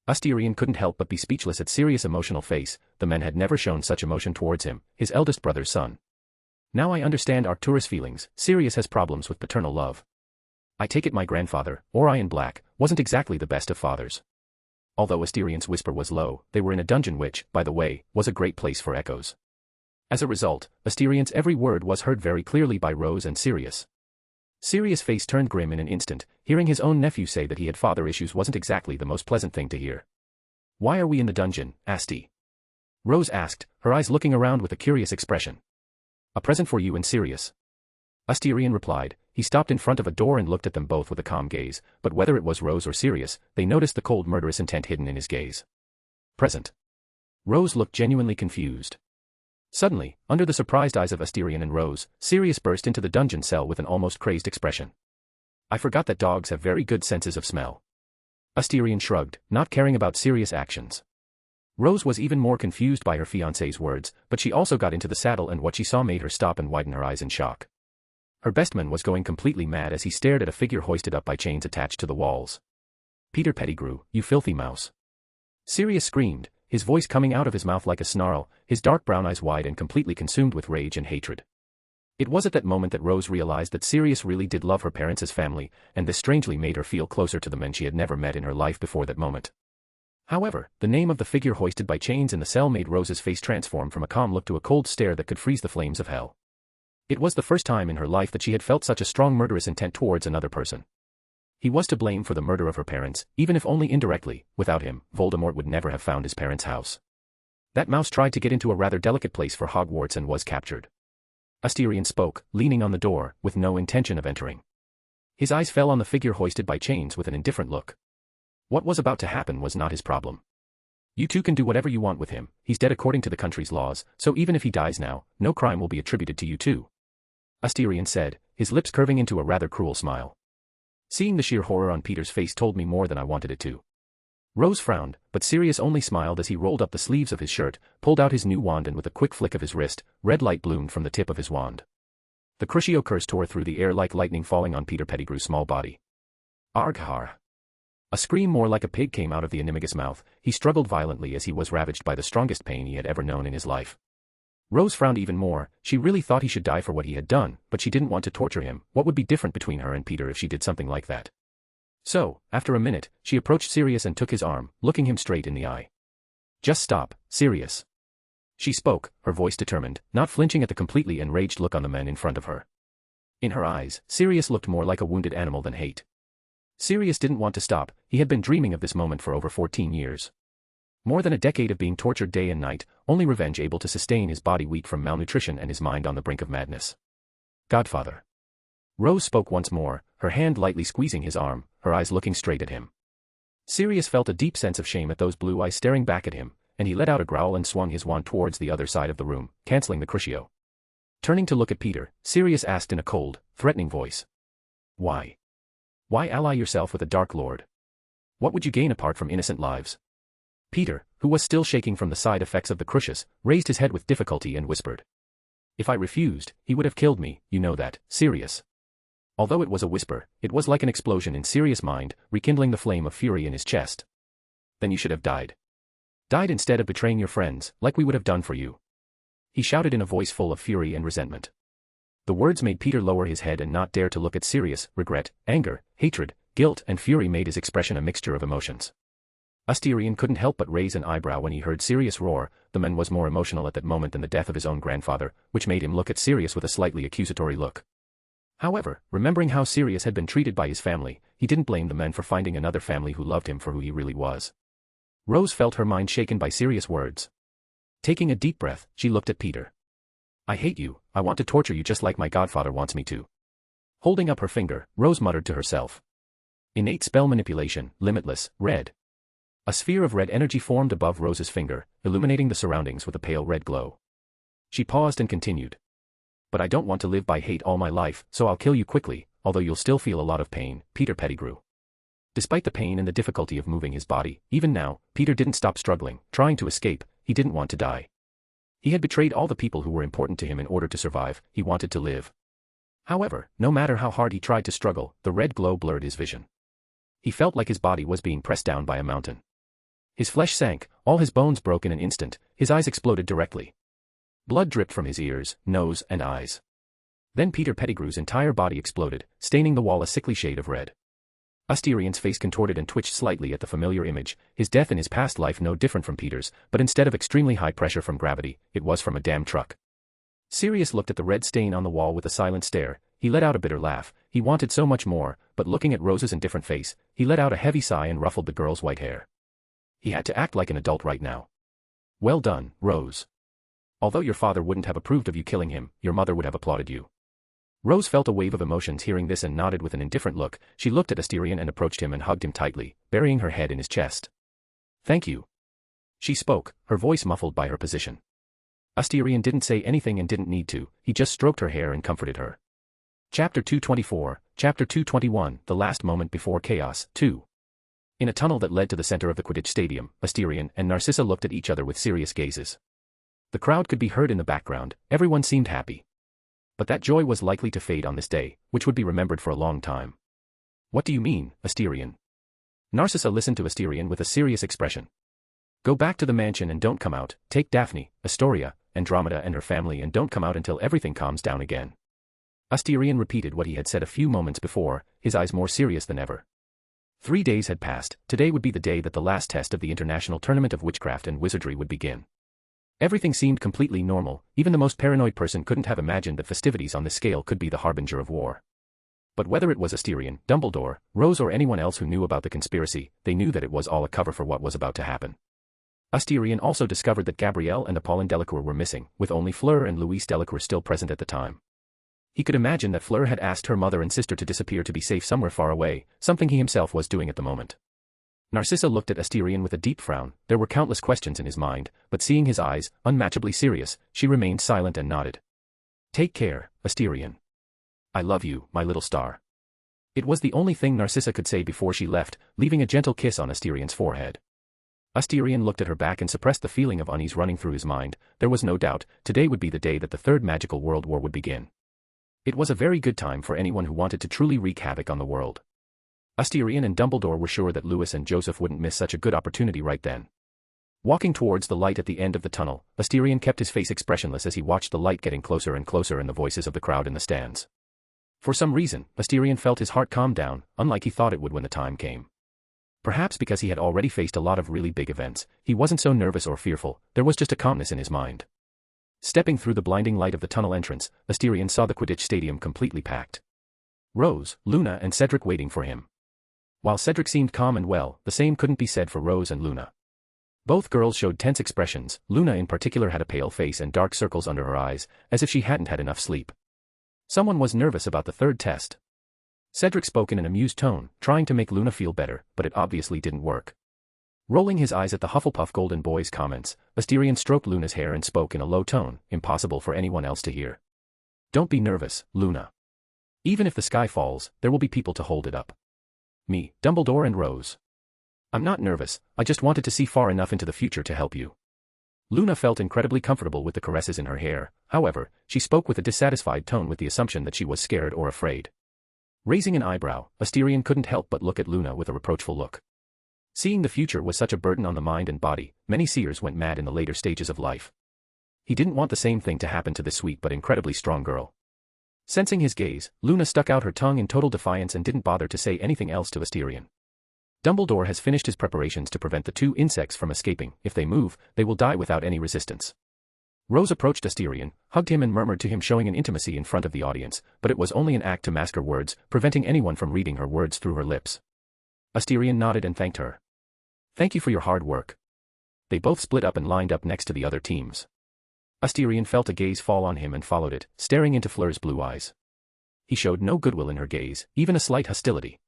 Asterion couldn't help but be speechless at Sirius' emotional face. The man had never shown such emotion towards him, his eldest brother's son. Now I understand Arcturus' feelings. Sirius has problems with paternal love. I take it my grandfather, Orion Black, wasn't exactly the best of fathers. Although Asterion's whisper was low, they were in a dungeon which, by the way, was a great place for echoes. As a result, Asterion's every word was heard very clearly by Rose and Sirius. Sirius' face turned grim in an instant. Hearing his own nephew say that he had father issues wasn't exactly the most pleasant thing to hear. Why are we in the dungeon, Asti? Rose asked, her eyes looking around with a curious expression. A present for you and Sirius. Asterion replied. He stopped in front of a door and looked at them both with a calm gaze, but whether it was Rose or Sirius, they noticed the cold murderous intent hidden in his gaze. Present. Rose looked genuinely confused. Suddenly, under the surprised eyes of Asterion and Rose, Sirius burst into the dungeon cell with an almost crazed expression. I forgot that dogs have very good senses of smell. Asterion shrugged, not caring about Sirius' actions. Rose was even more confused by her fiancé's words, but she also got into the saddle and what she saw made her stop and widen her eyes in shock. Her bestman was going completely mad as he stared at a figure hoisted up by chains attached to the walls. Peter Pettigrew, you filthy mouse. Sirius screamed, his voice coming out of his mouth like a snarl, his dark brown eyes wide and completely consumed with rage and hatred. It was at that moment that Rose realized that Sirius really did love her parents as family, and this strangely made her feel closer to the men she had never met in her life before that moment. However, the name of the figure hoisted by chains in the cell made Rose's face transform from a calm look to a cold stare that could freeze the flames of hell. It was the first time in her life that she had felt such a strong murderous intent towards another person. He was to blame for the murder of her parents, even if only indirectly. Without him, Voldemort would never have found his parents' house. That mouse tried to get into a rather delicate place for Hogwarts and was captured. Asterion spoke, leaning on the door, with no intention of entering. His eyes fell on the figure hoisted by chains with an indifferent look. What was about to happen was not his problem. You two can do whatever you want with him, he's dead according to the country's laws, so even if he dies now, no crime will be attributed to you two. Asterion said, his lips curving into a rather cruel smile. Seeing the sheer horror on Peter's face told me more than I wanted it to. Rose frowned, but Sirius only smiled as he rolled up the sleeves of his shirt, pulled out his new wand and with a quick flick of his wrist, red light bloomed from the tip of his wand. The Crucio curse tore through the air like lightning falling on Peter Pettigrew's small body. Arghar. A scream more like a pig came out of the enigma's mouth. He struggled violently as he was ravaged by the strongest pain he had ever known in his life. Rose frowned even more. She really thought he should die for what he had done, but she didn't want to torture him. What would be different between her and Peter if she did something like that? So, after a minute, she approached Sirius and took his arm, looking him straight in the eye. Just stop, Sirius. She spoke, her voice determined, not flinching at the completely enraged look on the men in front of her. In her eyes, Sirius looked more like a wounded animal than hate. Sirius didn't want to stop. He had been dreaming of this moment for over 14 years. More than a decade of being tortured day and night, only revenge able to sustain his body weak from malnutrition and his mind on the brink of madness. Godfather. Rose spoke once more, her hand lightly squeezing his arm, her eyes looking straight at him. Sirius felt a deep sense of shame at those blue eyes staring back at him, and he let out a growl and swung his wand towards the other side of the room, canceling the Crucio. Turning to look at Peter, Sirius asked in a cold, threatening voice. Why? Why ally yourself with a Dark Lord? What would you gain apart from innocent lives? Peter, who was still shaking from the side effects of the Crucius, raised his head with difficulty and whispered. If I refused, he would have killed me, you know that, Sirius. Although it was a whisper, it was like an explosion in Sirius' mind, rekindling the flame of fury in his chest. Then you should have died. Died instead of betraying your friends, like we would have done for you. He shouted in a voice full of fury and resentment. The words made Peter lower his head and not dare to look at Sirius. Regret, anger, hatred, guilt and fury made his expression a mixture of emotions. Asterion couldn't help but raise an eyebrow when he heard Sirius roar. The man was more emotional at that moment than the death of his own grandfather, which made him look at Sirius with a slightly accusatory look. However, remembering how Sirius had been treated by his family, he didn't blame the men for finding another family who loved him for who he really was. Rose felt her mind shaken by Sirius' words. Taking a deep breath, she looked at Peter. I hate you, I want to torture you just like my godfather wants me to. Holding up her finger, Rose muttered to herself. Innate spell manipulation, limitless, red. A sphere of red energy formed above Rose's finger, illuminating the surroundings with a pale red glow. She paused and continued. But I don't want to live by hate all my life, so I'll kill you quickly, although you'll still feel a lot of pain, Peter Pettigrew. Despite the pain and the difficulty of moving his body, even now, Peter didn't stop struggling, trying to escape. He didn't want to die. He had betrayed all the people who were important to him in order to survive. He wanted to live. However, no matter how hard he tried to struggle, the red glow blurred his vision. He felt like his body was being pressed down by a mountain. His flesh sank, all his bones broke in an instant, his eyes exploded directly. Blood dripped from his ears, nose, and eyes. Then Peter Pettigrew's entire body exploded, staining the wall a sickly shade of red. Asterion's face contorted and twitched slightly at the familiar image, his death in his past life no different from Peter's, but instead of extremely high pressure from gravity, it was from a damn truck. Sirius looked at the red stain on the wall with a silent stare. He let out a bitter laugh. He wanted so much more, but looking at Rose's indifferent face, he let out a heavy sigh and ruffled the girl's white hair. He had to act like an adult right now. Well done, Rose. Although your father wouldn't have approved of you killing him, your mother would have applauded you. Rose felt a wave of emotions hearing this and nodded with an indifferent look. She looked at Asterion and approached him and hugged him tightly, burying her head in his chest. Thank you. She spoke, her voice muffled by her position. Asterion didn't say anything and didn't need to, he just stroked her hair and comforted her. Chapter 224, Chapter 221, The Last Moment Before Chaos, 2. In a tunnel that led to the center of the Quidditch Stadium, Asterion and Narcissa looked at each other with serious gazes. The crowd could be heard in the background, everyone seemed happy. But that joy was likely to fade on this day, which would be remembered for a long time. What do you mean, Asterion? Narcissa listened to Asterion with a serious expression. Go back to the mansion and don't come out, take Daphne, Astoria, Andromeda and her family and don't come out until everything calms down again. Asterion repeated what he had said a few moments before, his eyes more serious than ever. 3 days had passed, today would be the day that the last test of the International Tournament of Witchcraft and Wizardry would begin. Everything seemed completely normal, even the most paranoid person couldn't have imagined that festivities on this scale could be the harbinger of war. But whether it was Asterion, Dumbledore, Rose or anyone else who knew about the conspiracy, they knew that it was all a cover for what was about to happen. Asterion also discovered that Gabrielle and Apollon Delacour were missing, with only Fleur and Louise Delacour still present at the time. He could imagine that Fleur had asked her mother and sister to disappear to be safe somewhere far away, something he himself was doing at the moment. Narcissa looked at Asterion with a deep frown, there were countless questions in his mind, but seeing his eyes, unmatchably serious, she remained silent and nodded. Take care, Asterion. I love you, my little star. It was the only thing Narcissa could say before she left, leaving a gentle kiss on Asterion's forehead. Asterion looked at her back and suppressed the feeling of unease running through his mind. There was no doubt, today would be the day that the Third Magical World War would begin. It was a very good time for anyone who wanted to truly wreak havoc on the world. Asterion and Dumbledore were sure that Lewis and Joseph wouldn't miss such a good opportunity right then. Walking towards the light at the end of the tunnel, Asterion kept his face expressionless as he watched the light getting closer and closer and the voices of the crowd in the stands. For some reason, Asterion felt his heart calm down, unlike he thought it would when the time came. Perhaps because he had already faced a lot of really big events, he wasn't so nervous or fearful, there was just a calmness in his mind. Stepping through the blinding light of the tunnel entrance, Asterion saw the Quidditch Stadium completely packed. Rose, Luna and Cedric waiting for him. While Cedric seemed calm and well, the same couldn't be said for Rose and Luna. Both girls showed tense expressions, Luna in particular had a pale face and dark circles under her eyes, as if she hadn't had enough sleep. Someone was nervous about the third test. Cedric spoke in an amused tone, trying to make Luna feel better, but it obviously didn't work. Rolling his eyes at the Hufflepuff Golden Boy's comments, Asterion stroked Luna's hair and spoke in a low tone, impossible for anyone else to hear. Don't be nervous, Luna. Even if the sky falls, there will be people to hold it up. Me, Dumbledore and Rose. I'm not nervous, I just wanted to see far enough into the future to help you. Luna felt incredibly comfortable with the caresses in her hair, however, she spoke with a dissatisfied tone with the assumption that she was scared or afraid. Raising an eyebrow, Asterion couldn't help but look at Luna with a reproachful look. Seeing the future was such a burden on the mind and body, many seers went mad in the later stages of life. He didn't want the same thing to happen to this sweet but incredibly strong girl. Sensing his gaze, Luna stuck out her tongue in total defiance and didn't bother to say anything else to Asterion. Dumbledore has finished his preparations to prevent the 2 insects from escaping. If they move, they will die without any resistance. Rose approached Asterion, hugged him and murmured to him, showing an intimacy in front of the audience, but it was only an act to mask her words, preventing anyone from reading her words through her lips. Asterion nodded and thanked her. Thank you for your hard work. They both split up and lined up next to the other teams. Asterion felt a gaze fall on him and followed it, staring into Fleur's blue eyes. He showed no goodwill in her gaze, even a slight hostility.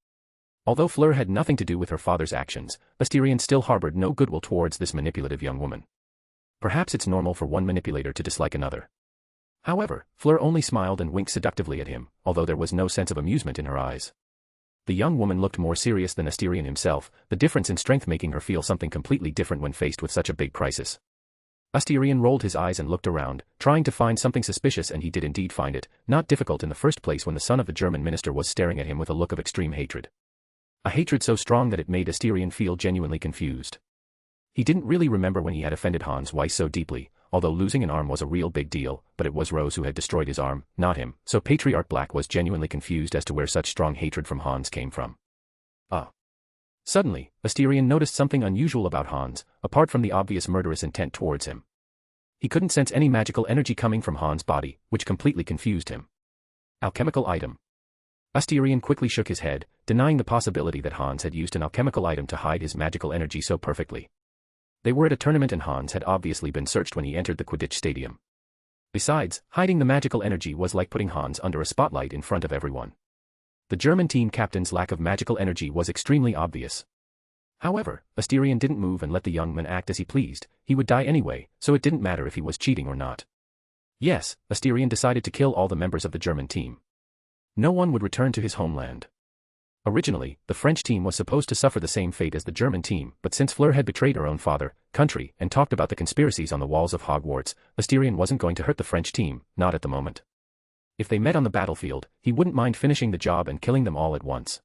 Although Fleur had nothing to do with her father's actions, Asterion still harbored no goodwill towards this manipulative young woman. Perhaps it's normal for one manipulator to dislike another. However, Fleur only smiled and winked seductively at him, although there was no sense of amusement in her eyes. The young woman looked more serious than Asterion himself, the difference in strength making her feel something completely different when faced with such a big crisis. Asterion rolled his eyes and looked around, trying to find something suspicious, and he did indeed find it, not difficult in the first place when the son of the German minister was staring at him with a look of extreme hatred. A hatred so strong that it made Asterion feel genuinely confused. He didn't really remember when he had offended Hans Weiss so deeply, although losing an arm was a real big deal, but it was Rose who had destroyed his arm, not him, so Patriarch Black was genuinely confused as to where such strong hatred from Hans came from. Suddenly, Asterion noticed something unusual about Hans, apart from the obvious murderous intent towards him. He couldn't sense any magical energy coming from Hans' body, which completely confused him. Alchemical item. Asterion quickly shook his head, denying the possibility that Hans had used an alchemical item to hide his magical energy so perfectly. They were at a tournament and Hans had obviously been searched when he entered the Quidditch stadium. Besides, hiding the magical energy was like putting Hans under a spotlight in front of everyone. The German team captain's lack of magical energy was extremely obvious. However, Asterion didn't move and let the young man act as he pleased. He would die anyway, so it didn't matter if he was cheating or not. Yes, Asterion decided to kill all the members of the German team. No one would return to his homeland. Originally, the French team was supposed to suffer the same fate as the German team, but since Flur had betrayed her own father, country, and talked about the conspiracies on the walls of Hogwarts, Asterion wasn't going to hurt the French team, not at the moment. If they met on the battlefield, he wouldn't mind finishing the job and killing them all at once.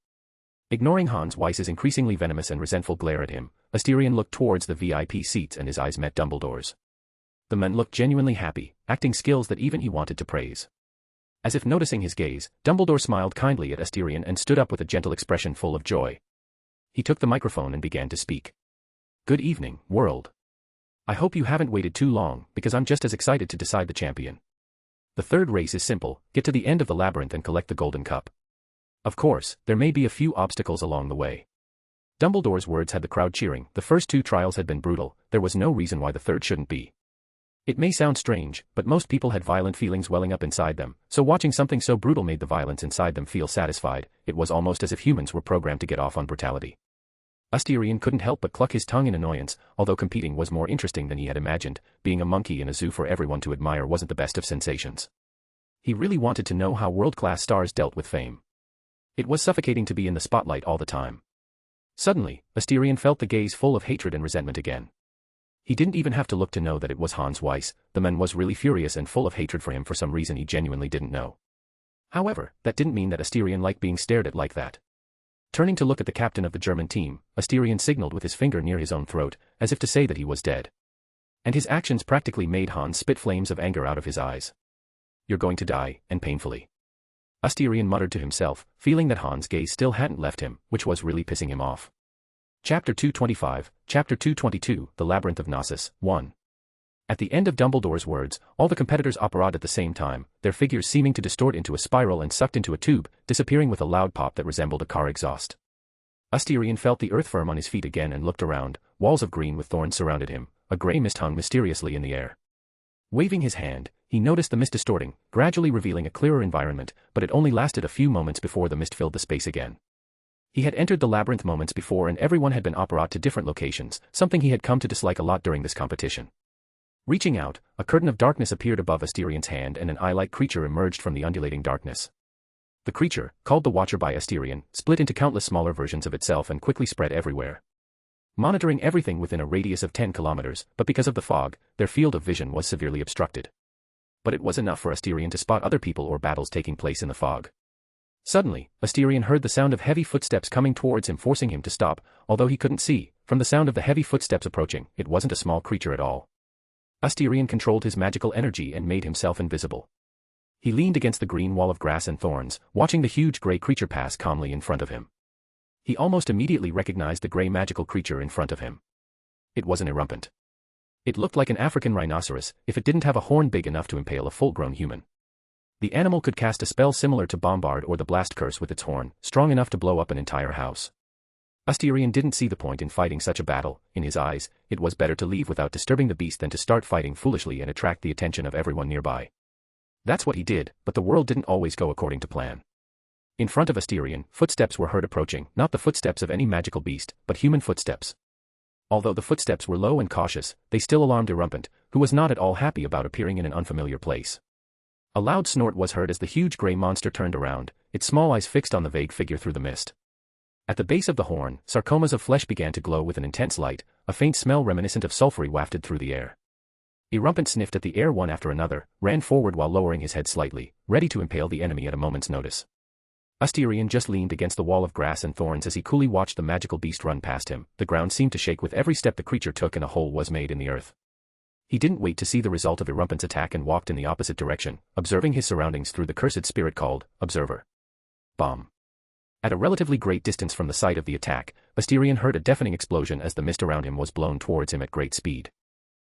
Ignoring Hans Weiss's increasingly venomous and resentful glare at him, Asterion looked towards the VIP seats and his eyes met Dumbledore's. The man looked genuinely happy, acting skills that even he wanted to praise. As if noticing his gaze, Dumbledore smiled kindly at Asterion and stood up with a gentle expression full of joy. He took the microphone and began to speak. "Good evening, world. I hope you haven't waited too long, because I'm just as excited to decide the champion. The third race is simple: get to the end of the labyrinth and collect the golden cup. Of course, there may be a few obstacles along the way." Dumbledore's words had the crowd cheering. The first two trials had been brutal, there was no reason why the third shouldn't be. It may sound strange, but most people had violent feelings welling up inside them, so watching something so brutal made the violence inside them feel satisfied. It was almost as if humans were programmed to get off on brutality. Asterion couldn't help but cluck his tongue in annoyance. Although competing was more interesting than he had imagined, being a monkey in a zoo for everyone to admire wasn't the best of sensations. He really wanted to know how world-class stars dealt with fame. It was suffocating to be in the spotlight all the time. Suddenly, Asterion felt the gaze full of hatred and resentment again. He didn't even have to look to know that it was Hans Weiss. The man was really furious and full of hatred for him for some reason he genuinely didn't know. However, that didn't mean that Asterion liked being stared at like that. Turning to look at the captain of the German team, Asterion signaled with his finger near his own throat, as if to say that he was dead. And his actions practically made Hans spit flames of anger out of his eyes. "You're going to die, and painfully." Asterion muttered to himself, feeling that Hans' gaze still hadn't left him, which was really pissing him off. Chapter 225, Chapter 222, The Labyrinth of Gnosis, 1. At the end of Dumbledore's words, all the competitors operated at the same time, their figures seeming to distort into a spiral and sucked into a tube, disappearing with a loud pop that resembled a car exhaust. Asterion felt the earth firm on his feet again and looked around. Walls of green with thorns surrounded him, a grey mist hung mysteriously in the air. Waving his hand, he noticed the mist distorting, gradually revealing a clearer environment, but it only lasted a few moments before the mist filled the space again. He had entered the labyrinth moments before and everyone had been operated to different locations, something he had come to dislike a lot during this competition. Reaching out, a curtain of darkness appeared above Asterion's hand and an eye-like creature emerged from the undulating darkness. The creature, called the Watcher by Asterion, split into countless smaller versions of itself and quickly spread everywhere, monitoring everything within a radius of 10 kilometers, but because of the fog, their field of vision was severely obstructed. But it was enough for Asterion to spot other people or battles taking place in the fog. Suddenly, Asterion heard the sound of heavy footsteps coming towards him, forcing him to stop. Although he couldn't see, from the sound of the heavy footsteps approaching, it wasn't a small creature at all. Asterion controlled his magical energy and made himself invisible. He leaned against the green wall of grass and thorns, watching the huge grey creature pass calmly in front of him. He almost immediately recognized the grey magical creature in front of him. It was an erumpent. It looked like an African rhinoceros, if it didn't have a horn big enough to impale a full-grown human. The animal could cast a spell similar to Bombard or the Blast Curse with its horn, strong enough to blow up an entire house. Asterion didn't see the point in fighting such a battle. In his eyes, it was better to leave without disturbing the beast than to start fighting foolishly and attract the attention of everyone nearby. That's what he did, but the world didn't always go according to plan. In front of Asterion, footsteps were heard approaching, not the footsteps of any magical beast, but human footsteps. Although the footsteps were low and cautious, they still alarmed Erumpent, who was not at all happy about appearing in an unfamiliar place. A loud snort was heard as the huge grey monster turned around, its small eyes fixed on the vague figure through the mist. At the base of the horn, sarcomas of flesh began to glow with an intense light, a faint smell reminiscent of sulfury wafted through the air. Erumpent sniffed at the air one after another, ran forward while lowering his head slightly, ready to impale the enemy at a moment's notice. Asterion just leaned against the wall of grass and thorns as he coolly watched the magical beast run past him. The ground seemed to shake with every step the creature took and a hole was made in the earth. He didn't wait to see the result of Erumpent's attack and walked in the opposite direction, observing his surroundings through the cursed spirit called Observer. Bomb. At a relatively great distance from the site of the attack, Asterion heard a deafening explosion as the mist around him was blown towards him at great speed.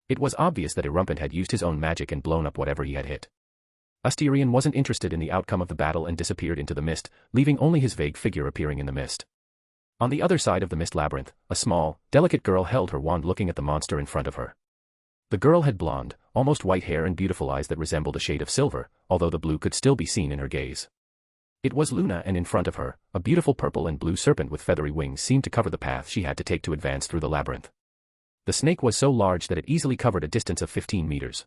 It was obvious that Erumpent had used his own magic and blown up whatever he had hit. Asterion wasn't interested in the outcome of the battle and disappeared into the mist, leaving only his vague figure appearing in the mist. On the other side of the mist labyrinth, a small, delicate girl held her wand looking at the monster in front of her. The girl had blonde, almost white hair and beautiful eyes that resembled a shade of silver, although the blue could still be seen in her gaze. It was Luna, and in front of her, a beautiful purple and blue serpent with feathery wings seemed to cover the path she had to take to advance through the labyrinth. The snake was so large that it easily covered a distance of 15 meters.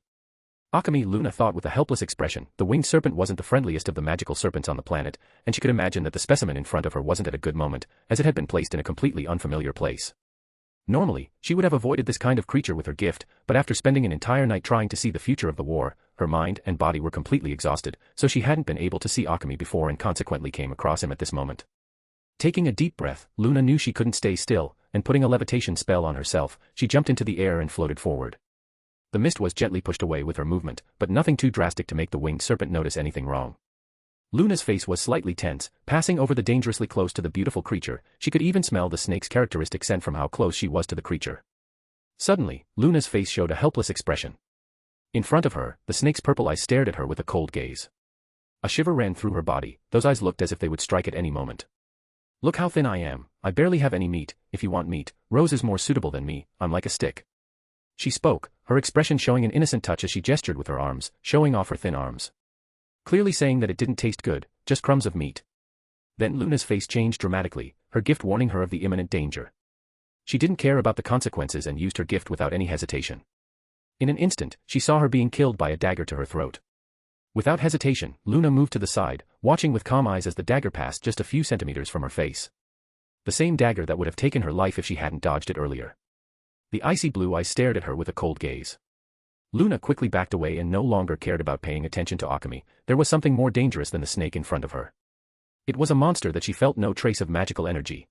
Akemi, Luna thought with a helpless expression. The winged serpent wasn't the friendliest of the magical serpents on the planet, and she could imagine that the specimen in front of her wasn't at a good moment, as it had been placed in a completely unfamiliar place. Normally, she would have avoided this kind of creature with her gift, but after spending an entire night trying to see the future of the war, her mind and body were completely exhausted, so she hadn't been able to see Akemi before and consequently came across him at this moment. Taking a deep breath, Luna knew she couldn't stay still, and putting a levitation spell on herself, she jumped into the air and floated forward. The mist was gently pushed away with her movement, but nothing too drastic to make the winged serpent notice anything wrong. Luna's face was slightly tense, passing over the dangerously close to the beautiful creature. She could even smell the snake's characteristic scent from how close she was to the creature. Suddenly, Luna's face showed a helpless expression. In front of her, the snake's purple eyes stared at her with a cold gaze. A shiver ran through her body. Those eyes looked as if they would strike at any moment. Look how thin I am. I barely have any meat. If you want meat, Rose is more suitable than me. I'm like a stick. She spoke, her expression showing an innocent touch as she gestured with her arms, showing off her thin arms. Clearly saying that it didn't taste good, just crumbs of meat. Then Luna's face changed dramatically, her gift warning her of the imminent danger. She didn't care about the consequences and used her gift without any hesitation. In an instant, she saw her being killed by a dagger to her throat. Without hesitation, Luna moved to the side, watching with calm eyes as the dagger passed just a few centimeters from her face. The same dagger that would have taken her life if she hadn't dodged it earlier. The icy blue eyes stared at her with a cold gaze. Luna quickly backed away and no longer cared about paying attention to Akemi. There was something more dangerous than the snake in front of her. It was a monster that she felt no trace of magical energy.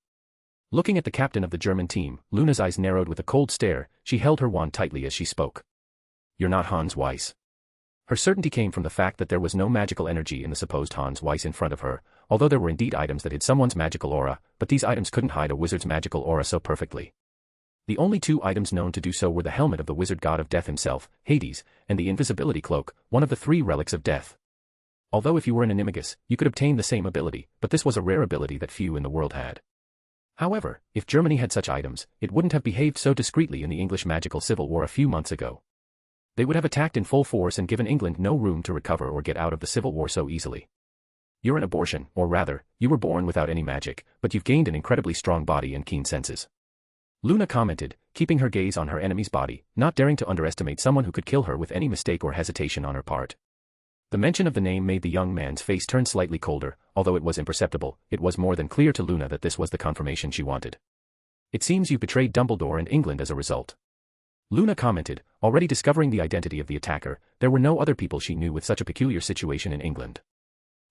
Looking at the captain of the German team, Luna's eyes narrowed with a cold stare. She held her wand tightly as she spoke. You're not Hans Weiss. Her certainty came from the fact that there was no magical energy in the supposed Hans Weiss in front of her, although there were indeed items that hid someone's magical aura, but these items couldn't hide a wizard's magical aura so perfectly. The only two items known to do so were the helmet of the wizard god of death himself, Hades, and the invisibility cloak, one of the 3 relics of death. Although if you were an animagus, you could obtain the same ability, but this was a rare ability that few in the world had. However, if Germany had such items, it wouldn't have behaved so discreetly in the English magical civil war a few months ago. They would have attacked in full force and given England no room to recover or get out of the civil war so easily. You're an abortion, or rather, you were born without any magic, but you've gained an incredibly strong body and keen senses. Luna commented, keeping her gaze on her enemy's body, not daring to underestimate someone who could kill her with any mistake or hesitation on her part. The mention of the name made the young man's face turn slightly colder, although it was imperceptible. It was more than clear to Luna that this was the confirmation she wanted. It seems you betrayed Dumbledore and England as a result. Luna commented, already discovering the identity of the attacker. There were no other people she knew with such a peculiar situation in England.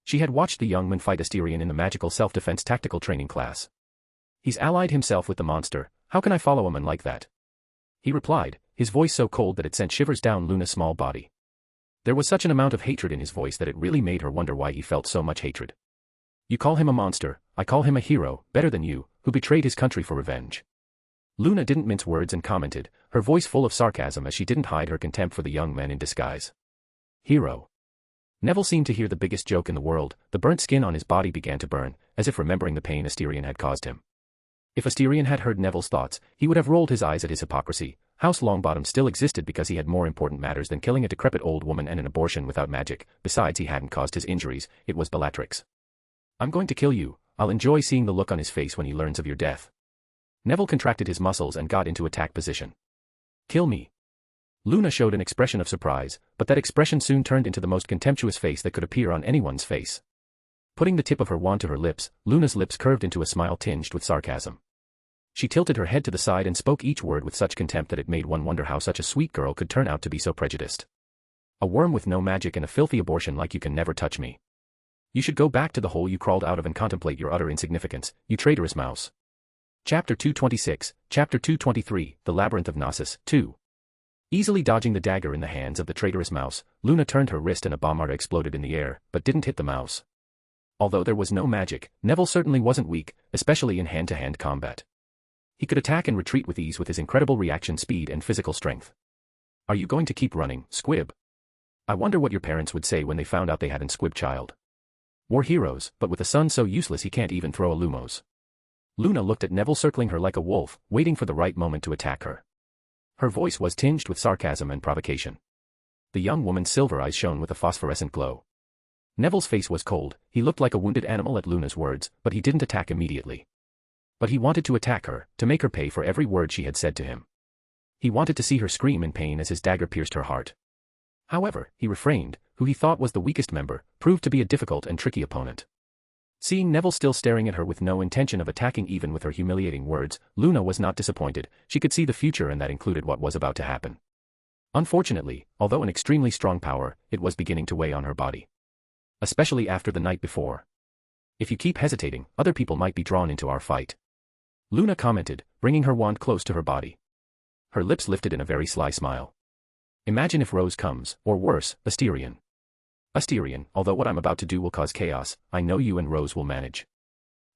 She had watched the young man fight Asterion in the magical self-defense tactical training class. He's allied himself with the monster. How can I follow a man like that? He replied, his voice so cold that it sent shivers down Luna's small body. There was such an amount of hatred in his voice that it really made her wonder why he felt so much hatred. You call him a monster, I call him a hero, better than you, who betrayed his country for revenge. Luna didn't mince words and commented, her voice full of sarcasm as she didn't hide her contempt for the young man in disguise. Hero. Neville seemed to hear the biggest joke in the world. The burnt skin on his body began to burn, as if remembering the pain Asterion had caused him. If Asterion had heard Neville's thoughts, he would have rolled his eyes at his hypocrisy. House Longbottom still existed because he had more important matters than killing a decrepit old woman and an abortion without magic. Besides, he hadn't caused his injuries. It was Bellatrix. I'm going to kill you. I'll enjoy seeing the look on his face when he learns of your death. Neville contracted his muscles and got into attack position. Kill me. Luna showed an expression of surprise, but that expression soon turned into the most contemptuous face that could appear on anyone's face. Putting the tip of her wand to her lips, Luna's lips curved into a smile tinged with sarcasm. She tilted her head to the side and spoke each word with such contempt that it made one wonder how such a sweet girl could turn out to be so prejudiced. A worm with no magic and a filthy abortion like you can never touch me. You should go back to the hole you crawled out of and contemplate your utter insignificance, you traitorous mouse. Chapter 226, Chapter 223, The Labyrinth of Gnosis, 2. Easily dodging the dagger in the hands of the traitorous mouse, Luna turned her wrist and a bombarda exploded in the air, but didn't hit the mouse. Although there was no magic, Neville certainly wasn't weak, especially in hand-to-hand combat. He could attack and retreat with ease with his incredible reaction speed and physical strength. Are you going to keep running, Squib? I wonder what your parents would say when they found out they had an Squib child. We're heroes, but with a son so useless he can't even throw a Lumos. Luna looked at Neville circling her like a wolf, waiting for the right moment to attack her. Her voice was tinged with sarcasm and provocation. The young woman's silver eyes shone with a phosphorescent glow. Neville's face was cold, he looked like a wounded animal at Luna's words, but he didn't attack immediately. But he wanted to attack her, to make her pay for every word she had said to him. He wanted to see her scream in pain as his dagger pierced her heart. However, he refrained. Who he thought was the weakest member, proved to be a difficult and tricky opponent. Seeing Neville still staring at her with no intention of attacking even with her humiliating words, Luna was not disappointed. She could see the future, and that included what was about to happen. Unfortunately, although an extremely strong power, it was beginning to weigh on her body. Especially after the night before. If you keep hesitating, other people might be drawn into our fight. Luna commented, bringing her wand close to her body. Her lips lifted in a very sly smile. Imagine if Rose comes, or worse, Asterion. Asterion, although what I'm about to do will cause chaos, I know you and Rose will manage.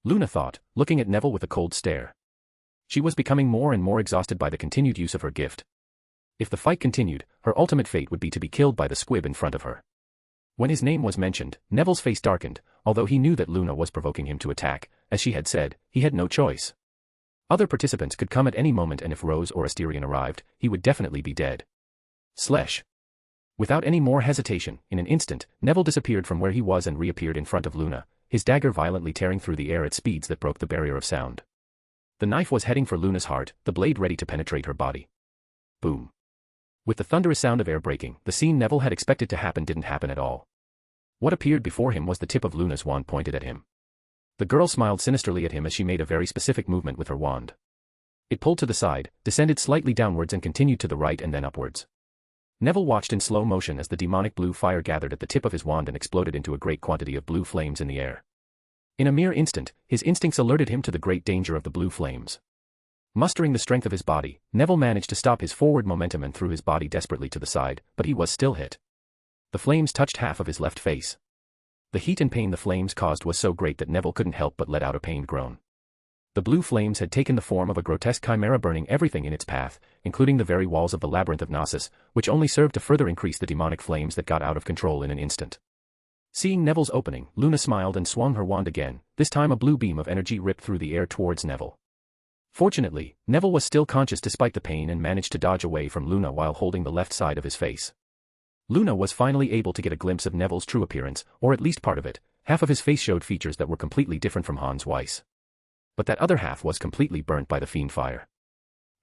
Luna thought, looking at Neville with a cold stare. She was becoming more and more exhausted by the continued use of her gift. If the fight continued, her ultimate fate would be to be killed by the squib in front of her. When his name was mentioned, Neville's face darkened, although he knew that Luna was provoking him to attack. As she had said, he had no choice. Other participants could come at any moment, and if Rose or Asterion arrived, he would definitely be dead. Slash. Without any more hesitation, in an instant, Neville disappeared from where he was and reappeared in front of Luna, his dagger violently tearing through the air at speeds that broke the barrier of sound. The knife was heading for Luna's heart, the blade ready to penetrate her body. Boom. With the thunderous sound of air breaking, the scene Neville had expected to happen didn't happen at all. What appeared before him was the tip of Luna's wand pointed at him. The girl smiled sinisterly at him as she made a very specific movement with her wand. It pulled to the side, descended slightly downwards and continued to the right and then upwards. Neville watched in slow motion as the demonic blue fire gathered at the tip of his wand and exploded into a great quantity of blue flames in the air. In a mere instant, his instincts alerted him to the great danger of the blue flames. Mustering the strength of his body, Neville managed to stop his forward momentum and threw his body desperately to the side, but he was still hit. The flames touched half of his left face. The heat and pain the flames caused was so great that Neville couldn't help but let out a pained groan. The blue flames had taken the form of a grotesque chimera, burning everything in its path, including the very walls of the labyrinth of Gnosis, which only served to further increase the demonic flames that got out of control in an instant. Seeing Neville's opening, Luna smiled and swung her wand again. This time a blue beam of energy ripped through the air towards Neville. Fortunately, Neville was still conscious despite the pain and managed to dodge away from Luna while holding the left side of his face. Luna was finally able to get a glimpse of Neville's true appearance, or at least part of it. Half of his face showed features that were completely different from Hans Weiss. But that other half was completely burnt by the fiend fire.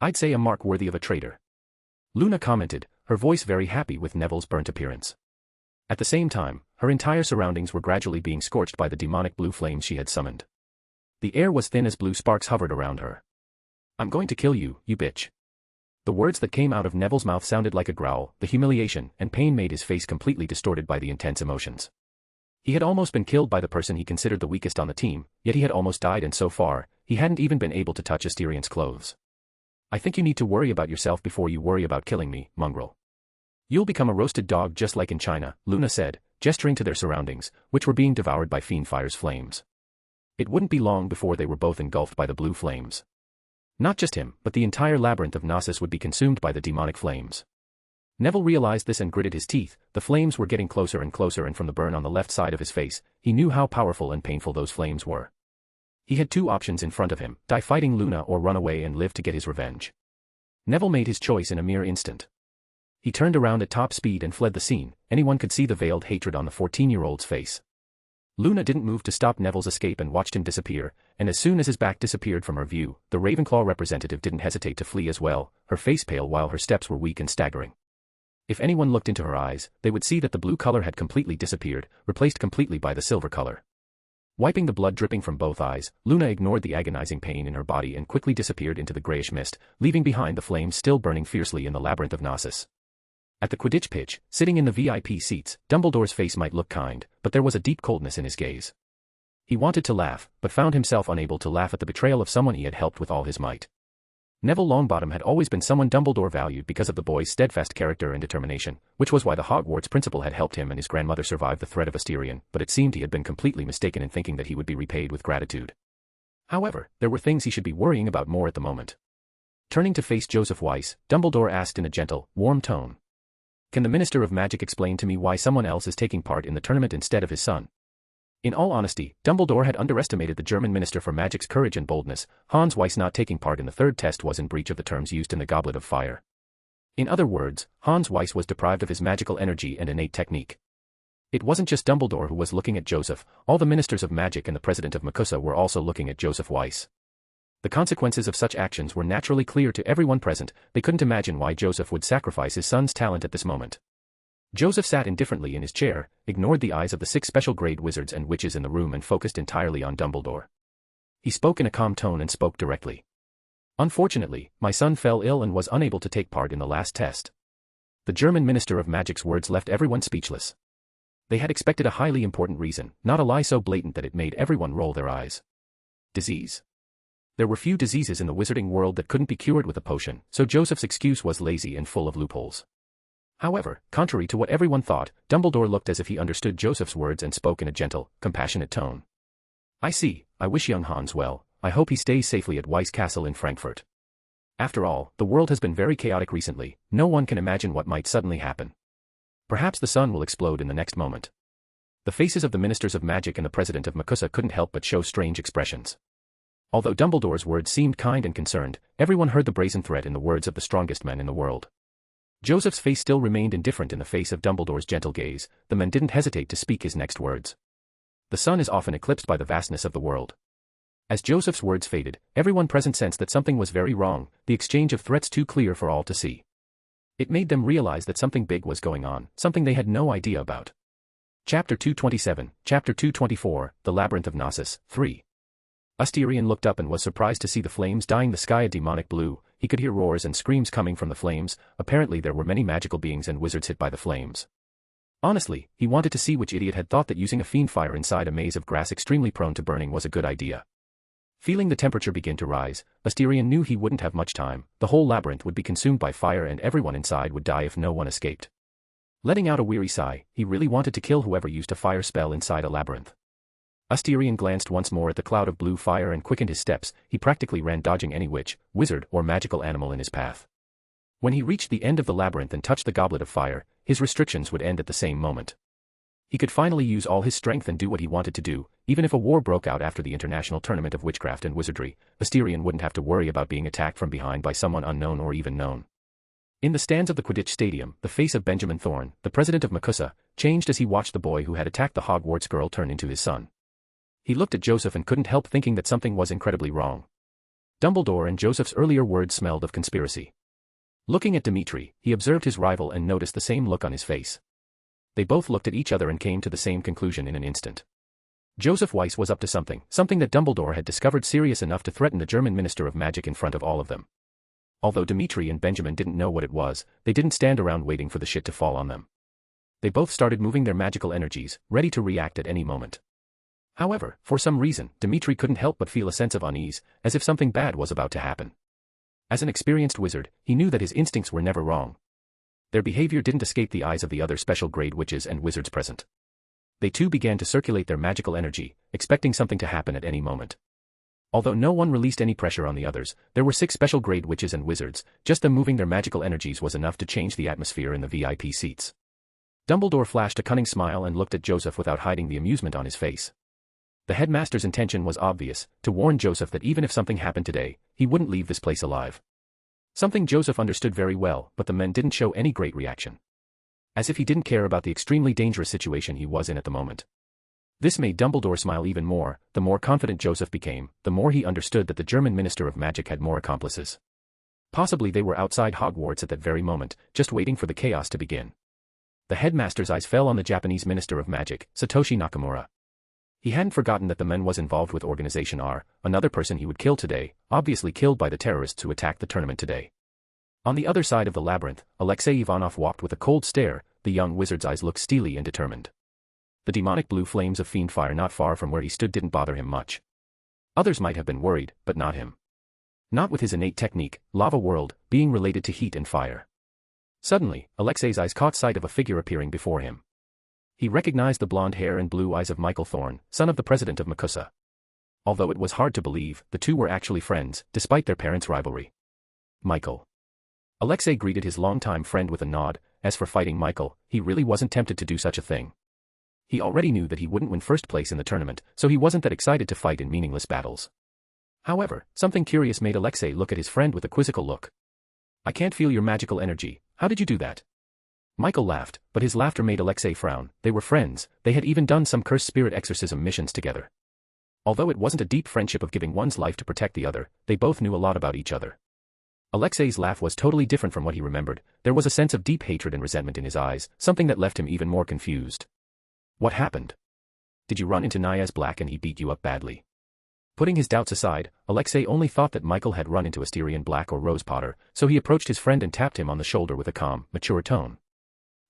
I'd say a mark worthy of a traitor. Luna commented, her voice very happy with Neville's burnt appearance. At the same time, her entire surroundings were gradually being scorched by the demonic blue flames she had summoned. The air was thin as blue sparks hovered around her. I'm going to kill you, you bitch. The words that came out of Neville's mouth sounded like a growl. The humiliation and pain made his face completely distorted by the intense emotions. He had almost been killed by the person he considered the weakest on the team, yet he had almost died, and so far, he hadn't even been able to touch Asterion's clothes. I think you need to worry about yourself before you worry about killing me, mongrel. You'll become a roasted dog just like in China, Luna said, gesturing to their surroundings, which were being devoured by fiend fire's flames. It wouldn't be long before they were both engulfed by the blue flames. Not just him, but the entire labyrinth of Gnosis would be consumed by the demonic flames. Neville realized this and gritted his teeth. The flames were getting closer, and from the burn on the left side of his face, he knew how powerful and painful those flames were. He had two options in front of him: die fighting Luna or run away and live to get his revenge. Neville made his choice in a mere instant. He turned around at top speed and fled the scene. Anyone could see the veiled hatred on the 14-year-old's face. Luna didn't move to stop Neville's escape and watched him disappear, and as soon as his back disappeared from her view, the Ravenclaw representative didn't hesitate to flee as well, her face pale while her steps were weak and staggering. If anyone looked into her eyes, they would see that the blue color had completely disappeared, replaced completely by the silver color. Wiping the blood dripping from both eyes, Luna ignored the agonizing pain in her body and quickly disappeared into the grayish mist, leaving behind the flames still burning fiercely in the labyrinth of Gnosis. At the Quidditch pitch, sitting in the VIP seats, Dumbledore's face might look kind, but there was a deep coldness in his gaze. He wanted to laugh, but found himself unable to laugh at the betrayal of someone he had helped with all his might. Neville Longbottom had always been someone Dumbledore valued because of the boy's steadfast character and determination, which was why the Hogwarts principal had helped him and his grandmother survive the threat of Asterion, but it seemed he had been completely mistaken in thinking that he would be repaid with gratitude. However, there were things he should be worrying about more at the moment. Turning to face Joseph Weiss, Dumbledore asked in a gentle, warm tone. Can the Minister of Magic explain to me why someone else is taking part in the tournament instead of his son? In all honesty, Dumbledore had underestimated the German Minister for Magic's courage and boldness. Hans Weiss not taking part in the third test was in breach of the terms used in the Goblet of Fire. In other words, Hans Weiss was deprived of his magical energy and innate technique. It wasn't just Dumbledore who was looking at Joseph, all the Ministers of Magic and the President of MACUSA were also looking at Joseph Weiss. The consequences of such actions were naturally clear to everyone present. They couldn't imagine why Joseph would sacrifice his son's talent at this moment. Joseph sat indifferently in his chair, ignored the eyes of the 6 special-grade wizards and witches in the room and focused entirely on Dumbledore. He spoke in a calm tone and spoke directly. Unfortunately, my son fell ill and was unable to take part in the last test. The German Minister of Magic's words left everyone speechless. They had expected a highly important reason, not a lie so blatant that it made everyone roll their eyes. Disease. There were few diseases in the wizarding world that couldn't be cured with a potion, so Joseph's excuse was lazy and full of loopholes. However, contrary to what everyone thought, Dumbledore looked as if he understood Joseph's words and spoke in a gentle, compassionate tone. I see, I wish young Hans well, I hope he stays safely at Weiss Castle in Frankfurt. After all, the world has been very chaotic recently, no one can imagine what might suddenly happen. Perhaps the sun will explode in the next moment. The faces of the Ministers of Magic and the President of MACUSA couldn't help but show strange expressions. Although Dumbledore's words seemed kind and concerned, everyone heard the brazen threat in the words of the strongest men in the world. Joseph's face still remained indifferent in the face of Dumbledore's gentle gaze. The man didn't hesitate to speak his next words. The sun is often eclipsed by the vastness of the world. As Joseph's words faded, everyone present sensed that something was very wrong, the exchange of threats too clear for all to see. It made them realize that something big was going on, something they had no idea about. Chapter 227, Chapter 224, The Labyrinth of Gnosis, 3. Asterion looked up and was surprised to see the flames dyeing the sky a demonic blue. He could hear roars and screams coming from the flames. Apparently there were many magical beings and wizards hit by the flames. Honestly, he wanted to see which idiot had thought that using a fiend fire inside a maze of grass extremely prone to burning was a good idea. Feeling the temperature begin to rise, Asterion knew he wouldn't have much time. The whole labyrinth would be consumed by fire and everyone inside would die if no one escaped. Letting out a weary sigh, he really wanted to kill whoever used a fire spell inside a labyrinth. Asterion glanced once more at the cloud of blue fire and quickened his steps. He practically ran, dodging any witch, wizard, or magical animal in his path. When he reached the end of the labyrinth and touched the goblet of fire, his restrictions would end at the same moment. He could finally use all his strength and do what he wanted to do. Even if a war broke out after the International Tournament of Witchcraft and Wizardry, Asterion wouldn't have to worry about being attacked from behind by someone unknown or even known. In the stands of the Quidditch Stadium, the face of Benjamin Thorne, the president of MACUSA, changed as he watched the boy who had attacked the Hogwarts girl turn into his son. He looked at Joseph and couldn't help thinking that something was incredibly wrong. Dumbledore and Joseph's earlier words smelled of conspiracy. Looking at Dimitri, he observed his rival and noticed the same look on his face. They both looked at each other and came to the same conclusion in an instant. Joseph Weiss was up to something that Dumbledore had discovered serious enough to threaten the German Minister of Magic in front of all of them. Although Dimitri and Benjamin didn't know what it was, they didn't stand around waiting for the shit to fall on them. They both started moving their magical energies, ready to react at any moment. However, for some reason, Dimitri couldn't help but feel a sense of unease, as if something bad was about to happen. As an experienced wizard, he knew that his instincts were never wrong. Their behavior didn't escape the eyes of the other special-grade witches and wizards present. They too began to circulate their magical energy, expecting something to happen at any moment. Although no one released any pressure on the others, there were 6 special-grade witches and wizards. Just them moving their magical energies was enough to change the atmosphere in the VIP seats. Dumbledore flashed a cunning smile and looked at Joseph without hiding the amusement on his face. The headmaster's intention was obvious, to warn Joseph that even if something happened today, he wouldn't leave this place alive. Something Joseph understood very well, but the men didn't show any great reaction. As if he didn't care about the extremely dangerous situation he was in at the moment. This made Dumbledore smile even more. The more confident Joseph became, the more he understood that the German Minister of Magic had more accomplices. Possibly they were outside Hogwarts at that very moment, just waiting for the chaos to begin. The headmaster's eyes fell on the Japanese Minister of Magic, Satoshi Nakamura. He hadn't forgotten that the man was involved with Organization R, another person he would kill today, obviously killed by the terrorists who attacked the tournament today. On the other side of the labyrinth, Alexei Ivanov walked with a cold stare. The young wizard's eyes looked steely and determined. The demonic blue flames of fiend fire not far from where he stood didn't bother him much. Others might have been worried, but not him. Not with his innate technique, lava world, being related to heat and fire. Suddenly, Alexei's eyes caught sight of a figure appearing before him. He recognized the blonde hair and blue eyes of Michael Thorne, son of the president of MACUSA. Although it was hard to believe, the two were actually friends, despite their parents' rivalry. Michael. Alexei greeted his longtime friend with a nod. As for fighting Michael, he really wasn't tempted to do such a thing. He already knew that he wouldn't win first place in the tournament, so he wasn't that excited to fight in meaningless battles. However, something curious made Alexei look at his friend with a quizzical look. I can't feel your magical energy, how did you do that? Michael laughed, but his laughter made Alexei frown. They were friends, they had even done some cursed spirit exorcism missions together. Although it wasn't a deep friendship of giving one's life to protect the other, they both knew a lot about each other. Alexei's laugh was totally different from what he remembered. There was a sense of deep hatred and resentment in his eyes, something that left him even more confused. What happened? Did you run into Niaz Black and he beat you up badly? Putting his doubts aside, Alexei only thought that Michael had run into Asterion Black or Rose Potter, so he approached his friend and tapped him on the shoulder with a calm, mature tone.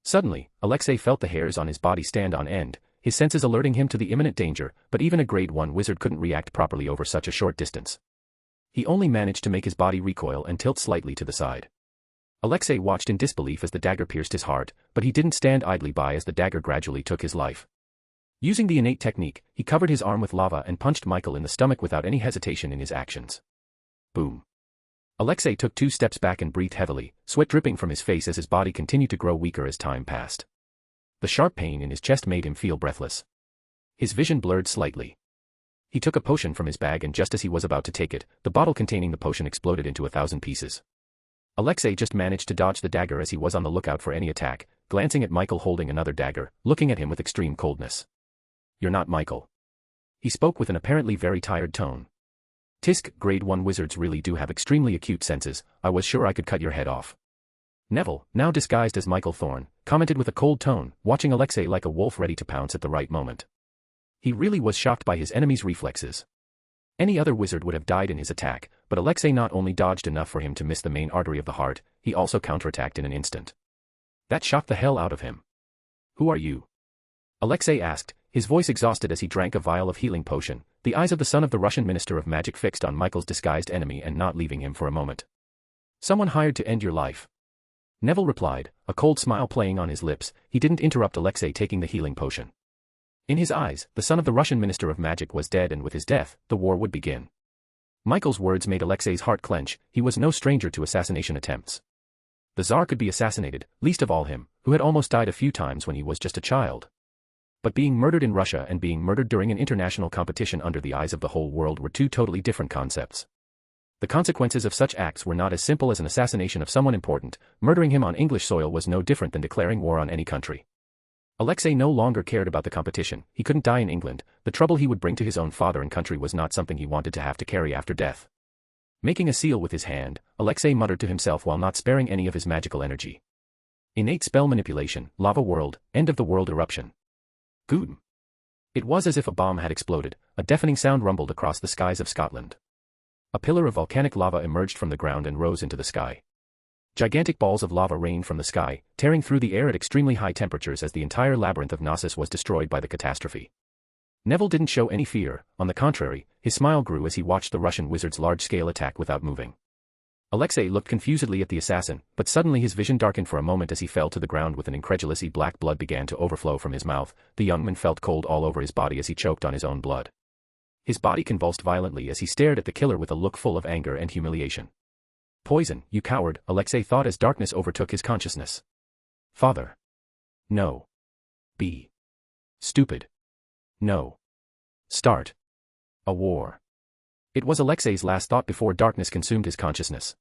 Suddenly, Alexei felt the hairs on his body stand on end, his senses alerting him to the imminent danger, but even a grade 1 wizard couldn't react properly over such a short distance. He only managed to make his body recoil and tilt slightly to the side. Alexei watched in disbelief as the dagger pierced his heart, but he didn't stand idly by as the dagger gradually took his life. Using the innate technique, he covered his arm with lava and punched Michael in the stomach without any hesitation in his actions. Boom. Alexei took 2 steps back and breathed heavily, sweat dripping from his face as his body continued to grow weaker as time passed. The sharp pain in his chest made him feel breathless. His vision blurred slightly. He took a potion from his bag and just as he was about to take it, the bottle containing the potion exploded into 1,000 pieces. Alexei just managed to dodge the dagger as he was on the lookout for any attack, glancing at Michael holding another dagger, looking at him with extreme coldness. You're not Michael. He spoke with an apparently very tired tone. Tisk, grade 1 wizards really do have extremely acute senses, I was sure I could cut your head off. Neville, now disguised as Michael Thorne, commented with a cold tone, watching Alexei like a wolf ready to pounce at the right moment. He really was shocked by his enemy's reflexes. Any other wizard would have died in his attack, but Alexei not only dodged enough for him to miss the main artery of the heart, he also counterattacked in an instant. That shocked the hell out of him. Who are you? Alexei asked, his voice exhausted as he drank a vial of healing potion, the eyes of the son of the Russian Minister of Magic fixed on Michael's disguised enemy and not leaving him for a moment. Someone hired to end your life. Neville replied, a cold smile playing on his lips. He didn't interrupt Alexei taking the healing potion. In his eyes, the son of the Russian Minister of Magic was dead, and with his death, the war would begin. Michael's words made Alexei's heart clench. He was no stranger to assassination attempts. The Tsar could be assassinated, least of all him, who had almost died a few times when he was just a child. But being murdered in Russia and being murdered during an international competition under the eyes of the whole world were two totally different concepts. The consequences of such acts were not as simple as an assassination of someone important. Murdering him on English soil was no different than declaring war on any country. Alexei no longer cared about the competition. He couldn't die in England. The trouble he would bring to his own father and country was not something he wanted to have to carry after death. Making a seal with his hand, Alexei muttered to himself while not sparing any of his magical energy. Innate spell manipulation, lava world, end of the world eruption. Goom. It was as if a bomb had exploded. A deafening sound rumbled across the skies of Scotland. A pillar of volcanic lava emerged from the ground and rose into the sky. Gigantic balls of lava rained from the sky, tearing through the air at extremely high temperatures as the entire labyrinth of Gnosis was destroyed by the catastrophe. Neville didn't show any fear. On the contrary, his smile grew as he watched the Russian wizard's large-scale attack without moving. Alexei looked confusedly at the assassin, but suddenly his vision darkened for a moment as he fell to the ground with an incredulously black blood began to overflow from his mouth. The young man felt cold all over his body as he choked on his own blood. His body convulsed violently as he stared at the killer with a look full of anger and humiliation. Poison, you coward, Alexei thought as darkness overtook his consciousness. Father. No. Be. Stupid. No. Start. A war. It was Alexei's last thought before darkness consumed his consciousness.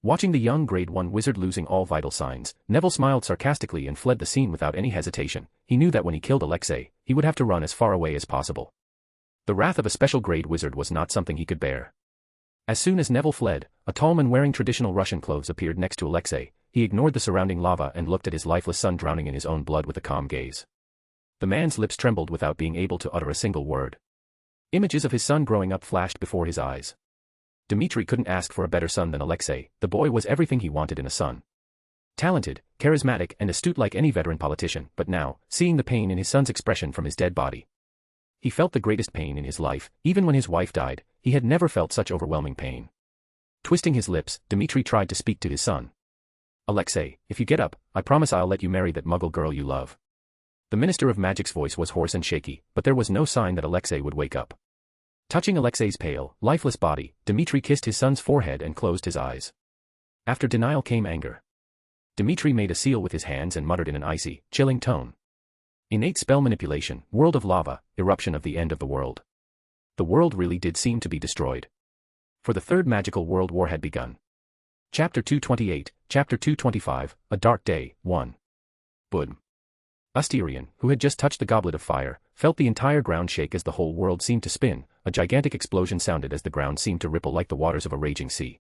Watching the young grade 1 wizard losing all vital signs, Neville smiled sarcastically and fled the scene without any hesitation. He knew that when he killed Alexei, he would have to run as far away as possible. The wrath of a special grade wizard was not something he could bear. As soon as Neville fled, a tall man wearing traditional Russian clothes appeared next to Alexei. He ignored the surrounding lava and looked at his lifeless son drowning in his own blood with a calm gaze. The man's lips trembled without being able to utter a single word. Images of his son growing up flashed before his eyes. Dmitri couldn't ask for a better son than Alexei. The boy was everything he wanted in a son. Talented, charismatic, and astute like any veteran politician, but now, seeing the pain in his son's expression from his dead body, he felt the greatest pain in his life. Even when his wife died, he had never felt such overwhelming pain. Twisting his lips, Dmitri tried to speak to his son. Alexei, if you get up, I promise I'll let you marry that muggle girl you love. The Minister of Magic's voice was hoarse and shaky, but there was no sign that Alexei would wake up. Touching Alexei's pale, lifeless body, Dmitri kissed his son's forehead and closed his eyes. After denial came anger. Dmitri made a seal with his hands and muttered in an icy, chilling tone. Innate spell manipulation, world of lava, eruption of the end of the world. The world really did seem to be destroyed. For the third magical world war had begun. Chapter 228, Chapter 225, A Dark Day, 1. Boom. Asterion, who had just touched the goblet of fire, felt the entire ground shake as the whole world seemed to spin. A gigantic explosion sounded as the ground seemed to ripple like the waters of a raging sea.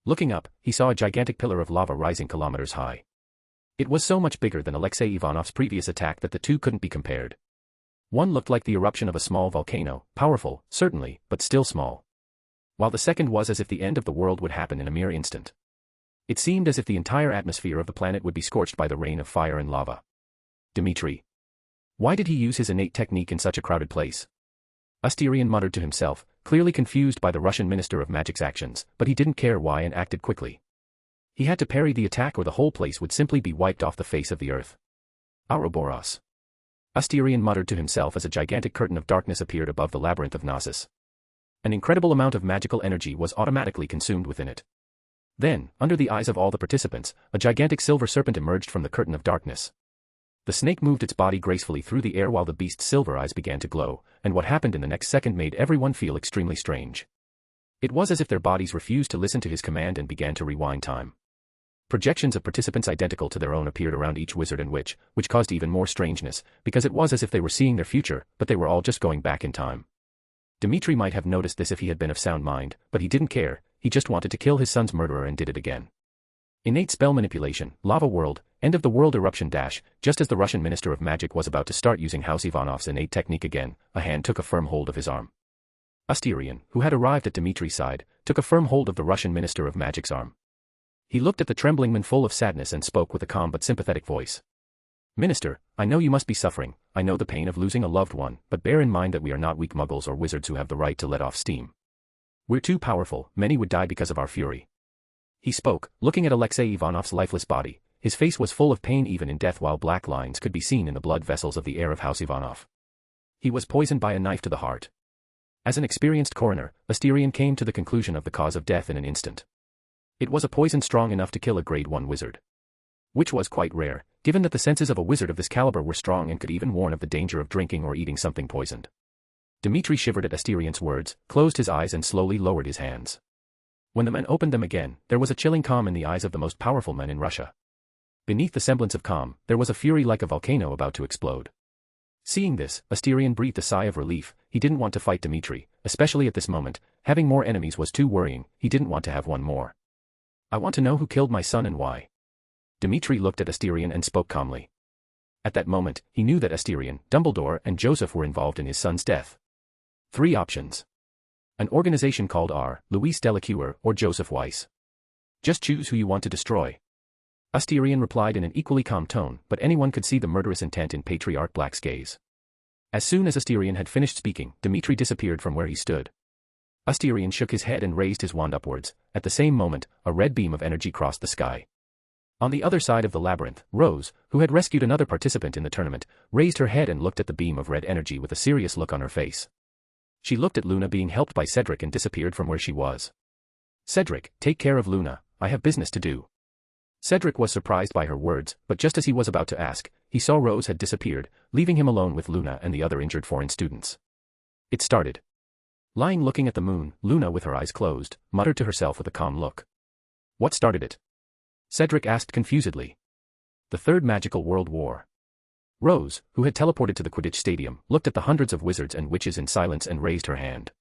Looking up, he saw a gigantic pillar of lava rising kilometers high. It was so much bigger than Alexei Ivanov's previous attack that the two couldn't be compared. One looked like the eruption of a small volcano, powerful, certainly, but still small. While the second was as if the end of the world would happen in a mere instant. It seemed as if the entire atmosphere of the planet would be scorched by the rain of fire and lava. Dmitri. Why did he use his innate technique in such a crowded place? Asterion muttered to himself, clearly confused by the Russian Minister of Magic's actions, but he didn't care why and acted quickly. He had to parry the attack or the whole place would simply be wiped off the face of the earth. Ouroboros. Asterion muttered to himself as a gigantic curtain of darkness appeared above the labyrinth of Gnosis. An incredible amount of magical energy was automatically consumed within it. Then, under the eyes of all the participants, a gigantic silver serpent emerged from the curtain of darkness. The snake moved its body gracefully through the air while the beast's silver eyes began to glow, and what happened in the next second made everyone feel extremely strange. It was as if their bodies refused to listen to his command and began to rewind time. Projections of participants identical to their own appeared around each wizard and witch, which caused even more strangeness, because it was as if they were seeing their future, but they were all just going back in time. Dmitri might have noticed this if he had been of sound mind, but he didn't care, he just wanted to kill his son's murderer and did it again. Innate spell manipulation, lava world, end of the world eruption dash. Just as the Russian Minister of Magic was about to start using House Ivanov's innate technique again, a hand took a firm hold of his arm. Asterion, who had arrived at Dmitri's side, took a firm hold of the Russian Minister of Magic's arm. He looked at the trembling man full of sadness and spoke with a calm but sympathetic voice. Minister, I know you must be suffering, I know the pain of losing a loved one, but bear in mind that we are not weak muggles or wizards who have the right to let off steam. We're too powerful, many would die because of our fury. He spoke, looking at Alexei Ivanov's lifeless body. His face was full of pain even in death while black lines could be seen in the blood vessels of the heir of House Ivanov. He was poisoned by a knife to the heart. As an experienced coroner, Asterion came to the conclusion of the cause of death in an instant. It was a poison strong enough to kill a grade 1 wizard. Which was quite rare, given that the senses of a wizard of this caliber were strong and could even warn of the danger of drinking or eating something poisoned. Dmitri shivered at Asterion's words, closed his eyes and slowly lowered his hands. When the man opened them again, there was a chilling calm in the eyes of the most powerful man in Russia. Beneath the semblance of calm, there was a fury like a volcano about to explode. Seeing this, Asterion breathed a sigh of relief. He didn't want to fight Dmitri, especially at this moment. Having more enemies was too worrying, he didn't want to have one more. I want to know who killed my son and why. Dmitri looked at Asterion and spoke calmly. At that moment, he knew that Asterion, Dumbledore, and Joseph were involved in his son's death. 3 options. An organization called R. Louis Delacour or Joseph Weiss. Just choose who you want to destroy. Asterion replied in an equally calm tone, but anyone could see the murderous intent in Patriarch Black's gaze. As soon as Asterion had finished speaking, Dmitri disappeared from where he stood. Asterion shook his head and raised his wand upwards. At the same moment, a red beam of energy crossed the sky. On the other side of the labyrinth, Rose, who had rescued another participant in the tournament, raised her head and looked at the beam of red energy with a serious look on her face. She looked at Luna being helped by Cedric and disappeared from where she was. Cedric, take care of Luna, I have business to do. Cedric was surprised by her words, but just as he was about to ask, he saw Rose had disappeared, leaving him alone with Luna and the other injured foreign students. It started. Lying looking at the moon, Luna with her eyes closed, muttered to herself with a calm look. What started it? Cedric asked confusedly. The Third Magical World War. Rose, who had teleported to the Quidditch Stadium, looked at the hundreds of wizards and witches in silence and raised her hand.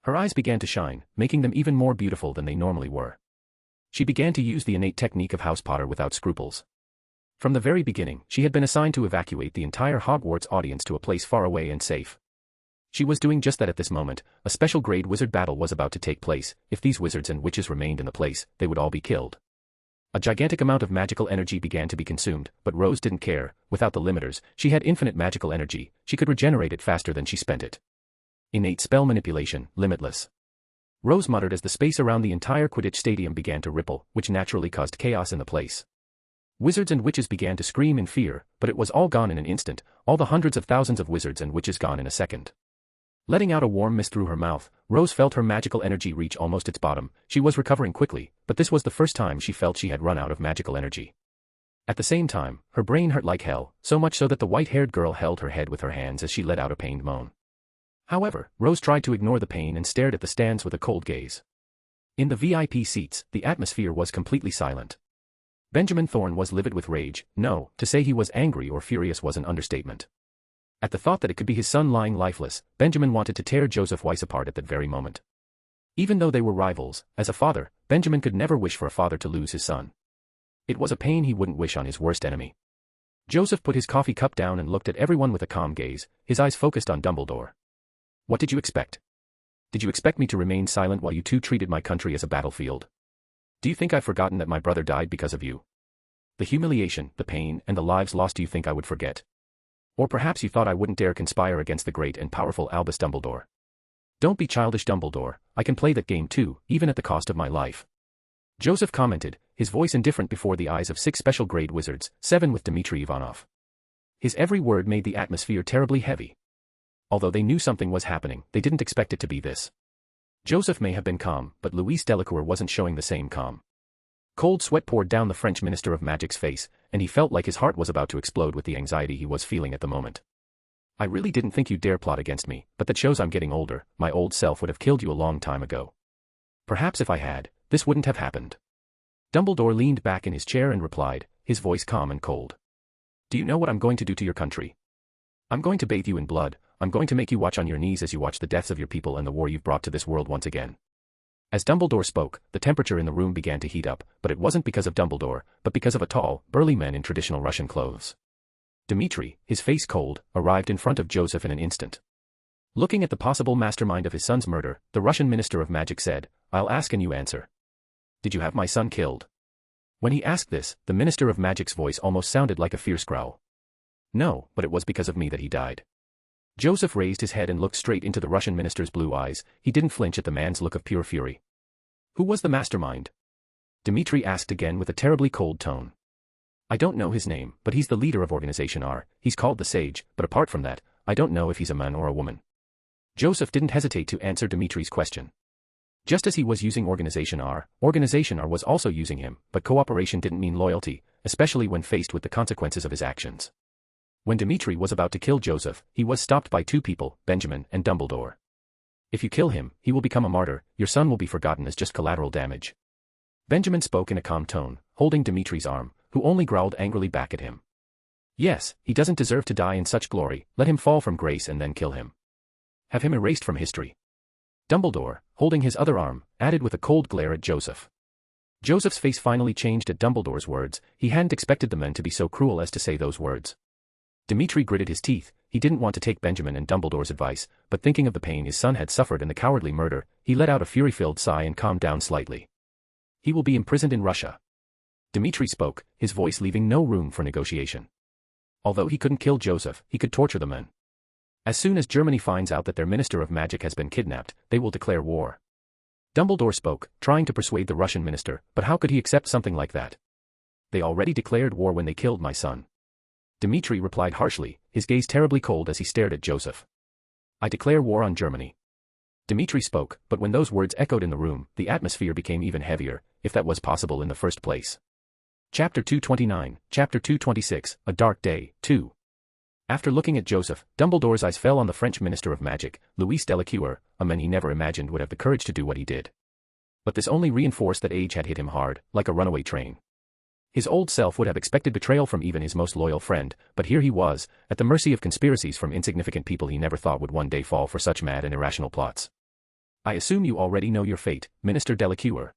Her eyes began to shine, making them even more beautiful than they normally were. She began to use the innate technique of House Potter without scruples. From the very beginning, she had been assigned to evacuate the entire Hogwarts audience to a place far away and safe. She was doing just that at this moment. A special grade wizard battle was about to take place. If these wizards and witches remained in the place, they would all be killed. A gigantic amount of magical energy began to be consumed, but Rose didn't care. Without the limiters, she had infinite magical energy. She could regenerate it faster than she spent it. Innate spell manipulation, limitless. Rose muttered as the space around the entire Quidditch Stadium began to ripple, which naturally caused chaos in the place. Wizards and witches began to scream in fear, but it was all gone in an instant, all the hundreds of thousands of wizards and witches gone in a second. Letting out a warm mist through her mouth, Rose felt her magical energy reach almost its bottom. She was recovering quickly, but this was the first time she felt she had run out of magical energy. At the same time, her brain hurt like hell, so much so that the white-haired girl held her head with her hands as she let out a pained moan. However, Rose tried to ignore the pain and stared at the stands with a cold gaze. In the VIP seats, the atmosphere was completely silent. Benjamin Thorne was livid with rage. No, to say he was angry or furious was an understatement. At the thought that it could be his son lying lifeless, Benjamin wanted to tear Joseph Weiss apart at that very moment. Even though they were rivals, as a father, Benjamin could never wish for a father to lose his son. It was a pain he wouldn't wish on his worst enemy. Joseph put his coffee cup down and looked at everyone with a calm gaze, his eyes focused on Dumbledore. What did you expect? Did you expect me to remain silent while you two treated my country as a battlefield? Do you think I've forgotten that my brother died because of you? The humiliation, the pain, and the lives lost, do you think I would forget? Or perhaps you thought I wouldn't dare conspire against the great and powerful Albus Dumbledore. Don't be childish, Dumbledore, I can play that game too, even at the cost of my life. Joseph commented, his voice indifferent before the eyes of 6 special grade wizards, 7 with Dmitri Ivanov. His every word made the atmosphere terribly heavy. Although they knew something was happening, they didn't expect it to be this. Joseph may have been calm, but Louis Delacour wasn't showing the same calm. Cold sweat poured down the French Minister of Magic's face, and he felt like his heart was about to explode with the anxiety he was feeling at the moment. I really didn't think you'd dare plot against me, but that shows I'm getting older. My old self would have killed you a long time ago. Perhaps if I had, this wouldn't have happened. Dumbledore leaned back in his chair and replied, his voice calm and cold. Do you know what I'm going to do to your country? I'm going to bathe you in blood. I'm going to make you watch on your knees as you watch the deaths of your people and the war you've brought to this world once again. As Dumbledore spoke, the temperature in the room began to heat up, but it wasn't because of Dumbledore, but because of a tall, burly man in traditional Russian clothes. Dmitri, his face cold, arrived in front of Joseph in an instant. Looking at the possible mastermind of his son's murder, the Russian Minister of Magic said, I'll ask and you answer. Did you have my son killed? When he asked this, the Minister of Magic's voice almost sounded like a fierce growl. No, but it was because of me that he died. Joseph raised his head and looked straight into the Russian minister's blue eyes. He didn't flinch at the man's look of pure fury. Who was the mastermind? Dmitri asked again with a terribly cold tone. I don't know his name, but he's the leader of Organization R. He's called the Sage, but apart from that, I don't know if he's a man or a woman. Joseph didn't hesitate to answer Dmitri's question. Just as he was using Organization R was also using him, but cooperation didn't mean loyalty, especially when faced with the consequences of his actions. When Dmitri was about to kill Joseph, he was stopped by 2 people, Benjamin and Dumbledore. If you kill him, he will become a martyr, your son will be forgotten as just collateral damage. Benjamin spoke in a calm tone, holding Dmitri's arm, who only growled angrily back at him. Yes, he doesn't deserve to die in such glory, let him fall from grace and then kill him. Have him erased from history. Dumbledore, holding his other arm, added with a cold glare at Joseph. Joseph's face finally changed at Dumbledore's words. He hadn't expected the men to be so cruel as to say those words. Dmitri gritted his teeth. He didn't want to take Benjamin and Dumbledore's advice, but thinking of the pain his son had suffered in the cowardly murder, he let out a fury-filled sigh and calmed down slightly. He will be imprisoned in Russia. Dmitri spoke, his voice leaving no room for negotiation. Although he couldn't kill Joseph, he could torture the men. As soon as Germany finds out that their Minister of Magic has been kidnapped, they will declare war. Dumbledore spoke, trying to persuade the Russian minister, but how could he accept something like that? They already declared war when they killed my son. Dmitri replied harshly, his gaze terribly cold as he stared at Joseph. I declare war on Germany. Dmitri spoke, but when those words echoed in the room, the atmosphere became even heavier, if that was possible in the first place. Chapter 229, Chapter 226, A Dark Day, 2. After looking at Joseph, Dumbledore's eyes fell on the French Minister of Magic, Louis Delacour, a man he never imagined would have the courage to do what he did. But this only reinforced that age had hit him hard, like a runaway train. His old self would have expected betrayal from even his most loyal friend, but here he was, at the mercy of conspiracies from insignificant people he never thought would one day fall for such mad and irrational plots. I assume you already know your fate, Minister Delacour.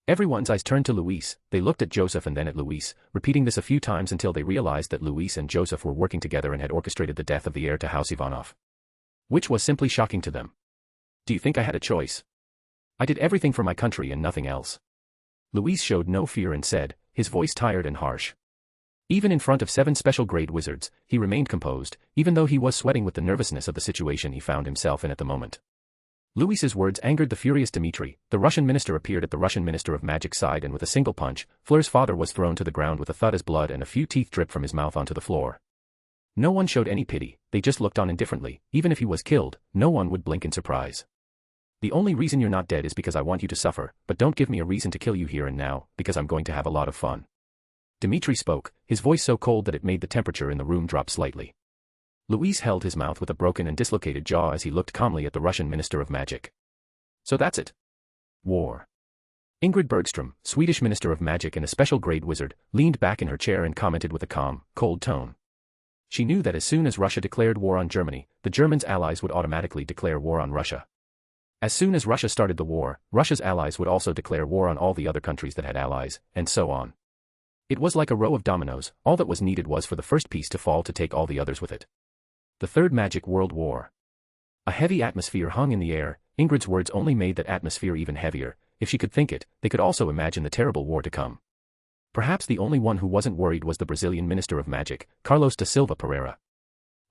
Everyone's eyes turned to Louis. They looked at Joseph and then at Louis, repeating this a few times until they realized that Louis and Joseph were working together and had orchestrated the death of the heir to House Ivanov. Which was simply shocking to them. Do you think I had a choice? I did everything for my country and nothing else. Louis showed no fear and said, his voice tired and harsh. Even in front of 7 special grade wizards, he remained composed, even though he was sweating with the nervousness of the situation he found himself in at the moment. Louis's words angered the furious Dmitri. The Russian minister appeared at the Russian Minister of Magic's side and with a single punch, Flur's father was thrown to the ground with a thud as blood and a few teeth dripped from his mouth onto the floor. No one showed any pity, they just looked on indifferently. Even if he was killed, no one would blink in surprise. The only reason you're not dead is because I want you to suffer, but don't give me a reason to kill you here and now, because I'm going to have a lot of fun. Dimitri spoke, his voice so cold that it made the temperature in the room drop slightly. Luis held his mouth with a broken and dislocated jaw as he looked calmly at the Russian Minister of Magic. So that's it. War. Ingrid Bergström, Swedish Minister of Magic and a special grade wizard, leaned back in her chair and commented with a calm, cold tone. She knew that as soon as Russia declared war on Germany, the Germans' allies would automatically declare war on Russia. As soon as Russia started the war, Russia's allies would also declare war on all the other countries that had allies, and so on. It was like a row of dominoes, all that was needed was for the first piece to fall to take all the others with it. The Third Magic World War. A heavy atmosphere hung in the air. Ingrid's words only made that atmosphere even heavier. If she could think it, they could also imagine the terrible war to come. Perhaps the only one who wasn't worried was the Brazilian Minister of Magic, Carlos da Silva Pereira.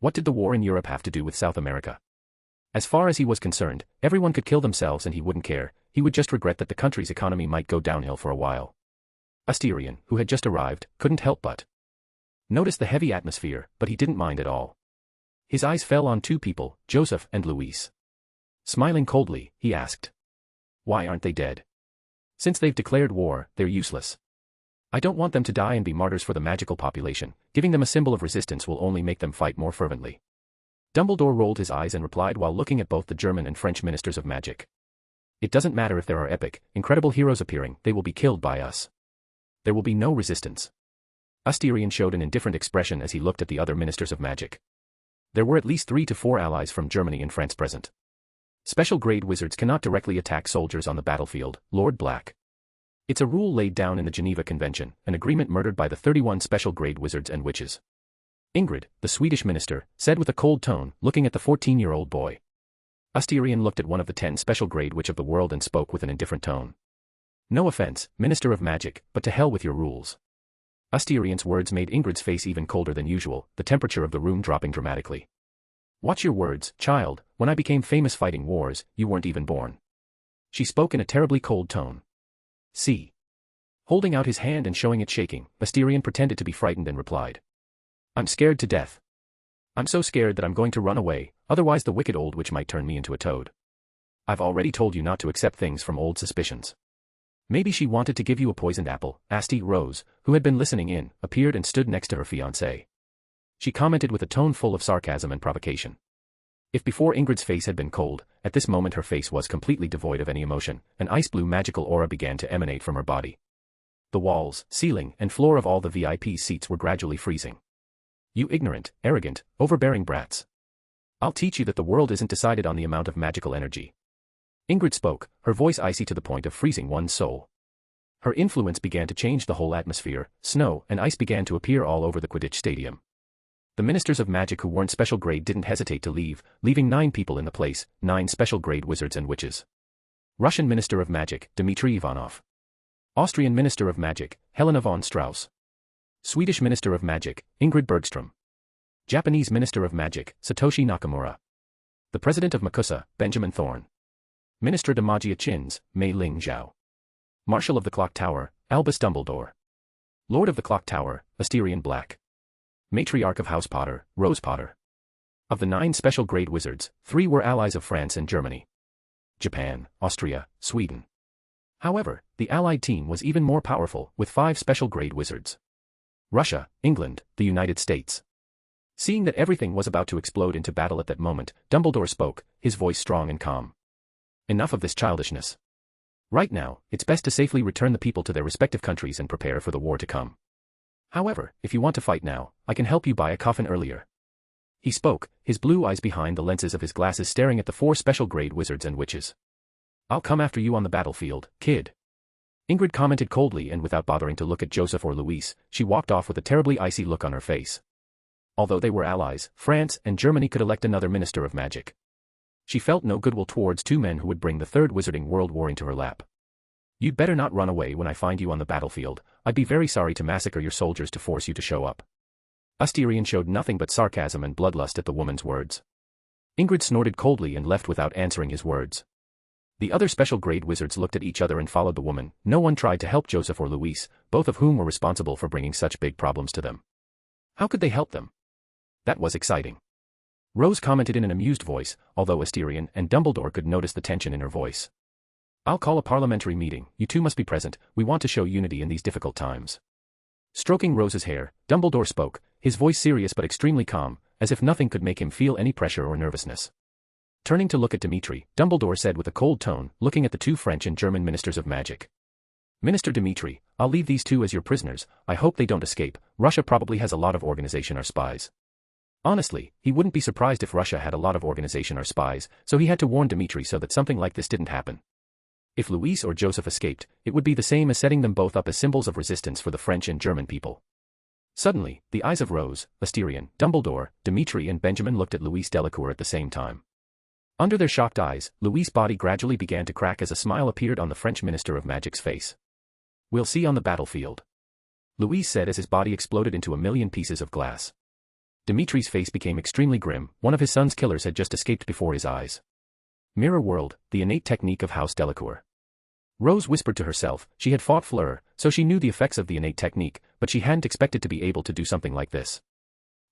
What did the war in Europe have to do with South America? As far as he was concerned, everyone could kill themselves and he wouldn't care. He would just regret that the country's economy might go downhill for a while. Asterion, who had just arrived, couldn't help but notice the heavy atmosphere, but he didn't mind at all. His eyes fell on two people, Joseph and Luis. Smiling coldly, he asked, "Why aren't they dead? Since they've declared war, they're useless. I don't want them to die and be martyrs for the magical population. Giving them a symbol of resistance will only make them fight more fervently." Dumbledore rolled his eyes and replied while looking at both the German and French ministers of magic. "It doesn't matter if there are epic, incredible heroes appearing, they will be killed by us. There will be no resistance." Asterion showed an indifferent expression as he looked at the other ministers of magic. There were at least 3 to 4 allies from Germany and France present. Special grade wizards cannot directly attack soldiers on the battlefield, Lord Black. It's a rule laid down in the Geneva Convention, an agreement murdered by the 31 special grade wizards and witches. Ingrid, the Swedish minister, said with a cold tone, looking at the 14-year-old boy. Asterion looked at one of the 10 special grade witch of the world and spoke with an indifferent tone. "No offense, Minister of Magic, but to hell with your rules." Asterion's words made Ingrid's face even colder than usual, the temperature of the room dropping dramatically. "Watch your words, child, when I became famous fighting wars, you weren't even born." She spoke in a terribly cold tone. "See." Holding out his hand and showing it shaking, Asterion pretended to be frightened and replied, "I'm scared to death. I'm so scared that I'm going to run away, otherwise the wicked old witch might turn me into a toad. I've already told you not to accept things from old suspicions." "Maybe she wanted to give you a poisoned apple." Asti Rose, who had been listening in, appeared and stood next to her fiancé. She commented with a tone full of sarcasm and provocation. If before Ingrid's face had been cold, at this moment her face was completely devoid of any emotion. An ice-blue magical aura began to emanate from her body. The walls, ceiling, and floor of all the VIP seats were gradually freezing. "You ignorant, arrogant, overbearing brats. I'll teach you that the world isn't decided on the amount of magical energy." Ingrid spoke, her voice icy to the point of freezing one's soul. Her influence began to change the whole atmosphere. Snow and ice began to appear all over the Quidditch stadium. The ministers of magic who weren't special grade didn't hesitate to leave, leaving 9 people in the place, 9 special grade wizards and witches. Russian Minister of Magic, Dmitry Ivanov. Austrian Minister of Magic, Helena von Strauss. Swedish Minister of Magic, Ingrid Bergström. Japanese Minister of Magic, Satoshi Nakamura. The President of Makusa, Benjamin Thorne. Minister de Magia Chins, Mei Ling Zhao. Marshal of the Clock Tower, Albus Dumbledore. Lord of the Clock Tower, Asterion Black. Matriarch of House Potter, Rose Potter. Of the 9 special grade wizards, 3 were allies of France and Germany. Japan, Austria, Sweden. However, the allied team was even more powerful, with 5 special grade wizards. Russia, England, the United States. Seeing that everything was about to explode into battle at that moment, Dumbledore spoke, his voice strong and calm. "Enough of this childishness. Right now, it's best to safely return the people to their respective countries and prepare for the war to come. However, if you want to fight now, I can help you buy a coffin earlier." He spoke, his blue eyes behind the lenses of his glasses staring at the 4 special grade wizards and witches. "I'll come after you on the battlefield, kid." Ingrid commented coldly and without bothering to look at Joseph or Luis, she walked off with a terribly icy look on her face. Although they were allies, France and Germany could elect another Minister of Magic. She felt no goodwill towards 2 men who would bring the Third Wizarding World War into her lap. "You'd better not run away when I find you on the battlefield. I'd be very sorry to massacre your soldiers to force you to show up." Asterion showed nothing but sarcasm and bloodlust at the woman's words. Ingrid snorted coldly and left without answering his words. The other special grade wizards looked at each other and followed the woman. No one tried to help Joseph or Luis, both of whom were responsible for bringing such big problems to them. How could they help them? That was exciting. Rose commented in an amused voice, although Asterion and Dumbledore could notice the tension in her voice. "I'll call a parliamentary meeting. You 2 must be present. We want to show unity in these difficult times." Stroking Rose's hair, Dumbledore spoke, his voice serious but extremely calm, as if nothing could make him feel any pressure or nervousness. Turning to look at Dimitri, Dumbledore said with a cold tone, looking at the two French and German ministers of magic. Minister Dimitri, I'll leave these two as your prisoners, I hope they don't escape. Russia probably has a lot of organization or spies. Honestly, he wouldn't be surprised if Russia had a lot of organization or spies, so he had to warn Dimitri so that something like this didn't happen. If Louis or Joseph escaped, it would be the same as setting them both up as symbols of resistance for the French and German people. Suddenly, the eyes of Rose, Asterion, Dumbledore, Dimitri and Benjamin looked at Louis Delacour at the same time. Under their shocked eyes, Louis' body gradually began to crack as a smile appeared on the French Minister of Magic's face. We'll see on the battlefield, Louis said as his body exploded into a million pieces of glass. Dimitri's face became extremely grim, one of his son's killers had just escaped before his eyes. Mirror World, the innate technique of House Delacour. Rose whispered to herself, she had fought Flur, so she knew the effects of the innate technique, but she hadn't expected to be able to do something like this.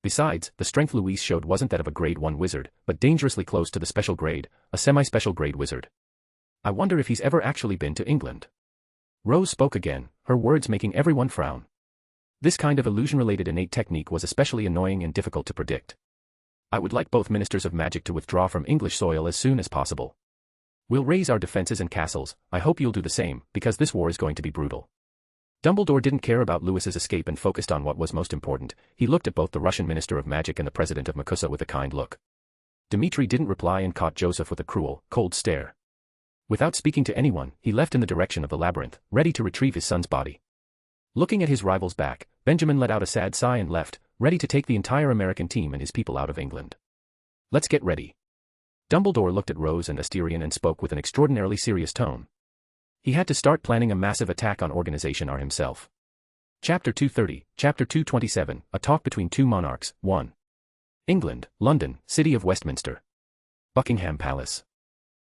Besides, the strength Louis showed wasn't that of a grade 1 wizard, but dangerously close to the special grade, a semi-special grade wizard. I wonder if he's ever actually been to England. Rose spoke again, her words making everyone frown. This kind of illusion-related innate technique was especially annoying and difficult to predict. I would like both ministers of magic to withdraw from English soil as soon as possible. We'll raise our defenses and castles, I hope you'll do the same, because this war is going to be brutal. Dumbledore didn't care about Louis's escape and focused on what was most important. He looked at both the Russian Minister of Magic and the President of Makusa with a kind look. Dimitri didn't reply and caught Joseph with a cruel, cold stare. Without speaking to anyone, he left in the direction of the labyrinth, ready to retrieve his son's body. Looking at his rival's back, Benjamin let out a sad sigh and left, ready to take the entire American team and his people out of England. Let's get ready. Dumbledore looked at Rose and Asterion and spoke with an extraordinarily serious tone. He had to start planning a massive attack on Organization R himself. Chapter 230, Chapter 227, A Talk Between Two Monarchs, 1. England, London, City of Westminster. Buckingham Palace.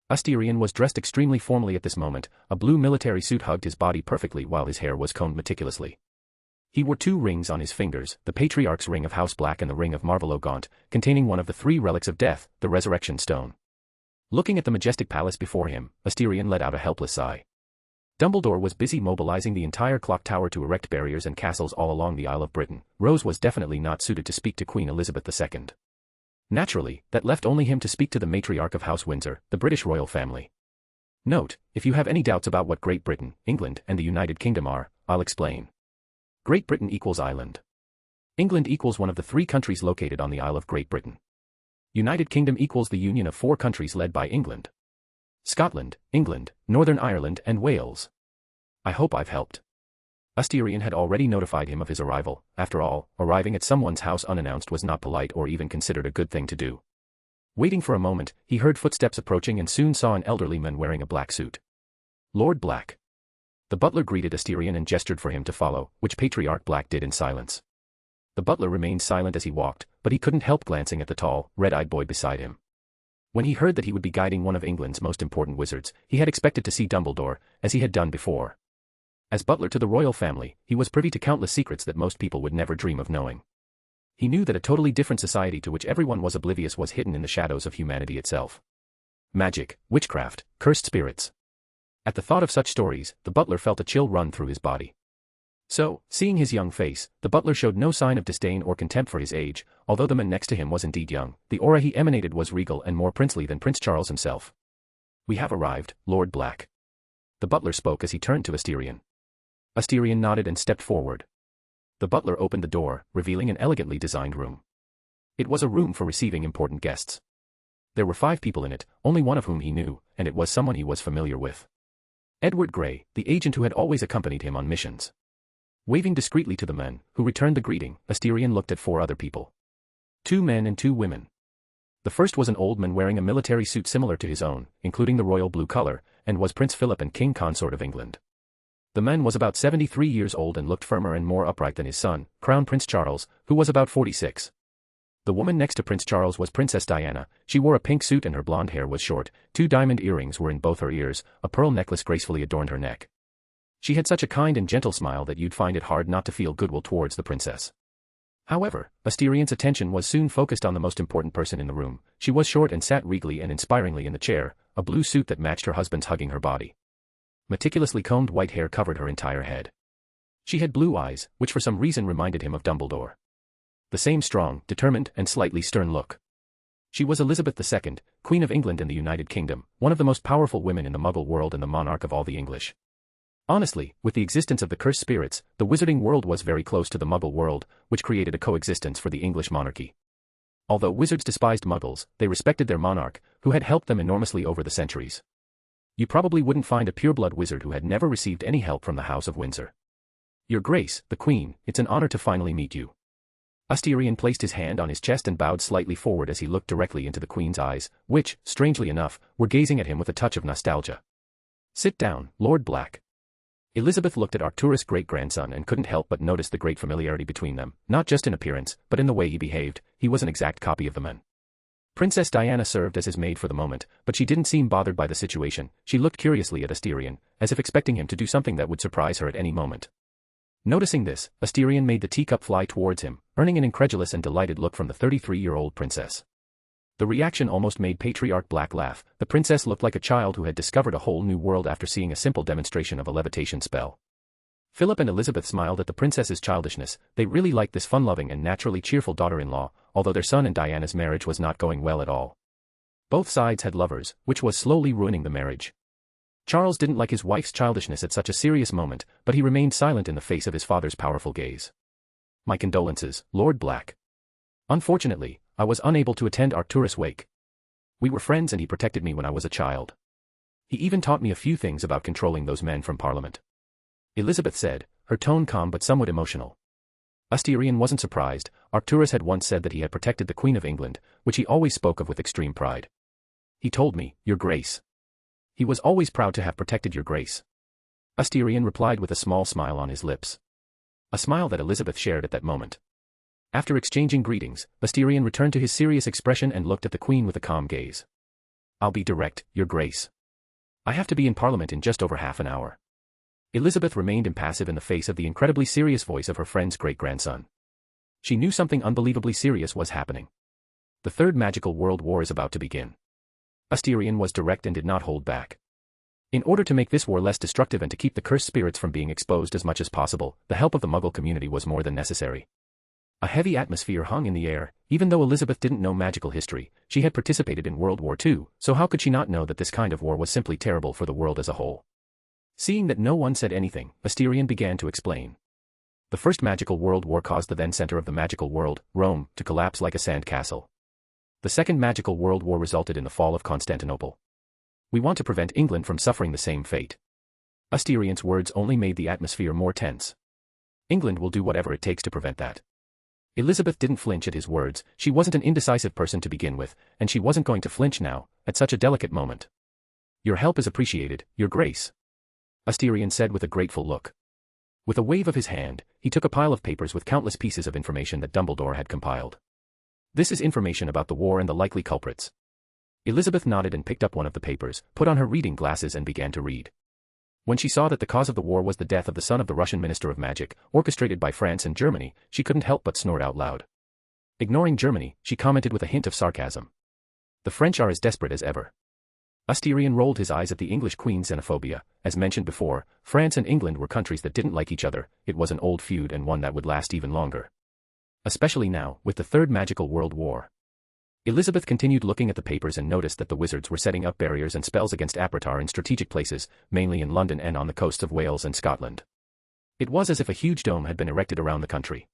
Asterion was dressed extremely formally at this moment, a blue military suit hugged his body perfectly while his hair was combed meticulously. He wore 2 rings on his fingers, the Patriarch's Ring of House Black and the Ring of Marvolo Gaunt, containing one of the 3 relics of death, the Resurrection Stone. Looking at the majestic palace before him, Asterion let out a helpless sigh. Dumbledore was busy mobilizing the entire clock tower to erect barriers and castles all along the Isle of Britain. Rose was definitely not suited to speak to Queen Elizabeth II. Naturally, that left only him to speak to the matriarch of House Windsor, the British royal family. Note, if you have any doubts about what Great Britain, England, and the United Kingdom are, I'll explain. Great Britain equals island. England equals one of the 3 countries located on the Isle of Great Britain. United Kingdom equals the union of 4 countries led by England. Scotland, England, Northern Ireland and Wales. I hope I've helped. Asterion had already notified him of his arrival. After all, arriving at someone's house unannounced was not polite or even considered a good thing to do. Waiting for a moment, he heard footsteps approaching and soon saw an elderly man wearing a black suit. Lord Black. The butler greeted Asterion and gestured for him to follow, which Patriarch Black did in silence. The butler remained silent as he walked, but he couldn't help glancing at the tall, red-eyed boy beside him. When he heard that he would be guiding one of England's most important wizards, he had expected to see Dumbledore, as he had done before. As butler to the royal family, he was privy to countless secrets that most people would never dream of knowing. He knew that a totally different society to which everyone was oblivious was hidden in the shadows of humanity itself. Magic, witchcraft, cursed spirits. At the thought of such stories, the butler felt a chill run through his body. So, seeing his young face, the butler showed no sign of disdain or contempt for his age, although the man next to him was indeed young. The aura he emanated was regal and more princely than Prince Charles himself. We have arrived, Lord Black. The butler spoke as he turned to Asterion. Asterion nodded and stepped forward. The butler opened the door, revealing an elegantly designed room. It was a room for receiving important guests. There were 5 people in it, only one of whom he knew, and it was someone he was familiar with. Edward Grey, the agent who had always accompanied him on missions. Waving discreetly to the men, who returned the greeting, Asterion looked at 4 other people. 2 men and 2 women. The first was an old man wearing a military suit similar to his own, including the royal blue color, and was Prince Philip and King Consort of England. The man was about 73 years old and looked firmer and more upright than his son, Crown Prince Charles, who was about 46. The woman next to Prince Charles was Princess Diana. She wore a pink suit and her blonde hair was short, 2 diamond earrings were in both her ears, a pearl necklace gracefully adorned her neck. She had such a kind and gentle smile that you'd find it hard not to feel goodwill towards the princess. However, Asterion's attention was soon focused on the most important person in the room. She was short and sat regally and inspiringly in the chair, a blue suit that matched her husband's hugging her body. Meticulously combed white hair covered her entire head. She had blue eyes, which for some reason reminded him of Dumbledore. The same strong, determined, and slightly stern look. She was Elizabeth II, Queen of England and the United Kingdom, one of the most powerful women in the Muggle world and the monarch of all the English. Honestly, with the existence of the cursed spirits, the wizarding world was very close to the Muggle world, which created a coexistence for the English monarchy. Although wizards despised Muggles, they respected their monarch, who had helped them enormously over the centuries. You probably wouldn't find a pureblood wizard who had never received any help from the House of Windsor. Your Grace, the Queen, it's an honor to finally meet you. Asterion placed his hand on his chest and bowed slightly forward as he looked directly into the Queen's eyes, which, strangely enough, were gazing at him with a touch of nostalgia. Sit down, Lord Black. Elizabeth looked at Arcturus' great-grandson and couldn't help but notice the great familiarity between them, not just in appearance, but in the way he behaved. He was an exact copy of the man. Princess Diana served as his maid for the moment, but she didn't seem bothered by the situation. She looked curiously at Asterion, as if expecting him to do something that would surprise her at any moment. Noticing this, Asterion made the teacup fly towards him, earning an incredulous and delighted look from the 33-year-old princess. The reaction almost made Patriarch Black laugh. The princess looked like a child who had discovered a whole new world after seeing a simple demonstration of a levitation spell. Philip and Elizabeth smiled at the princess's childishness. They really liked this fun-loving and naturally cheerful daughter-in-law, although their son and Diana's marriage was not going well at all. Both sides had lovers, which was slowly ruining the marriage. Charles didn't like his wife's childishness at such a serious moment, but he remained silent in the face of his father's powerful gaze. My condolences, Lord Black. Unfortunately, I was unable to attend Arcturus' wake. We were friends and he protected me when I was a child. He even taught me a few things about controlling those men from Parliament. Elizabeth said, her tone calm but somewhat emotional. Asterion wasn't surprised. Arcturus had once said that he had protected the Queen of England, which he always spoke of with extreme pride. He told me, Your Grace. He was always proud to have protected Your Grace. Asterion replied with a small smile on his lips. A smile that Elizabeth shared at that moment. After exchanging greetings, Asterion returned to his serious expression and looked at the Queen with a calm gaze. I'll be direct, Your Grace. I have to be in Parliament in just over half an hour. Elizabeth remained impassive in the face of the incredibly serious voice of her friend's great-grandson. She knew something unbelievably serious was happening. The Third Magical World War is about to begin. Asterion was direct and did not hold back. In order to make this war less destructive and to keep the cursed spirits from being exposed as much as possible, the help of the Muggle community was more than necessary. A heavy atmosphere hung in the air. Even though Elizabeth didn't know magical history, she had participated in World War II, so how could she not know that this kind of war was simply terrible for the world as a whole? Seeing that no one said anything, Asterion began to explain. The First Magical World War caused the then center of the magical world, Rome, to collapse like a sand castle. The Second Magical World War resulted in the fall of Constantinople. We want to prevent England from suffering the same fate. Asterion's words only made the atmosphere more tense. England will do whatever it takes to prevent that. Elizabeth didn't flinch at his words. She wasn't an indecisive person to begin with, and she wasn't going to flinch now, at such a delicate moment. Your help is appreciated, Your Grace. Asterion said with a grateful look. With a wave of his hand, he took a pile of papers with countless pieces of information that Dumbledore had compiled. This is information about the war and the likely culprits. Elizabeth nodded and picked up one of the papers, put on her reading glasses and began to read. When she saw that the cause of the war was the death of the son of the Russian Minister of Magic, orchestrated by France and Germany, she couldn't help but snort out loud. Ignoring Germany, she commented with a hint of sarcasm. The French are as desperate as ever. Asterion rolled his eyes at the English Queen's xenophobia. As mentioned before, France and England were countries that didn't like each other. It was an old feud and one that would last even longer. Especially now, with the Third Magical World War. Elizabeth continued looking at the papers and noticed that the wizards were setting up barriers and spells against Apratar in strategic places, mainly in London and on the coasts of Wales and Scotland. It was as if a huge dome had been erected around the country.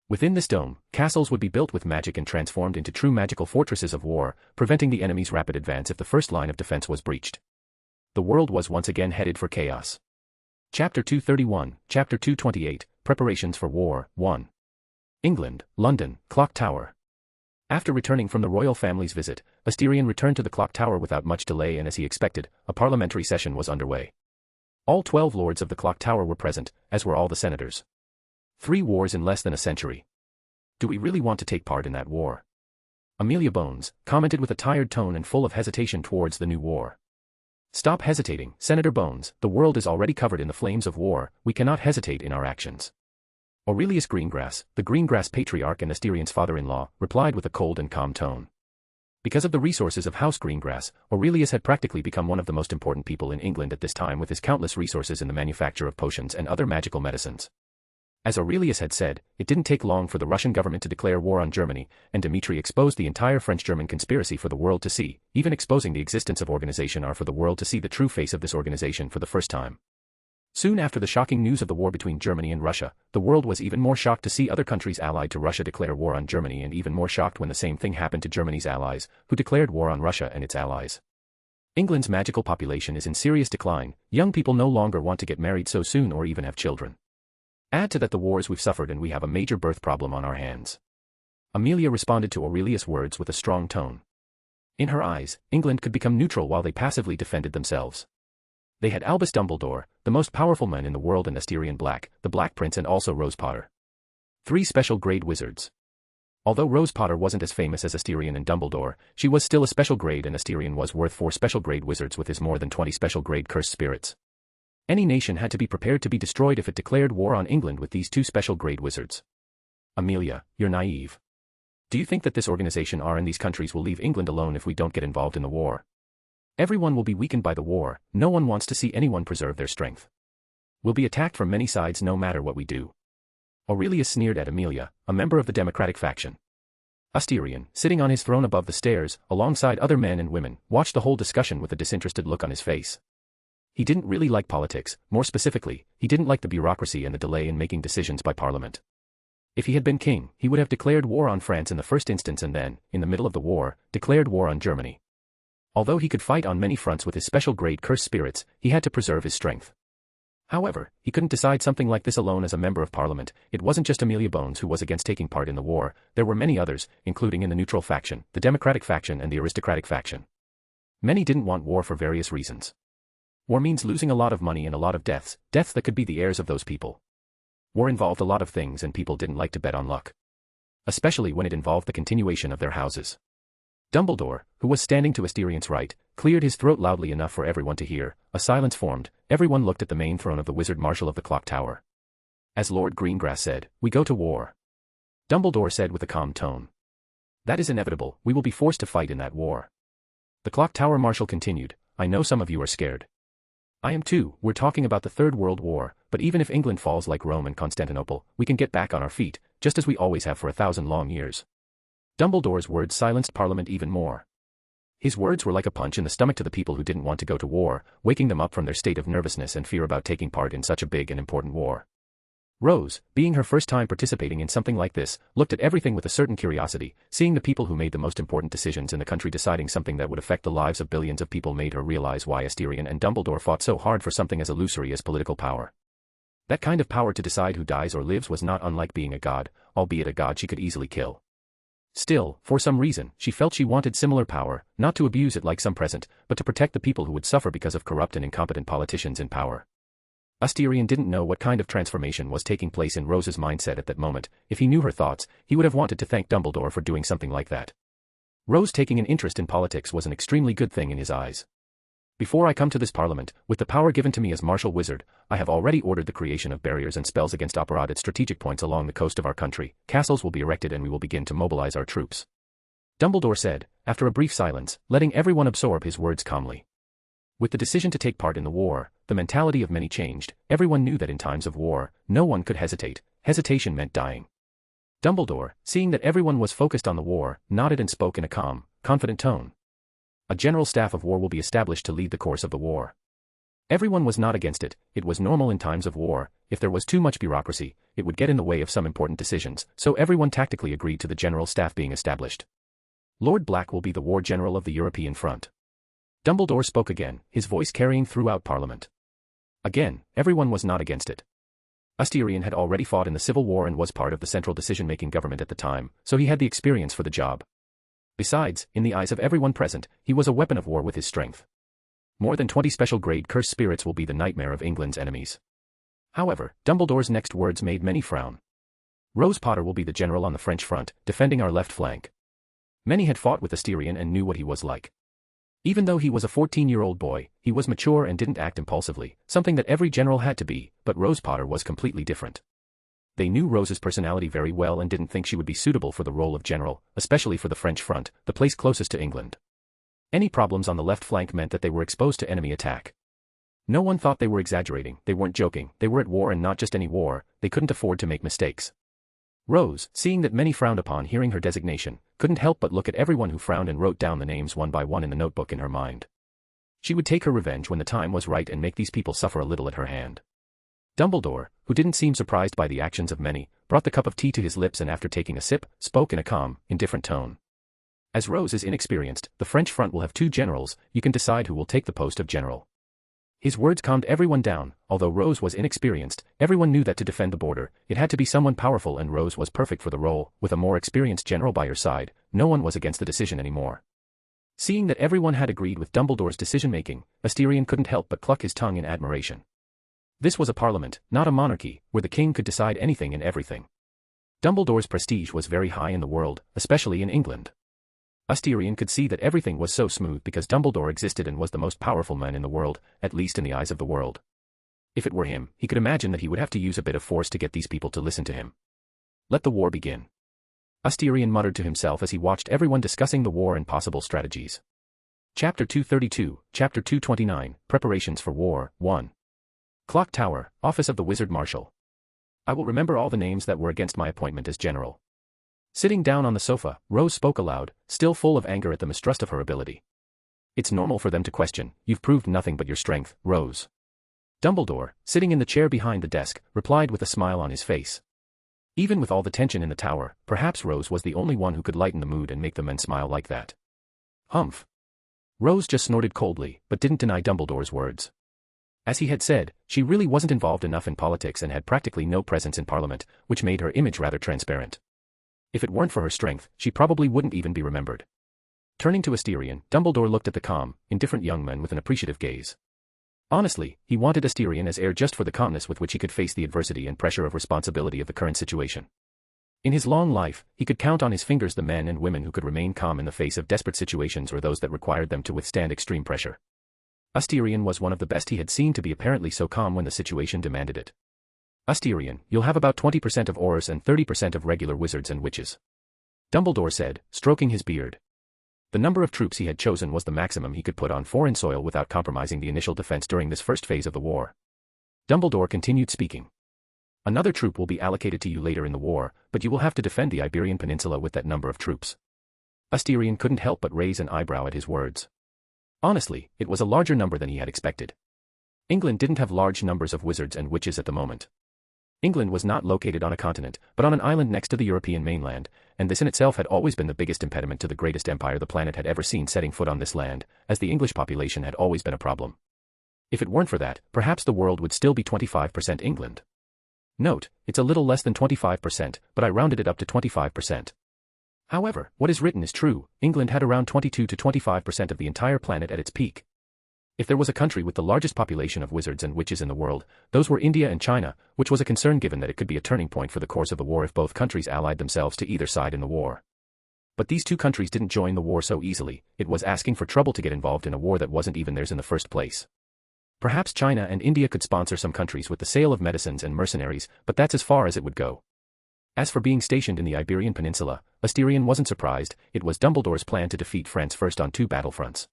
Within this dome, castles would be built with magic and transformed into true magical fortresses of war, preventing the enemy's rapid advance if the first line of defense was breached. The world was once again headed for chaos. Chapter 231, Chapter 228, Preparations for War, 1. England, London, Clock Tower. After returning from the royal family's visit, Asterion returned to the clock tower without much delay, and as he expected, a parliamentary session was underway. All 12 lords of the clock tower were present, as were all the senators. 3 wars in less than a century. Do we really want to take part in that war? Amelia Bones commented with a tired tone and full of hesitation towards the new war. Stop hesitating, Senator Bones, the world is already covered in the flames of war, we cannot hesitate in our actions. Aurelius Greengrass, the Greengrass Patriarch and Asterion's father-in-law, replied with a cold and calm tone. Because of the resources of House Greengrass, Aurelius had practically become one of the most important people in England at this time with his countless resources in the manufacture of potions and other magical medicines. As Aurelius had said, it didn't take long for the Russian government to declare war on Germany, and Dmitri exposed the entire French-German conspiracy for the world to see, even exposing the existence of organization or for the world to see the true face of this organization for the first time. Soon after the shocking news of the war between Germany and Russia, the world was even more shocked to see other countries allied to Russia declare war on Germany, and even more shocked when the same thing happened to Germany's allies, who declared war on Russia and its allies. England's magical population is in serious decline. Young people no longer want to get married so soon or even have children. Add to that the wars we've suffered and we have a major birth problem on our hands. Amelia responded to Aurelius' words with a strong tone. In her eyes, England could become neutral while they passively defended themselves. They had Albus Dumbledore, the most powerful man in the world, and Asterion Black, the Black Prince, and also Rose Potter. 3 special grade wizards. Although Rose Potter wasn't as famous as Asterion and Dumbledore, she was still a special grade, and Asterion was worth 4 special grade wizards with his more than 20 special grade cursed spirits. Any nation had to be prepared to be destroyed if it declared war on England with these 2 special grade wizards. Amelia, you're naive. Do you think that this organization or in these countries will leave England alone if we don't get involved in the war? Everyone will be weakened by the war. No one wants to see anyone preserve their strength. We'll be attacked from many sides no matter what we do. Aurelius sneered at Amelia, a member of the Democratic faction. Asterion, sitting on his throne above the stairs, alongside other men and women, watched the whole discussion with a disinterested look on his face. He didn't really like politics. More specifically, he didn't like the bureaucracy and the delay in making decisions by Parliament. If he had been king, he would have declared war on France in the first instance and then, in the middle of the war, declared war on Germany. Although he could fight on many fronts with his special grade cursed spirits, he had to preserve his strength. However, he couldn't decide something like this alone as a member of Parliament. It wasn't just Amelia Bones who was against taking part in the war. There were many others, including in the neutral faction, the Democratic faction, and the aristocratic faction. Many didn't want war for various reasons. War means losing a lot of money and a lot of deaths that could be the heirs of those people. War involved a lot of things and people didn't like to bet on luck. Especially when it involved the continuation of their houses. Dumbledore, who was standing to Asterion's right, cleared his throat loudly enough for everyone to hear. A silence formed. Everyone looked at the main throne of the Wizard Marshal of the Clock Tower. As Lord Greengrass said, "We go to war." Dumbledore said with a calm tone. "That is inevitable. We will be forced to fight in that war." The Clock Tower Marshal continued, "I know some of you are scared. I am too. We're talking about the Third World War, but even if England falls like Rome and Constantinople, we can get back on our feet, just as we always have for 1,000 long years." Dumbledore's words silenced Parliament even more. His words were like a punch in the stomach to the people who didn't want to go to war, waking them up from their state of nervousness and fear about taking part in such a big and important war. Rose, being her first time participating in something like this, looked at everything with a certain curiosity. Seeing the people who made the most important decisions in the country deciding something that would affect the lives of billions of people made her realize why Asterion and Dumbledore fought so hard for something as illusory as political power. That kind of power to decide who dies or lives was not unlike being a god, albeit a god she could easily kill. Still, for some reason, she felt she wanted similar power, not to abuse it like some present, but to protect the people who would suffer because of corrupt and incompetent politicians in power. Asterion didn't know what kind of transformation was taking place in Rose's mindset at that moment. If he knew her thoughts, he would have wanted to thank Dumbledore for doing something like that. Rose taking an interest in politics was an extremely good thing in his eyes. "Before I come to this Parliament, with the power given to me as Marshal Wizard, I have already ordered the creation of barriers and spells against Operad at strategic points along the coast of our country. Castles will be erected and we will begin to mobilize our troops." Dumbledore said, after a brief silence, letting everyone absorb his words calmly. With the decision to take part in the war, the mentality of many changed. Everyone knew that in times of war, no one could hesitate. Hesitation meant dying. Dumbledore, seeing that everyone was focused on the war, nodded and spoke in a calm, confident tone. "A general staff of war will be established to lead the course of the war." Everyone was not against it. It was normal in times of war. If there was too much bureaucracy, it would get in the way of some important decisions, so everyone tactically agreed to the general staff being established. "Lord Black will be the war general of the European front." Dumbledore spoke again, his voice carrying throughout Parliament. Again, everyone was not against it. Asterion had already fought in the Civil War and was part of the central decision-making government at the time, so he had the experience for the job. Besides, in the eyes of everyone present, he was a weapon of war with his strength. More than 20 special-grade cursed spirits will be the nightmare of England's enemies. However, Dumbledore's next words made many frown. "Rose Potter will be the general on the French front, defending our left flank." Many had fought with Asterion and knew what he was like. Even though he was a 14-year-old boy, he was mature and didn't act impulsively, something that every general had to be, but Rose Potter was completely different. They knew Rose's personality very well and didn't think she would be suitable for the role of general, especially for the French front, the place closest to England. Any problems on the left flank meant that they were exposed to enemy attack. No one thought they were exaggerating, they weren't joking, they were at war and not just any war, they couldn't afford to make mistakes. Rose, seeing that many frowned upon hearing her designation, couldn't help but look at everyone who frowned and wrote down the names one by one in the notebook in her mind. She would take her revenge when the time was right and make these people suffer a little at her hand. Dumbledore, who didn't seem surprised by the actions of many, brought the cup of tea to his lips and after taking a sip, spoke in a calm, indifferent tone. As Rose is inexperienced, the French front will have 2 generals, you can decide who will take the post of general. His words calmed everyone down. Although Rose was inexperienced, everyone knew that to defend the border, it had to be someone powerful and Rose was perfect for the role. With a more experienced general by her side, no one was against the decision anymore. Seeing that everyone had agreed with Dumbledore's decision-making, Asterion couldn't help but cluck his tongue in admiration. This was a parliament, not a monarchy, where the king could decide anything and everything. Dumbledore's prestige was very high in the world, especially in England. Asterion could see that everything was so smooth because Dumbledore existed and was the most powerful man in the world, at least in the eyes of the world. If it were him, he could imagine that he would have to use a bit of force to get these people to listen to him. Let the war begin. Asterion muttered to himself as he watched everyone discussing the war and possible strategies. Chapter 232, Chapter 229, Preparations for War, 1. Clock Tower, Office of the Wizard Marshal. I will remember all the names that were against my appointment as general. Sitting down on the sofa, Rose spoke aloud, still full of anger at the mistrust of her ability. It's normal for them to question, you've proved nothing but your strength, Rose. Dumbledore, sitting in the chair behind the desk, replied with a smile on his face. Even with all the tension in the tower, perhaps Rose was the only one who could lighten the mood and make the men smile like that. Humph. Rose just snorted coldly, but didn't deny Dumbledore's words. As he had said, she really wasn't involved enough in politics and had practically no presence in Parliament, which made her image rather transparent. If it weren't for her strength, she probably wouldn't even be remembered. Turning to Asterion, Dumbledore looked at the calm, indifferent young man with an appreciative gaze. Honestly, he wanted Asterion as heir just for the calmness with which he could face the adversity and pressure of responsibility of the current situation. In his long life, he could count on his fingers the men and women who could remain calm in the face of desperate situations or those that required them to withstand extreme pressure. Asterion was one of the best he had seen to be apparently so calm when the situation demanded it. Asterion, you'll have about 20% of Aurors and 30% of regular wizards and witches. Dumbledore said, stroking his beard. The number of troops he had chosen was the maximum he could put on foreign soil without compromising the initial defense during this first phase of the war. Dumbledore continued speaking. Another troop will be allocated to you later in the war, but you will have to defend the Iberian Peninsula with that number of troops. Asterion couldn't help but raise an eyebrow at his words. Honestly, it was a larger number than he had expected. England didn't have large numbers of wizards and witches at the moment. England was not located on a continent, but on an island next to the European mainland, and this in itself had always been the biggest impediment to the greatest empire the planet had ever seen setting foot on this land, as the English population had always been a problem. If it weren't for that, perhaps the world would still be 25% England. Note, it's a little less than 25%, but I rounded it up to 25%. However, what is written is true, England had around 22 to 25% of the entire planet at its peak. If there was a country with the largest population of wizards and witches in the world, those were India and China, which was a concern given that it could be a turning point for the course of the war if both countries allied themselves to either side in the war. But these two countries didn't join the war so easily, it was asking for trouble to get involved in a war that wasn't even theirs in the first place. Perhaps China and India could sponsor some countries with the sale of medicines and mercenaries, but that's as far as it would go. As for being stationed in the Iberian Peninsula, Asterion wasn't surprised, it was Dumbledore's plan to defeat France first on 2 battlefronts.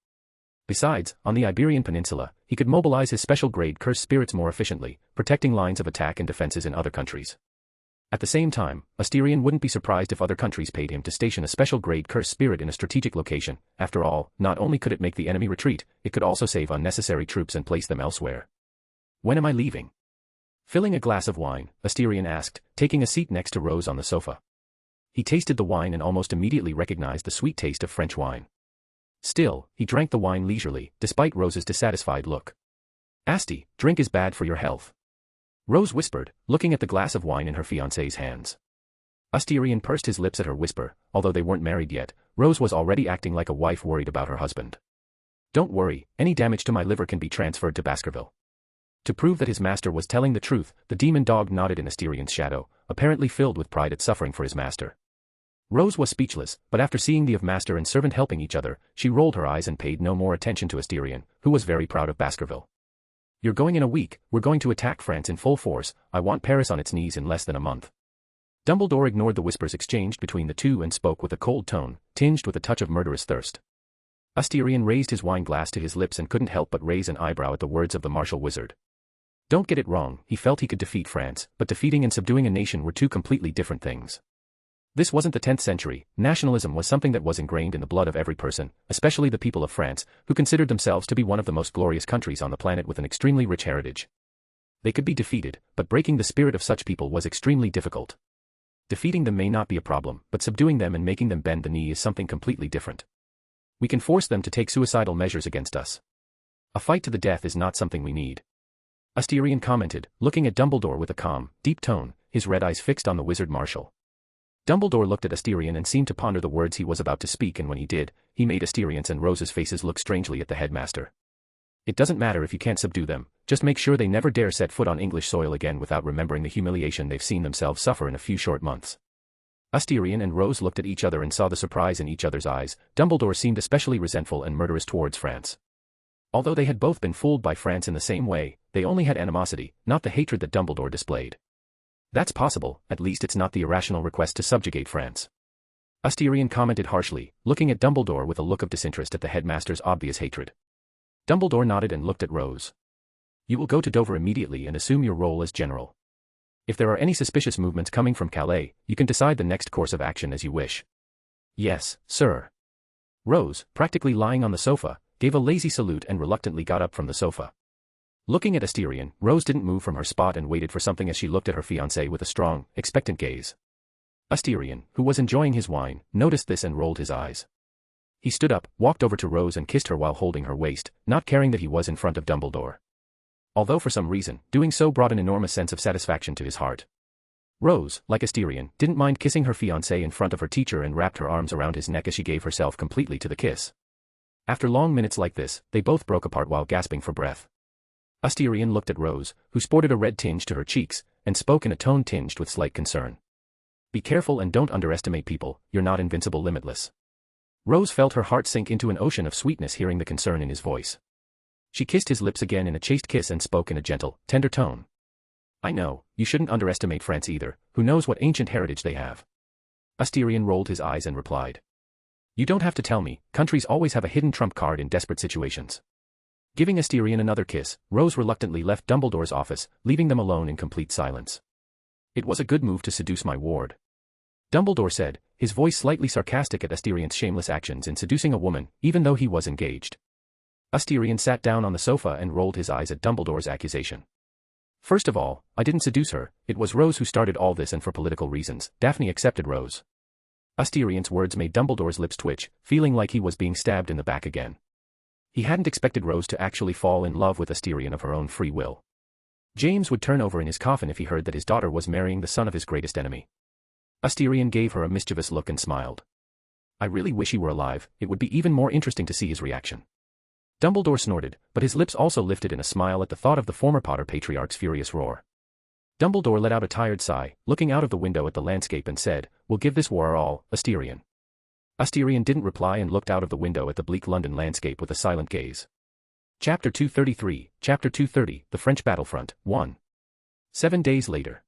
Besides, on the Iberian Peninsula, he could mobilize his special-grade cursed spirits more efficiently, protecting lines of attack and defenses in other countries. At the same time, Asterion wouldn't be surprised if other countries paid him to station a special-grade cursed spirit in a strategic location. After all, not only could it make the enemy retreat, it could also save unnecessary troops and place them elsewhere. When am I leaving? Filling a glass of wine, Asterion asked, taking a seat next to Rose on the sofa. He tasted the wine and almost immediately recognized the sweet taste of French wine. Still, he drank the wine leisurely, despite Rose's dissatisfied look. Asti, drink is bad for your health. Rose whispered, looking at the glass of wine in her fiancé's hands. Asterion pursed his lips at her whisper, although they weren't married yet, Rose was already acting like a wife worried about her husband. Don't worry, any damage to my liver can be transferred to Baskerville. To prove that his master was telling the truth, the demon dog nodded in Asterion's shadow, apparently filled with pride at suffering for his master. Rose was speechless, but after seeing the master and servant helping each other, she rolled her eyes and paid no more attention to Asterion, who was very proud of Baskerville. You're going in a week, we're going to attack France in full force, I want Paris on its knees in less than a month. Dumbledore ignored the whispers exchanged between the two and spoke with a cold tone, tinged with a touch of murderous thirst. Asterion raised his wine glass to his lips and couldn't help but raise an eyebrow at the words of the martial wizard. Don't get it wrong, he felt he could defeat France, but defeating and subduing a nation were two completely different things. This wasn't the 10th century, nationalism was something that was ingrained in the blood of every person, especially the people of France, who considered themselves to be one of the most glorious countries on the planet with an extremely rich heritage. They could be defeated, but breaking the spirit of such people was extremely difficult. Defeating them may not be a problem, but subduing them and making them bend the knee is something completely different. We can force them to take suicidal measures against us. A fight to the death is not something we need. Asterion commented, looking at Dumbledore with a calm, deep tone, his red eyes fixed on the wizard marshal. Dumbledore looked at Asterion and seemed to ponder the words he was about to speak, and when he did, he made Asterion's and Rose's faces look strangely at the headmaster. It doesn't matter if you can't subdue them, just make sure they never dare set foot on English soil again without remembering the humiliation they've seen themselves suffer in a few short months. Asterion and Rose looked at each other and saw the surprise in each other's eyes. Dumbledore seemed especially resentful and murderous towards France. Although they had both been fooled by France in the same way, they only had animosity, not the hatred that Dumbledore displayed. That's possible, at least it's not the irrational request to subjugate France. Asterion commented harshly, looking at Dumbledore with a look of disinterest at the headmaster's obvious hatred. Dumbledore nodded and looked at Rose. You will go to Dover immediately and assume your role as general. If there are any suspicious movements coming from Calais, you can decide the next course of action as you wish. Yes, sir. Rose, practically lying on the sofa, gave a lazy salute and reluctantly got up from the sofa. Looking at Asterion, Rose didn't move from her spot and waited for something as she looked at her fiancé with a strong, expectant gaze. Asterion, who was enjoying his wine, noticed this and rolled his eyes. He stood up, walked over to Rose and kissed her while holding her waist, not caring that he was in front of Dumbledore. Although for some reason, doing so brought an enormous sense of satisfaction to his heart. Rose, like Asterion, didn't mind kissing her fiancé in front of her teacher and wrapped her arms around his neck as she gave herself completely to the kiss. After long minutes like this, they both broke apart while gasping for breath. Asterion looked at Rose, who sported a red tinge to her cheeks, and spoke in a tone tinged with slight concern. Be careful and don't underestimate people, you're not invincible, limitless. Rose felt her heart sink into an ocean of sweetness hearing the concern in his voice. She kissed his lips again in a chaste kiss and spoke in a gentle, tender tone. I know, you shouldn't underestimate France either, who knows what ancient heritage they have. Asterion rolled his eyes and replied. You don't have to tell me, countries always have a hidden trump card in desperate situations. Giving Asterion another kiss, Rose reluctantly left Dumbledore's office, leaving them alone in complete silence. It was a good move to seduce my ward. Dumbledore said, his voice slightly sarcastic at Asterion's shameless actions in seducing a woman, even though he was engaged. Asterion sat down on the sofa and rolled his eyes at Dumbledore's accusation. First of all, I didn't seduce her, it was Rose who started all this, and for political reasons, Daphne accepted Rose. Asterion's words made Dumbledore's lips twitch, feeling like he was being stabbed in the back again. He hadn't expected Rose to actually fall in love with Asterion of her own free will. James would turn over in his coffin if he heard that his daughter was marrying the son of his greatest enemy. Asterion gave her a mischievous look and smiled. I really wish he were alive, it would be even more interesting to see his reaction. Dumbledore snorted, but his lips also lifted in a smile at the thought of the former Potter Patriarch's furious roar. Dumbledore let out a tired sigh, looking out of the window at the landscape and said, We'll give this war our all, Asterion. Asterion didn't reply and looked out of the window at the bleak London landscape with a silent gaze. Chapter 233, Chapter 230, The French Battlefront, 1. 7 days later.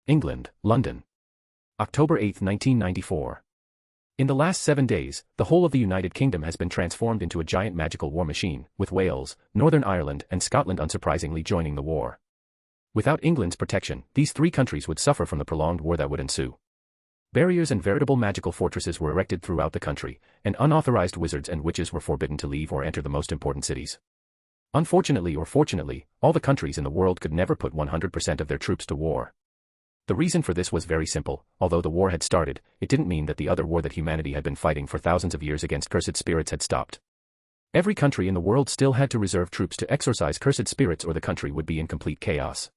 England, London. October 8, 1994. In the last 7 days, the whole of the United Kingdom has been transformed into a giant magical war machine, with Wales, Northern Ireland and Scotland unsurprisingly joining the war. Without England's protection, these three countries would suffer from the prolonged war that would ensue. Barriers and veritable magical fortresses were erected throughout the country, and unauthorized wizards and witches were forbidden to leave or enter the most important cities. Unfortunately or fortunately, all the countries in the world could never put 100% of their troops to war. The reason for this was very simple. Although the war had started, it didn't mean that the other war that humanity had been fighting for thousands of years against cursed spirits had stopped. Every country in the world still had to reserve troops to exorcise cursed spirits, or the country would be in complete chaos.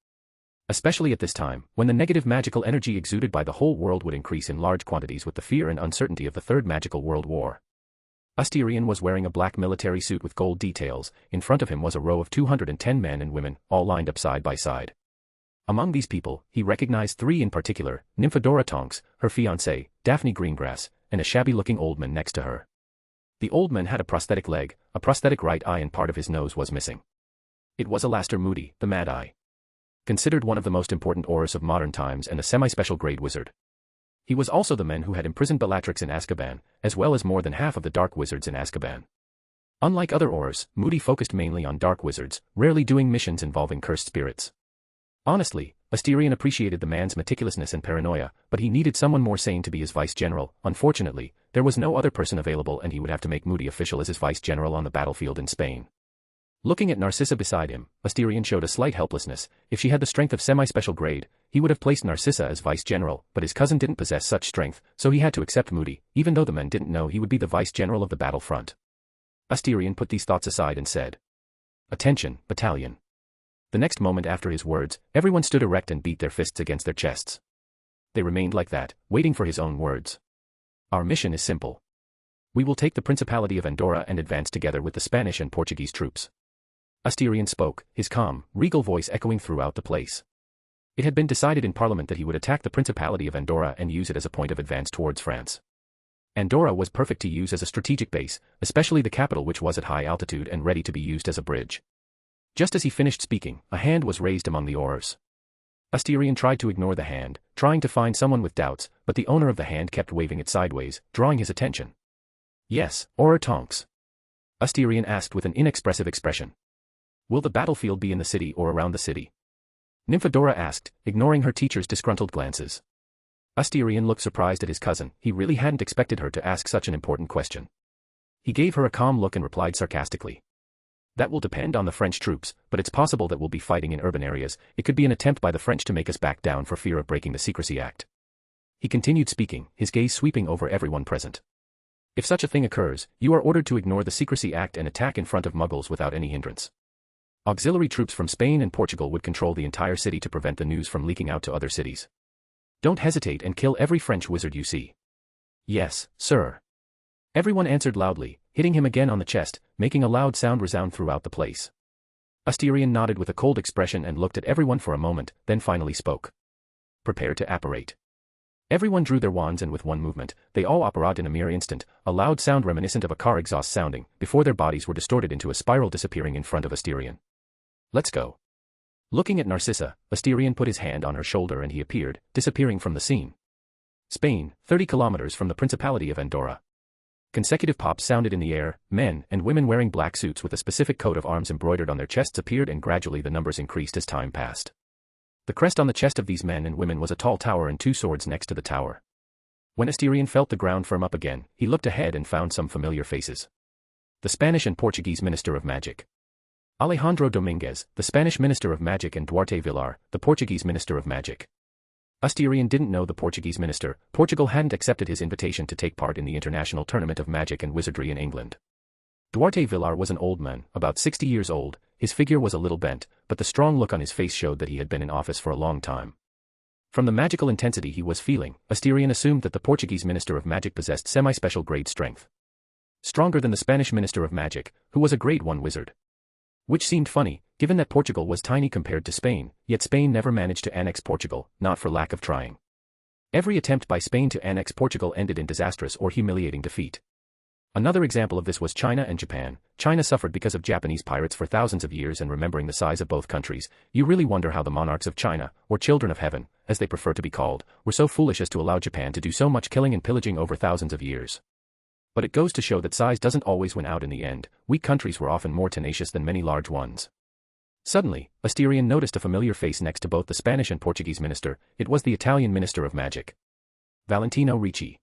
Especially at this time, when the negative magical energy exuded by the whole world would increase in large quantities with the fear and uncertainty of the Third Magical World War. Asterion was wearing a black military suit with gold details. In front of him was a row of 210 men and women, all lined up side by side. Among these people, he recognized three in particular: Nymphadora Tonks, her fiancée, Daphne Greengrass, and a shabby-looking old man next to her. The old man had a prosthetic leg, a prosthetic right eye, and part of his nose was missing. It was Alastair Moody, the Mad-Eye. Considered one of the most important aurors of modern times and a semi-special grade wizard. He was also the man who had imprisoned Bellatrix in Azkaban, as well as more than half of the dark wizards in Azkaban. Unlike other aurors, Moody focused mainly on dark wizards, rarely doing missions involving cursed spirits. Honestly, Asterion appreciated the man's meticulousness and paranoia, but he needed someone more sane to be his vice-general. Unfortunately, there was no other person available and he would have to make Moody official as his vice-general on the battlefield in Spain. Looking at Narcissa beside him, Asterion showed a slight helplessness. If she had the strength of semi-special grade, he would have placed Narcissa as vice-general, but his cousin didn't possess such strength, so he had to accept Moody, even though the men didn't know he would be the vice-general of the battlefront. Asterion put these thoughts aside and said, "Attention, battalion." The next moment after his words, everyone stood erect and beat their fists against their chests. They remained like that, waiting for his own words. "Our mission is simple. We will take the Principality of Andora and advance together with the Spanish and Portuguese troops." Asterion spoke, his calm, regal voice echoing throughout the place. It had been decided in Parliament that he would attack the Principality of Andora and use it as a point of advance towards France. Andora was perfect to use as a strategic base, especially the capital, which was at high altitude and ready to be used as a bridge. Just as he finished speaking, a hand was raised among the aurors. Asterion tried to ignore the hand, trying to find someone with doubts, but the owner of the hand kept waving it sideways, drawing his attention. "Yes, Auror Tonks?" Asterion asked with an inexpressive expression. "Will the battlefield be in the city or around the city?" Nymphadora asked, ignoring her teacher's disgruntled glances. Asterion looked surprised at his cousin. He really hadn't expected her to ask such an important question. He gave her a calm look and replied sarcastically. "That will depend on the French troops, but it's possible that we'll be fighting in urban areas. It could be an attempt by the French to make us back down for fear of breaking the Secrecy Act." He continued speaking, his gaze sweeping over everyone present. "If such a thing occurs, you are ordered to ignore the Secrecy Act and attack in front of Muggles without any hindrance. Auxiliary troops from Spain and Portugal would control the entire city to prevent the news from leaking out to other cities. Don't hesitate and kill every French wizard you see." "Yes, sir." Everyone answered loudly, hitting him again on the chest, making a loud sound resound throughout the place. Asterion nodded with a cold expression and looked at everyone for a moment, then finally spoke. "Prepare to apparate." Everyone drew their wands and with one movement, they all apparat in a mere instant, a loud sound reminiscent of a car exhaust sounding, before their bodies were distorted into a spiral disappearing in front of Asterion. "Let's go." Looking at Narcissa, Asterion put his hand on her shoulder and he appeared, disappearing from the scene. Spain, 30 kilometers from the Principality of Andora. Consecutive pops sounded in the air, men and women wearing black suits with a specific coat of arms embroidered on their chests appeared and gradually the numbers increased as time passed. The crest on the chest of these men and women was a tall tower and two swords next to the tower. When Asterion felt the ground firm up again, he looked ahead and found some familiar faces. The Spanish and Portuguese Minister of Magic. Alejandro Dominguez, the Spanish Minister of Magic, and Duarte Villar, the Portuguese Minister of Magic. Asterion didn't know the Portuguese minister. Portugal hadn't accepted his invitation to take part in the International Tournament of Magic and Wizardry in England. Duarte Villar was an old man, about 60 years old. His figure was a little bent, but the strong look on his face showed that he had been in office for a long time. From the magical intensity he was feeling, Asterion assumed that the Portuguese Minister of Magic possessed semi-special grade strength. Stronger than the Spanish Minister of Magic, who was a grade 1 wizard. Which seemed funny, given that Portugal was tiny compared to Spain, yet Spain never managed to annex Portugal, not for lack of trying. Every attempt by Spain to annex Portugal ended in disastrous or humiliating defeat. Another example of this was China and Japan. China suffered because of Japanese pirates for thousands of years, and remembering the size of both countries, you really wonder how the monarchs of China, or children of heaven, as they prefer to be called, were so foolish as to allow Japan to do so much killing and pillaging over thousands of years. But it goes to show that size doesn't always win out in the end. Weak countries were often more tenacious than many large ones. Suddenly, Asterion noticed a familiar face next to both the Spanish and Portuguese minister. It was the Italian Minister of Magic. Valentino Ricci.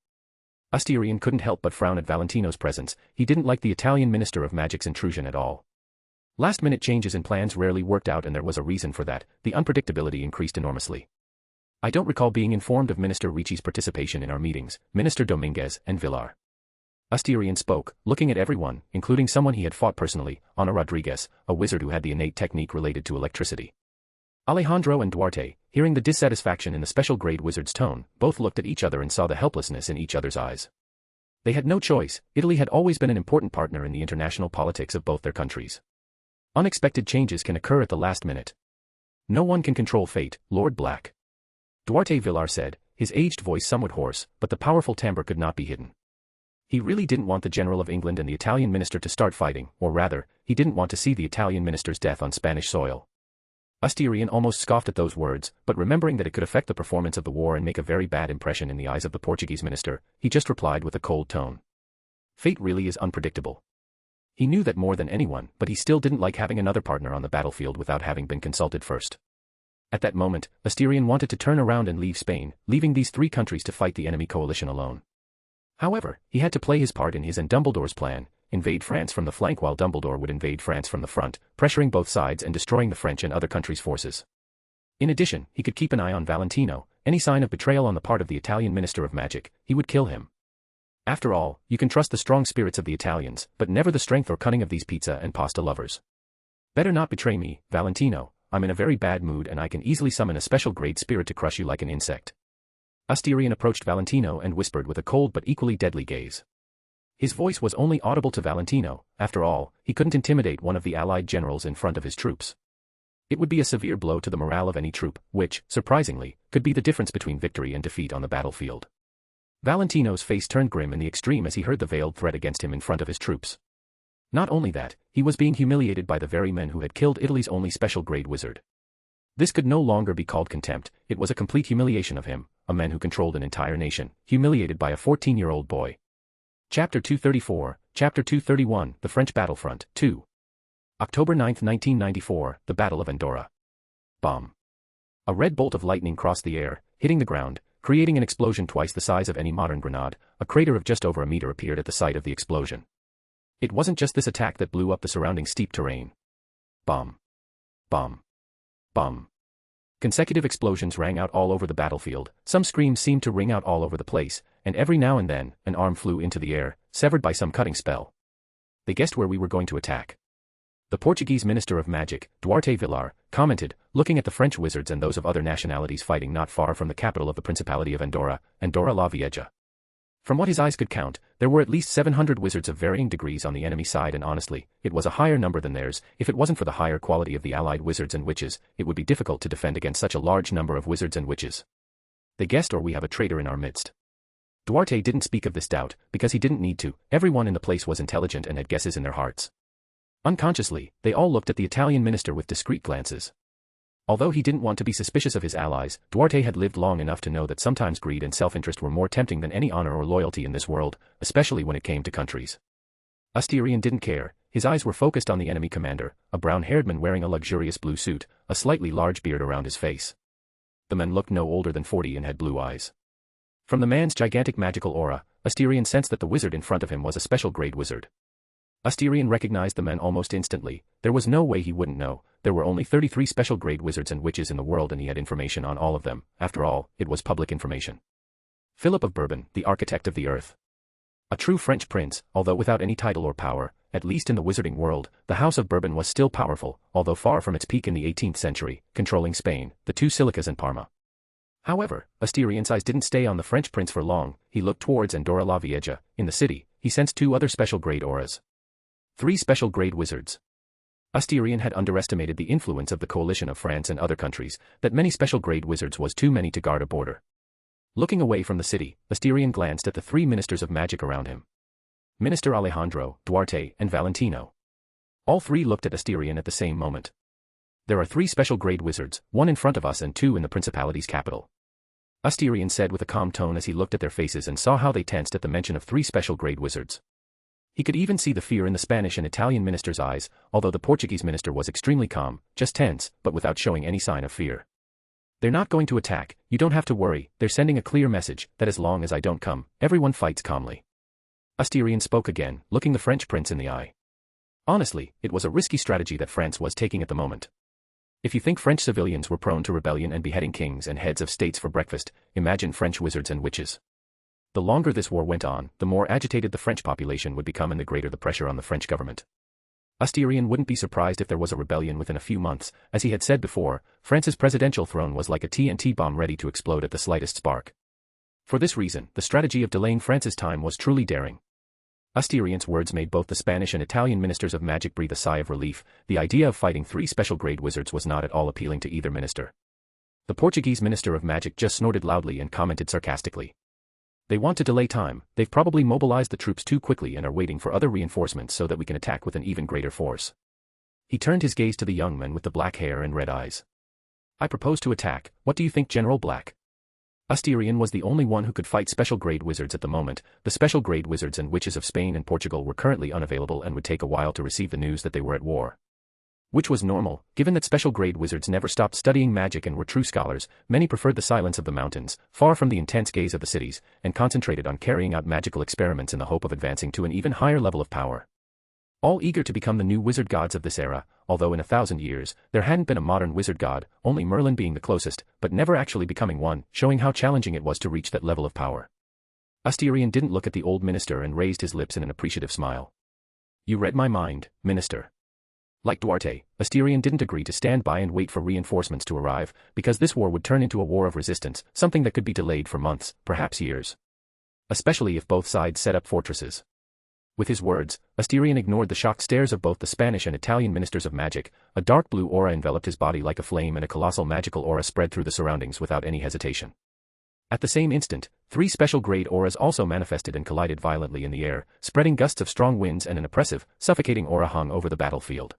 Asterion couldn't help but frown at Valentino's presence. He didn't like the Italian Minister of Magic's intrusion at all. Last-minute changes in plans rarely worked out, and there was a reason for that. The unpredictability increased enormously. "I don't recall being informed of Minister Ricci's participation in our meetings, Minister Dominguez and Villar." Asterion spoke, looking at everyone, including someone he had fought personally, Ana Rodriguez, a wizard who had the innate technique related to electricity. Alejandro and Duarte, hearing the dissatisfaction in the special grade wizard's tone, both looked at each other and saw the helplessness in each other's eyes. They had no choice. Italy had always been an important partner in the international politics of both their countries. Unexpected changes can occur at the last minute. No one can control fate, Lord Black. Duarte Villar said, his aged voice somewhat hoarse, but the powerful timbre could not be hidden. He really didn't want the General of England and the Italian minister to start fighting, or rather, he didn't want to see the Italian minister's death on Spanish soil. Asterion almost scoffed at those words, but remembering that it could affect the performance of the war and make a very bad impression in the eyes of the Portuguese minister, he just replied with a cold tone. Fate really is unpredictable. He knew that more than anyone, but he still didn't like having another partner on the battlefield without having been consulted first. At that moment, Asterion wanted to turn around and leave Spain, leaving these three countries to fight the enemy coalition alone. However, he had to play his part in his and Dumbledore's plan, invade France from the flank while Dumbledore would invade France from the front, pressuring both sides and destroying the French and other countries' forces. In addition, he could keep an eye on Valentino. Any sign of betrayal on the part of the Italian Minister of Magic, he would kill him. After all, you can trust the strong spirits of the Italians, but never the strength or cunning of these pizza and pasta lovers. Better not betray me, Valentino. I'm in a very bad mood and I can easily summon a special grade spirit to crush you like an insect. Asterion approached Valentino and whispered with a cold but equally deadly gaze. His voice was only audible to Valentino. After all, he couldn't intimidate one of the allied generals in front of his troops. It would be a severe blow to the morale of any troop, which, surprisingly, could be the difference between victory and defeat on the battlefield. Valentino's face turned grim in the extreme as he heard the veiled threat against him in front of his troops. Not only that, he was being humiliated by the very men who had killed Italy's only special grade wizard. This could no longer be called contempt, it was a complete humiliation of him, a man who controlled an entire nation, humiliated by a 14-year-old boy. Chapter 234, Chapter 231, The French Battlefront, 2. October 9, 1994, The Battle of Andora. Bomb. A red bolt of lightning crossed the air, hitting the ground, creating an explosion twice the size of any modern grenade. A crater of just over a meter appeared at the site of the explosion. It wasn't just this attack that blew up the surrounding steep terrain. Bomb. Bomb. Bomb. Consecutive explosions rang out all over the battlefield, some screams seemed to ring out all over the place, and every now and then, an arm flew into the air, severed by some cutting spell. They guessed where we were going to attack. The Portuguese Minister of Magic, Duarte Villar, commented, looking at the French wizards and those of other nationalities fighting not far from the capital of the Principality of Andora, Andora la Vieja. From what his eyes could count, there were at least 700 wizards of varying degrees on the enemy side, and honestly, it was a higher number than theirs. If it wasn't for the higher quality of the allied wizards and witches, it would be difficult to defend against such a large number of wizards and witches. They guessed, or we have a traitor in our midst. Duarte didn't speak of this doubt, because he didn't need to. Everyone in the place was intelligent and had guesses in their hearts. Unconsciously, they all looked at the Italian minister with discreet glances. Although he didn't want to be suspicious of his allies, Duarte had lived long enough to know that sometimes greed and self-interest were more tempting than any honor or loyalty in this world, especially when it came to countries. Asterion didn't care. His eyes were focused on the enemy commander, a brown-haired man wearing a luxurious blue suit, a slightly large beard around his face. The man looked no older than 40 and had blue eyes. From the man's gigantic magical aura, Asterion sensed that the wizard in front of him was a special grade wizard. Asterion recognized the man almost instantly. There was no way he wouldn't know. There were only 33 special grade wizards and witches in the world and he had information on all of them. After all, it was public information. Philip of Bourbon, the architect of the earth. A true French prince, although without any title or power, at least in the wizarding world, the House of Bourbon was still powerful, although far from its peak in the 18th century, controlling Spain, the two Silicas and Parma. However, Asterion's eyes didn't stay on the French prince for long. He looked towards Andora la Vieja. In the city, he sensed two other special grade auras. 3 special grade wizards. Asterion had underestimated the influence of the coalition of France and other countries, that many special grade wizards was too many to guard a border. Looking away from the city, Asterion glanced at the 3 ministers of magic around him. Minister Alejandro, Duarte, and Valentino. All 3 looked at Asterion at the same moment. There are 3 special grade wizards, 1 in front of us and 2 in the principality's capital. Asterion said with a calm tone as he looked at their faces and saw how they tensed at the mention of 3 special grade wizards. He could even see the fear in the Spanish and Italian ministers' eyes, although the Portuguese minister was extremely calm, just tense, but without showing any sign of fear. They're not going to attack, you don't have to worry, they're sending a clear message, that as long as I don't come, everyone fights calmly. Asterion spoke again, looking the French prince in the eye. Honestly, it was a risky strategy that France was taking at the moment. If you think French civilians were prone to rebellion and beheading kings and heads of states for breakfast, imagine French wizards and witches. The longer this war went on, the more agitated the French population would become and the greater the pressure on the French government. Asterion wouldn't be surprised if there was a rebellion within a few months. As he had said before, France's presidential throne was like a TNT bomb ready to explode at the slightest spark. For this reason, the strategy of delaying France's time was truly daring. Asterion's words made both the Spanish and Italian ministers of magic breathe a sigh of relief. The idea of fighting 3 special grade wizards was not at all appealing to either minister. The Portuguese minister of magic just snorted loudly and commented sarcastically. They want to delay time. They've probably mobilized the troops too quickly and are waiting for other reinforcements so that we can attack with an even greater force. He turned his gaze to the young man with the black hair and red eyes. I propose to attack. What do you think, General Black? Asterion was the only one who could fight special grade wizards at the moment. The special grade wizards and witches of Spain and Portugal were currently unavailable and would take a while to receive the news that they were at war. Which was normal, given that special grade wizards never stopped studying magic and were true scholars. Many preferred the silence of the mountains, far from the intense gaze of the cities, and concentrated on carrying out magical experiments in the hope of advancing to an even higher level of power. All eager to become the new wizard gods of this era, although in 1,000 years, there hadn't been a modern wizard god, only Merlin being the closest, but never actually becoming one, showing how challenging it was to reach that level of power. Asterion didn't look at the old minister and raised his lips in an appreciative smile. You read my mind, minister. Like Duarte, Asterion didn't agree to stand by and wait for reinforcements to arrive, because this war would turn into a war of resistance, something that could be delayed for months, perhaps years. Especially if both sides set up fortresses. With his words, Asterion ignored the shocked stares of both the Spanish and Italian ministers of magic. A dark blue aura enveloped his body like a flame and a colossal magical aura spread through the surroundings without any hesitation. At the same instant, 3 special grade auras also manifested and collided violently in the air, spreading gusts of strong winds, and an oppressive, suffocating aura hung over the battlefield.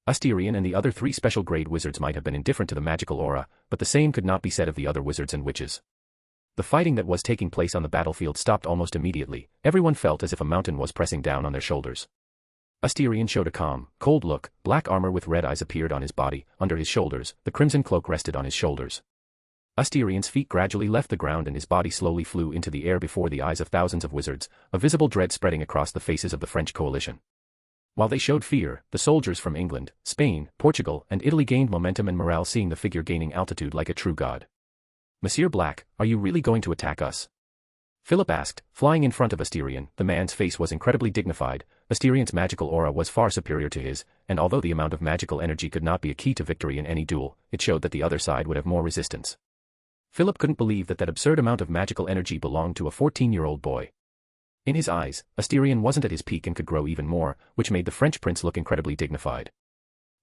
Asterion and the other 3 special grade wizards might have been indifferent to the magical aura, but the same could not be said of the other wizards and witches. The fighting that was taking place on the battlefield stopped almost immediately. Everyone felt as if a mountain was pressing down on their shoulders. Asterion showed a calm, cold look. Black armor with red eyes appeared on his body. Under his shoulders, the crimson cloak rested on his shoulders. Asterion's feet gradually left the ground and his body slowly flew into the air before the eyes of thousands of wizards, a visible dread spreading across the faces of the French coalition. While they showed fear, the soldiers from England, Spain, Portugal, and Italy gained momentum and morale, seeing the figure gaining altitude like a true god. Monsieur Black, are you really going to attack us? Philip asked, flying in front of Asterion. The man's face was incredibly dignified. Asterion's magical aura was far superior to his, and although the amount of magical energy could not be a key to victory in any duel, it showed that the other side would have more resistance. Philip couldn't believe that that absurd amount of magical energy belonged to a 14-year-old boy. In his eyes, Asterion wasn't at his peak and could grow even more, which made the French prince look incredibly dignified.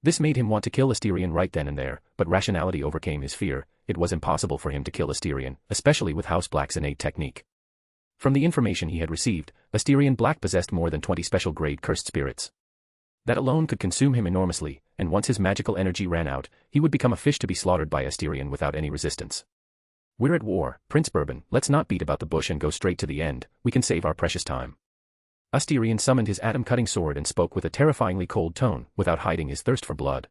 This made him want to kill Asterion right then and there, but rationality overcame his fear. It was impossible for him to kill Asterion, especially with House Black's innate technique. From the information he had received, Asterion Black possessed more than 20 special-grade cursed spirits. That alone could consume him enormously, and once his magical energy ran out, he would become a fish to be slaughtered by Asterion without any resistance. We're at war, Prince Bourbon. Let's not beat about the bush and go straight to the end. We can save our precious time. Asterion summoned his atom-cutting sword and spoke with a terrifyingly cold tone, without hiding his thirst for blood.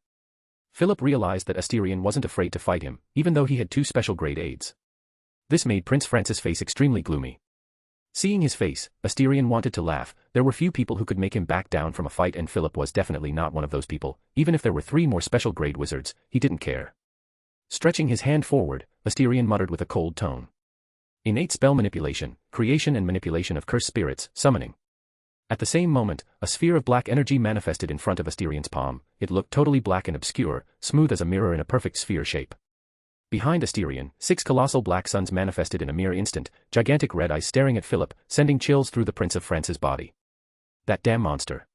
Philip realized that Asterion wasn't afraid to fight him, even though he had 2 special-grade aides. This made Prince Francis' face extremely gloomy. Seeing his face, Asterion wanted to laugh. There were few people who could make him back down from a fight, and Philip was definitely not one of those people. Even if there were 3 more special-grade wizards, he didn't care. Stretching his hand forward, Asterion muttered with a cold tone. Innate spell manipulation, creation and manipulation of cursed spirits, summoning. At the same moment, a sphere of black energy manifested in front of Asterion's palm. It looked totally black and obscure, smooth as a mirror in a perfect sphere shape. Behind Asterion, 6 colossal black suns manifested in a mere instant, gigantic red eyes staring at Philip, sending chills through the Prince of France's body. That damn monster.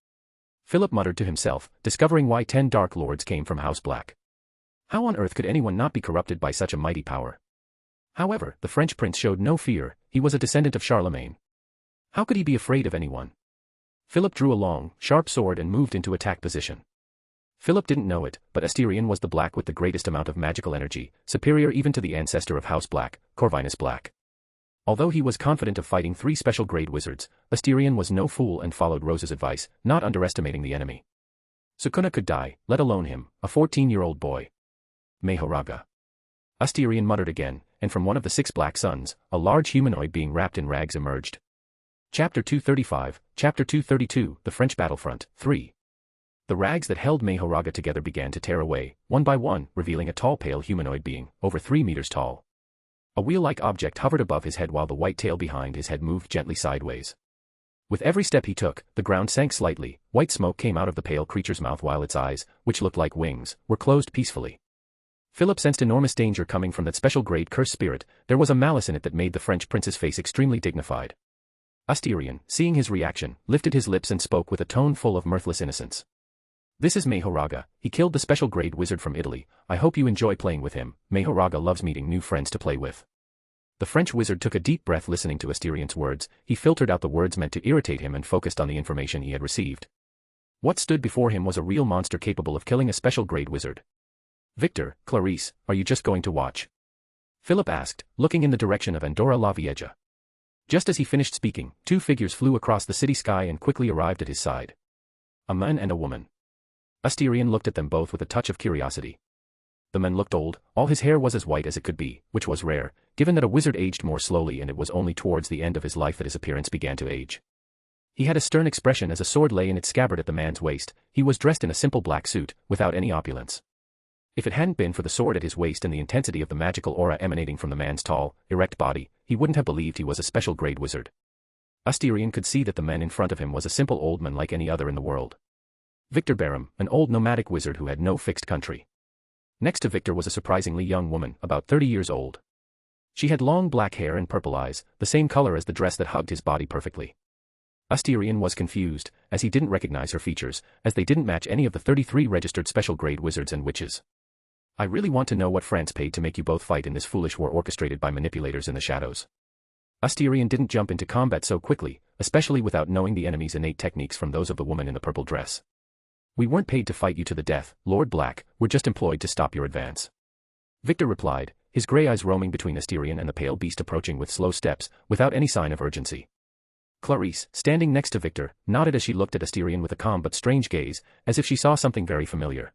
Philip muttered to himself, discovering why 10 Dark Lords came from House Black. How on earth could anyone not be corrupted by such a mighty power? However, the French prince showed no fear. He was a descendant of Charlemagne. How could he be afraid of anyone? Philip drew a long, sharp sword and moved into attack position. Philip didn't know it, but Asterion was the black with the greatest amount of magical energy, superior even to the ancestor of House Black, Corvinus Black. Although he was confident of fighting 3 special-grade wizards, Asterion was no fool and followed Rose's advice, not underestimating the enemy. Sukuna could die, let alone him, a 14-year-old boy. Mehoraga. Asterion muttered again, and from one of the 6 black suns, a large humanoid being wrapped in rags emerged. Chapter 235, Chapter 232, The French Battlefront, 3. The rags that held Mehoraga together began to tear away, one by one, revealing a tall pale humanoid being, over 3 meters tall. A wheel-like object hovered above his head while the white tail behind his head moved gently sideways. With every step he took, the ground sank slightly. White smoke came out of the pale creature's mouth while its eyes, which looked like wings, were closed peacefully. Philip sensed enormous danger coming from that special-grade cursed spirit. There was a malice in it that made the French prince's face extremely dignified. Asterion, seeing his reaction, lifted his lips and spoke with a tone full of mirthless innocence. This is Mehoraga. He killed the special-grade wizard from Italy. I hope you enjoy playing with him. Mehoraga loves meeting new friends to play with. The French wizard took a deep breath listening to Asterion's words. He filtered out the words meant to irritate him and focused on the information he had received. What stood before him was a real monster capable of killing a special grade wizard. Victor, Clarice, are you just going to watch? Philip asked, looking in the direction of Andora la Vieja. Just as he finished speaking, two figures flew across the city sky and quickly arrived at his side. A man and a woman. Asterion looked at them both with a touch of curiosity. The man looked old, all his hair was as white as it could be, which was rare, given that a wizard aged more slowly and it was only towards the end of his life that his appearance began to age. He had a stern expression as a sword lay in its scabbard at the man's waist. He was dressed in a simple black suit, without any opulence. If it hadn't been for the sword at his waist and the intensity of the magical aura emanating from the man's tall, erect body, he wouldn't have believed he was a special grade wizard. Asterion could see that the man in front of him was a simple old man like any other in the world. Victor Barham, an old nomadic wizard who had no fixed country. Next to Victor was a surprisingly young woman, about 30 years old. She had long black hair and purple eyes, the same color as the dress that hugged his body perfectly. Asterion was confused, as he didn't recognize her features, as they didn't match any of the 33 registered special grade wizards and witches. I really want to know what France paid to make you both fight in this foolish war orchestrated by manipulators in the shadows. Asterion didn't jump into combat so quickly, especially without knowing the enemy's innate techniques from those of the woman in the purple dress. We weren't paid to fight you to the death, Lord Black, we're just employed to stop your advance. Victor replied, his grey eyes roaming between Asterion and the pale beast approaching with slow steps, without any sign of urgency. Clarice, standing next to Victor, nodded as she looked at Asterion with a calm but strange gaze, as if she saw something very familiar.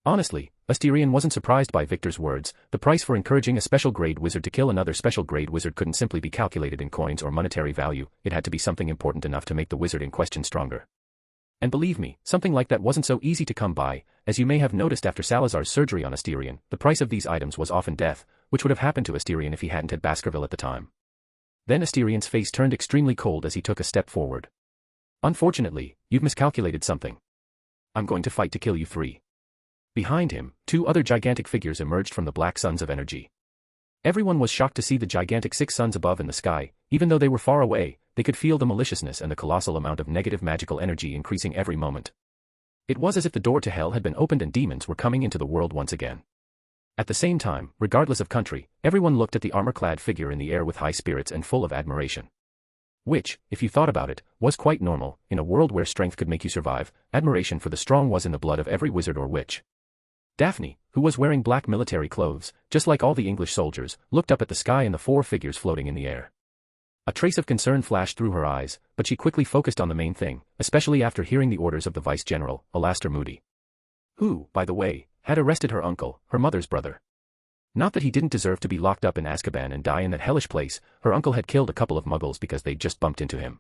Honestly, Asterion wasn't surprised by Victor's words. The price for encouraging a special grade wizard to kill another special grade wizard couldn't simply be calculated in coins or monetary value, it had to be something important enough to make the wizard in question stronger. And believe me, something like that wasn't so easy to come by. As you may have noticed after Salazar's surgery on Asterion, the price of these items was often death, which would have happened to Asterion if he hadn't had Baskerville at the time. Then Asterion's face turned extremely cold as he took a step forward. Unfortunately, you've miscalculated something. I'm going to fight to kill you three. Behind him, two other gigantic figures emerged from the black suns of energy. Everyone was shocked to see the gigantic 6 suns above in the sky. Even though they were far away, they could feel the maliciousness and the colossal amount of negative magical energy increasing every moment. It was as if the door to hell had been opened and demons were coming into the world once again. At the same time, regardless of country, everyone looked at the armor-clad figure in the air with high spirits and full of admiration. Which, if you thought about it, was quite normal. In a world where strength could make you survive, admiration for the strong was in the blood of every wizard or witch. Daphne, who was wearing black military clothes, just like all the English soldiers, looked up at the sky and the 4 figures floating in the air. A trace of concern flashed through her eyes, but she quickly focused on the main thing, especially after hearing the orders of the Vice-General, Alastair Moody. Who, by the way, had arrested her uncle, her mother's brother. Not that he didn't deserve to be locked up in Azkaban and die in that hellish place, her uncle had killed a couple of muggles because they'd just bumped into him.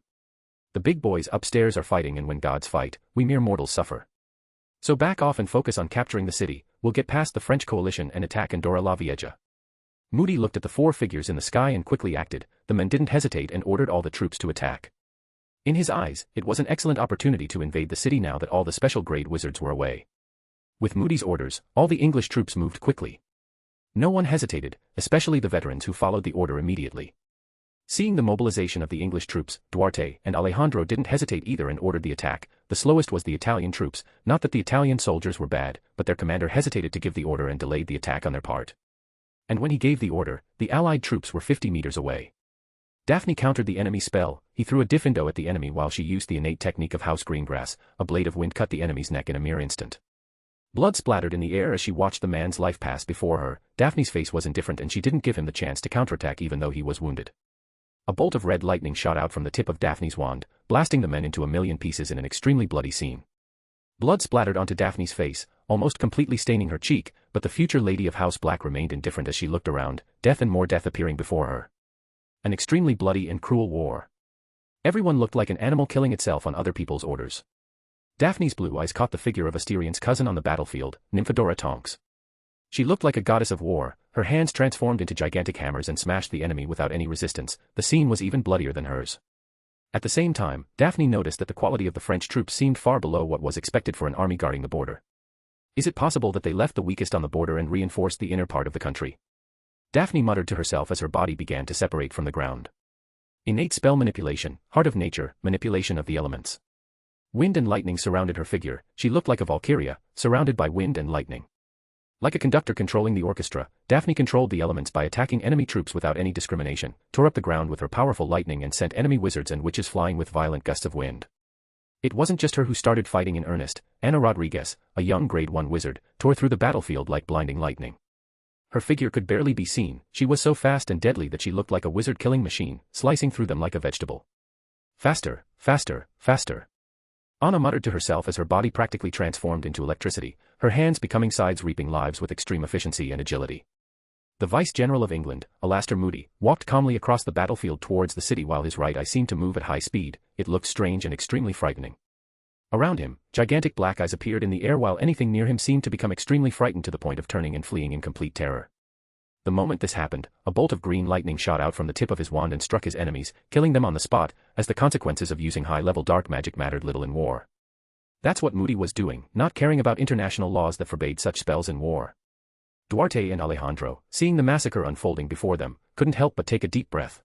The big boys upstairs are fighting, and when gods fight, we mere mortals suffer. So back off and focus on capturing the city. We'll get past the French coalition and attack Andora la Vieja. Moody looked at the 4 figures in the sky and quickly acted. The men didn't hesitate and ordered all the troops to attack. In his eyes, it was an excellent opportunity to invade the city now that all the special grade wizards were away. With Moody's orders, all the English troops moved quickly. No one hesitated, especially the veterans who followed the order immediately. Seeing the mobilization of the English troops, Duarte and Alejandro didn't hesitate either and ordered the attack. The slowest was the Italian troops, not that the Italian soldiers were bad, but their commander hesitated to give the order and delayed the attack on their part. And when he gave the order, the Allied troops were 50 meters away. Daphne countered the enemy spell. He threw a diffindo at the enemy while she used the innate technique of House Greengrass. A blade of wind cut the enemy's neck in a mere instant. Blood splattered in the air as she watched the man's life pass before her. Daphne's face was indifferent and she didn't give him the chance to counterattack even though he was wounded. A bolt of red lightning shot out from the tip of Daphne's wand, blasting the men into a million pieces in an extremely bloody scene. Blood splattered onto Daphne's face, almost completely staining her cheek, but the future Lady of House Black remained indifferent as she looked around, death and more death appearing before her. An extremely bloody and cruel war. Everyone looked like an animal killing itself on other people's orders. Daphne's blue eyes caught the figure of Asterion's cousin on the battlefield, Nymphadora Tonks. She looked like a goddess of war. Her hands transformed into gigantic hammers and smashed the enemy without any resistance. The scene was even bloodier than hers. At the same time, Daphne noticed that the quality of the French troops seemed far below what was expected for an army guarding the border. Is it possible that they left the weakest on the border and reinforced the inner part of the country? Daphne muttered to herself as her body began to separate from the ground. Innate spell manipulation, heart of nature, manipulation of the elements. Wind and lightning surrounded her figure. She looked like a Valkyria, surrounded by wind and lightning. Like a conductor controlling the orchestra, Daphne controlled the elements by attacking enemy troops without any discrimination, tore up the ground with her powerful lightning and sent enemy wizards and witches flying with violent gusts of wind. It wasn't just her who started fighting in earnest. Ana Rodriguez, a young grade 1 wizard, tore through the battlefield like blinding lightning. Her figure could barely be seen, she was so fast and deadly that she looked like a wizard-killing machine, slicing through them like a vegetable. Faster, faster, faster. Ana muttered to herself as her body practically transformed into electricity, her hands becoming sides reaping lives with extreme efficiency and agility. The Vice-General of England, Alastair Moody, walked calmly across the battlefield towards the city while his right eye seemed to move at high speed. It looked strange and extremely frightening. Around him, gigantic black eyes appeared in the air while anything near him seemed to become extremely frightened to the point of turning and fleeing in complete terror. The moment this happened, a bolt of green lightning shot out from the tip of his wand and struck his enemies, killing them on the spot, as the consequences of using high-level dark magic mattered little in war. That's what Moody was doing, not caring about international laws that forbade such spells in war. Duarte and Alejandro, seeing the massacre unfolding before them, couldn't help but take a deep breath.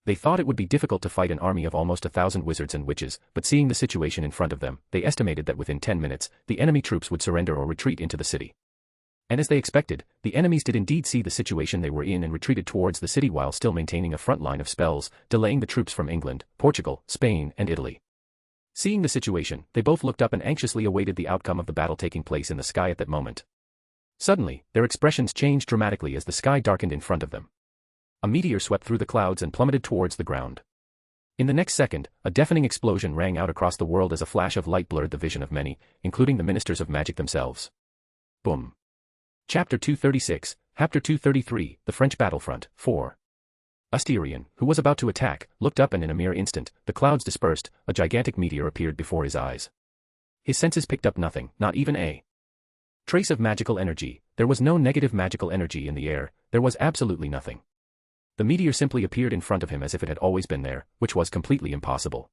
They thought it would be difficult to fight an army of almost 1,000 wizards and witches, but seeing the situation in front of them, they estimated that within 10 minutes, the enemy troops would surrender or retreat into the city. And as they expected, the enemies did indeed see the situation they were in and retreated towards the city while still maintaining a front line of spells, delaying the troops from England, Portugal, Spain, and Italy. Seeing the situation, they both looked up and anxiously awaited the outcome of the battle taking place in the sky at that moment. Suddenly, their expressions changed dramatically as the sky darkened in front of them. A meteor swept through the clouds and plummeted towards the ground. In the next second, a deafening explosion rang out across the world as a flash of light blurred the vision of many, including the ministers of magic themselves. Boom. Chapter 236, Chapter 233, The French Battlefront, 4. Asterion, who was about to attack, looked up and in a mere instant, the clouds dispersed, a gigantic meteor appeared before his eyes. His senses picked up nothing, not even a trace of magical energy. There was no negative magical energy in the air, there was absolutely nothing. The meteor simply appeared in front of him as if it had always been there, which was completely impossible.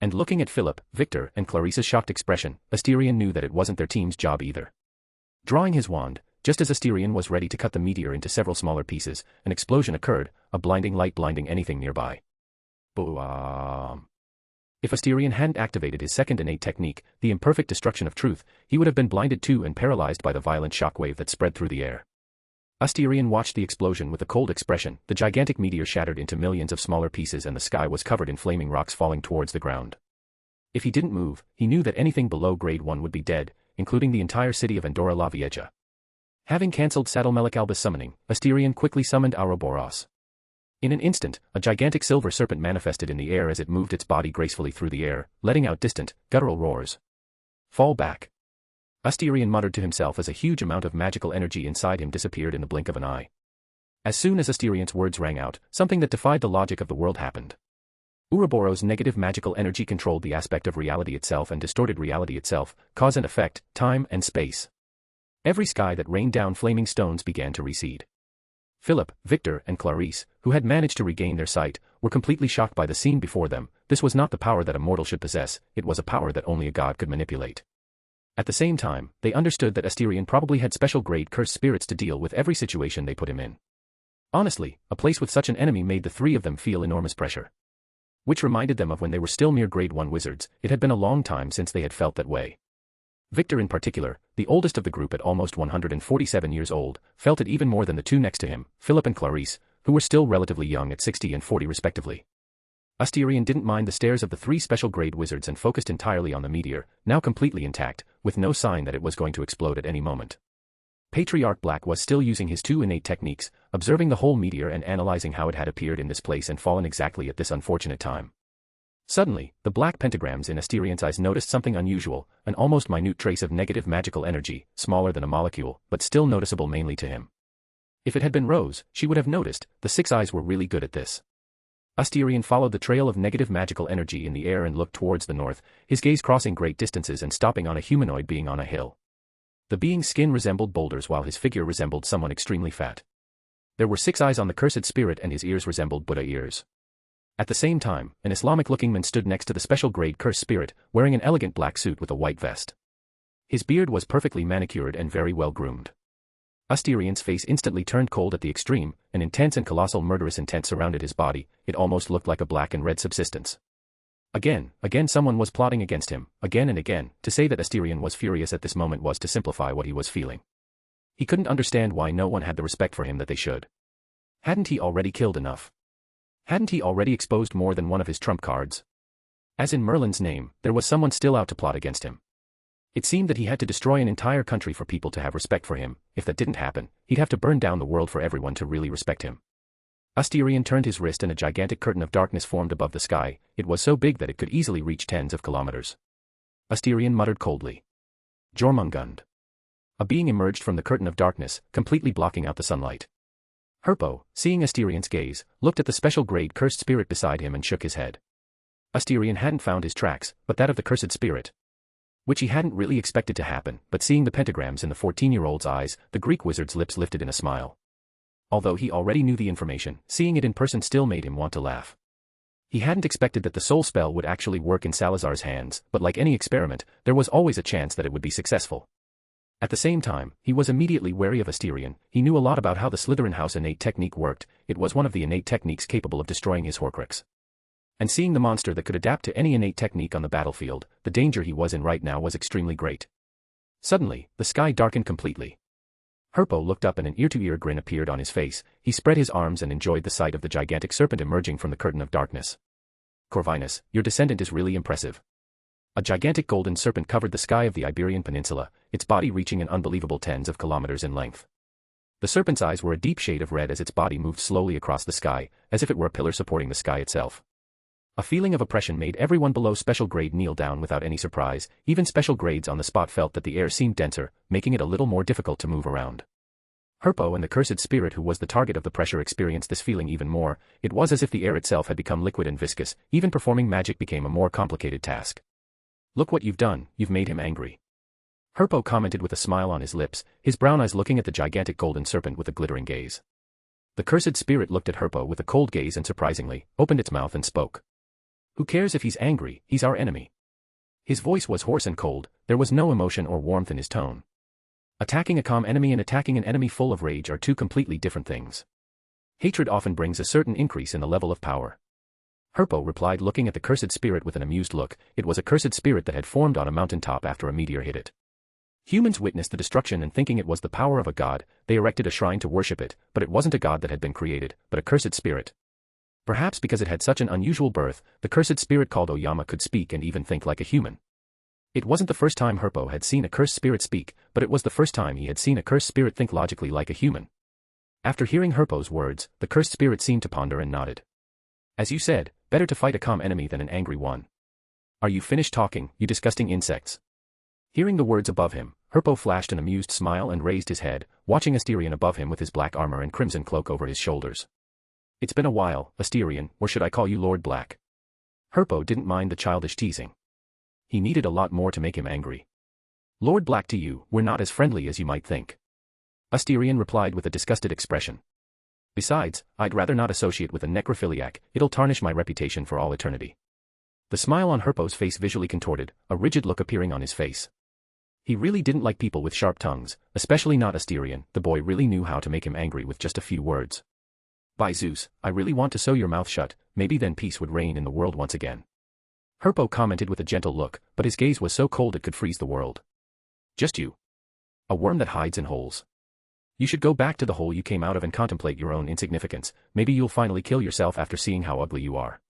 And looking at Philip, Victor, and Clarissa's shocked expression, Asterion knew that it wasn't their team's job either. Drawing his wand, just as Asterion was ready to cut the meteor into several smaller pieces, an explosion occurred, a blinding light blinding anything nearby. Boom. If Asterion hadn't activated his second innate technique, the imperfect destruction of truth, he would have been blinded too and paralyzed by the violent shockwave that spread through the air. Asterion watched the explosion with a cold expression. The gigantic meteor shattered into millions of smaller pieces and the sky was covered in flaming rocks falling towards the ground. If he didn't move, he knew that anything below grade 1 would be dead, including the entire city of Andora la Vieja. Having cancelled Saddlemelicalba's summoning, Asterion quickly summoned Ouroboros. In an instant, a gigantic silver serpent manifested in the air as it moved its body gracefully through the air, letting out distant, guttural roars. Fall back. Asterion muttered to himself as a huge amount of magical energy inside him disappeared in the blink of an eye. As soon as Asterion's words rang out, something that defied the logic of the world happened. Ouroboros' negative magical energy controlled the aspect of reality itself and distorted reality itself, cause and effect, time and space. Every sky that rained down flaming stones began to recede. Philip, Victor, and Clarisse, who had managed to regain their sight, were completely shocked by the scene before them. This was not the power that a mortal should possess, it was a power that only a god could manipulate. At the same time, they understood that Asterion probably had special grade cursed spirits to deal with every situation they put him in. Honestly, a place with such an enemy made the three of them feel enormous pressure. Which reminded them of when they were still mere grade 1 wizards. It had been a long time since they had felt that way. Victor in particular, the oldest of the group at almost 147 years old, felt it even more than the two next to him, Philip and Clarisse, who were still relatively young at 60 and 40 respectively. Asterion didn't mind the stares of the three special grade wizards and focused entirely on the meteor, now completely intact, with no sign that it was going to explode at any moment. Patriarch Black was still using his two innate techniques, observing the whole meteor and analyzing how it had appeared in this place and fallen exactly at this unfortunate time. Suddenly, the black pentagrams in Asterion's eyes noticed something unusual, an almost minute trace of negative magical energy, smaller than a molecule, but still noticeable mainly to him. If it had been Rose, she would have noticed. The six eyes were really good at this. Asterion followed the trail of negative magical energy in the air and looked towards the north, his gaze crossing great distances and stopping on a humanoid being on a hill. The being's skin resembled boulders while his figure resembled someone extremely fat. There were six eyes on the cursed spirit and his ears resembled Buddha ears. At the same time, an Islamic-looking man stood next to the special-grade cursed spirit, wearing an elegant black suit with a white vest. His beard was perfectly manicured and very well groomed. Asterion's face instantly turned cold at the extreme, an intense and colossal murderous intent surrounded his body, it almost looked like a black and red subsistence. Again someone was plotting against him, again and again. To say that Asterion was furious at this moment was to simplify what he was feeling. He couldn't understand why no one had the respect for him that they should. Hadn't he already killed enough? Hadn't he already exposed more than one of his trump cards? As in Merlin's name, there was someone still out to plot against him. It seemed that he had to destroy an entire country for people to have respect for him. If that didn't happen, he'd have to burn down the world for everyone to really respect him. Asterion turned his wrist and a gigantic curtain of darkness formed above the sky. It was so big that it could easily reach tens of kilometers. Asterion muttered coldly. Jormungand. A being emerged from the curtain of darkness, completely blocking out the sunlight. Herpo, seeing Asterion's gaze, looked at the special grade cursed spirit beside him and shook his head. Asterion hadn't found his tracks, but that of the cursed spirit. Which he hadn't really expected to happen, but seeing the pentagrams in the 14-year-old's eyes, the Greek wizard's lips lifted in a smile. Although he already knew the information, seeing it in person still made him want to laugh. He hadn't expected that the soul spell would actually work in Salazar's hands, but like any experiment, there was always a chance that it would be successful. At the same time, he was immediately wary of Asterion. He knew a lot about how the Slytherin house innate technique worked. It was one of the innate techniques capable of destroying his Horcrux. And seeing the monster that could adapt to any innate technique on the battlefield, the danger he was in right now was extremely great. Suddenly, the sky darkened completely. Herpo looked up and an ear-to-ear grin appeared on his face. He spread his arms and enjoyed the sight of the gigantic serpent emerging from the curtain of darkness. Corvinus, your descendant is really impressive. A gigantic golden serpent covered the sky of the Iberian Peninsula, its body reaching an unbelievable tens of kilometers in length. The serpent's eyes were a deep shade of red as its body moved slowly across the sky, as if it were a pillar supporting the sky itself. A feeling of oppression made everyone below special grade kneel down without any surprise. Even special grades on the spot felt that the air seemed denser, making it a little more difficult to move around. Herpo and the cursed spirit who was the target of the pressure experienced this feeling even more. It was as if the air itself had become liquid and viscous. Even performing magic became a more complicated task. Look what you've done, you've made him angry. Herpo commented with a smile on his lips, his brown eyes looking at the gigantic golden serpent with a glittering gaze. The cursed spirit looked at Herpo with a cold gaze and surprisingly, opened its mouth and spoke. Who cares if he's angry, he's our enemy. His voice was hoarse and cold, there was no emotion or warmth in his tone. Attacking a calm enemy and attacking an enemy full of rage are two completely different things. Hatred often brings a certain increase in the level of power. Herpo replied looking at the cursed spirit with an amused look. It was a cursed spirit that had formed on a mountaintop after a meteor hit it. Humans witnessed the destruction and thinking it was the power of a god, they erected a shrine to worship it, but it wasn't a god that had been created, but a cursed spirit. Perhaps because it had such an unusual birth, the cursed spirit called Oyama could speak and even think like a human. It wasn't the first time Herpo had seen a cursed spirit speak, but it was the first time he had seen a cursed spirit think logically like a human. After hearing Herpo's words, the cursed spirit seemed to ponder and nodded. As you said, better to fight a calm enemy than an angry one. Are you finished talking, you disgusting insects? Hearing the words above him, Herpo flashed an amused smile and raised his head, watching Asterion above him with his black armor and crimson cloak over his shoulders. It's been a while, Asterion, or should I call you Lord Black? Herpo didn't mind the childish teasing. He needed a lot more to make him angry. Lord Black to you, we're not as friendly as you might think. Asterion replied with a disgusted expression. Besides, I'd rather not associate with a necrophiliac, it'll tarnish my reputation for all eternity. The smile on Herpo's face visually contorted, a rigid look appearing on his face. He really didn't like people with sharp tongues, especially not Asterion. The boy really knew how to make him angry with just a few words. By Zeus, I really want to sew your mouth shut, maybe then peace would reign in the world once again. Herpo commented with a gentle look, but his gaze was so cold it could freeze the world. Just you. A worm that hides in holes. You should go back to the hole you came out of and contemplate your own insignificance. Maybe you'll finally kill yourself after seeing how ugly you are.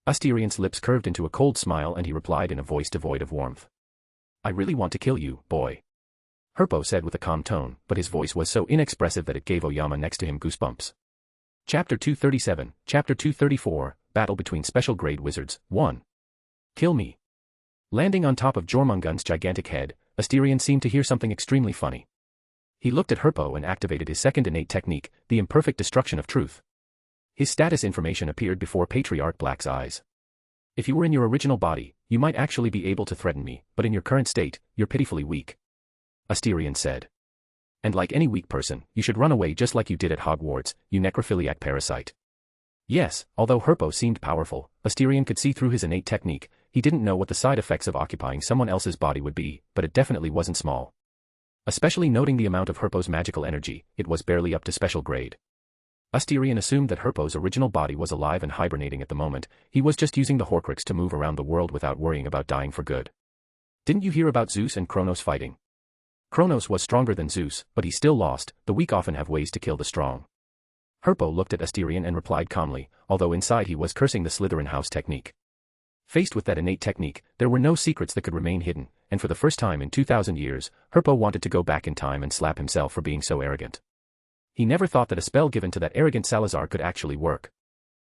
Asterion's lips curved into a cold smile and he replied in a voice devoid of warmth. I really want to kill you, boy. Herpo said with a calm tone, but his voice was so inexpressive that it gave Oyama next to him goosebumps. Chapter 237, Chapter 234, Battle Between Special Grade Wizards, 1. Kill me. Landing on top of Jormungand's gigantic head, Asterion seemed to hear something extremely funny. He looked at Herpo and activated his second innate technique, the imperfect destruction of truth. His status information appeared before Patriarch Black's eyes. If you were in your original body, you might actually be able to threaten me, but in your current state, you're pitifully weak. Asterion said. And like any weak person, you should run away just like you did at Hogwarts, you necrophiliac parasite. Yes, although Herpo seemed powerful, Asterion could see through his innate technique. He didn't know what the side effects of occupying someone else's body would be, but it definitely wasn't small. Especially noting the amount of Herpo's magical energy, it was barely up to special grade. Asterion assumed that Herpo's original body was alive and hibernating at the moment. He was just using the Horcrux to move around the world without worrying about dying for good. Didn't you hear about Zeus and Kronos fighting? Kronos was stronger than Zeus, but he still lost. The weak often have ways to kill the strong. Herpo looked at Asterion and replied calmly, although inside he was cursing the Slytherin house technique. Faced with that innate technique, there were no secrets that could remain hidden, and for the first time in 2,000 years, Herpo wanted to go back in time and slap himself for being so arrogant. He never thought that a spell given to that arrogant Salazar could actually work.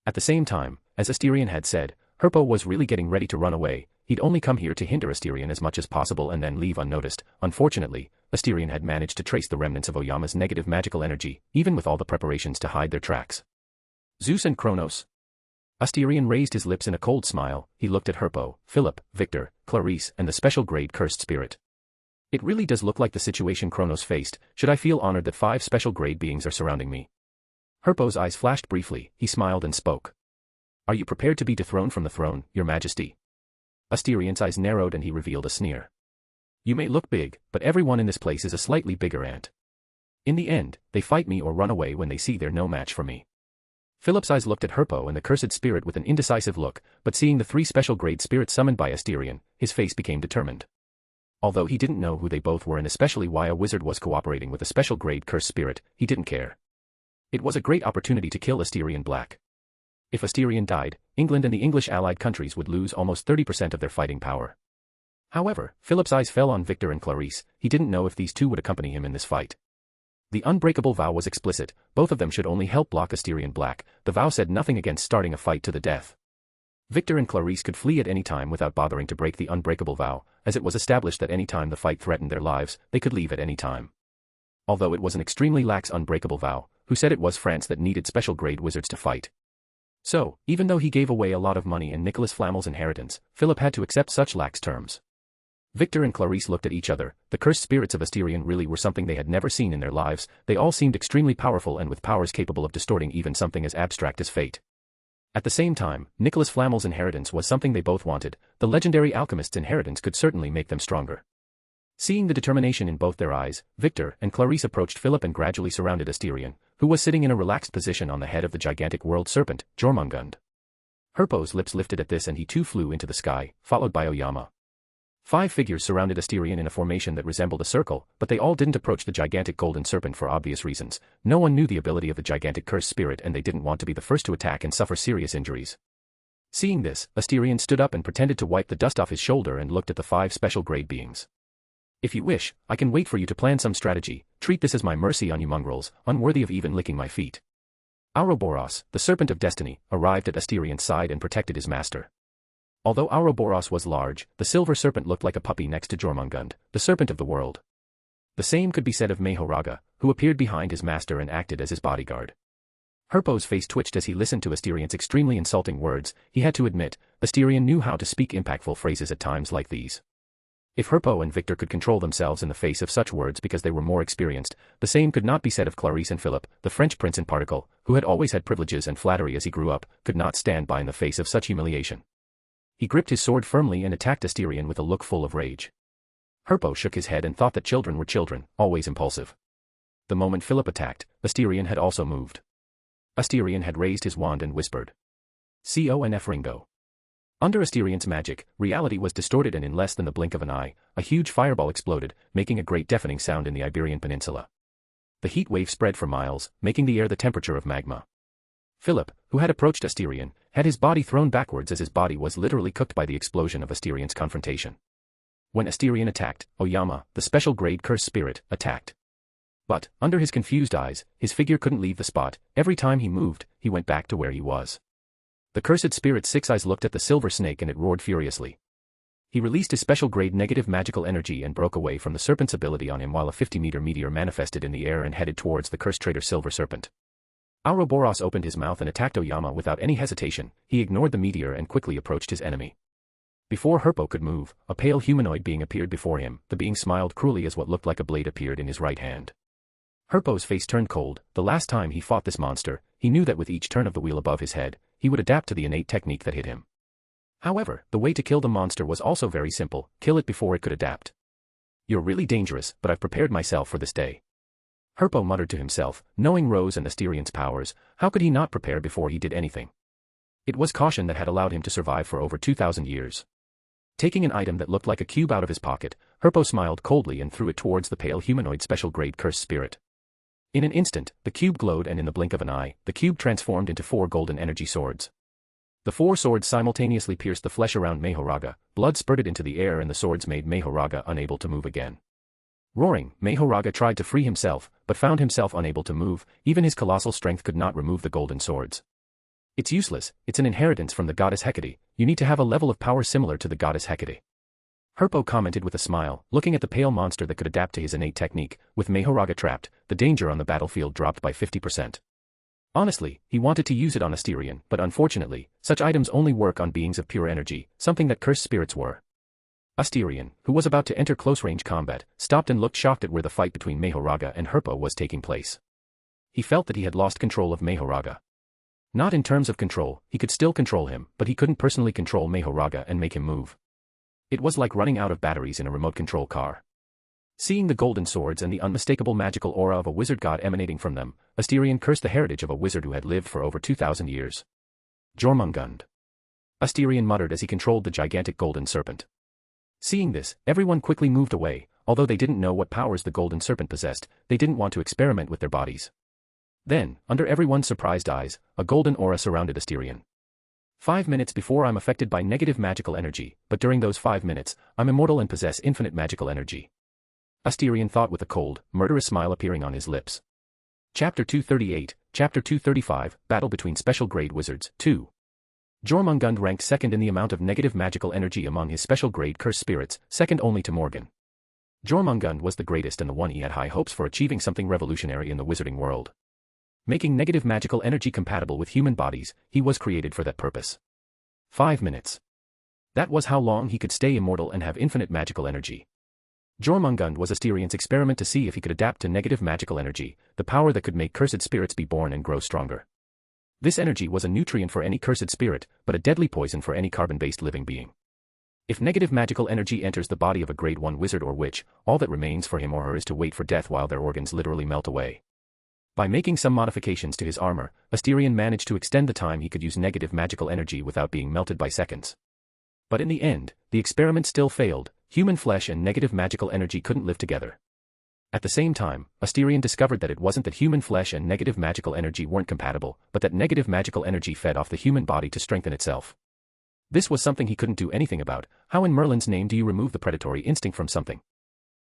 At the same time, as Asterion had said, Herpo was really getting ready to run away. He'd only come here to hinder Asterion as much as possible and then leave unnoticed. Unfortunately, Asterion had managed to trace the remnants of Oyama's negative magical energy, even with all the preparations to hide their tracks. Zeus and Kronos. Asterion raised his lips in a cold smile. He looked at Herpo, Philip, Victor, Clarice, and the special grade cursed spirit. It really does look like the situation Kronos faced. Should I feel honored that 5 special grade beings are surrounding me? Herpo's eyes flashed briefly. He smiled and spoke. Are you prepared to be dethroned from the throne, your majesty? Asterion's eyes narrowed and he revealed a sneer. You may look big, but everyone in this place is a slightly bigger ant. In the end, they fight me or run away when they see they're no match for me. Philip's eyes looked at Herpo and the cursed spirit with an indecisive look, but seeing the 3 special grade spirits summoned by Asterion, his face became determined. Although he didn't know who they both were and especially why a wizard was cooperating with a special grade cursed spirit, he didn't care. It was a great opportunity to kill Asterion Black. If Asterion died, England and the English allied countries would lose almost 30% of their fighting power. However, Philip's eyes fell on Victor and Clarice. He didn't know if these two would accompany him in this fight. The unbreakable vow was explicit. Both of them should only help block Asterion Black. The vow said nothing against starting a fight to the death. Victor and Clarice could flee at any time without bothering to break the unbreakable vow, as it was established that any time the fight threatened their lives, they could leave at any time. Although it was an extremely lax unbreakable vow, who said it was France that needed special grade wizards to fight? So, even though he gave away a lot of money and Nicholas Flamel's inheritance, Philip had to accept such lax terms. Victor and Clarice looked at each other. The cursed spirits of Asterion really were something they had never seen in their lives. They all seemed extremely powerful and with powers capable of distorting even something as abstract as fate. At the same time, Nicholas Flamel's inheritance was something they both wanted. The legendary alchemist's inheritance could certainly make them stronger. Seeing the determination in both their eyes, Victor and Clarice approached Philip and gradually surrounded Asterion, who was sitting in a relaxed position on the head of the gigantic world serpent, Jormungand. Herpo's lips lifted at this and he too flew into the sky, followed by Oyama. 5 figures surrounded Asterion in a formation that resembled a circle, but they all didn't approach the gigantic golden serpent for obvious reasons. No one knew the ability of the gigantic cursed spirit and they didn't want to be the first to attack and suffer serious injuries. Seeing this, Asterion stood up and pretended to wipe the dust off his shoulder and looked at the 5 special grade beings. If you wish, I can wait for you to plan some strategy. Treat this as my mercy on you mongrels, unworthy of even licking my feet. Ouroboros, the serpent of destiny, arrived at Asterion's side and protected his master. Although Ouroboros was large, the silver serpent looked like a puppy next to Jormungand, the serpent of the world. The same could be said of Mahoraga, who appeared behind his master and acted as his bodyguard. Herpo's face twitched as he listened to Asterion's extremely insulting words. He had to admit, Asterion knew how to speak impactful phrases at times like these. If Herpo and Victor could control themselves in the face of such words because they were more experienced, the same could not be said of Clarice and Philip. The French prince in particle, who had always had privileges and flattery as he grew up, could not stand by in the face of such humiliation. He gripped his sword firmly and attacked Asterion with a look full of rage. Herpo shook his head and thought that children were children, always impulsive. The moment Philip attacked, Asterion had also moved. Asterion had raised his wand and whispered, "Conf Ringo." Under Asterion's magic, reality was distorted and in less than the blink of an eye, a huge fireball exploded, making a great deafening sound in the Iberian Peninsula. The heat wave spread for miles, making the air the temperature of magma. Philip, who had approached Asterion, had his body thrown backwards as his body was literally cooked by the explosion of Asterion's confrontation. When Asterion attacked, Oyama, the special grade cursed spirit, attacked. But, under his confused eyes, his figure couldn't leave the spot. Every time he moved, he went back to where he was. The cursed spirit's 6 eyes looked at the silver snake and it roared furiously. He released his special grade negative magical energy and broke away from the serpent's ability on him while a 50-meter meteor manifested in the air and headed towards the cursed traitor silver serpent. Ouroboros opened his mouth and attacked Oyama without any hesitation. He ignored the meteor and quickly approached his enemy. Before Herpo could move, a pale humanoid being appeared before him. The being smiled cruelly as what looked like a blade appeared in his right hand. Herpo's face turned cold. The last time he fought this monster, he knew that with each turn of the wheel above his head, he would adapt to the innate technique that hit him. However, the way to kill the monster was also very simple: kill it before it could adapt. "You're really dangerous, but I've prepared myself for this day." Herpo muttered to himself, knowing Rose and Asterion's powers, how could he not prepare before he did anything? It was caution that had allowed him to survive for over 2,000 years. Taking an item that looked like a cube out of his pocket, Herpo smiled coldly and threw it towards the pale humanoid special-grade cursed spirit. In an instant, the cube glowed and in the blink of an eye, the cube transformed into 4 golden energy swords. The 4 swords simultaneously pierced the flesh around Mahoraga, blood spurted into the air and the swords made Mahoraga unable to move again. Roaring, Mahoraga tried to free himself, but found himself unable to move, even his colossal strength could not remove the golden swords. It's useless, it's an inheritance from the goddess Hecate, you need to have a level of power similar to the goddess Hecate. Herpo commented with a smile, looking at the pale monster that could adapt to his innate technique. With Mahoraga trapped, the danger on the battlefield dropped by 50%. Honestly, he wanted to use it on Asterion, but unfortunately, such items only work on beings of pure energy, something that cursed spirits were. Asterion, who was about to enter close-range combat, stopped and looked shocked at where the fight between Mahoraga and Herpo was taking place. He felt that he had lost control of Mahoraga. Not in terms of control, he could still control him, but he couldn't personally control Mahoraga and make him move. It was like running out of batteries in a remote control car. Seeing the golden swords and the unmistakable magical aura of a wizard god emanating from them, Asterion cursed the heritage of a wizard who had lived for over 2,000 years. Jormungand. Asterion muttered as he controlled the gigantic golden serpent. Seeing this, everyone quickly moved away. Although they didn't know what powers the golden serpent possessed, they didn't want to experiment with their bodies. Then, under everyone's surprised eyes, a golden aura surrounded Asterion. 5 minutes before I'm affected by negative magical energy, but during those 5 minutes, I'm immortal and possess infinite magical energy. Asterion thought with a cold, murderous smile appearing on his lips. Chapter 238, Chapter 235, Battle Between Special Grade Wizards, 2. Jormungand ranked second in the amount of negative magical energy among his special grade cursed spirits, second only to Morgan. Jormungand was the greatest and the one he had high hopes for achieving something revolutionary in the wizarding world. Making negative magical energy compatible with human bodies, he was created for that purpose. 5 minutes. That was how long he could stay immortal and have infinite magical energy. Jormungand was Asterion's experiment to see if he could adapt to negative magical energy, the power that could make cursed spirits be born and grow stronger. This energy was a nutrient for any cursed spirit, but a deadly poison for any carbon-based living being. If negative magical energy enters the body of a grade 1 wizard or witch, all that remains for him or her is to wait for death while their organs literally melt away. By making some modifications to his armor, Asterion managed to extend the time he could use negative magical energy without being melted by seconds. But in the end, the experiment still failed. Human flesh and negative magical energy couldn't live together. At the same time, Asterion discovered that it wasn't that human flesh and negative magical energy weren't compatible, but that negative magical energy fed off the human body to strengthen itself. This was something he couldn't do anything about. How in Merlin's name do you remove the predatory instinct from something?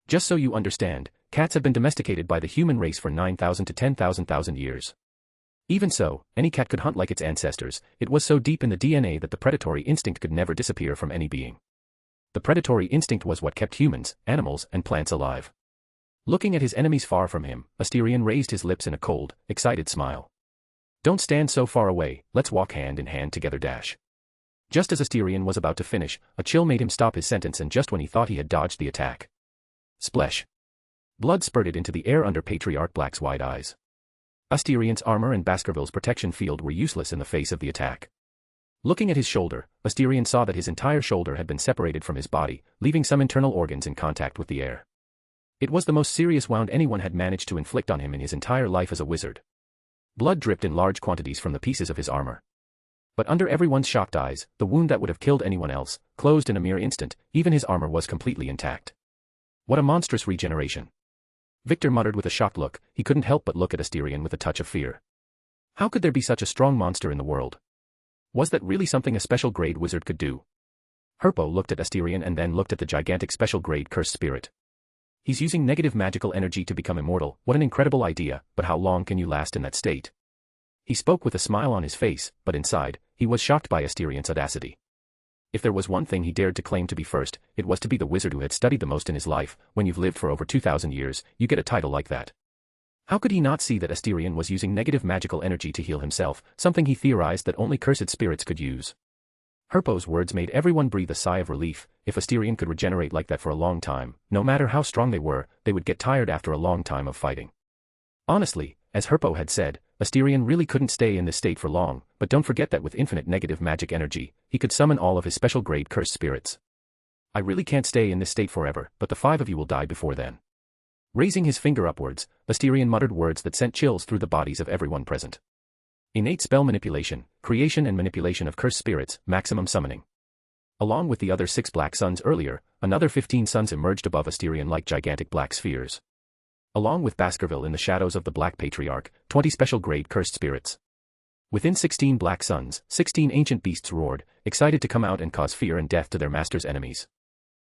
Just so you understand, cats have been domesticated by the human race for 9,000 to 10,000 years. Even so, any cat could hunt like its ancestors. It was so deep in the DNA that the predatory instinct could never disappear from any being. The predatory instinct was what kept humans, animals, and plants alive. Looking at his enemies far from him, Asterion raised his lips in a cold, excited smile. Don't stand so far away, let's walk hand in hand together. Just as Asterion was about to finish, a chill made him stop his sentence, and just when he thought he had dodged the attack. Splash. Blood spurted into the air under Patriarch Black's wide eyes. Asterion's armor and Baskerville's protection field were useless in the face of the attack. Looking at his shoulder, Asterion saw that his entire shoulder had been separated from his body, leaving some internal organs in contact with the air. It was the most serious wound anyone had managed to inflict on him in his entire life as a wizard. Blood dripped in large quantities from the pieces of his armor. But under everyone's shocked eyes, the wound that would have killed anyone else, closed in a mere instant. Even his armor was completely intact. What a monstrous regeneration. Victor muttered with a shocked look. He couldn't help but look at Asterion with a touch of fear. How could there be such a strong monster in the world? Was that really something a special grade wizard could do? Herpo looked at Asterion and then looked at the gigantic special grade cursed spirit. He's using negative magical energy to become immortal. What an incredible idea, but how long can you last in that state? He spoke with a smile on his face, but inside, he was shocked by Asterion's audacity. If there was one thing he dared to claim to be first, it was to be the wizard who had studied the most in his life. When you've lived for over 2,000 years, you get a title like that. How could he not see that Asterion was using negative magical energy to heal himself, something he theorized that only cursed spirits could use? Herpo's words made everyone breathe a sigh of relief. If Asterion could regenerate like that for a long time, no matter how strong they were, they would get tired after a long time of fighting. Honestly, as Herpo had said, Asterion really couldn't stay in this state for long, but don't forget that with infinite negative magic energy, he could summon all of his special grade cursed spirits. I really can't stay in this state forever, but the 5 of you will die before then. Raising his finger upwards, Asterion muttered words that sent chills through the bodies of everyone present. Innate spell manipulation, creation and manipulation of cursed spirits, maximum summoning. Along with the other 6 black suns earlier, another 15 suns emerged above Asterion like gigantic black spheres. Along with Baskerville in the shadows of the Black Patriarch, 20 special-grade cursed spirits. Within 16 black suns, 16 ancient beasts roared, excited to come out and cause fear and death to their master's enemies.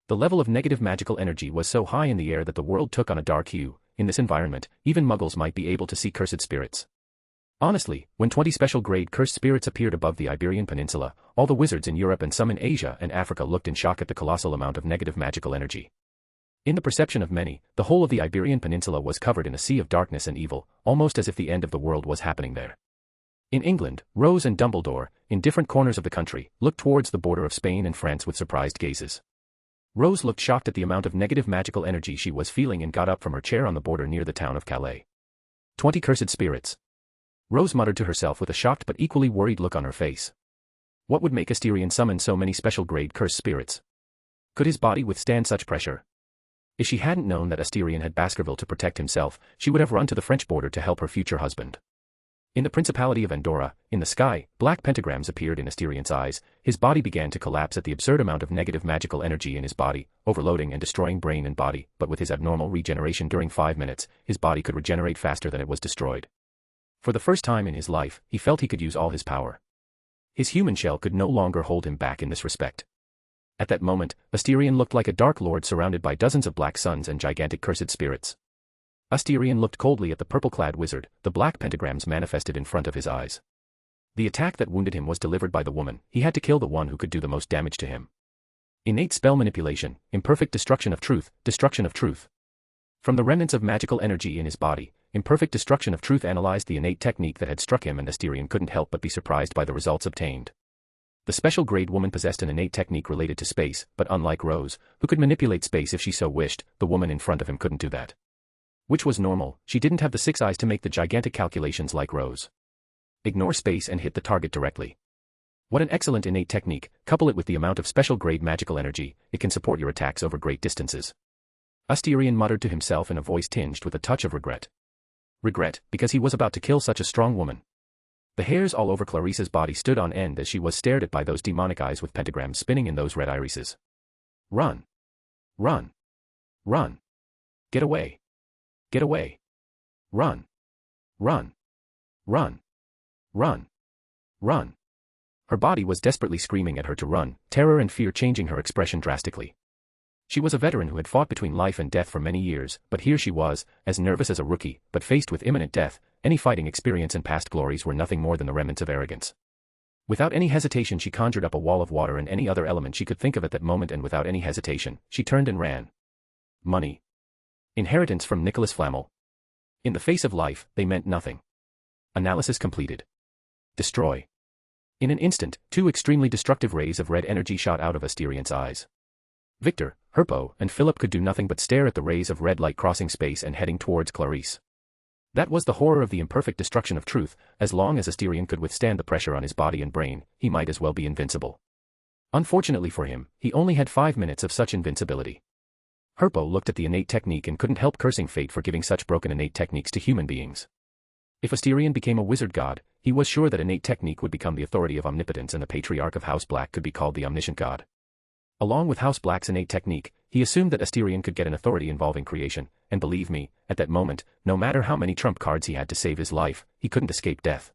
The level of negative magical energy was so high in the air that the world took on a dark hue. In this environment, even muggles might be able to see cursed spirits. Honestly, when 20 special-grade cursed spirits appeared above the Iberian Peninsula, all the wizards in Europe and some in Asia and Africa looked in shock at the colossal amount of negative magical energy. In the perception of many, the whole of the Iberian Peninsula was covered in a sea of darkness and evil, almost as if the end of the world was happening there. In England, Rose and Dumbledore, in different corners of the country, looked towards the border of Spain and France with surprised gazes. Rose looked shocked at the amount of negative magical energy she was feeling and got up from her chair on the border near the town of Calais. 20 cursed spirits. Rose muttered to herself with a shocked but equally worried look on her face. What would make Asterion summon so many special-grade cursed spirits? Could his body withstand such pressure? If she hadn't known that Asterion had Baskerville to protect himself, she would have run to the French border to help her future husband. In the Principality of Andora, in the sky, black pentagrams appeared in Asterion's eyes. His body began to collapse at the absurd amount of negative magical energy in his body, overloading and destroying brain and body, but with his abnormal regeneration during 5 minutes, his body could regenerate faster than it was destroyed. For the first time in his life, he felt he could use all his power. His human shell could no longer hold him back in this respect. At that moment, Asterion looked like a dark lord surrounded by dozens of black suns and gigantic cursed spirits. Asterion looked coldly at the purple-clad wizard, the black pentagrams manifested in front of his eyes. The attack that wounded him was delivered by the woman. He had to kill the one who could do the most damage to him. Innate spell manipulation, imperfect destruction of truth, destruction of truth. From the remnants of magical energy in his body, imperfect destruction of truth analyzed the innate technique that had struck him, and Asterion couldn't help but be surprised by the results obtained. The special-grade woman possessed an innate technique related to space, but unlike Rose, who could manipulate space if she so wished, the woman in front of him couldn't do that. Which was normal. She didn't have the 6 eyes to make the gigantic calculations like Rose. Ignore space and hit the target directly. What an excellent innate technique. Couple it with the amount of special-grade magical energy, it can support your attacks over great distances. Asterion muttered to himself in a voice tinged with a touch of regret. Regret, because he was about to kill such a strong woman. The hairs all over Clarissa's body stood on end as she was stared at by those demonic eyes with pentagrams spinning in those red irises. Run! Run! Run! Get away! Get away! Run! Run! Run! Run! Run! Her body was desperately screaming at her to run, terror and fear changing her expression drastically. She was a veteran who had fought between life and death for many years, but here she was, as nervous as a rookie, but faced with imminent death. Any fighting experience and past glories were nothing more than the remnants of arrogance. Without any hesitation she conjured up a wall of water and any other element she could think of at that moment, and without any hesitation, she turned and ran. Money. Inheritance from Nicholas Flamel. In the face of life, they meant nothing. Analysis completed. Destroy. In an instant, 2 extremely destructive rays of red energy shot out of Asterion's eyes. Victor, Herpo, and Philip could do nothing but stare at the rays of red light crossing space and heading towards Clarisse. That was the horror of the imperfect destruction of truth. As long as Asterion could withstand the pressure on his body and brain, he might as well be invincible. Unfortunately for him, he only had 5 minutes of such invincibility. Herpo looked at the innate technique and couldn't help cursing fate for giving such broken innate techniques to human beings. If Asterion became a wizard god, he was sure that innate technique would become the authority of omnipotence, and the patriarch of House Black could be called the omniscient god. Along with House Black's innate technique, he assumed that Asterion could get an authority involving creation, and believe me, at that moment, no matter how many trump cards he had to save his life, he couldn't escape death.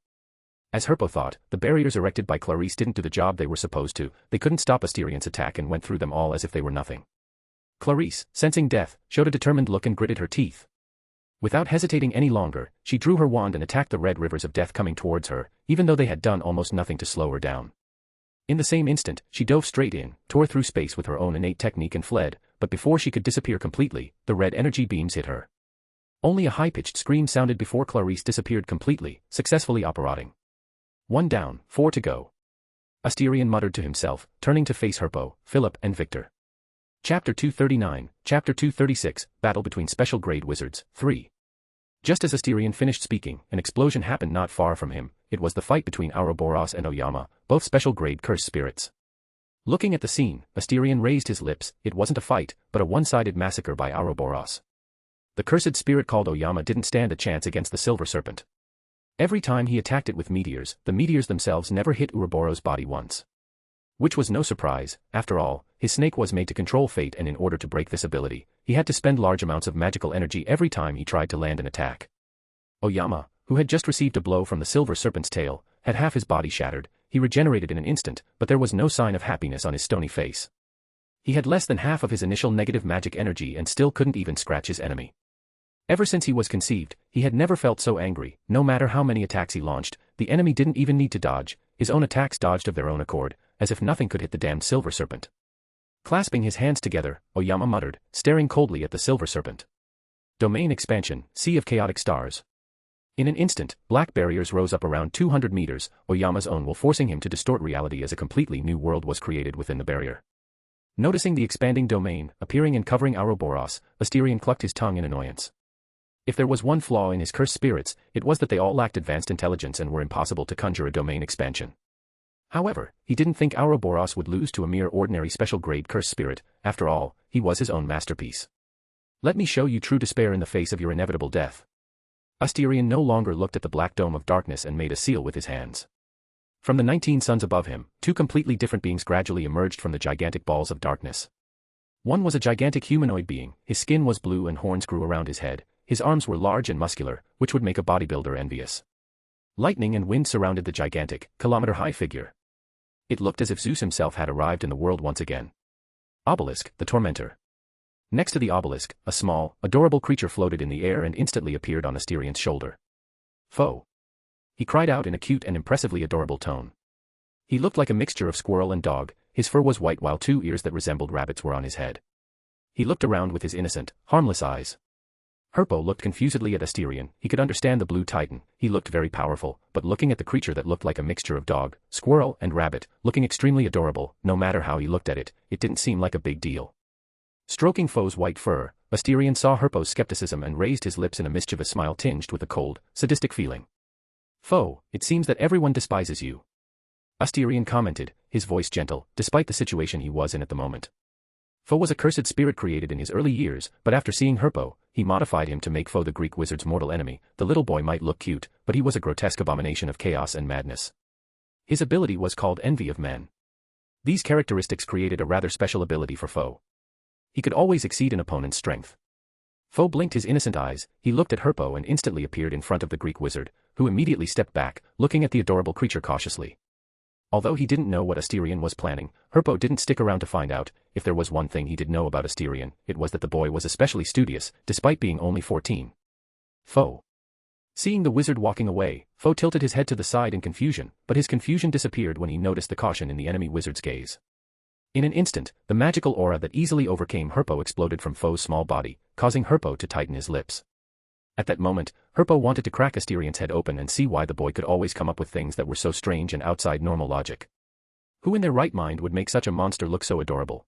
As Herpo thought, the barriers erected by Clarisse didn't do the job they were supposed to. They couldn't stop Asterion's attack and went through them all as if they were nothing. Clarisse, sensing death, showed a determined look and gritted her teeth. Without hesitating any longer, she drew her wand and attacked the red rivers of death coming towards her, even though they had done almost nothing to slow her down. In the same instant, she dove straight in, tore through space with her own innate technique and fled, but before she could disappear completely, the red energy beams hit her. Only a high-pitched scream sounded before Clarisse disappeared completely, successfully operating. 1 down, 4 to go. Asterion muttered to himself, turning to face Herpo, Philip, and Victor. Chapter 239, Chapter 236, Battle between Special Grade Wizards, 3. Just as Asterion finished speaking, an explosion happened not far from him. It was the fight between Ouroboros and Oyama, both special grade cursed spirits. Looking at the scene, Asterion raised his lips. It wasn't a fight, but a one-sided massacre by Ouroboros. The cursed spirit called Oyama didn't stand a chance against the Silver Serpent. Every time he attacked it with meteors, the meteors themselves never hit Ouroboros' body once. Which was no surprise. After all, his snake was made to control fate, and in order to break this ability, he had to spend large amounts of magical energy every time he tried to land an attack. Oyama, who had just received a blow from the silver serpent's tail, had half his body shattered. He regenerated in an instant, but there was no sign of happiness on his stony face. He had less than half of his initial negative magic energy and still couldn't even scratch his enemy. Ever since he was conceived, he had never felt so angry. No matter how many attacks he launched, the enemy didn't even need to dodge. His own attacks dodged of their own accord, as if nothing could hit the damned silver serpent. Clasping his hands together, Oyama muttered, staring coldly at the silver serpent. Domain expansion, Sea of Chaotic Stars. In an instant, black barriers rose up around 200 meters, Oyama's own will forcing him to distort reality as a completely new world was created within the barrier. Noticing the expanding domain, appearing and covering Ouroboros, Asterion clucked his tongue in annoyance. If there was one flaw in his cursed spirits, it was that they all lacked advanced intelligence and were impossible to conjure a domain expansion. However, he didn't think Ouroboros would lose to a mere ordinary special-grade cursed spirit. After all, he was his own masterpiece. Let me show you true despair in the face of your inevitable death. Asterion no longer looked at the black dome of darkness and made a seal with his hands. From the 19 suns above him, two completely different beings gradually emerged from the gigantic balls of darkness. One was a gigantic humanoid being. His skin was blue and horns grew around his head. His arms were large and muscular, which would make a bodybuilder envious. Lightning and wind surrounded the gigantic, kilometer-high figure. It looked as if Zeus himself had arrived in the world once again. Obelisk, the Tormentor. Next to the obelisk, a small, adorable creature floated in the air and instantly appeared on Asterion's shoulder. Foe. He cried out in a cute and impressively adorable tone. He looked like a mixture of squirrel and dog. His fur was white while two ears that resembled rabbits were on his head. He looked around with his innocent, harmless eyes. Herpo looked confusedly at Asterion. He could understand the blue titan. He looked very powerful, but looking at the creature that looked like a mixture of dog, squirrel, and rabbit, looking extremely adorable, no matter how he looked at it, it didn't seem like a big deal. Stroking Foe's white fur, Asterion saw Herpo's skepticism and raised his lips in a mischievous smile tinged with a cold, sadistic feeling. Foe, it seems that everyone despises you. Asterion commented, his voice gentle, despite the situation he was in at the moment. Foe was a cursed spirit created in his early years, but after seeing Herpo, he modified him to make Foe the Greek wizard's mortal enemy. The little boy might look cute, but he was a grotesque abomination of chaos and madness. His ability was called Envy of Men. These characteristics created a rather special ability for Foe. He could always exceed an opponent's strength. Foe blinked his innocent eyes, he looked at Herpo and instantly appeared in front of the Greek wizard, who immediately stepped back, looking at the adorable creature cautiously. Although he didn't know what Asterion was planning, Herpo didn't stick around to find out. If there was one thing he did know about Asterion, it was that the boy was especially studious, despite being only 14. Foe. Seeing the wizard walking away, Foe tilted his head to the side in confusion, but his confusion disappeared when he noticed the caution in the enemy wizard's gaze. In an instant, the magical aura that easily overcame Herpo exploded from Foe's small body, causing Herpo to tighten his lips. At that moment, Herpo wanted to crack Asterion's head open and see why the boy could always come up with things that were so strange and outside normal logic. Who in their right mind would make such a monster look so adorable?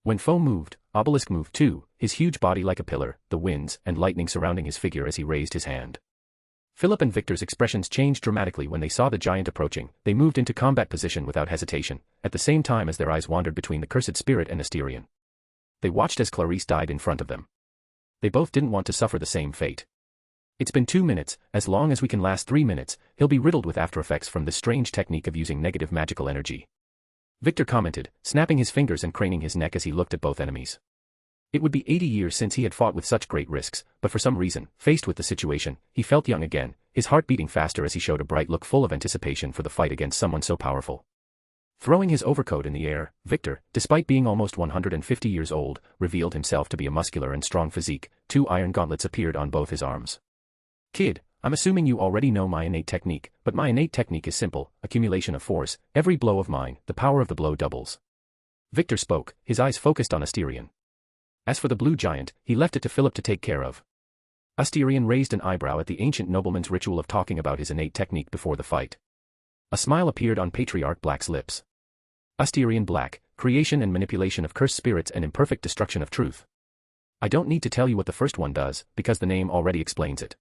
When Foe moved, Obelisk moved too, his huge body like a pillar, the winds and lightning surrounding his figure as he raised his hand. Philip and Victor's expressions changed dramatically when they saw the giant approaching. They moved into combat position without hesitation, at the same time as their eyes wandered between the cursed spirit and Asterion. They watched as Clarice died in front of them. They both didn't want to suffer the same fate. It's been 2 minutes, as long as we can last 3 minutes, he'll be riddled with after effects from this strange technique of using negative magical energy. Victor commented, snapping his fingers and craning his neck as he looked at both enemies. It would be 80 years since he had fought with such great risks, but for some reason, faced with the situation, he felt young again, his heart beating faster as he showed a bright look full of anticipation for the fight against someone so powerful. Throwing his overcoat in the air, Victor, despite being almost 150 years old, revealed himself to be a muscular and strong physique. 2 iron gauntlets appeared on both his arms. Kid, I'm assuming you already know my innate technique, but my innate technique is simple, accumulation of force. Every blow of mine, the power of the blow doubles. Victor spoke, his eyes focused on Asterion. As for the blue giant, he left it to Philip to take care of. Asterion raised an eyebrow at the ancient nobleman's ritual of talking about his innate technique before the fight. A smile appeared on Patriarch Black's lips. Asterion Black, creation and manipulation of cursed spirits and imperfect destruction of truth. I don't need to tell you what the first one does, because the name already explains it.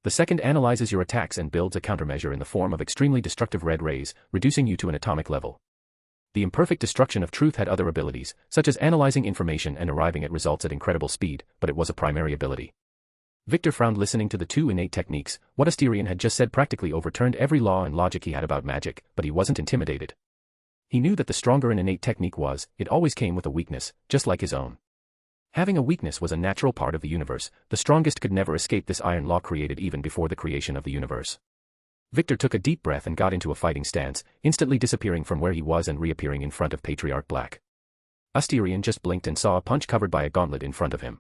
The second analyzes your attacks and builds a countermeasure in the form of extremely destructive red rays, reducing you to an atomic level. The imperfect destruction of truth had other abilities, such as analyzing information and arriving at results at incredible speed, but it was a primary ability. Victor frowned listening to the 2 innate techniques. What Asterion had just said practically overturned every law and logic he had about magic, but he wasn't intimidated. He knew that the stronger an innate technique was, it always came with a weakness, just like his own. Having a weakness was a natural part of the universe. The strongest could never escape this iron law created even before the creation of the universe. Victor took a deep breath and got into a fighting stance, instantly disappearing from where he was and reappearing in front of Patriarch Black. Asterion just blinked and saw a punch covered by a gauntlet in front of him.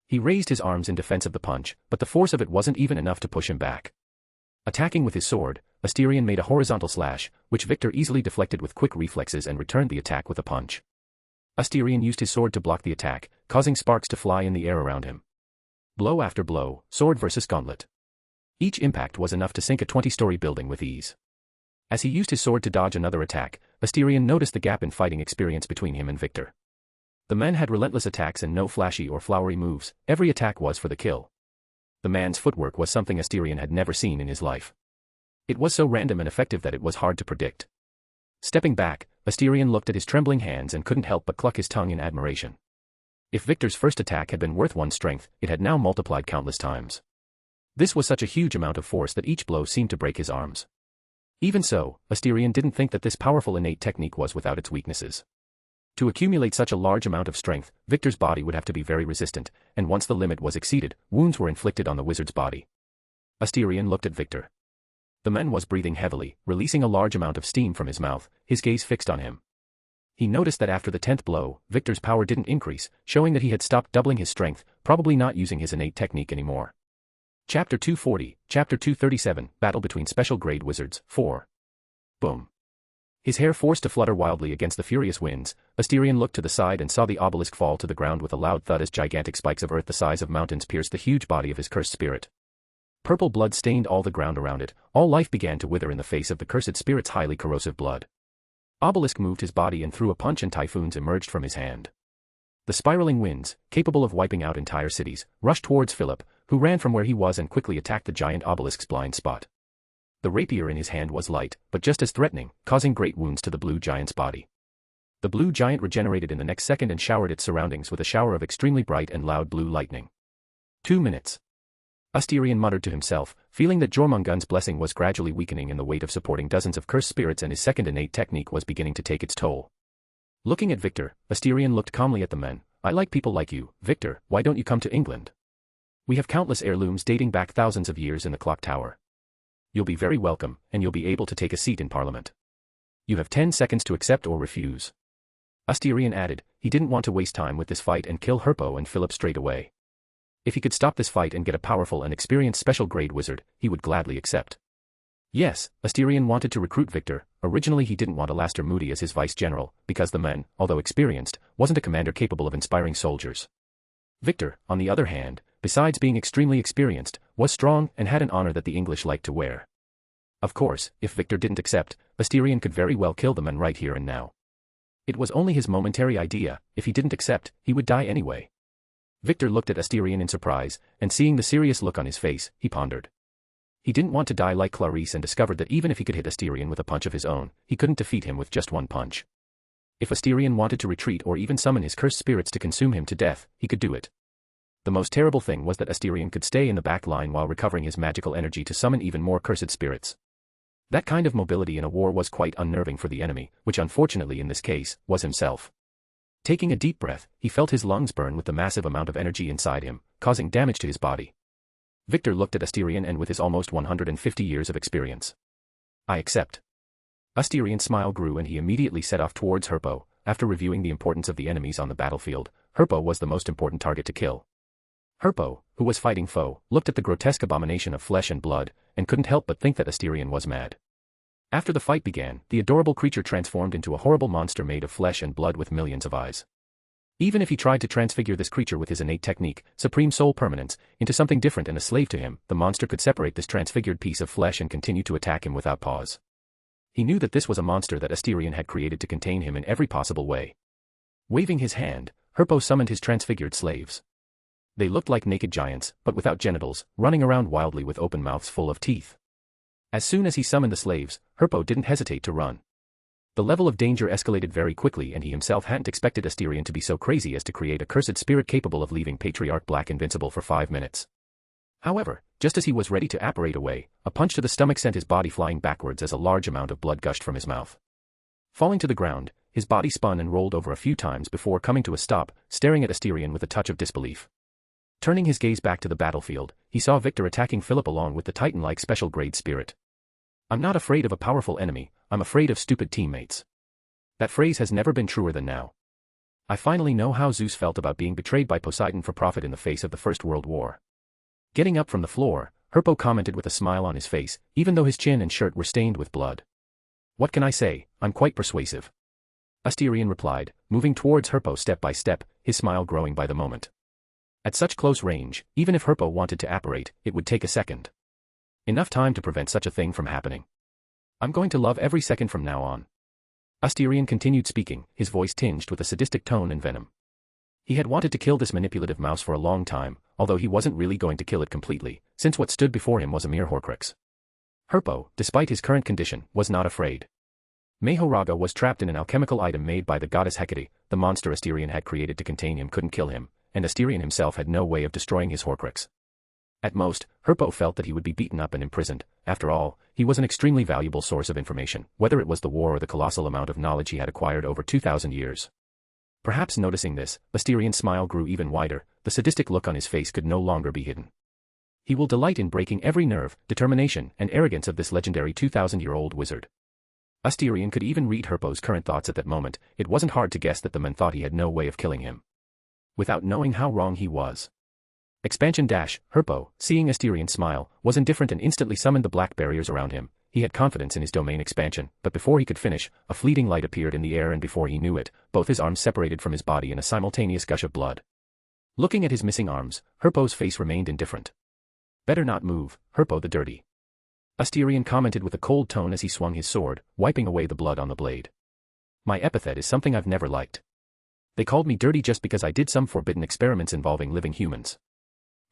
He raised his arms in defense of the punch, but the force of it wasn't even enough to push him back. Attacking with his sword, Asterion made a horizontal slash, which Victor easily deflected with quick reflexes and returned the attack with a punch. Asterion used his sword to block the attack, causing sparks to fly in the air around him. Blow after blow, sword versus gauntlet. Each impact was enough to sink a 20-story building with ease. As he used his sword to dodge another attack, Asterion noticed the gap in fighting experience between him and Victor. The man had relentless attacks and no flashy or flowery moves. Every attack was for the kill. The man's footwork was something Asterion had never seen in his life. It was so random and effective that it was hard to predict. Stepping back, Asterion looked at his trembling hands and couldn't help but cluck his tongue in admiration. If Victor's first attack had been worth 1 strength, it had now multiplied countless times. This was such a huge amount of force that each blow seemed to break his arms. Even so, Asterion didn't think that this powerful innate technique was without its weaknesses. To accumulate such a large amount of strength, Victor's body would have to be very resistant, and once the limit was exceeded, wounds were inflicted on the wizard's body. Asterion looked at Victor. The man was breathing heavily, releasing a large amount of steam from his mouth, his gaze fixed on him. He noticed that after the 10th blow, Victor's power didn't increase, showing that he had stopped doubling his strength, probably not using his innate technique anymore. Chapter 240, Chapter 237, Battle Between Special Grade Wizards, 4. Boom. His hair forced to flutter wildly against the furious winds, Asterion looked to the side and saw the obelisk fall to the ground with a loud thud as gigantic spikes of earth the size of mountains pierced the huge body of his cursed spirit. Purple blood stained all the ground around it, all life began to wither in the face of the cursed spirit's highly corrosive blood. Obelisk moved his body and threw a punch and typhoons emerged from his hand. The spiraling winds, capable of wiping out entire cities, rushed towards Philip, who ran from where he was and quickly attacked the giant obelisk's blind spot. The rapier in his hand was light, but just as threatening, causing great wounds to the blue giant's body. The blue giant regenerated in the next second and showered its surroundings with a shower of extremely bright and loud blue lightning. 2 minutes. Asterion muttered to himself, feeling that Jormungand's blessing was gradually weakening and the weight of supporting dozens of cursed spirits and his second innate technique was beginning to take its toll. Looking at Victor, Asterion looked calmly at the men. I like people like you, Victor, why don't you come to England? We have countless heirlooms dating back thousands of years in the clock tower. You'll be very welcome, and you'll be able to take a seat in Parliament. You have 10 seconds to accept or refuse. Asterion added, he didn't want to waste time with this fight and kill Herpo and Philip straight away. If he could stop this fight and get a powerful and experienced special grade wizard, he would gladly accept. Yes, Asterion wanted to recruit Victor. Originally he didn't want Alastair Moody as his vice-general, because the man, although experienced, wasn't a commander capable of inspiring soldiers. Victor, on the other hand, besides being extremely experienced, was strong and had an honor that the English liked to wear. Of course, if Victor didn't accept, Asterion could very well kill the man right here and now. It was only his momentary idea. If he didn't accept, he would die anyway. Victor looked at Asterion in surprise, and seeing the serious look on his face, he pondered. He didn't want to die like Clarice and discovered that even if he could hit Asterion with a punch of his own, he couldn't defeat him with just one punch. If Asterion wanted to retreat or even summon his cursed spirits to consume him to death, he could do it. The most terrible thing was that Asterion could stay in the back line while recovering his magical energy to summon even more cursed spirits. That kind of mobility in a war was quite unnerving for the enemy, which unfortunately in this case, was himself. Taking a deep breath, he felt his lungs burn with the massive amount of energy inside him, causing damage to his body. Victor looked at Asterion and with his almost 150 years of experience. I accept. Asterion's smile grew and he immediately set off towards Herpo. After reviewing the importance of the enemies on the battlefield, Herpo was the most important target to kill. Herpo, who was fighting foe, looked at the grotesque abomination of flesh and blood, and couldn't help but think that Asterion was mad. After the fight began, the adorable creature transformed into a horrible monster made of flesh and blood with millions of eyes. Even if he tried to transfigure this creature with his innate technique, Supreme Soul Permanence, into something different and a slave to him, the monster could separate this transfigured piece of flesh and continue to attack him without pause. He knew that this was a monster that Asterion had created to contain him in every possible way. Waving his hand, Herpo summoned his transfigured slaves. They looked like naked giants, but without genitals, running around wildly with open mouths full of teeth. As soon as he summoned the slaves, Herpo didn't hesitate to run. The level of danger escalated very quickly and he himself hadn't expected Asterion to be so crazy as to create a cursed spirit capable of leaving Patriarch Black invincible for 5 minutes. However, just as he was ready to apparate away, a punch to the stomach sent his body flying backwards as a large amount of blood gushed from his mouth. Falling to the ground, his body spun and rolled over a few times before coming to a stop, staring at Asterion with a touch of disbelief. Turning his gaze back to the battlefield, he saw Victor attacking Philip along with the Titan-like special grade spirit. I'm not afraid of a powerful enemy, I'm afraid of stupid teammates. That phrase has never been truer than now. I finally know how Zeus felt about being betrayed by Poseidon for profit in the face of the First World War. Getting up from the floor, Herpo commented with a smile on his face, even though his chin and shirt were stained with blood. What can I say, I'm quite persuasive. Asterion replied, moving towards Herpo step by step, his smile growing by the moment. At such close range, even if Herpo wanted to apparate, it would take a second. Enough time to prevent such a thing from happening. I'm going to love every second from now on. Asterion continued speaking, his voice tinged with a sadistic tone and venom. He had wanted to kill this manipulative mouse for a long time, although he wasn't really going to kill it completely, since what stood before him was a mere Horcrux. Herpo, despite his current condition, was not afraid. Mahoraga was trapped in an alchemical item made by the goddess Hecate. The monster Asterion had created to contain him couldn't kill him, and Asterion himself had no way of destroying his Horcrux. At most, Herpo felt that he would be beaten up and imprisoned. After all, he was an extremely valuable source of information, whether it was the war or the colossal amount of knowledge he had acquired over 2,000 years. Perhaps noticing this, Asterion's smile grew even wider, the sadistic look on his face could no longer be hidden. He will delight in breaking every nerve, determination, and arrogance of this legendary 2,000-year-old wizard. Asterion could even read Herpo's current thoughts at that moment. It wasn't hard to guess that the man thought he had no way of killing him. Without knowing how wrong he was. Herpo, seeing Asterion smile, was indifferent and instantly summoned the black barriers around him. He had confidence in his domain expansion, but before he could finish, a fleeting light appeared in the air and before he knew it, both his arms separated from his body in a simultaneous gush of blood. Looking at his missing arms, Herpo's face remained indifferent. Better not move, Herpo the dirty. Asterion commented with a cold tone as he swung his sword, wiping away the blood on the blade. My epithet is something I've never liked. They called me dirty just because I did some forbidden experiments involving living humans.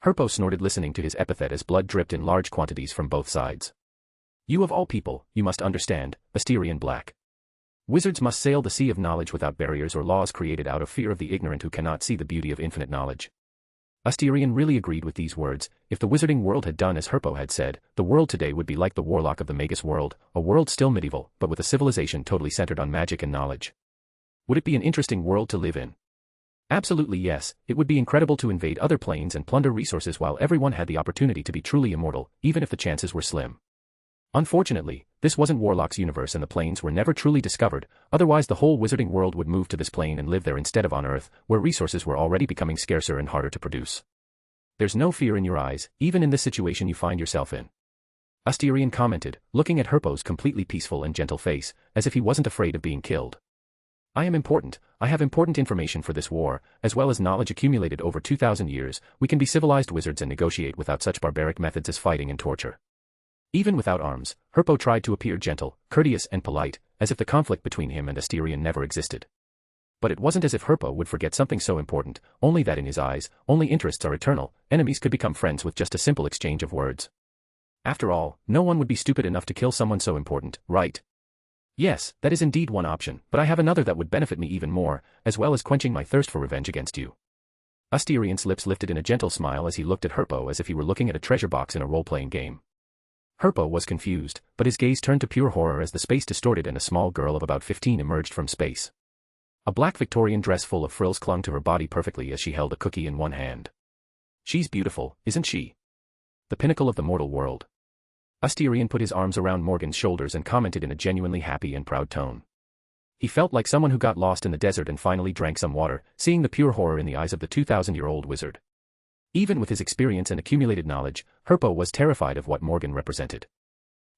Herpo snorted listening to his epithet as blood dripped in large quantities from both sides. You of all people, you must understand, Asterion Black. Wizards must sail the sea of knowledge without barriers or laws created out of fear of the ignorant who cannot see the beauty of infinite knowledge. Asterion really agreed with these words. If the wizarding world had done as Herpo had said, the world today would be like the warlock of the Magus world, a world still medieval, but with a civilization totally centered on magic and knowledge. Would it be an interesting world to live in? Absolutely yes, it would be incredible to invade other planes and plunder resources while everyone had the opportunity to be truly immortal, even if the chances were slim. Unfortunately, this wasn't Warlock's universe and the planes were never truly discovered, otherwise the whole wizarding world would move to this plane and live there instead of on Earth, where resources were already becoming scarcer and harder to produce. There's no fear in your eyes, even in this situation you find yourself in. Asterion commented, looking at Herpo's completely peaceful and gentle face, as if he wasn't afraid of being killed. I am important, I have important information for this war, as well as knowledge accumulated over 2,000 years. We can be civilized wizards and negotiate without such barbaric methods as fighting and torture. Even without arms, Herpo tried to appear gentle, courteous and polite, as if the conflict between him and Asterion never existed. But it wasn't as if Herpo would forget something so important, only that in his eyes, only interests are eternal, enemies could become friends with just a simple exchange of words. After all, no one would be stupid enough to kill someone so important, right? Yes, that is indeed one option, but I have another that would benefit me even more, as well as quenching my thirst for revenge against you. Asterion's lips lifted in a gentle smile as he looked at Herpo as if he were looking at a treasure box in a role-playing game. Herpo was confused, but his gaze turned to pure horror as the space distorted and a small girl of about 15 emerged from space. A black Victorian dress full of frills clung to her body perfectly as she held a cookie in one hand. She's beautiful, isn't she? The pinnacle of the mortal world. Asterion put his arms around Morgan's shoulders and commented in a genuinely happy and proud tone. He felt like someone who got lost in the desert and finally drank some water, seeing the pure horror in the eyes of the 2,000-year-old wizard. Even with his experience and accumulated knowledge, Herpo was terrified of what Morgan represented.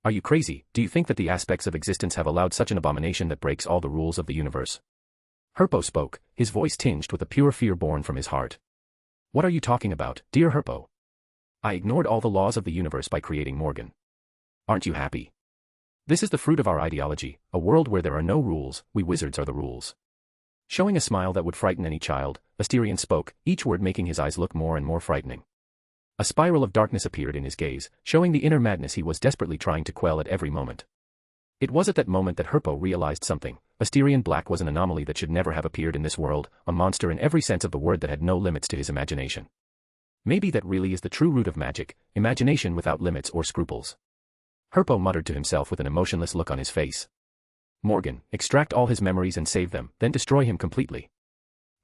Are you crazy? Do you think that the aspects of existence have allowed such an abomination that breaks all the rules of the universe? Herpo spoke, his voice tinged with a pure fear born from his heart. What are you talking about, dear Herpo? I ignored all the laws of the universe by creating Morgan. Aren't you happy? This is the fruit of our ideology, a world where there are no rules, we wizards are the rules. Showing a smile that would frighten any child, Asterion spoke, each word making his eyes look more and more frightening. A spiral of darkness appeared in his gaze, showing the inner madness he was desperately trying to quell at every moment. It was at that moment that Herpo realized something. Asterion Black was an anomaly that should never have appeared in this world, a monster in every sense of the word that had no limits to his imagination. Maybe that really is the true root of magic, imagination without limits or scruples. Herpo muttered to himself with an emotionless look on his face. Morgan, extract all his memories and save them, then destroy him completely.